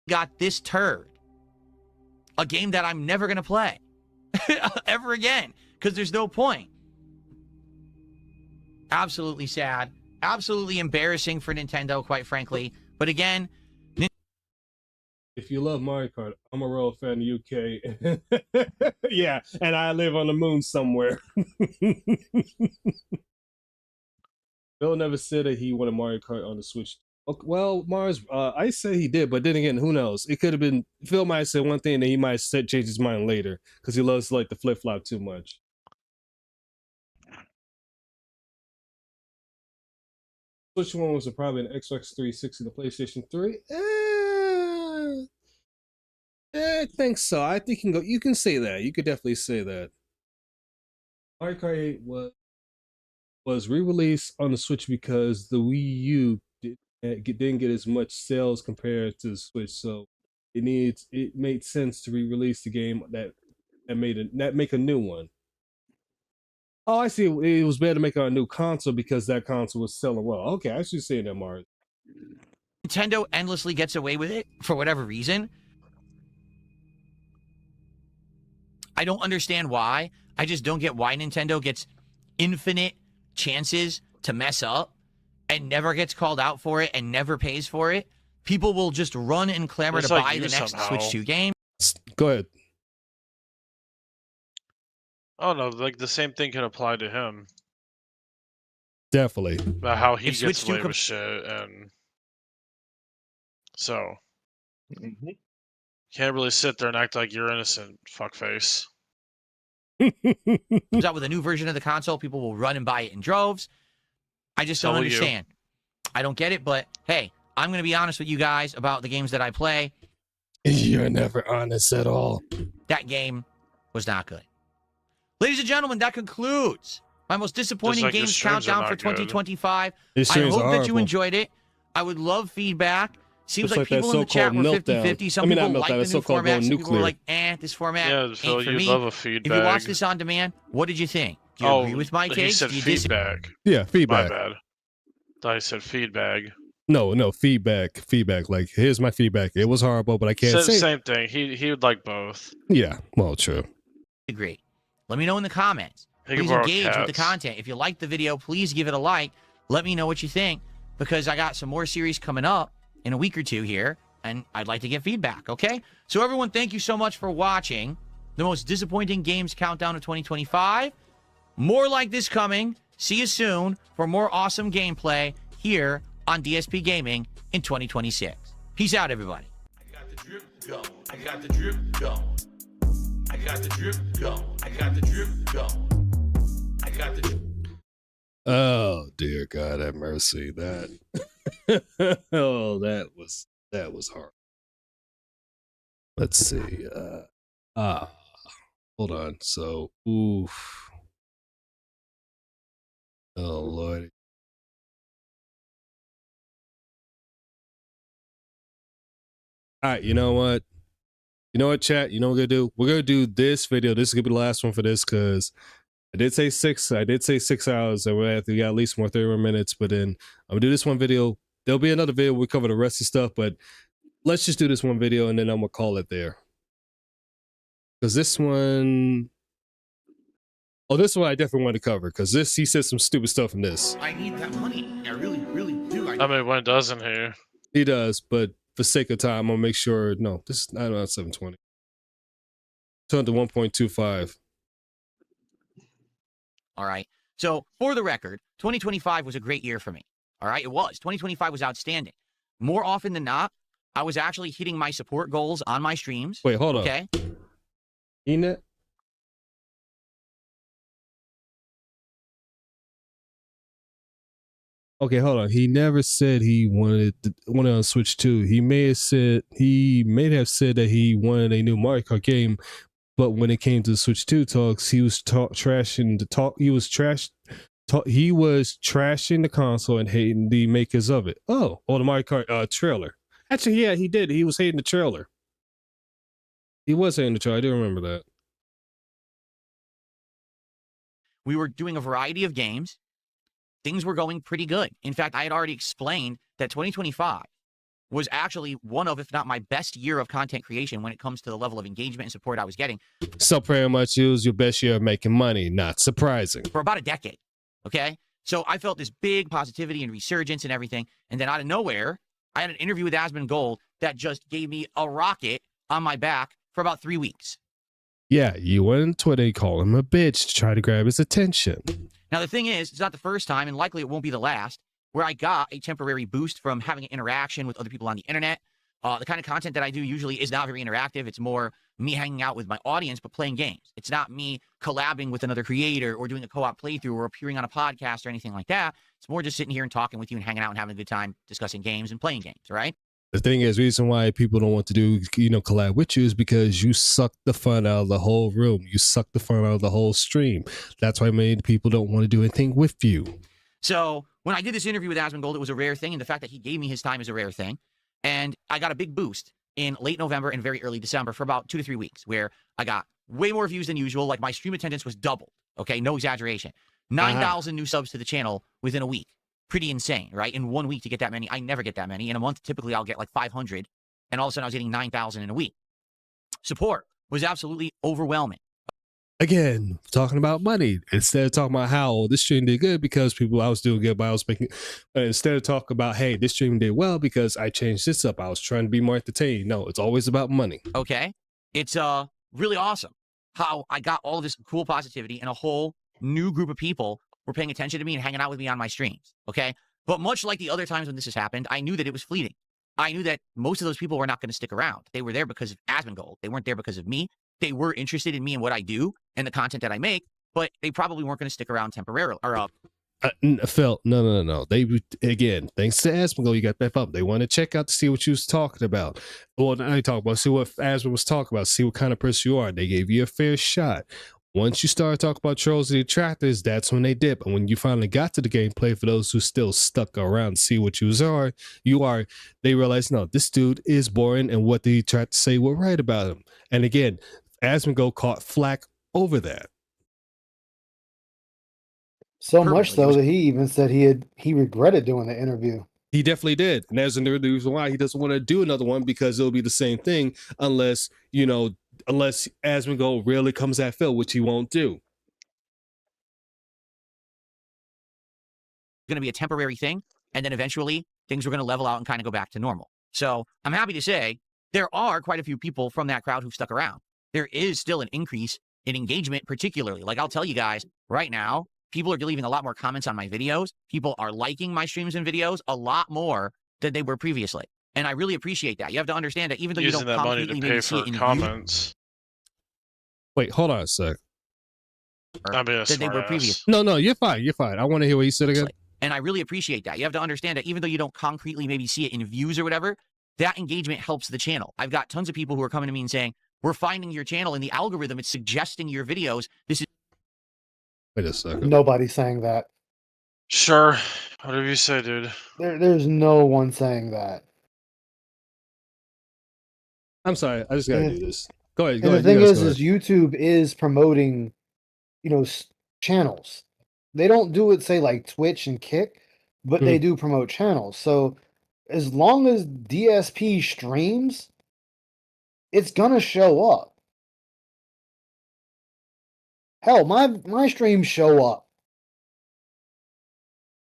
[SPEAKER 3] Got this turd. A game that I'm never going to play ever again because there's no point. Absolutely sad. Absolutely embarrassing for Nintendo, quite frankly. But again,
[SPEAKER 1] if you love Mario Kart, I'm a royal fan of the UK. Yeah, and I live on the moon somewhere. Bill never said that he wanted Mario Kart on the Switch. Okay, well, Mars, I say he did, but then again, who knows? It could have been Phil might have said one thing, and he might have change his mind later because he loves like the flip flop too much. Which one was probably an Xbox 360, the PlayStation 3? I think so. I think you can say that. You could definitely say that. Mario Kart 8 was re-released on the Switch because the Wii U didn't get as much sales compared to the Switch, so it made sense to re-release the game that make a new one. Oh, I see. It was better to make a new console because that console was selling well. Okay, I should say that, Mars.
[SPEAKER 3] Nintendo endlessly gets away with it for whatever reason. I don't understand why. I just don't get why Nintendo gets infinite chances to mess up and never gets called out for it and never pays for it. People will just run and clamor to buy the next Switch 2 game.
[SPEAKER 1] Go ahead.
[SPEAKER 15] Oh no, like the same thing can apply to him.
[SPEAKER 1] Definitely.
[SPEAKER 15] About how he gets away with shit, and so can't really sit there and act like you're innocent, fuckface.
[SPEAKER 3] Comes out with a new version of the console, people will run and buy it in droves. I just don't understand. I don't get it, but hey, I'm going to be honest with you guys about the games that I play.
[SPEAKER 1] You're never honest at all.
[SPEAKER 3] That game was not good. Ladies and gentlemen, that concludes my most disappointing games countdown for 2025. I hope that you enjoyed it. I would love feedback. Seems like people in the chat were 50-50. Some people like the new format. Some people were like, this format ain't for me.
[SPEAKER 15] Love a feedback.
[SPEAKER 3] If you watch this on demand, what did you think? Do you agree with my take?
[SPEAKER 15] He said feedback.
[SPEAKER 1] Yeah, feedback.
[SPEAKER 15] My bad. Thought he said feedback.
[SPEAKER 1] No, feedback. Like, here's my feedback. It was horrible, but I can't say
[SPEAKER 15] same thing. He would like both.
[SPEAKER 1] Yeah, well, true.
[SPEAKER 3] Agree. Let me know in the comments. Please engage with the content. If you like the video, please give it a like. Let me know what you think, because I got some more series coming up in a week or two here, and I'd like to get feedback, okay? So everyone, thank you so much for watching the most disappointing games countdown of 2025. More like this coming. See you soon for more awesome gameplay here on DSP Gaming in 2026. Peace out, everybody.
[SPEAKER 9] I got the drip going. I got the drip going. I got the drip going. I got the drip going. I got the.
[SPEAKER 1] Oh dear God, have mercy. That. Oh, that was hard. Let's see. Hold on. So, oof. Oh Lord. All right, you know what? Chat? You know what we're gonna do? We're gonna do this video. This is gonna be the last one for this because I did say 6 hours, and we got at least more 30 more minutes. But then I'm gonna do this one video. There'll be another video. We cover the rest of the stuff, but let's just do this one video, and then I'm gonna call it there. Because this one I definitely want to cover. Because he said some stupid stuff in this.
[SPEAKER 3] I need that money. I really, really do.
[SPEAKER 15] I mean, when doesn't he?
[SPEAKER 1] He does, but for sake of time, I'm gonna make sure. No, this is not 720. Turn to 1.25.
[SPEAKER 3] All right. So for the record, 2025 was a great year for me. All right, it was. 2025 was outstanding. More often than not, I was actually hitting my support goals on my streams.
[SPEAKER 1] Wait, hold on.
[SPEAKER 3] Okay.
[SPEAKER 1] Enet? Okay, hold on. He never said he wanted on Switch 2. He may have said that he wanted a new Mario Kart game, but when it came to the Switch 2 talks, he was trashing the talk. He was trashing the console and hating the makers of it. Oh, the Mario Kart trailer. Actually, yeah, he did. He was hating the trailer. He was hating the trailer. I do remember that.
[SPEAKER 3] We were doing a variety of games. Things were going pretty good. In fact, I had already explained that 2025 was actually one of, if not my best year of content creation when it comes to the level of engagement and support I was getting.
[SPEAKER 1] So pretty much it was your best year of making money. Not surprising.
[SPEAKER 3] For about a decade. Okay? So I felt this big positivity and resurgence and everything. And then out of nowhere, I had an interview with Asmongold that just gave me a rocket on my back for about 3 weeks.
[SPEAKER 1] Yeah, you went on Twitter, you call him a bitch to try to grab his attention.
[SPEAKER 3] Now, the thing is, it's not the first time, and likely it won't be the last, where I got a temporary boost from having an interaction with other people on the internet. The kind of content that I do usually is not very interactive. It's more me hanging out with my audience, but playing games. It's not me collabing with another creator or doing a co-op playthrough or appearing on a podcast or anything like that. It's more just sitting here and talking with you and hanging out and having a good time discussing games and playing games, right?
[SPEAKER 1] The thing is, reason why people don't want to do, collab with you is because you suck the fun out of the whole room. You suck the fun out of the whole stream. That's why many people don't want to do anything with you.
[SPEAKER 3] So when I did this interview with Asmongold, it was a rare thing, and the fact that he gave me his time is a rare thing. And I got a big boost in late November and very early December for about 2 to 3 weeks, where I got way more views than usual. Like, my stream attendance was doubled. Okay, no exaggeration. 9,000 new subs to the channel within a week. Pretty insane, right? In 1 week to get that many. I never get that many. In a month, typically I'll get like 500. And all of a sudden I was getting 9,000 in a week. Support was absolutely overwhelming.
[SPEAKER 1] Again, talking about money. Instead of talking about how this stream did good because I was doing good, but I was making, instead of talking about, hey, this stream did well because I changed this up. I was trying to be more entertaining. No, it's always about money.
[SPEAKER 3] Okay. It's really awesome how I got all of this cool positivity and a whole new group of people were paying attention to me and hanging out with me on my streams. Okay. But much like the other times when this has happened, I knew that it was fleeting. I knew that most of those people were not going to stick around. They were there because of Asmongold. They weren't there because of me. They were interested in me and what I do and the content that I make, but they probably weren't going to stick around temporarily. Or
[SPEAKER 1] Phil, no. They, again, thanks to Asmongold, you got that up. They want to check out to see what you was talking about. Well, not only talk about, see what Asmon was talking about, see what kind of person you are. They gave you a fair shot. Once you start talking about trolls and detractors, that's when they dip. And when you finally got to the gameplay, for those who still stuck around to see what you are, they realize, no, this dude is boring, and what they tried to say were right about him. And again, Asmongold caught flack over that.
[SPEAKER 12] So much so that he even said he regretted doing the interview.
[SPEAKER 1] He definitely did. And there's another reason why he doesn't want to do another one, because it'll be the same thing unless Asmongold really comes at Phil, which he won't do.
[SPEAKER 3] Going to be a temporary thing, and then eventually things were going to level out and kind of go back to normal. So I'm happy to say there are quite a few people from that crowd who stuck around. There is still an increase in engagement, particularly. Like, I'll tell you guys right now, people are leaving a lot more comments on my videos. People are liking my streams and videos a lot more than they were previously. And I really appreciate that. You have to understand that even though
[SPEAKER 15] using
[SPEAKER 3] you don't
[SPEAKER 15] that money to
[SPEAKER 3] completely
[SPEAKER 15] pay
[SPEAKER 3] maybe see
[SPEAKER 15] for
[SPEAKER 3] it in
[SPEAKER 15] comments.
[SPEAKER 1] Wait, hold on a sec.
[SPEAKER 15] I'm being a
[SPEAKER 3] than they were
[SPEAKER 15] smart
[SPEAKER 3] previous.
[SPEAKER 15] ass.
[SPEAKER 1] No, you're fine. You're fine. I want to hear what you said again.
[SPEAKER 3] And I really appreciate that. You have to understand that even though you don't concretely maybe see it in views or whatever, that engagement helps the channel. I've got tons of people who are coming to me and saying, we're finding your channel in the algorithm. It's suggesting your videos. This is.
[SPEAKER 1] Wait a second.
[SPEAKER 12] Nobody's saying that.
[SPEAKER 15] Sure. Whatever you say, dude.
[SPEAKER 12] There's no one saying that.
[SPEAKER 1] I'm sorry. I just got to do this. Go ahead.
[SPEAKER 12] And the thing is YouTube is promoting, channels. They don't do it, say, like Twitch and Kick, but they do promote channels. So as long as DSP streams, it's gonna show up. Hell, my streams show up.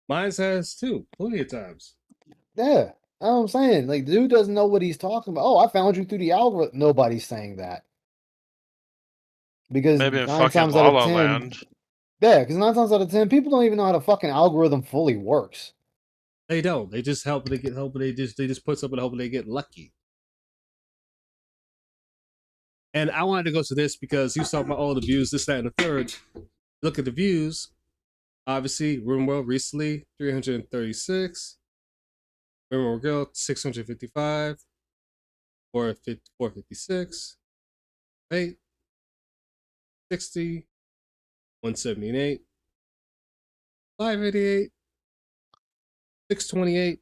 [SPEAKER 1] Mine has too, plenty of times.
[SPEAKER 12] Yeah, that's what I'm saying. Like, dude doesn't know what he's talking about. Oh, I found you through the algorithm. Nobody's saying that. Because
[SPEAKER 15] maybe in
[SPEAKER 12] 9
[SPEAKER 15] fucking
[SPEAKER 12] times out of
[SPEAKER 15] La La
[SPEAKER 12] 10,
[SPEAKER 15] Land.
[SPEAKER 12] yeah, because 9 times out of 10, people don't even know how the fucking algorithm fully works.
[SPEAKER 1] They don't. They just help. They get help. They just put something hoping they get lucky. And I wanted to go to this because you saw about all the views, this, that, and the third. Look at the views. Obviously, RoomWorld recently 336. RoomWorld Girl 655. 456. 8. 60. 178. 588. 628.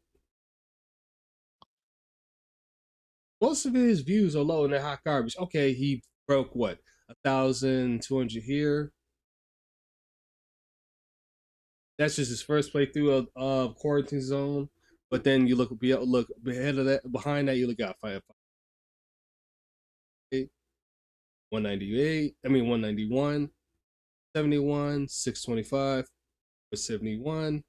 [SPEAKER 1] Most of his views are low and they're hot garbage. Okay, he broke what? 1,200 here. That's just his first playthrough of Quarantine Zone. But then you look ahead of that, behind that, you look at Firefight 198. I mean 191, 71, 625, 71,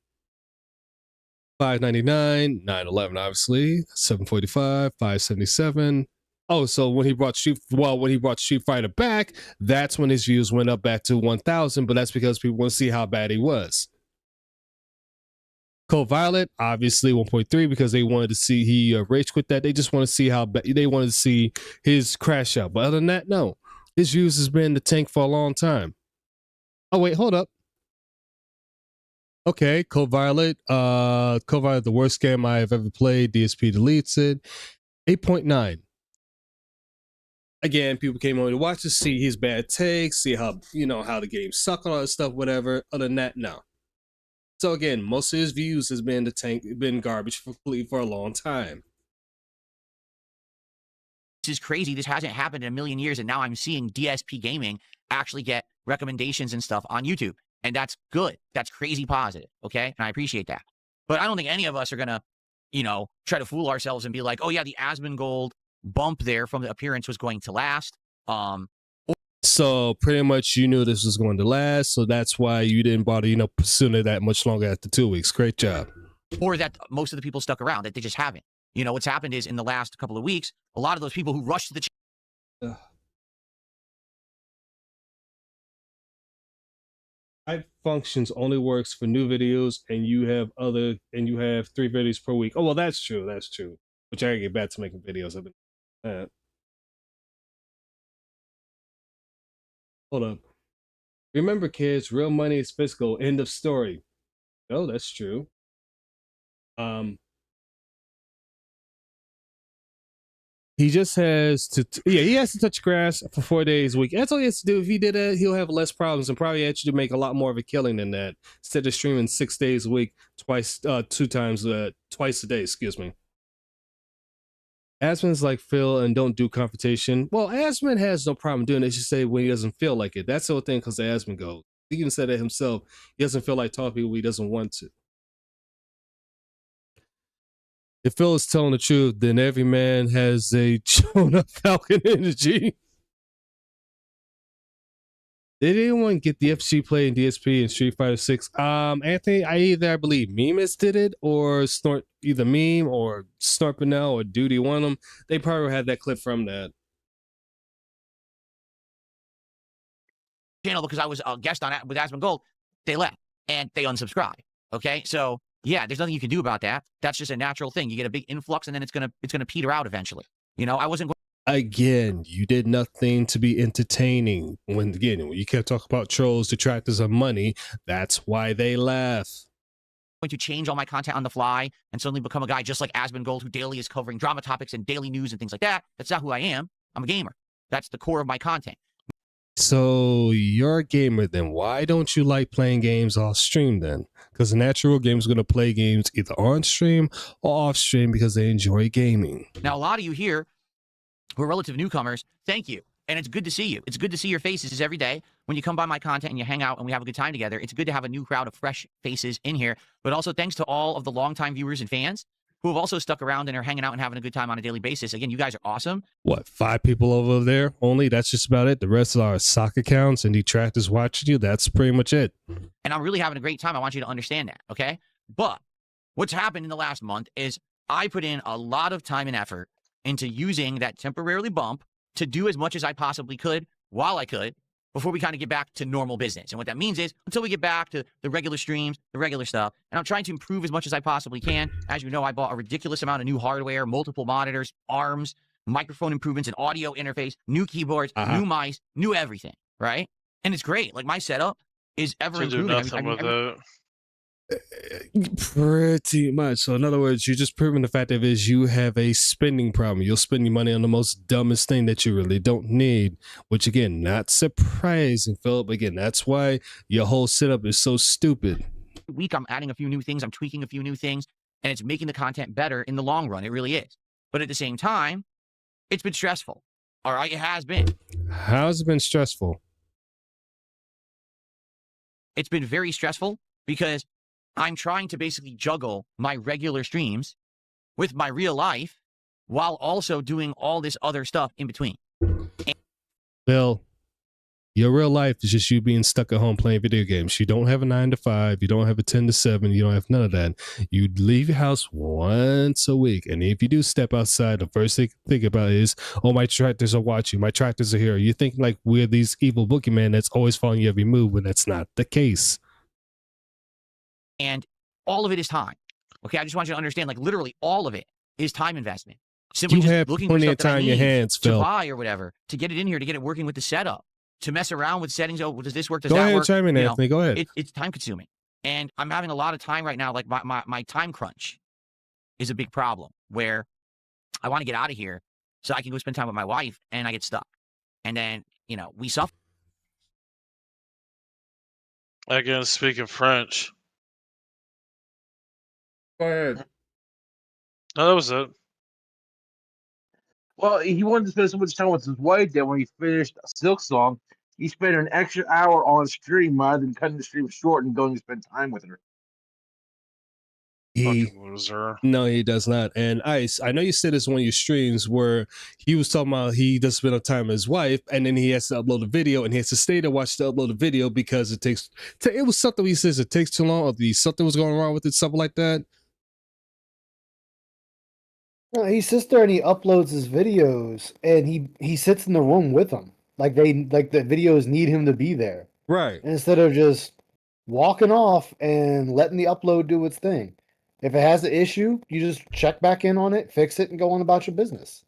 [SPEAKER 1] 599, 911, obviously 745, 577. Oh, so when he brought Street Fighter back, that's when his views went up back to 1,000. But that's because people want to see how bad he was. Cold Violet, obviously 1.3 because they wanted to see he rage quit that. They just want to see how bad they wanted to see his crash out. But other than that, no, his views has been in the tank for a long time. Oh wait, hold up. Okay, Cold Violet, the worst game I have ever played. DSP deletes it. 8.9. Again, people came over to watch to see his bad takes, see how how the game suck, all that stuff, whatever. Other than that, no. So again, most of his views has been the tank, been garbage for a long time.
[SPEAKER 3] This is crazy. This hasn't happened in a million years, and now I'm seeing DSP Gaming actually get recommendations and stuff on YouTube, and that's good. That's crazy positive, okay? And I appreciate that. But I don't think any of us are gonna, try to fool ourselves and be like, oh yeah, the Asmongold bump there from the appearance was going to last.
[SPEAKER 1] So pretty much you knew this was going to last, so that's why you didn't bother, pursuing it that much longer after 2 weeks. Great job.
[SPEAKER 3] Or that most of the people stuck around, that they just haven't. What's happened is in the last couple of weeks, a lot of those people who rushed to the
[SPEAKER 1] Live functions only works for new videos, and you have 3 videos per week. Oh well, that's true. That's true. Which I gotta get back to making videos. I've been. Hold up. Remember, kids, real money is physical. End of story. No, that's true. He just has to, he has to touch grass for 4 days a week. That's all he has to do. If he did that, he'll have less problems and probably actually make a lot more of a killing than that. Instead of streaming 6 days a week, twice a day, excuse me. Asmon's like Phil and don't do confrontation. Well, Asmon has no problem doing it. Just say when he doesn't feel like it. That's the whole thing because the Asmon goes. He even said it himself. He doesn't feel like talking to people he doesn't want to. If Phil is telling the truth, then every man has a Jonah Falcon energy. Did anyone get the FG play in DSP and Street Fighter 6? Anthony, I believe Memus did it, or Snort, either Meme or Snort Banel or Duty, one of them. They probably had that clip from that
[SPEAKER 3] channel because I was a guest on it with Asmongold. They left and they unsubscribed. Okay, so yeah, there's nothing you can do about that. That's just a natural thing. You get a big influx, and then it's gonna peter out eventually. I wasn't going.
[SPEAKER 1] Again, you did nothing to be entertaining. When you kept talking about trolls, detractors of money, that's why they left.
[SPEAKER 3] Going to change all my content on the fly and suddenly become a guy just like Asmongold who daily is covering drama topics and daily news and things like that. That's not who I am. I'm a gamer. That's the core of my content.
[SPEAKER 1] So you're a gamer then. Why don't you like playing games off stream then? Because a natural gamer is going to play games either on stream or off stream because they enjoy gaming.
[SPEAKER 3] Now, a lot of you here who are relative newcomers, thank you. And it's good to see you. It's good to see your faces every day. When you come by my content and you hang out and we have a good time together, it's good to have a new crowd of fresh faces in here. But also thanks to all of the longtime viewers and fans who have also stuck around and are hanging out and having a good time on a daily basis. Again, you guys are awesome.
[SPEAKER 1] What, 5 people over there only? That's just about it? The rest are sock accounts and detractors watching you? That's pretty much it.
[SPEAKER 3] And I'm really having a great time. I want you to understand that, okay? But what's happened in the last month is I put in a lot of time and effort into using that temporarily bump to do as much as I possibly could while I could before we kind of get back to normal business. And what that means is until we get back to the regular streams, the regular stuff, and I'm trying to improve as much as I possibly can. As you know, I bought a ridiculous amount of new hardware, multiple monitors, arms, microphone improvements, an audio interface, new keyboards, new mice, new everything, right? And it's great. Like my setup is ever improving.
[SPEAKER 15] Do nothing with it.
[SPEAKER 1] Pretty much. So in other words, you're just proving the fact that is you have a spending problem. You'll spend your money on the most dumbest thing that you really don't need, which again, not surprising, Philip. Again, that's why your whole setup is so stupid.
[SPEAKER 3] Week, I'm adding a few new things, I'm tweaking a few new things, and it's making the content better in the long run. It really is. But at the same time, it's been stressful. All right, it has been.
[SPEAKER 1] How's it been stressful?
[SPEAKER 3] It's been very stressful because I'm trying to basically juggle my regular streams with my real life while also doing all this other stuff in between.
[SPEAKER 1] Phil, your real life is just you being stuck at home playing video games. You don't have a 9 to 5. You don't have a 10 to 7. You don't have none of that. You leave your house once a week. And if you do step outside, the first thing to think about is, oh, my tractors are watching. My tractors are here. You think like we're these evil boogeyman that's always following you every move when that's not the case.
[SPEAKER 3] And all of it is time. Okay, I just want you to understand, like literally all of it is time investment. Simply
[SPEAKER 1] You
[SPEAKER 3] just
[SPEAKER 1] have
[SPEAKER 3] looking for
[SPEAKER 1] plenty
[SPEAKER 3] stuff
[SPEAKER 1] of
[SPEAKER 3] that I
[SPEAKER 1] time in your
[SPEAKER 3] need
[SPEAKER 1] hands,
[SPEAKER 3] to
[SPEAKER 1] Phil.
[SPEAKER 3] buy or whatever, to get it in here, to get it working with the setup, to mess around with settings. Oh, does this work? Does
[SPEAKER 1] Go
[SPEAKER 3] that
[SPEAKER 1] ahead,
[SPEAKER 3] work?
[SPEAKER 1] chime in,
[SPEAKER 3] You know,
[SPEAKER 1] Anthony. Go ahead.
[SPEAKER 3] It's time consuming. And I'm having a lot of time right now. Like my time crunch is a big problem where I want to get out of here so I can go spend time with my wife, and I get stuck. And then, you know, we suffer.
[SPEAKER 15] Again, speaking French.
[SPEAKER 2] Go ahead.
[SPEAKER 15] No, that was it.
[SPEAKER 2] Well, he wanted to spend so much time with his wife that when he finished a Silk song, he spent an extra hour on stream rather than cutting the stream short and going to spend time with her.
[SPEAKER 15] Fucking loser.
[SPEAKER 1] No, he does not. And Ice, I know you said this on one of your streams where he was talking about he doesn't spend enough time with his wife, and then he has to upload a video, and he has to stay to watch the upload a video because it takes. It was something he says it takes too long, or something was going wrong with it, something like that.
[SPEAKER 12] No, he sits there and he uploads his videos, and he sits in the room with them, like the videos need him to be there,
[SPEAKER 1] right?
[SPEAKER 12] Instead of just walking off and letting the upload do its thing. If it has an issue, you just check back in on it, fix it, and go on about your business.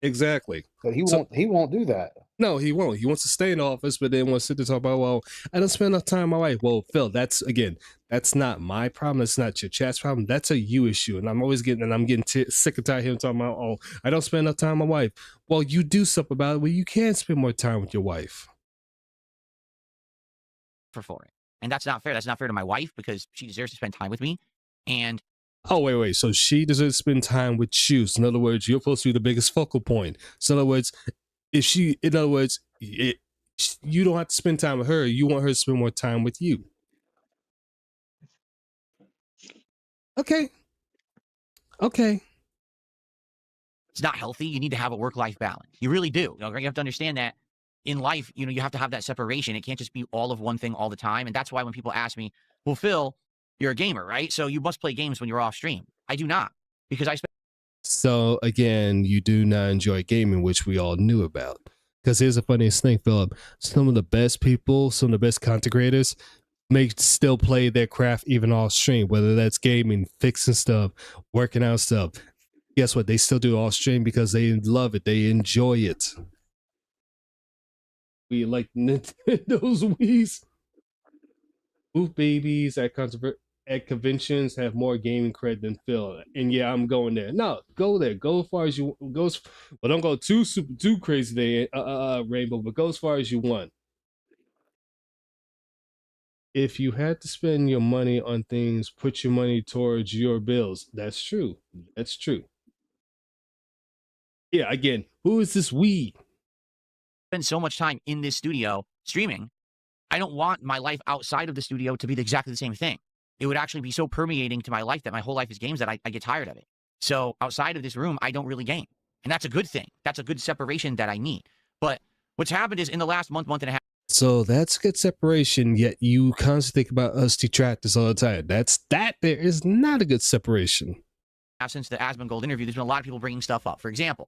[SPEAKER 1] Exactly.
[SPEAKER 12] But he won't do that.
[SPEAKER 1] No, he won't. He wants to stay in the office, but then wants to sit there and talk about, well, I don't spend enough time with my wife. Well, Phil, that's not my problem. That's not your chat's problem. That's a you issue. And I'm getting sick and tired of him talking about, oh, I don't spend enough time with my wife. Well, you do something about it where you can spend more time with your wife.
[SPEAKER 3] For it. And that's not fair. That's not fair to my wife because she deserves to spend time with me. And
[SPEAKER 1] oh, wait. So she deserves to spend time with you. So in other words, you're supposed to be the biggest focal point. So in other words, you don't have to spend time with her. You want her to spend more time with you. Okay.
[SPEAKER 3] It's not healthy. You need to have a work-life balance. You really do. You have to understand that in life, you have to have that separation. It can't just be all of one thing all the time. And that's why when people ask me, well, Phil, you're a gamer, right? So you must play games when you're off stream. I do not, because I spend.
[SPEAKER 1] So again, you do not enjoy gaming, which we all knew about. Because here's the funniest thing, Philip. Some of the best people, some of the best content creators may still play their craft even off stream, whether that's gaming, fixing stuff, working out stuff. Guess what? They still do off stream because they love it. They enjoy it. We like Nintendo's Wii's. Booth babies at conventions have more gaming cred than Phil. And yeah, I'm going there. No, go there. Go as far as you go. Well, don't go too crazy there, Rainbow, but go as far as you want. If you had to spend your money on things, put your money towards your bills. That's true. That's true. Yeah, again, who is this we?
[SPEAKER 3] Spend so much time in this studio streaming. I don't want my life outside of the studio to be exactly the same thing. It would actually be so permeating to my life that my whole life is games that I get tired of it. So outside of this room, I don't really game. And that's a good thing. That's a good separation that I need. But what's happened is in the last month and a half.
[SPEAKER 1] So that's good separation, yet you constantly think about us detractors all the time. There is not a good separation.
[SPEAKER 3] Since the Asmongold interview, there's been a lot of people bringing stuff up. For example,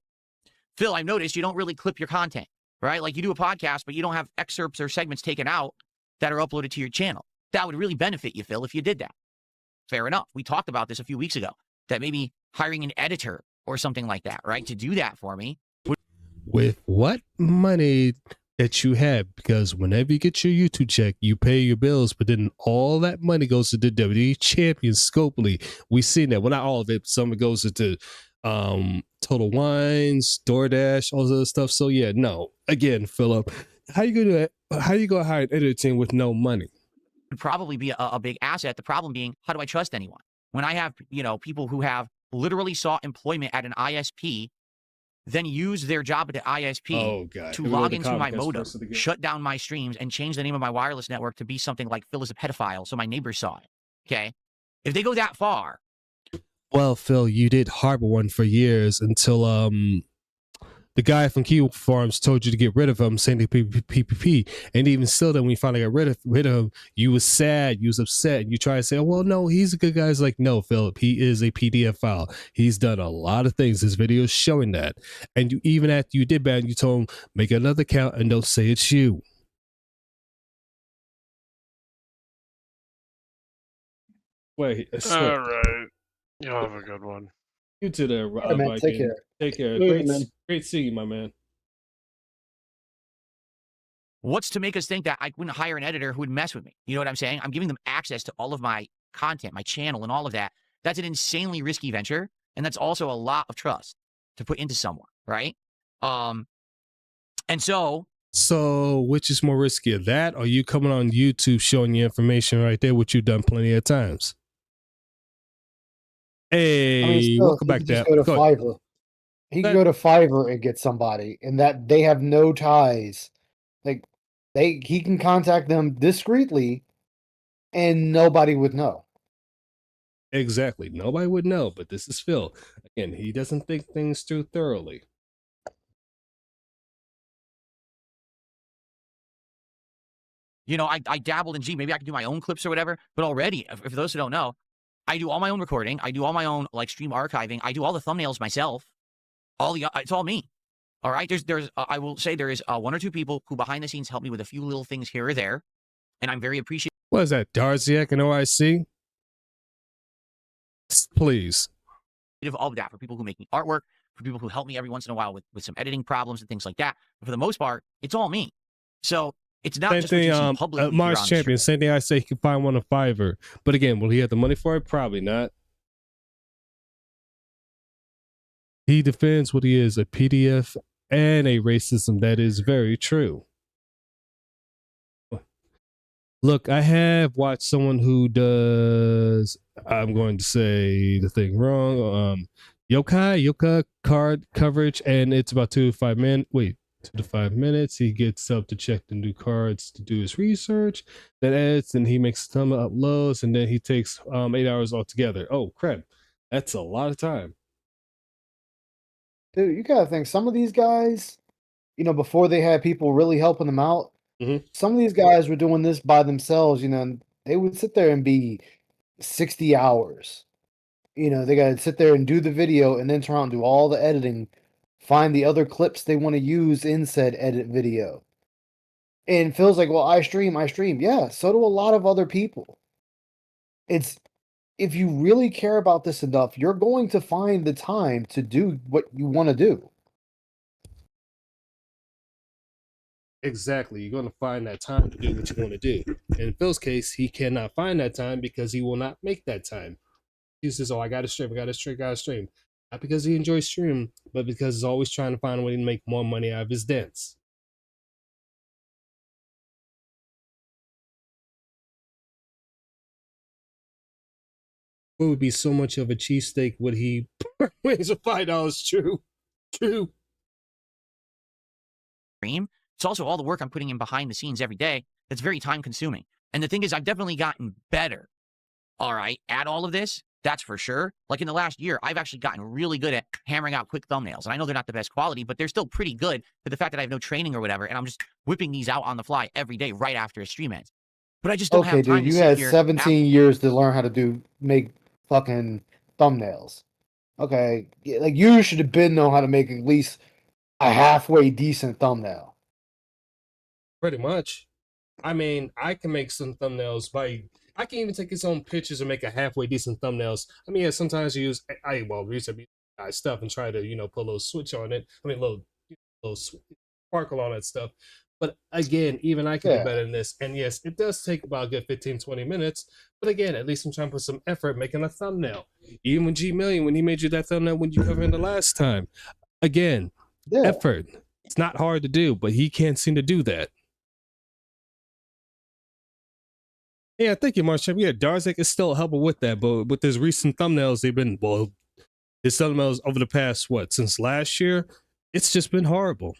[SPEAKER 3] Phil, I've noticed you don't really clip your content, right? Like you do a podcast, but you don't have excerpts or segments taken out that are uploaded to your channel. That would really benefit you, Phil, if you did that. Fair enough. We talked about this a few weeks ago, that maybe hiring an editor or something like that, right, to do that for me.
[SPEAKER 1] With what money that you have, because whenever you get your YouTube check, you pay your bills, but then all that money goes to the WWE Champion Scope League. We've seen that. Well, not all of it. Some of it goes into Total Wines, DoorDash, all this other stuff. So yeah, no. Again, Philip, how you gonna hire an editor team with no money?
[SPEAKER 3] Would probably be a big asset. The problem being, how do I trust anyone? When I have, people who have literally sought employment at an ISP, then use their job at the ISP to log into my modem, shut down my streams, and change the name of my wireless network to be something like Phil is a pedophile, so my neighbors saw it. Okay, if they go that far.
[SPEAKER 1] Well, Phil, you did harbor one for years until the guy from Key Farms told you to get rid of him, saying the PPP, and even still, then when you finally got rid of him, you was sad, you was upset, and you try to say, "Oh, well, no, he's a good guy." It's like, no, Philip, he is a PDF file. He's done a lot of things. This video is showing that, and you even after you did bad, you told him make another account and don't say it's you. Wait, I swear.
[SPEAKER 15] All right. You'll have a good one.
[SPEAKER 1] You too there,
[SPEAKER 12] right, man, take care.
[SPEAKER 1] Take care.
[SPEAKER 2] Later,
[SPEAKER 1] Great seeing you, my man.
[SPEAKER 3] What's to make us think that I wouldn't hire an editor who would mess with me? You know what I'm saying? I'm giving them access to all of my content, my channel, and all of that. That's an insanely risky venture, and that's also a lot of trust to put into someone, right? And so
[SPEAKER 1] which is more risky, that or you coming on YouTube showing you information right there, which you've done plenty of times? Hey,
[SPEAKER 12] I mean, still,
[SPEAKER 1] welcome
[SPEAKER 12] he
[SPEAKER 1] back
[SPEAKER 12] could
[SPEAKER 1] to
[SPEAKER 12] just go to Fiverr. He could go to Fiverr and get somebody, and that they have no ties. Like he can contact them discreetly, and nobody would know.
[SPEAKER 1] Exactly, nobody would know. But this is Phil. Again, he doesn't think things through thoroughly.
[SPEAKER 3] You know, I dabbled in G. Maybe I could do my own clips or whatever. But already, for those who don't know, I do all my own recording. I do all my own like stream archiving. I do all the thumbnails myself. It's all me. All right. There's I will say there is one or two people who behind the scenes help me with a few little things here or there, and I'm very appreciative.
[SPEAKER 1] What is that, Darziak and OIC? Please.
[SPEAKER 3] All of that for people who make me artwork, for people who help me every once in a while with some editing problems and things like that. But for the most part, it's all me. So it's not
[SPEAKER 1] Same
[SPEAKER 3] just what you see
[SPEAKER 1] thing,
[SPEAKER 3] publicly
[SPEAKER 1] Mars
[SPEAKER 3] here on
[SPEAKER 1] Champion. Same thing I say, he can find one on Fiverr. But again, will he have the money for it? Probably not. He defends what he is, a PDF and a racism. That is very true. Look, I have watched someone who does, I'm going to say the thing wrong, Yoka card coverage, and it's about 2 to 5 minutes. Wait, 2 to 5 minutes. He gets up to check the new cards to do his research, then edits, and he makes some uploads, and then he takes 8 hours altogether. Oh, crap. That's a lot of time.
[SPEAKER 12] Dude, you gotta think some of these guys, you know, before they had people really helping them out, some of these guys were doing this by themselves, you know, and they would sit there and be 60 hours. You know, they gotta sit there and do the video and then turn around and do all the editing, find the other clips they want to use in said edit video. And Phil's like, well, I stream. Yeah, so do a lot of other people. It's if you really care about this enough, you're going to find the time to do what you want to do.
[SPEAKER 1] Exactly. You're going to find that time to do what you want to do. In Phil's case, he cannot find that time because he will not make that time. He says, oh, I got to stream. Not because he enjoys streaming, but because he's always trying to find a way to make more money out of his dance. What would be so much of a cheesesteak would he raise a $5? True.
[SPEAKER 3] It's also all the work I'm putting in behind the scenes every day that's very time consuming. And the thing is, I've definitely gotten better, all right, at all of this. That's for sure. Like in the last year, I've actually gotten really good at hammering out quick thumbnails. And I know they're not the best quality, but they're still pretty good for the fact that I have no training or whatever. And I'm just whipping these out on the fly every day right after a stream ends. But I just don't have time
[SPEAKER 12] dude, you
[SPEAKER 3] to
[SPEAKER 12] had
[SPEAKER 3] sit here
[SPEAKER 12] 17 years to learn how to make fucking thumbnails. Okay, like you should have been know how to make at least a halfway decent thumbnail.
[SPEAKER 1] Pretty much. I mean, I can make some thumbnails I can even take his own pictures and make a halfway decent thumbnails. I mean, yeah, sometimes you use stuff and try to, you know, put a little switch on it. I mean, little sparkle on that stuff. But again, even I can do better than this. And yes, it does take about a good 15, 20 minutes. But again, at least I'm trying to put some effort making a thumbnail. Even when G Million, when he made you that thumbnail when you covered in the last time. Again, effort. It's not hard to do, but he can't seem to do that. Yeah, thank you, Marshall. Yeah, Darzak is still helping with that, but with his recent thumbnails, his thumbnails over the past, since last year, it's just been horrible.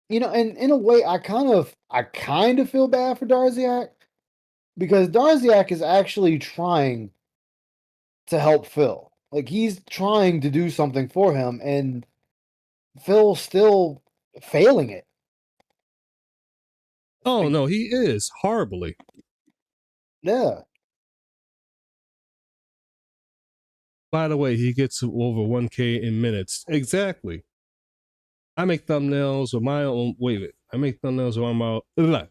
[SPEAKER 12] You know, and in a way, I kind of feel bad for Darziak because Darziak is actually trying to help Phil. Like he's trying to do something for him, and Phil's still failing it.
[SPEAKER 1] Oh no, he is horribly.
[SPEAKER 12] Yeah.
[SPEAKER 1] By the way, he gets over 1K in minutes. Exactly. I make thumbnails with my own. Wait. I make thumbnails with my own.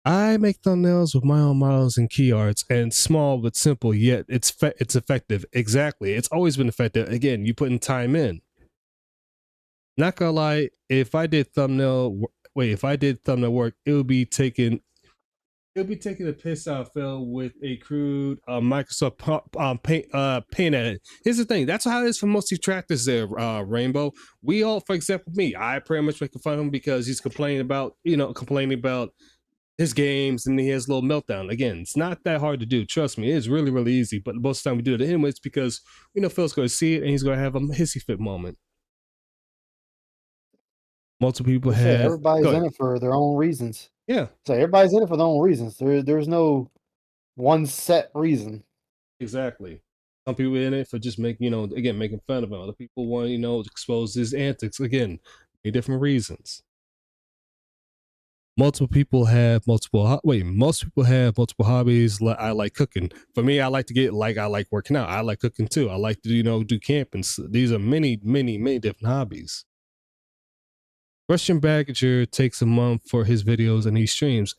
[SPEAKER 1] I make thumbnails with my own models and key arts, and small but simple. Yet it's effective. Exactly. It's always been effective. Again, you putting time in. Not gonna lie. If I did thumbnail work, it would be taking. It'll be taking a piss out of Phil with a crude Microsoft paint edit. Here's the thing. That's how it is for most detractors there, Rainbow. We all, for example, me, I pretty much make fun of him because he's complaining about his games and he has a little meltdown. Again, it's not that hard to do. Trust me, it's really, really easy. But most of the time we do it anyways because we know Phil's going to see it and he's going to have a hissy fit moment. Multiple people have.
[SPEAKER 12] Everybody's in it for their own reasons.
[SPEAKER 1] Yeah.
[SPEAKER 12] So everybody's in it for their own reasons. There's no one set reason.
[SPEAKER 1] Exactly. Some people in it for just making fun of him. Other people want, to expose his antics. Again, many different reasons. Most people have multiple hobbies. I like cooking. For me, I like working out. I like cooking too. I like to, do camping. These are many, many, many different hobbies. Russian Baggager takes a month for his videos and he streams.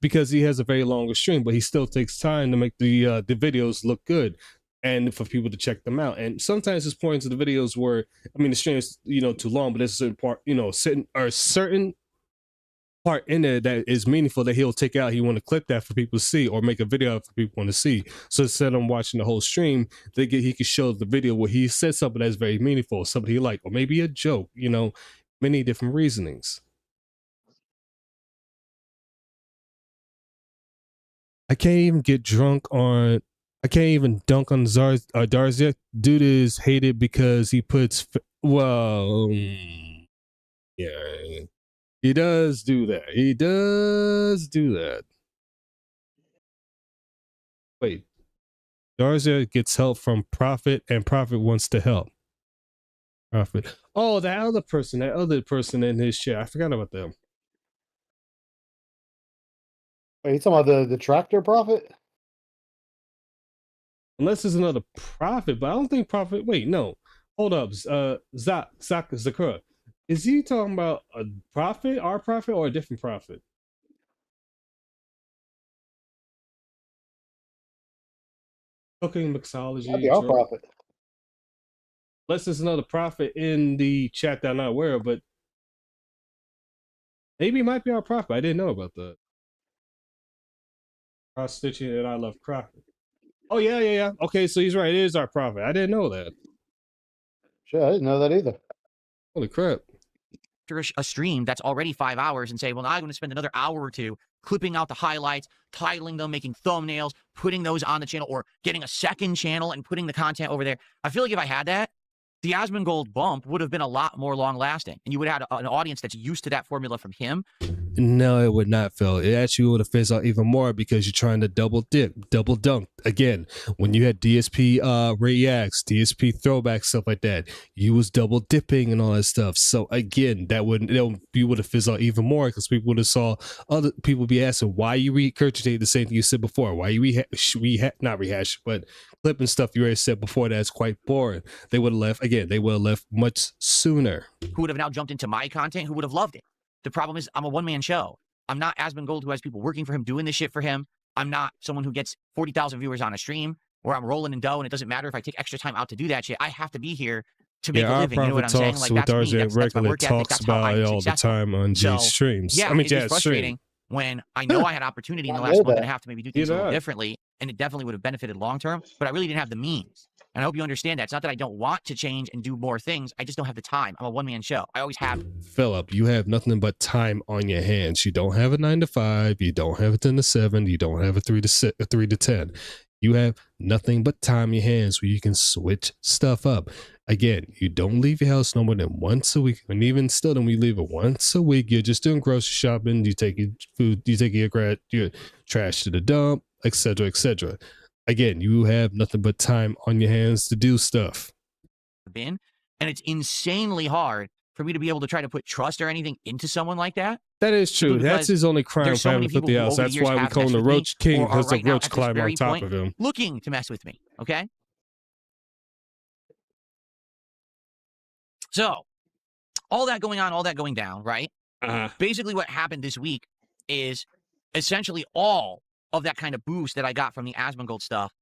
[SPEAKER 1] Because he has a very long stream, but he still takes time to make the videos look good and for people to check them out. And sometimes there's points of the videos where, the stream is, too long, but there's a certain part, certain part in there that is meaningful that he'll take out. He want to clip that for people to see or make a video for people to see. So instead of watching the whole stream, he can show the video where he said something that's very meaningful, something he like, or maybe a joke, many different reasonings. I can't even dunk on Darziak. Dude is hated because he puts, yeah, he does do that. Wait, Darziak gets help from Prophet and Prophet wants to help. Prophet. Oh, that other person in his chair. I forgot about them.
[SPEAKER 12] Are you talking about the tractor Prophet?
[SPEAKER 1] Unless there's another Prophet, but I don't think Prophet. Wait, no. Hold up. Zakura. Is he talking about a Prophet, our Prophet, or a different Prophet? Cooking mixology.
[SPEAKER 12] That'd be our Prophet.
[SPEAKER 1] Unless there's another Prophet in the chat that I'm not aware of, but maybe it might be our Prophet. I didn't know about that. Cross stitching and I love Prophet. Oh yeah. Okay, so he's right. It is our Prophet. I didn't know that.
[SPEAKER 12] Sure, I didn't know that either.
[SPEAKER 1] Holy crap.
[SPEAKER 3] A stream that's already 5 hours and say, well, now I'm going to spend another hour or two clipping out the highlights, titling them, making thumbnails, putting those on the channel, or getting a second channel and putting the content over there. I feel like if I had that, the Asmongold bump would have been a lot more long-lasting, and you would have had an audience that's used to that formula from him.
[SPEAKER 1] No, it would not, Phil. It actually would have fizzled out even more because you're trying to double dunk. Again, when you had DSP reacts, DSP throwbacks, stuff like that, you was double dipping and all that stuff. So again, you would have fizzled out even more because people would have saw other people be asking why you regurgitate the same thing you said before. Why you not rehash, but clipping stuff you already said before that's quite boring. They would have left. Again, they would have left much sooner.
[SPEAKER 3] Who would have now jumped into my content? Who would have loved it? The problem is I'm a one-man show. I'm not Asmongold who has people working for him, doing this shit for him. I'm not someone who gets 40,000 viewers on a stream where I'm rolling in dough and it doesn't matter if I take extra time out to do that shit. I have to be here to make a living. You know what I'm saying? Like that's me. That's my work ethic. That's how I'm
[SPEAKER 1] all the time on these streams.
[SPEAKER 3] Yeah, it's frustrating when I know I had opportunity in the last month and a half to maybe do things a little differently, and it definitely would have benefited long term, but I really didn't have the means. And I hope you understand that. It's not that I don't want to change and do more things. I just don't have the time. I'm a one-man show. I always have.
[SPEAKER 1] Philip, you have nothing but time on your hands. You don't have a 9 to 5. You don't have a 10 to 7. You don't have a 3 to 10. You have nothing but time in your hands where you can switch stuff up. Again, you don't leave your house no more than once a week. And even still, when you leave it once a week, you're just doing grocery shopping. You take your food, you take your trash to the dump, etc., etc. Again, you have nothing but time on your hands to do stuff.
[SPEAKER 3] And it's insanely hard for me to be able to try to put trust or anything into someone like that.
[SPEAKER 1] That is true. That's his only crime for having put the house. That's why we call him the Roach King, because the roach climb on top of him.
[SPEAKER 3] Looking to mess with me, okay? So, all that going on, all that going down, right? Basically what happened this week is essentially all of that kind of boost that I got from the Asmongold stuff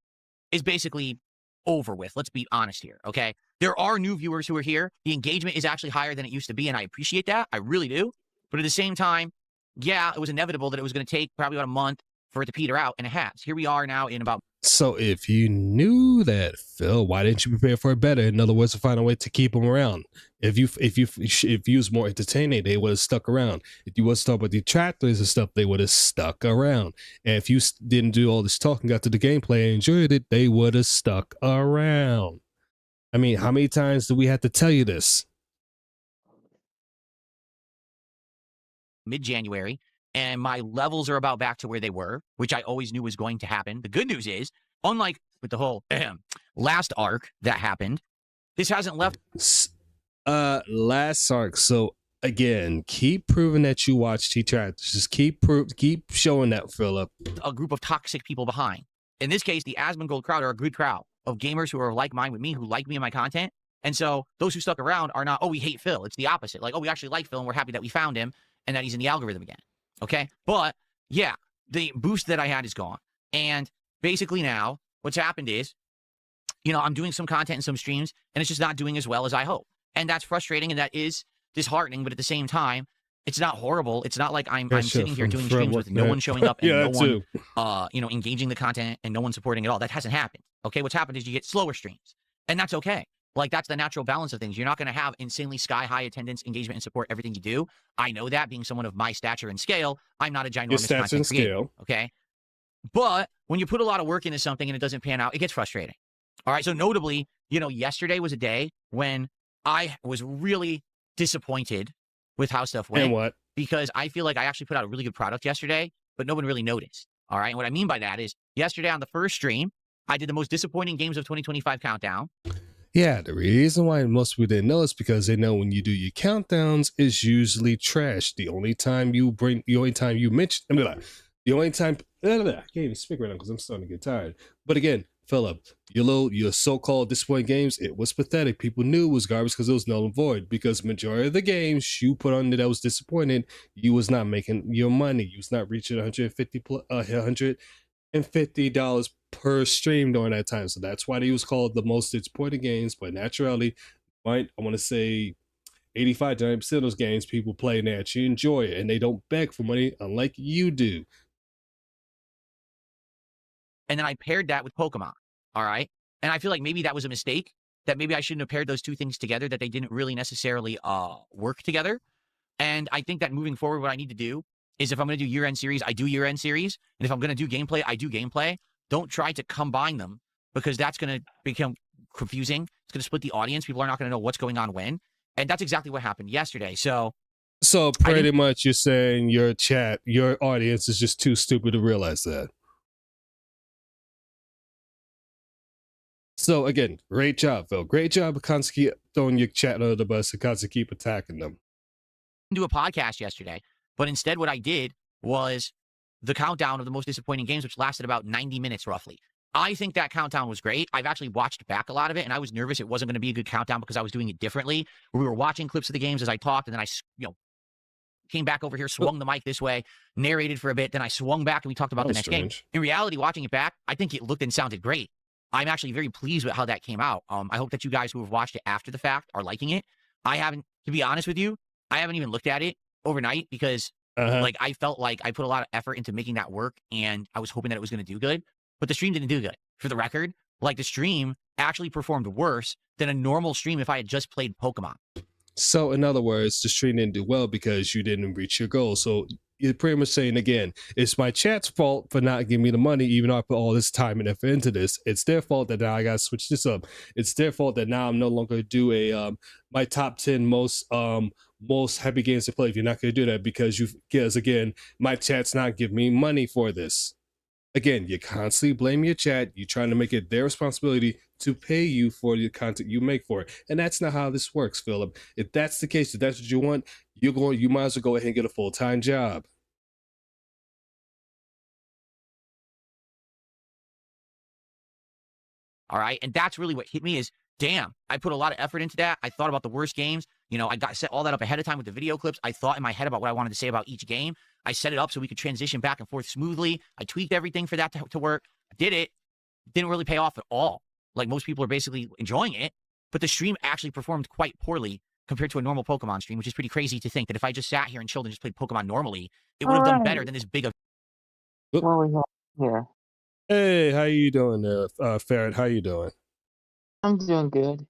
[SPEAKER 3] is basically over with. Let's be honest here, okay? There are new viewers who are here. The engagement is actually higher than it used to be, and I appreciate that. I really do. But at the same time, yeah, it was inevitable that it was going to take probably about a month for it to peter out, and it has. Here we are now in about...
[SPEAKER 1] So if you knew that, Phil, why didn't you prepare for it better? In other words, to find a way to keep them around. If you was more entertaining, they would have stuck around. If you would start with detractors and stuff, they would have stuck around. And if you didn't do all this talking, got to the gameplay and enjoyed it, they would have stuck around. I mean, how many times do we have to tell you this?
[SPEAKER 3] Mid-January, and my levels are about back to where they were, which I always knew was going to happen. The good news is, unlike with the whole last arc that happened, this hasn't left.
[SPEAKER 1] Last arc. So again, keep proving that you watch T-Tractors. Just keep showing that, Philip.
[SPEAKER 3] A group of toxic people behind. In this case, the Asmongold crowd are a good crowd of gamers who are like mine with me, who like me and my content. And so those who stuck around are not, oh, we hate Phil. It's the opposite. Like, oh, we actually like Phil, and we're happy that we found him and that he's in the algorithm again. Okay? But, yeah, the boost that I had is gone. And basically now, what's happened is, you know, I'm doing some content and some streams, and it's just not doing as well as I hope. And that's frustrating, and that is disheartening, but at the same time, it's not horrible. It's not like I'm sitting here doing streams with no one showing up and no one, you know, engaging the content and no one supporting at all. That hasn't happened. Okay? What's happened is you get slower streams, and that's okay. Like, that's the natural balance of things. You're not going to have insanely sky-high attendance, engagement, and support everything you do. I know that, being someone of my stature and scale. I'm not a ginormous content creator, okay? But when you put a lot of work into something and it doesn't pan out, it gets frustrating. All right, so notably, you know, yesterday was a day when I was really disappointed with how stuff went.
[SPEAKER 1] And what?
[SPEAKER 3] Because I feel like I actually put out a really good product yesterday, but no one really noticed. All right, and what I mean by that is, yesterday on the first stream, I did the most disappointing games of 2025 countdown.
[SPEAKER 1] Yeah, the reason why most people didn't know is because they know when you do your countdowns, it's usually trash. The only time you mention, I can't even speak right now because I'm starting to get tired. But again, Philip, your so-called disappointing games, it was pathetic. People knew it was garbage because it was null and void. Because majority of the games you put on that was disappointed, you was not making your money. You was not reaching $150 per stream during that time. So that's why they was called the most disappointing games. But naturally, I want to say 85 to 90% of those games people play and they actually enjoy it, and they don't beg for money unlike you do.
[SPEAKER 3] And then I paired that with Pokemon. All right. And I feel like maybe that was a mistake, that maybe I shouldn't have paired those two things together, that they didn't really necessarily work together. And I think that moving forward, what I need to do is, if I'm going to do year-end series, I do year-end series. And if I'm going to do gameplay, I do gameplay. Don't try to combine them, because that's going to become confusing. It's going to split the audience. People are not going to know what's going on when. And that's exactly what happened yesterday. So
[SPEAKER 1] pretty much you're saying your audience is just too stupid to realize that. So again, great job, Phil. Great job of constantly throwing your chat under the bus and constantly keep attacking them.
[SPEAKER 3] Do a podcast yesterday, but instead what I did was the countdown of the most disappointing games, which lasted about 90 minutes roughly. I think that countdown was great. I've actually watched back a lot of it, and I was nervous it wasn't going to be a good countdown because I was doing it differently. We were watching clips of the games as I talked, and then I, came back over here, swung the mic this way, narrated for a bit, then I swung back and we talked about the next game. In reality, watching it back, I think it looked and sounded great. I'm actually very pleased with how that came out. I hope that you guys who have watched it after the fact are liking it. I haven't, to be honest with you, I haven't even looked at it overnight because I felt like I put a lot of effort into making that work, and I was hoping that it was going to do good, but the stream didn't do good. For the record, like, the stream actually performed worse than a normal stream if I had just played Pokemon.
[SPEAKER 1] So in other words, the stream didn't do well because you didn't reach your goal. So you're pretty much saying again, it's my chat's fault for not giving me the money, even though I put all this time and effort into this. It's their fault that now I gotta switch this up. It's their fault that now I'm no longer do a my top 10 most happy games to play. If you're not gonna do that because again, my chat's not giving me money for this. Again, you constantly blame your chat. You're trying to make it their responsibility to pay you for the content you make for it. And that's not how this works, Philip. If that's the case, if that's what you want, you might as well go ahead and get a full-time job.
[SPEAKER 3] All right. And that's really what hit me is, damn, I put a lot of effort into that. I thought about the worst games. You know, I got set all that up ahead of time with the video clips. I thought in my head about what I wanted to say about each game. I set it up so we could transition back and forth smoothly. I tweaked everything for that to work. I did it. Didn't really pay off at all. Like most people are basically enjoying it, but the stream actually performed quite poorly compared to a normal Pokemon stream, which is pretty crazy to think that if I just sat here and chilled and just played Pokemon normally, it would have done better than this big of.
[SPEAKER 1] What we have here? Hey, how you doing there, Ferret? How you doing?
[SPEAKER 16] I'm doing good.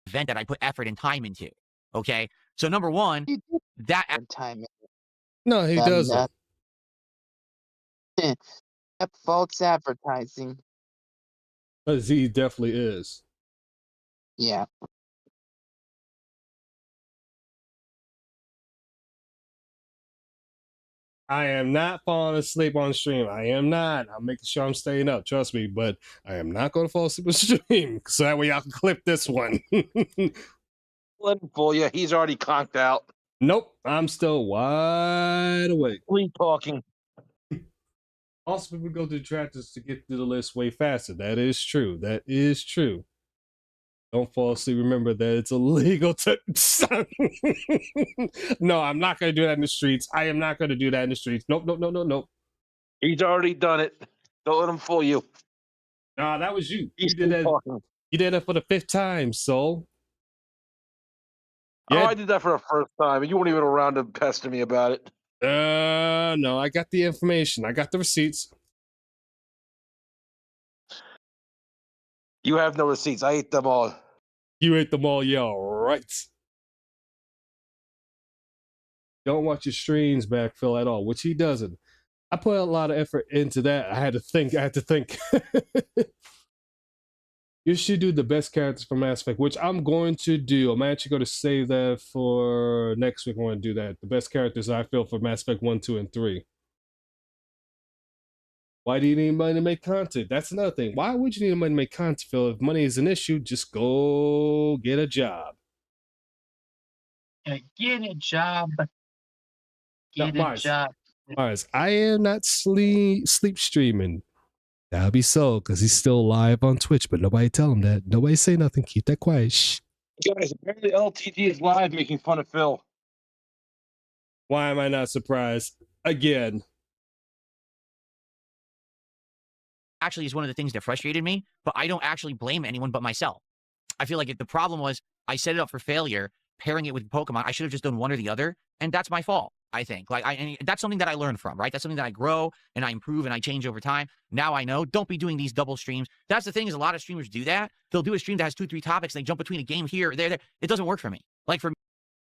[SPEAKER 3] Event that I put effort and time into. Okay, so number one, that
[SPEAKER 16] time.
[SPEAKER 1] No, he doesn't.
[SPEAKER 16] That false advertising.
[SPEAKER 1] He definitely is.
[SPEAKER 16] Yeah.
[SPEAKER 1] I am not falling asleep on stream. I am not. I'm making sure I'm staying up. Trust me, but I am not going to fall asleep on stream. So that way y'all can clip this one.
[SPEAKER 2] Let him fool you. He's already conked out.
[SPEAKER 1] Nope. I'm still wide awake.
[SPEAKER 2] Sleep talking.
[SPEAKER 1] Also, people go to the tractors to get to the list way faster. That is true. That is true. Don't fall asleep. Remember that it's illegal to. No, I'm not going to do that in the streets. I am not going to do that in the streets. Nope, nope, nope, nope, nope.
[SPEAKER 2] He's already done it. Don't let him fool you.
[SPEAKER 1] Nah, that was you. You did that. You did that for the 5th time, soul.
[SPEAKER 2] Yeah. Oh, I did that for the first time, and you weren't even around to pester me about it.
[SPEAKER 1] No, I got the information. I got the receipts.
[SPEAKER 2] You have no receipts. I ate them all.
[SPEAKER 1] You ate them all, yeah, right. Don't watch your streams back, Phil, at all, which he doesn't. I put a lot of effort into that. I had to think. You should do the best characters from Mass Effect, which I'm going to do. I'm actually going to save that for next week. I want to do that. The best characters I feel for Mass Effect 1, 2, and 3. Why do you need money to make content? That's another thing. Why would you need money to make content, Phil? If money is an issue, just go get a job.
[SPEAKER 16] Get a job. Get a job.
[SPEAKER 1] Mars, I am not sleep streaming. That'll be so, because he's still live on Twitch, but nobody tell him that. Nobody say nothing. Keep that quiet. Shh.
[SPEAKER 2] Guys, apparently LTG is live making fun of Phil.
[SPEAKER 1] Why am I not surprised? Again.
[SPEAKER 3] Actually is one of the things that frustrated me, but I don't actually blame anyone but myself. I feel like if the problem was I set it up for failure, pairing it with Pokemon, I should have just done one or the other, and that's my fault. I think and that's something that I learned from, right? That's something that I grow and I improve and I change over time. Now I know, don't be doing these double streams. That's the thing is a lot of streamers do that. They'll do a stream that has 2-3 topics and they jump between a game here, there. It doesn't work for me. Like for me.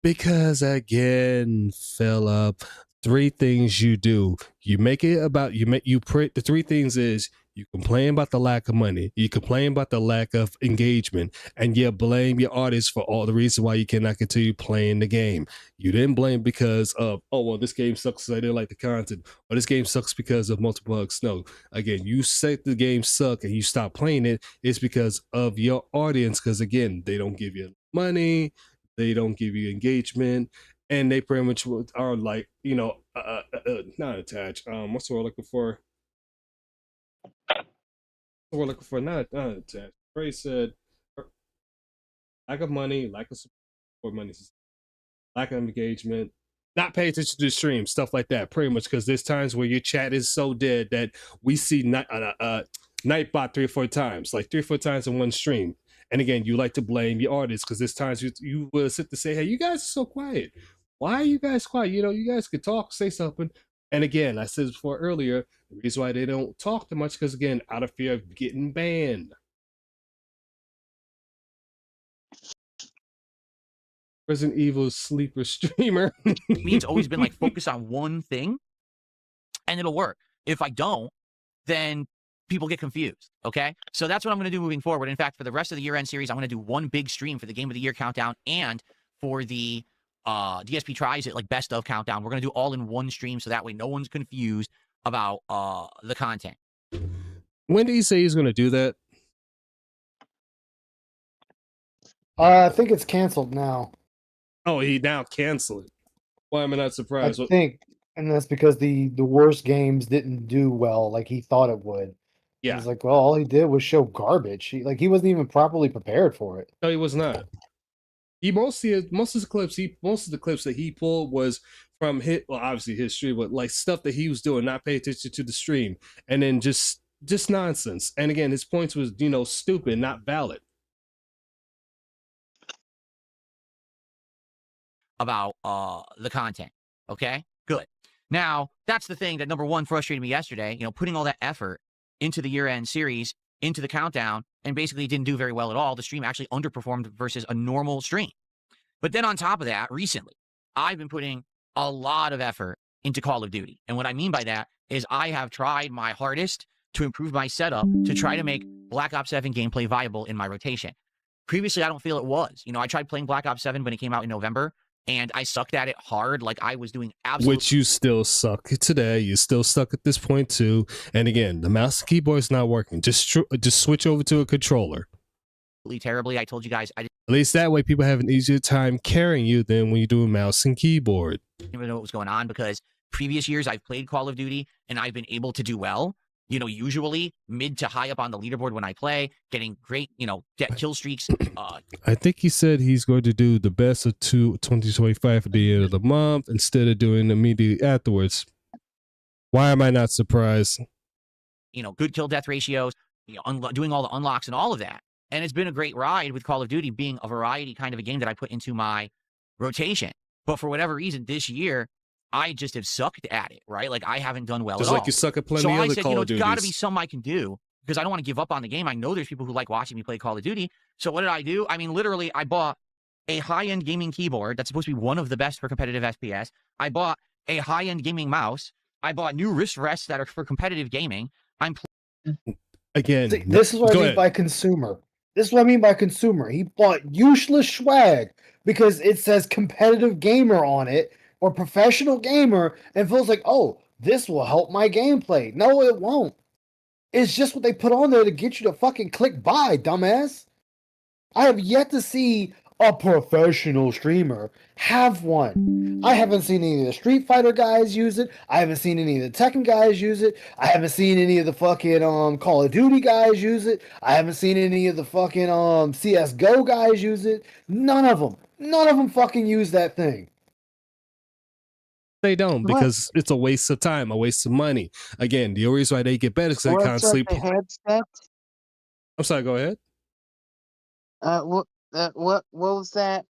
[SPEAKER 1] Because again, Philip, 3 things you do. You make it about, the 3 things is you complain about the lack of money, you complain about the lack of engagement, and you blame your artist for all the reasons why you cannot continue playing the game. You didn't blame because of, oh, well, this game sucks because I didn't like the content, or this game sucks because of multiple bugs. No, again, you say the game suck and you stop playing it, it's because of your audience, because again, they don't give you money, they don't give you engagement, and they pretty much are like, not attached. What's the word looking for? We're looking for not attached. Ray said, lack of money, lack of support, money, lack of engagement, not pay attention to the stream, stuff like that. Pretty much because there's times where your chat is so dead that we see Nightbot 3 or 4 times, like 3 or 4 times in one stream. And again, you like to blame your artists because there's times you will sit to say, hey, you guys are so quiet. Why are you guys quiet? You guys could talk, say something. And again, I said this before earlier, the reason why they don't talk too much because, again, out of fear of getting banned. Resident Evil sleeper streamer.
[SPEAKER 3] Me, it's always been like focus on one thing and it'll work. If I don't, then people get confused. Okay. So that's what I'm going to do moving forward. In fact, for the rest of the year-end series, I'm going to do one big stream for the Game of the Year countdown and for the DSP tries it like best of countdown. We're going to do all in one stream so that way no one's confused about the content.
[SPEAKER 1] When did he say he's going to do that?
[SPEAKER 12] I think it's canceled now.
[SPEAKER 1] Oh, he now canceled it. Why am I not surprised?
[SPEAKER 12] I think, and that's because the worst games didn't do well like he thought it would.
[SPEAKER 1] Yeah.
[SPEAKER 12] He's like, well, all he did was show garbage. He wasn't even properly prepared for it.
[SPEAKER 1] No, he was not. He most of the clips that he pulled was from obviously his stream, but like stuff that he was doing, not pay attention to the stream, and then just nonsense. And again, his points was stupid, not valid.
[SPEAKER 3] About the content. Okay, good. Now that's the thing that number one frustrated me yesterday. Putting all that effort into the year-end series, into the countdown, and basically didn't do very well at all. The stream actually underperformed versus a normal stream. But then on top of that, recently, I've been putting a lot of effort into Call of Duty. And what I mean by that is I have tried my hardest to improve my setup to try to make Black Ops 7 gameplay viable in my rotation. Previously, I don't feel it was. I tried playing Black Ops 7 when it came out in November, and I sucked at it hard. Like I was doing absolutely.
[SPEAKER 1] Which you still suck today. You're still stuck at this point too. And again, the mouse and keyboard is not working. Just switch over to a controller.
[SPEAKER 3] Terribly. I told you guys.
[SPEAKER 1] At least that way, people have an easier time carrying you than when you do a mouse and keyboard.
[SPEAKER 3] I didn't even know what was going on because previous years I've played Call of Duty and I've been able to do well. Usually mid to high up on the leaderboard when I play, getting great, get kill streaks.
[SPEAKER 1] I think he said he's going to do the best of 2025 at the end of the month instead of doing immediately afterwards. Why am I not surprised?
[SPEAKER 3] Good kill death ratios, doing all the unlocks and all of that. And it's been a great ride with Call of Duty being a variety kind of a game that I put into my rotation. But for whatever reason, this year, I just have sucked at it, right? Like I haven't done well
[SPEAKER 1] just
[SPEAKER 3] at
[SPEAKER 1] like
[SPEAKER 3] all.
[SPEAKER 1] You suck at plenty of other Call of Duties.
[SPEAKER 3] It's got to be something I can do because I don't want to give up on the game. I know there's people who like watching me play Call of Duty. So what did I do? I mean, literally, I bought a high-end gaming keyboard that's supposed to be one of the best for competitive FPS. I bought a high-end gaming mouse. I bought new wrist rests that are for competitive gaming.
[SPEAKER 1] Again,
[SPEAKER 12] see, this is what I mean by consumer. This is what I mean by consumer. He bought useless swag because it says competitive gamer on it or professional gamer and feels like, oh, this will help my gameplay. No, it won't. It's just what they put on there to get you to fucking click buy, dumbass. I have yet to see a professional streamer have one. I haven't seen any of the Street Fighter guys use it. I haven't seen any of the Tekken guys use it. I haven't seen any of the fucking Call of Duty guys use it. I haven't seen any of the fucking CS:GO guys use it. None of them fucking use that thing.
[SPEAKER 1] They don't because it's a waste of time, a waste of money. Again, the only reason why they get better is because they can't sleep.
[SPEAKER 16] Headset?
[SPEAKER 1] I'm sorry, go ahead.
[SPEAKER 16] What was that?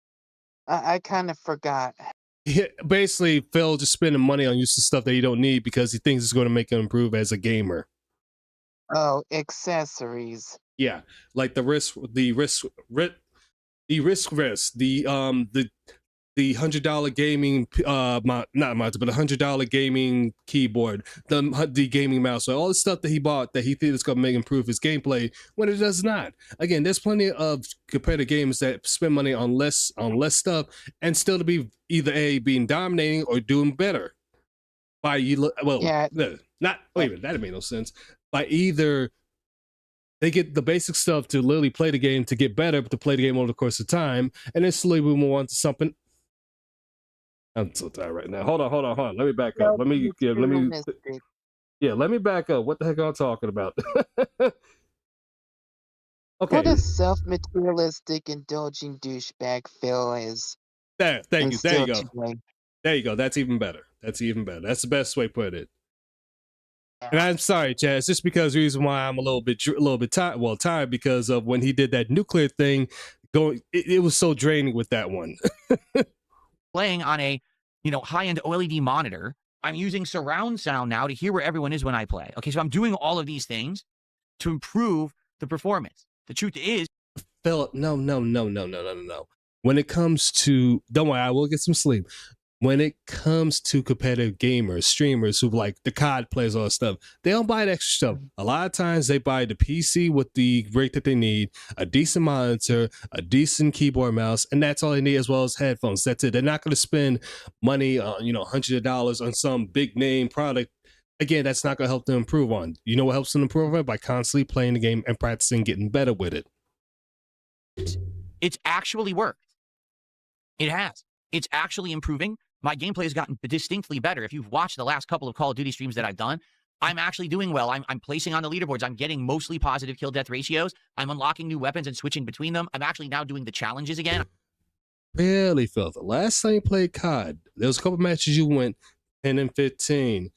[SPEAKER 16] I kind of forgot.
[SPEAKER 1] Yeah, basically, Phil just spending money on useless stuff that you don't need because he thinks it's going to make him improve as a gamer.
[SPEAKER 16] Oh, accessories.
[SPEAKER 1] Yeah, like the $100 gaming not mounted, but $100 gaming keyboard, the gaming mouse, so all the stuff that he bought that he thinks is gonna make improve his gameplay when it does not. Again, there's plenty of competitive games that spend money on less stuff and still to be either being dominating or doing better by that didn't make no sense. By either they get the basic stuff to literally play the game to get better, but to play the game over the course of time, and then slowly we move on to something. I'm so tired right now. Hold on. Let me back up. Let me back up. What the heck am I talking about? Okay.
[SPEAKER 16] What a self-materialistic, indulging douchebag Phil is.
[SPEAKER 1] Thank you. There you go. There you go. That's even better. That's the best way to put it. And I'm sorry, Chad. It's just because the reason why I'm a little bit tired because of when he did that nuclear thing. It was so draining with that one.
[SPEAKER 3] Playing on a high-end OLED monitor. I'm using surround sound now to hear where everyone is when I play. Okay, so I'm doing all of these things to improve the performance. The truth is,
[SPEAKER 1] Philip, no. when it comes to, don't worry, I will get some sleep. When it comes to competitive gamers, streamers who like the COD players, all that stuff, they don't buy the extra stuff. A lot of times they buy the PC with the rig that they need, a decent monitor, a decent keyboard, mouse, and that's all they need, as well as headphones. That's it. They're not going to spend money on, hundreds of dollars on some big name product. Again, that's not going to help them improve on. You know what helps them improve on? By constantly playing the game and practicing, getting better with it.
[SPEAKER 3] It's actually worked. It has. It's actually improving. My gameplay has gotten distinctly better. If you've watched the last couple of Call of Duty streams that I've done, I'm actually doing well. I'm placing on the leaderboards. I'm getting mostly positive kill-death ratios. I'm unlocking new weapons and switching between them. I'm actually now doing the challenges again.
[SPEAKER 1] Really, Phil. The last time you played COD, there was a couple matches you went 10 and 15,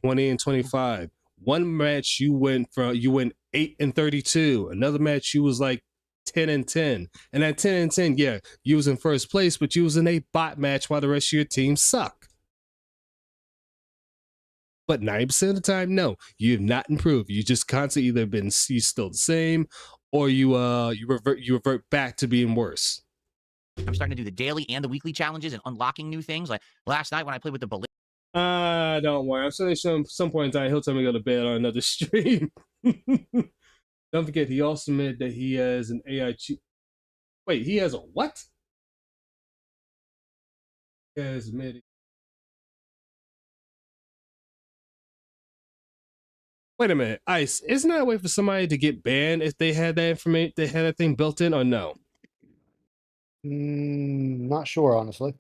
[SPEAKER 1] 20 and 25. One match you went 8 and 32. Another match you was like 10 and 10. And at 10 and 10, yeah, you was in first place, but you was in a bot match while the rest of your team suck. But 90% of the time, no, you have not improved. You just constantly either been still the same, or you revert back to being worse.
[SPEAKER 3] I'm starting to do the daily and the weekly challenges and unlocking new things. Like last night when I played with the ballistic.
[SPEAKER 1] Don't worry. I'm sure some point in time he'll tell me to go to bed on another stream. Don't forget, he also admitted that he has an AI cheat. Wait, he has a what? He has admitted. Wait a minute, Ice. Isn't that a way for somebody to get banned if they had that information, they had that thing built in, or no?
[SPEAKER 12] Not sure, honestly.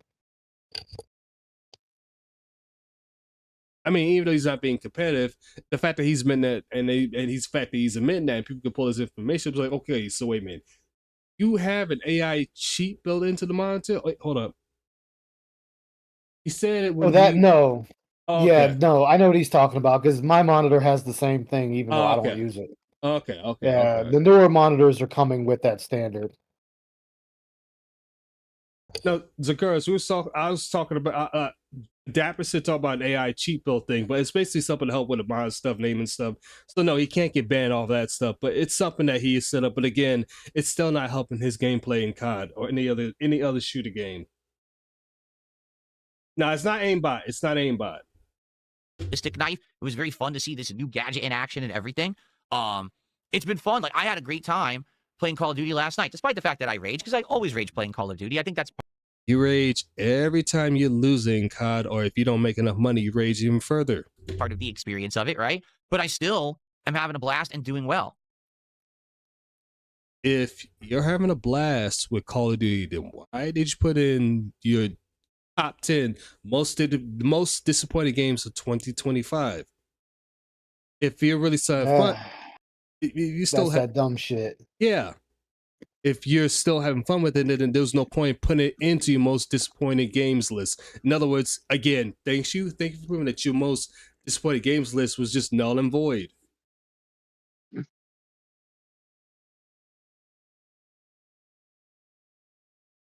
[SPEAKER 1] I mean, even though he's not being competitive, the fact that he's admitting that, and he's the fact that he's admitting that, and people can pull his information, it's like, okay, so wait a minute, you have an AI cheat built into the monitor? Wait, hold up. He said it.
[SPEAKER 12] No.
[SPEAKER 1] Oh,
[SPEAKER 12] yeah,
[SPEAKER 1] okay.
[SPEAKER 12] no, I know what he's talking about because my monitor has the same thing, even though I don't
[SPEAKER 1] Okay.
[SPEAKER 12] use it.
[SPEAKER 1] Okay.
[SPEAKER 12] Yeah, the newer monitors are coming with that standard.
[SPEAKER 1] No, Zakuras, I was talking about Dapper said talk about an AI cheat build thing, but it's basically something to help with the mod stuff, naming stuff. So no, he can't get banned off that stuff, but it's something that he has set up. But again, it's still not helping his gameplay in COD or any other shooter game. No, it's not aimbot. It's not aimbot.
[SPEAKER 3] Stick knife. It was very fun to see this new gadget in action and everything. It's been fun. Like I had a great time playing Call of Duty last night, despite the fact that I rage, because I always rage playing Call of Duty. I think that's.
[SPEAKER 1] You rage every time you're losing COD, or if you don't make enough money, you rage even further.
[SPEAKER 3] Part of the experience of it, right? But I still am having a blast and doing well.
[SPEAKER 1] If you're having a blast with Call of Duty, then why did you put in your top 10 most disappointing games of 2025? If you're really having fun, you still have
[SPEAKER 12] that dumb shit.
[SPEAKER 1] Yeah. If you're still having fun with it, then there's no point putting it into your most disappointing games list. In other words, again, thank you for proving that your most disappointing games list was just null and void.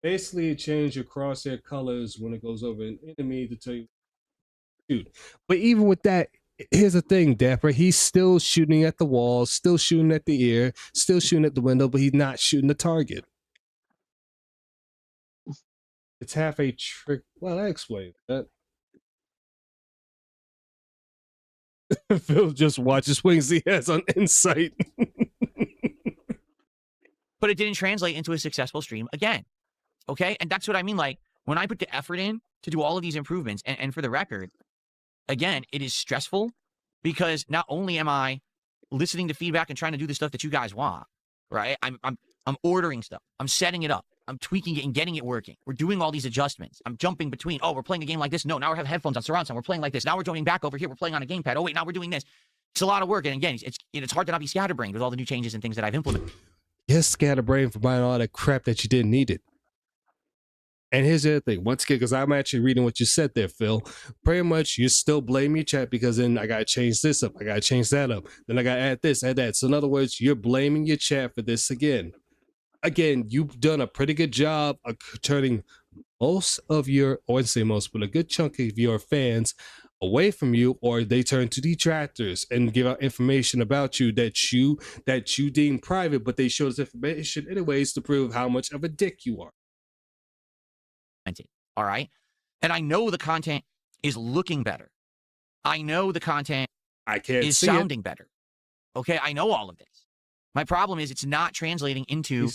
[SPEAKER 1] Basically, change your crosshair colors when it goes over an enemy to tell you shoot. But even with that, here's the thing, Dapper. He's still shooting at the wall, still shooting at the ear, still shooting at the window, but he's not shooting the target. It's half a trick. Well, that explains that. Phil just watches wings he has on Insight.
[SPEAKER 3] But it didn't translate into a successful stream again. Okay? And that's what I mean. Like, when I put the effort in to do all of these improvements, and for the record, again, it is stressful because not only am I listening to feedback and trying to do the stuff that you guys want, right? I'm ordering stuff. I'm setting it up. I'm tweaking it and getting it working. We're doing all these adjustments. I'm jumping between, oh, we're playing a game like this. No, now we have headphones on surround sound. We're playing like this. Now we're joining back over here. We're playing on a gamepad. Oh, wait, now we're doing this. It's a lot of work. And again, it's hard to not be scatterbrained with all the new changes and things that I've implemented.
[SPEAKER 1] You're scatterbrained for buying all that crap that you didn't need it. And here's the other thing. Once again, because I'm actually reading what you said there, Phil. Pretty much, you're still blaming your chat because then I got to change this up. I got to change that up. Then I got to add this, add that. So in other words, you're blaming your chat for this again. Again, you've done a pretty good job of turning most of your, or I wouldn't say most, but a good chunk of your fans away from you, or they turn to detractors and give out information about you that you deem private, but they show this information anyways to prove how much of a dick you are.
[SPEAKER 3] All right. And I know the content is looking better. I know the content is sounding better. Okay. I know all of this. My problem is it's not translating into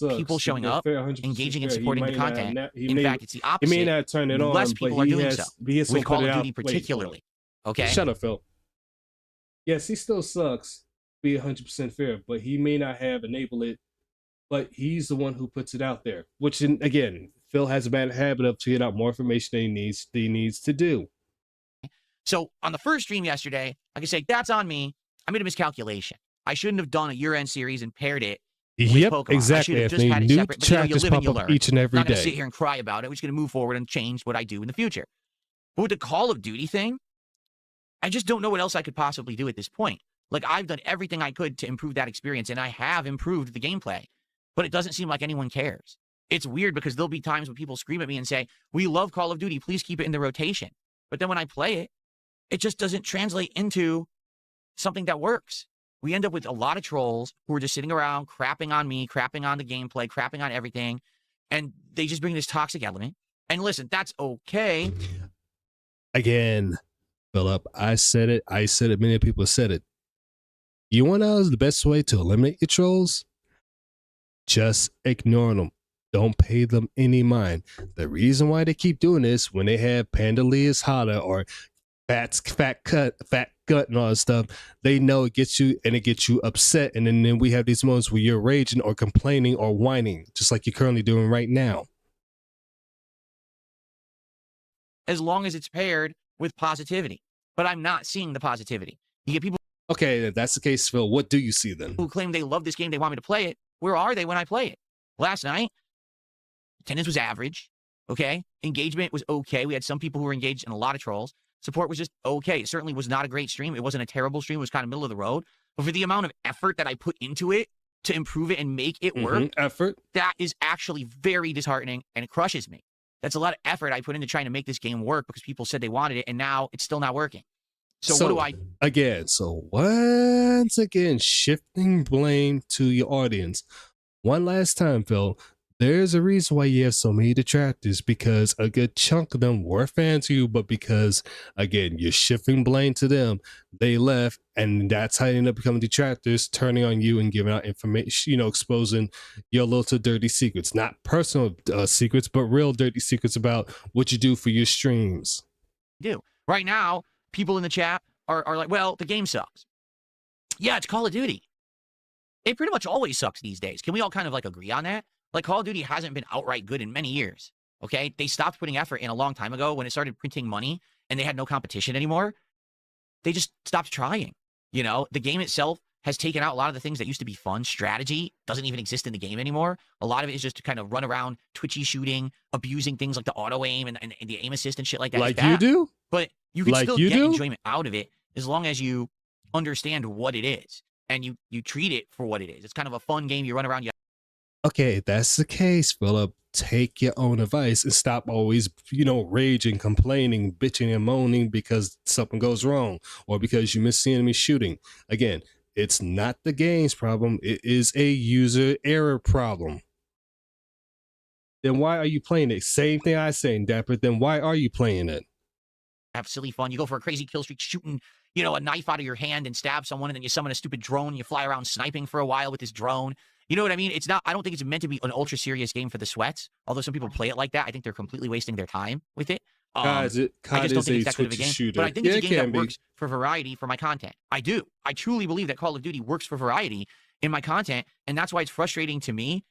[SPEAKER 3] people showing up, engaging and supporting the content. In fact, it's the opposite.
[SPEAKER 1] He may not turn it on,
[SPEAKER 3] less people are doing so. With Call of Duty particularly. Okay.
[SPEAKER 1] Shut up, Phil. Yes, he still sucks. Be 100% fair, but he may not have enabled it. But he's the one who puts it out there. Which, again, Phil has a bad habit of to get out more information than he needs to do.
[SPEAKER 3] So on the first stream yesterday, I can say that's on me. I made a miscalculation. I shouldn't have done a year-end series and paired it with Pokemon.
[SPEAKER 1] Exactly.
[SPEAKER 3] I should have just had it separate. But you live and you learn.
[SPEAKER 1] Each and every
[SPEAKER 3] I'm not going
[SPEAKER 1] day.
[SPEAKER 3] to sit here and cry about it. We're just going to move forward and change what I do in the future. But with the Call of Duty thing, I just don't know what else I could possibly do at this point. Like, I've done everything I could to improve that experience, and I have improved the gameplay. But it doesn't seem like anyone cares. It's weird because there'll be times when people scream at me and say, we love Call of Duty, please keep it in the rotation. But then when I play it, it just doesn't translate into something that works. We end up with a lot of trolls who are just sitting around crapping on me, crapping on the gameplay, crapping on everything. And they just bring this toxic element. And listen, that's okay.
[SPEAKER 1] Again, Philip, I said it. Many people said it. You want to know the best way to eliminate your trolls? Just ignore them. Don't pay them any mind. The reason why they keep doing this when they have Panda Lee is hotter or fat gut and all that stuff, they know it gets you and it gets you upset. And then we have these moments where you're raging or complaining or whining, just like you're currently doing right now.
[SPEAKER 3] As long as it's paired with positivity. But I'm not seeing the positivity. You get people.
[SPEAKER 1] Okay, if that's the case, Phil, what do you see then?
[SPEAKER 3] Who claim they love this game, they want me to play it. Where are they when I play it? Last night, attendance was average. Okay. Engagement was okay. We had some people who were engaged and a lot of trolls. Support was just okay. It certainly was not a great stream. It wasn't a terrible stream. It was kind of middle of the road. But for the amount of effort that I put into it to improve it and make it work, that is actually very disheartening and it crushes me. That's a lot of effort I put into trying to make this game work because people said they wanted it and now it's still not working. So what do I...
[SPEAKER 1] Once again, shifting blame to your audience. One last time, Phil, there's a reason why you have so many detractors, because a good chunk of them were fans of you, but because, again, you're shifting blame to them, they left, and that's how you end up becoming detractors, turning on you and giving out information, exposing your little dirty secrets. Not personal secrets, but real dirty secrets about what you do for your streams.
[SPEAKER 3] Right now, people in the chat are like, well, the game sucks. Yeah, it's Call of Duty. It pretty much always sucks these days. Can we all kind of like agree on that? Like, Call of Duty hasn't been outright good in many years. Okay. They stopped putting effort in a long time ago when it started printing money and they had no competition anymore. They just stopped trying. The game itself has taken out a lot of the things that used to be fun. Strategy doesn't even exist in the game anymore. A lot of it is just to kind of run around twitchy shooting, abusing things like the auto aim and the aim assist and shit like that.
[SPEAKER 1] Like you do?
[SPEAKER 3] But you can still get enjoyment out of it as long as you understand what it is and you treat it for what it is. It's kind of a fun game. You run around.
[SPEAKER 1] Okay, if that's the case, Philip, take your own advice and stop always, raging, complaining, bitching, and moaning because something goes wrong or because you miss the enemy shooting. Again, it's not the game's problem. It is a user error problem. Then why are you playing it? Same thing I say, Dapper. Then why are you playing it?
[SPEAKER 3] Have silly fun. You go for a crazy kill streak, shooting, a knife out of your hand and stab someone, and then you summon a stupid drone. And you fly around sniping for a while with this drone. You know what I mean? It's not. I don't think it's meant to be an ultra serious game for the sweats. Although some people play it like that, I think they're completely wasting their time with it. I just don't think it's that good of a game. Shooter. But I think it's a game that works for variety for my content. I do. I truly believe that Call of Duty works for variety in my content, and that's why it's frustrating to me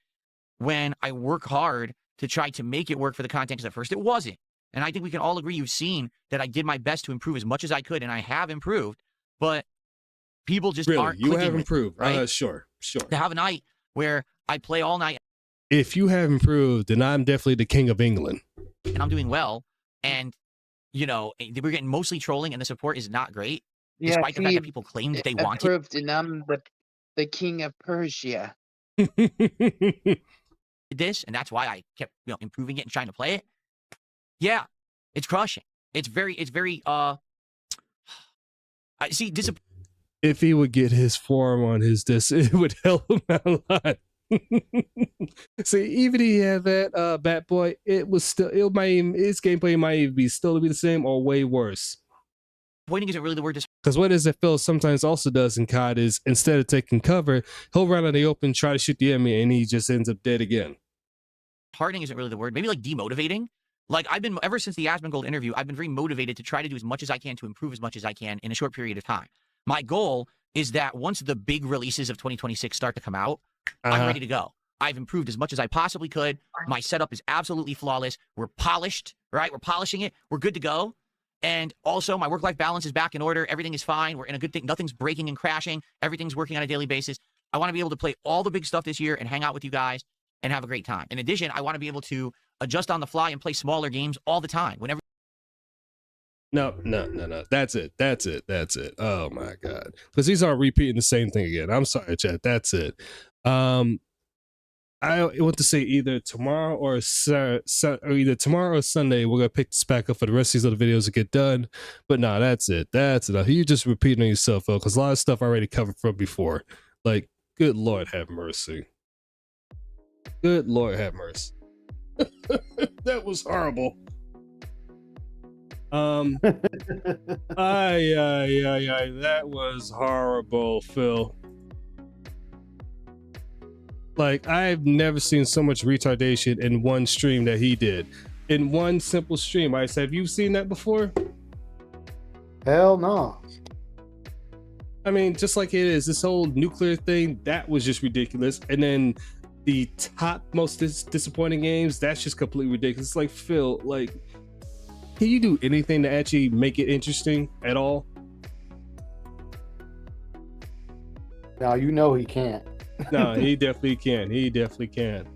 [SPEAKER 3] when I work hard to try to make it work for the content. Because at first it wasn't. And I think we can all agree, you've seen that I did my best to improve as much as I could, and I have improved, but people just aren't clicking. You have
[SPEAKER 1] improved,
[SPEAKER 3] right?
[SPEAKER 1] Sure. To
[SPEAKER 3] have a night where I play all night.
[SPEAKER 1] If you have improved, then I'm definitely the king of England.
[SPEAKER 3] And I'm doing well, and, we're getting mostly trolling, and the support is not great, despite the fact that people claim that they want it.
[SPEAKER 16] And I'm the king of Persia.
[SPEAKER 3] This, and that's why I kept, improving it and trying to play it. Yeah, it's crushing. It's very, I see.
[SPEAKER 1] If he would get his forum on his disc, it would help him out a lot. See, even if he had that Bat Boy, his gameplay might even be the same or way worse.
[SPEAKER 3] Pointing isn't really the word to.
[SPEAKER 1] Because what is it Phil sometimes also does in COD is instead of taking cover, he'll run out in the open, try to shoot the enemy, and he just ends up dead again.
[SPEAKER 3] Hardening isn't really the word. Maybe like demotivating. Like I've been, ever since the Asmongold interview, I've been very motivated to try to do as much as I can to improve as much as I can in a short period of time. My goal is that once the big releases of 2026 start to come out, I'm ready to go. I've improved as much as I possibly could. My setup is absolutely flawless. We're polished, right? We're polishing it. We're good to go. And also my work-life balance is back in order. Everything is fine. We're in a good thing. Nothing's breaking and crashing. Everything's working on a daily basis. I want to be able to play all the big stuff this year and hang out with you guys and have a great time. In addition, I want to be able to adjust on the fly and play smaller games all the time. Whenever.
[SPEAKER 1] No. That's it. Oh my God. Because these are repeating the same thing again. I'm sorry, chat. That's it. I want to say either tomorrow or Sunday we're gonna pick this back up for the rest of these other videos to get done. But no, that's it. That's enough. You just repeating on yourself, though, because a lot of stuff I already covered from before. Like, good Lord have mercy. Good Lord have mercy. That was horrible. That was horrible, Phil. Like, I've never seen so much retardation in one stream that he did. In one simple stream. I said, have you seen that before?
[SPEAKER 12] Hell no.
[SPEAKER 1] I mean, just like it is, this whole nuclear thing, that was just ridiculous. And then the top most disappointing games, that's just completely ridiculous. It's like, Phil, like, can you do anything to actually make it interesting at all?
[SPEAKER 12] Now, you know he can't.
[SPEAKER 1] No, he definitely can. He definitely can.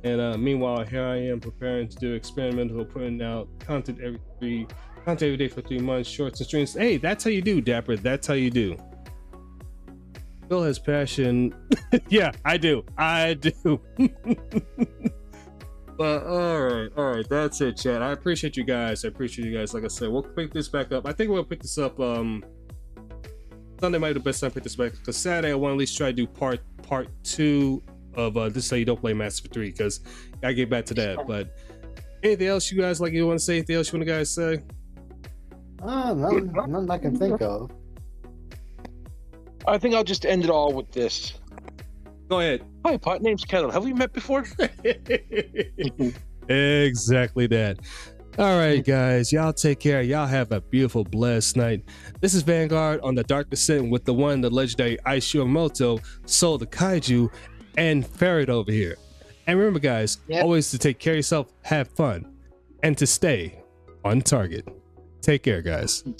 [SPEAKER 1] And meanwhile, here I am preparing to do experimental, putting out content every day for 3 months, shorts and streams. Hey, that's how you do, Dapper. That's how you do. Phil has passion. Yeah, I do. But all right, that's it, chat. I appreciate you guys. Like I said, we'll pick this back up. I think we'll pick this up. Sunday might be the best time to pick this back because Saturday I want to at least try to do part 2 of This Is How You Don't Play Mass Effect 3 because I get back to that. But anything else you guys you want to say? Anything else you want to guys say?
[SPEAKER 12] Nothing I can think of.
[SPEAKER 2] I think I'll just end it all with this.
[SPEAKER 1] Go ahead.
[SPEAKER 2] Hi, Pot. Name's Kettle. Have we met before?
[SPEAKER 1] Exactly that. All right, guys. Y'all take care. Y'all have a beautiful, blessed night. This is Vanguard on the Dark Descent with the one, the legendary Ice Yamamoto, Soul the Kaiju, and Ferret over here. And remember, guys, always to take care of yourself, have fun, and to stay on target. Take care, guys.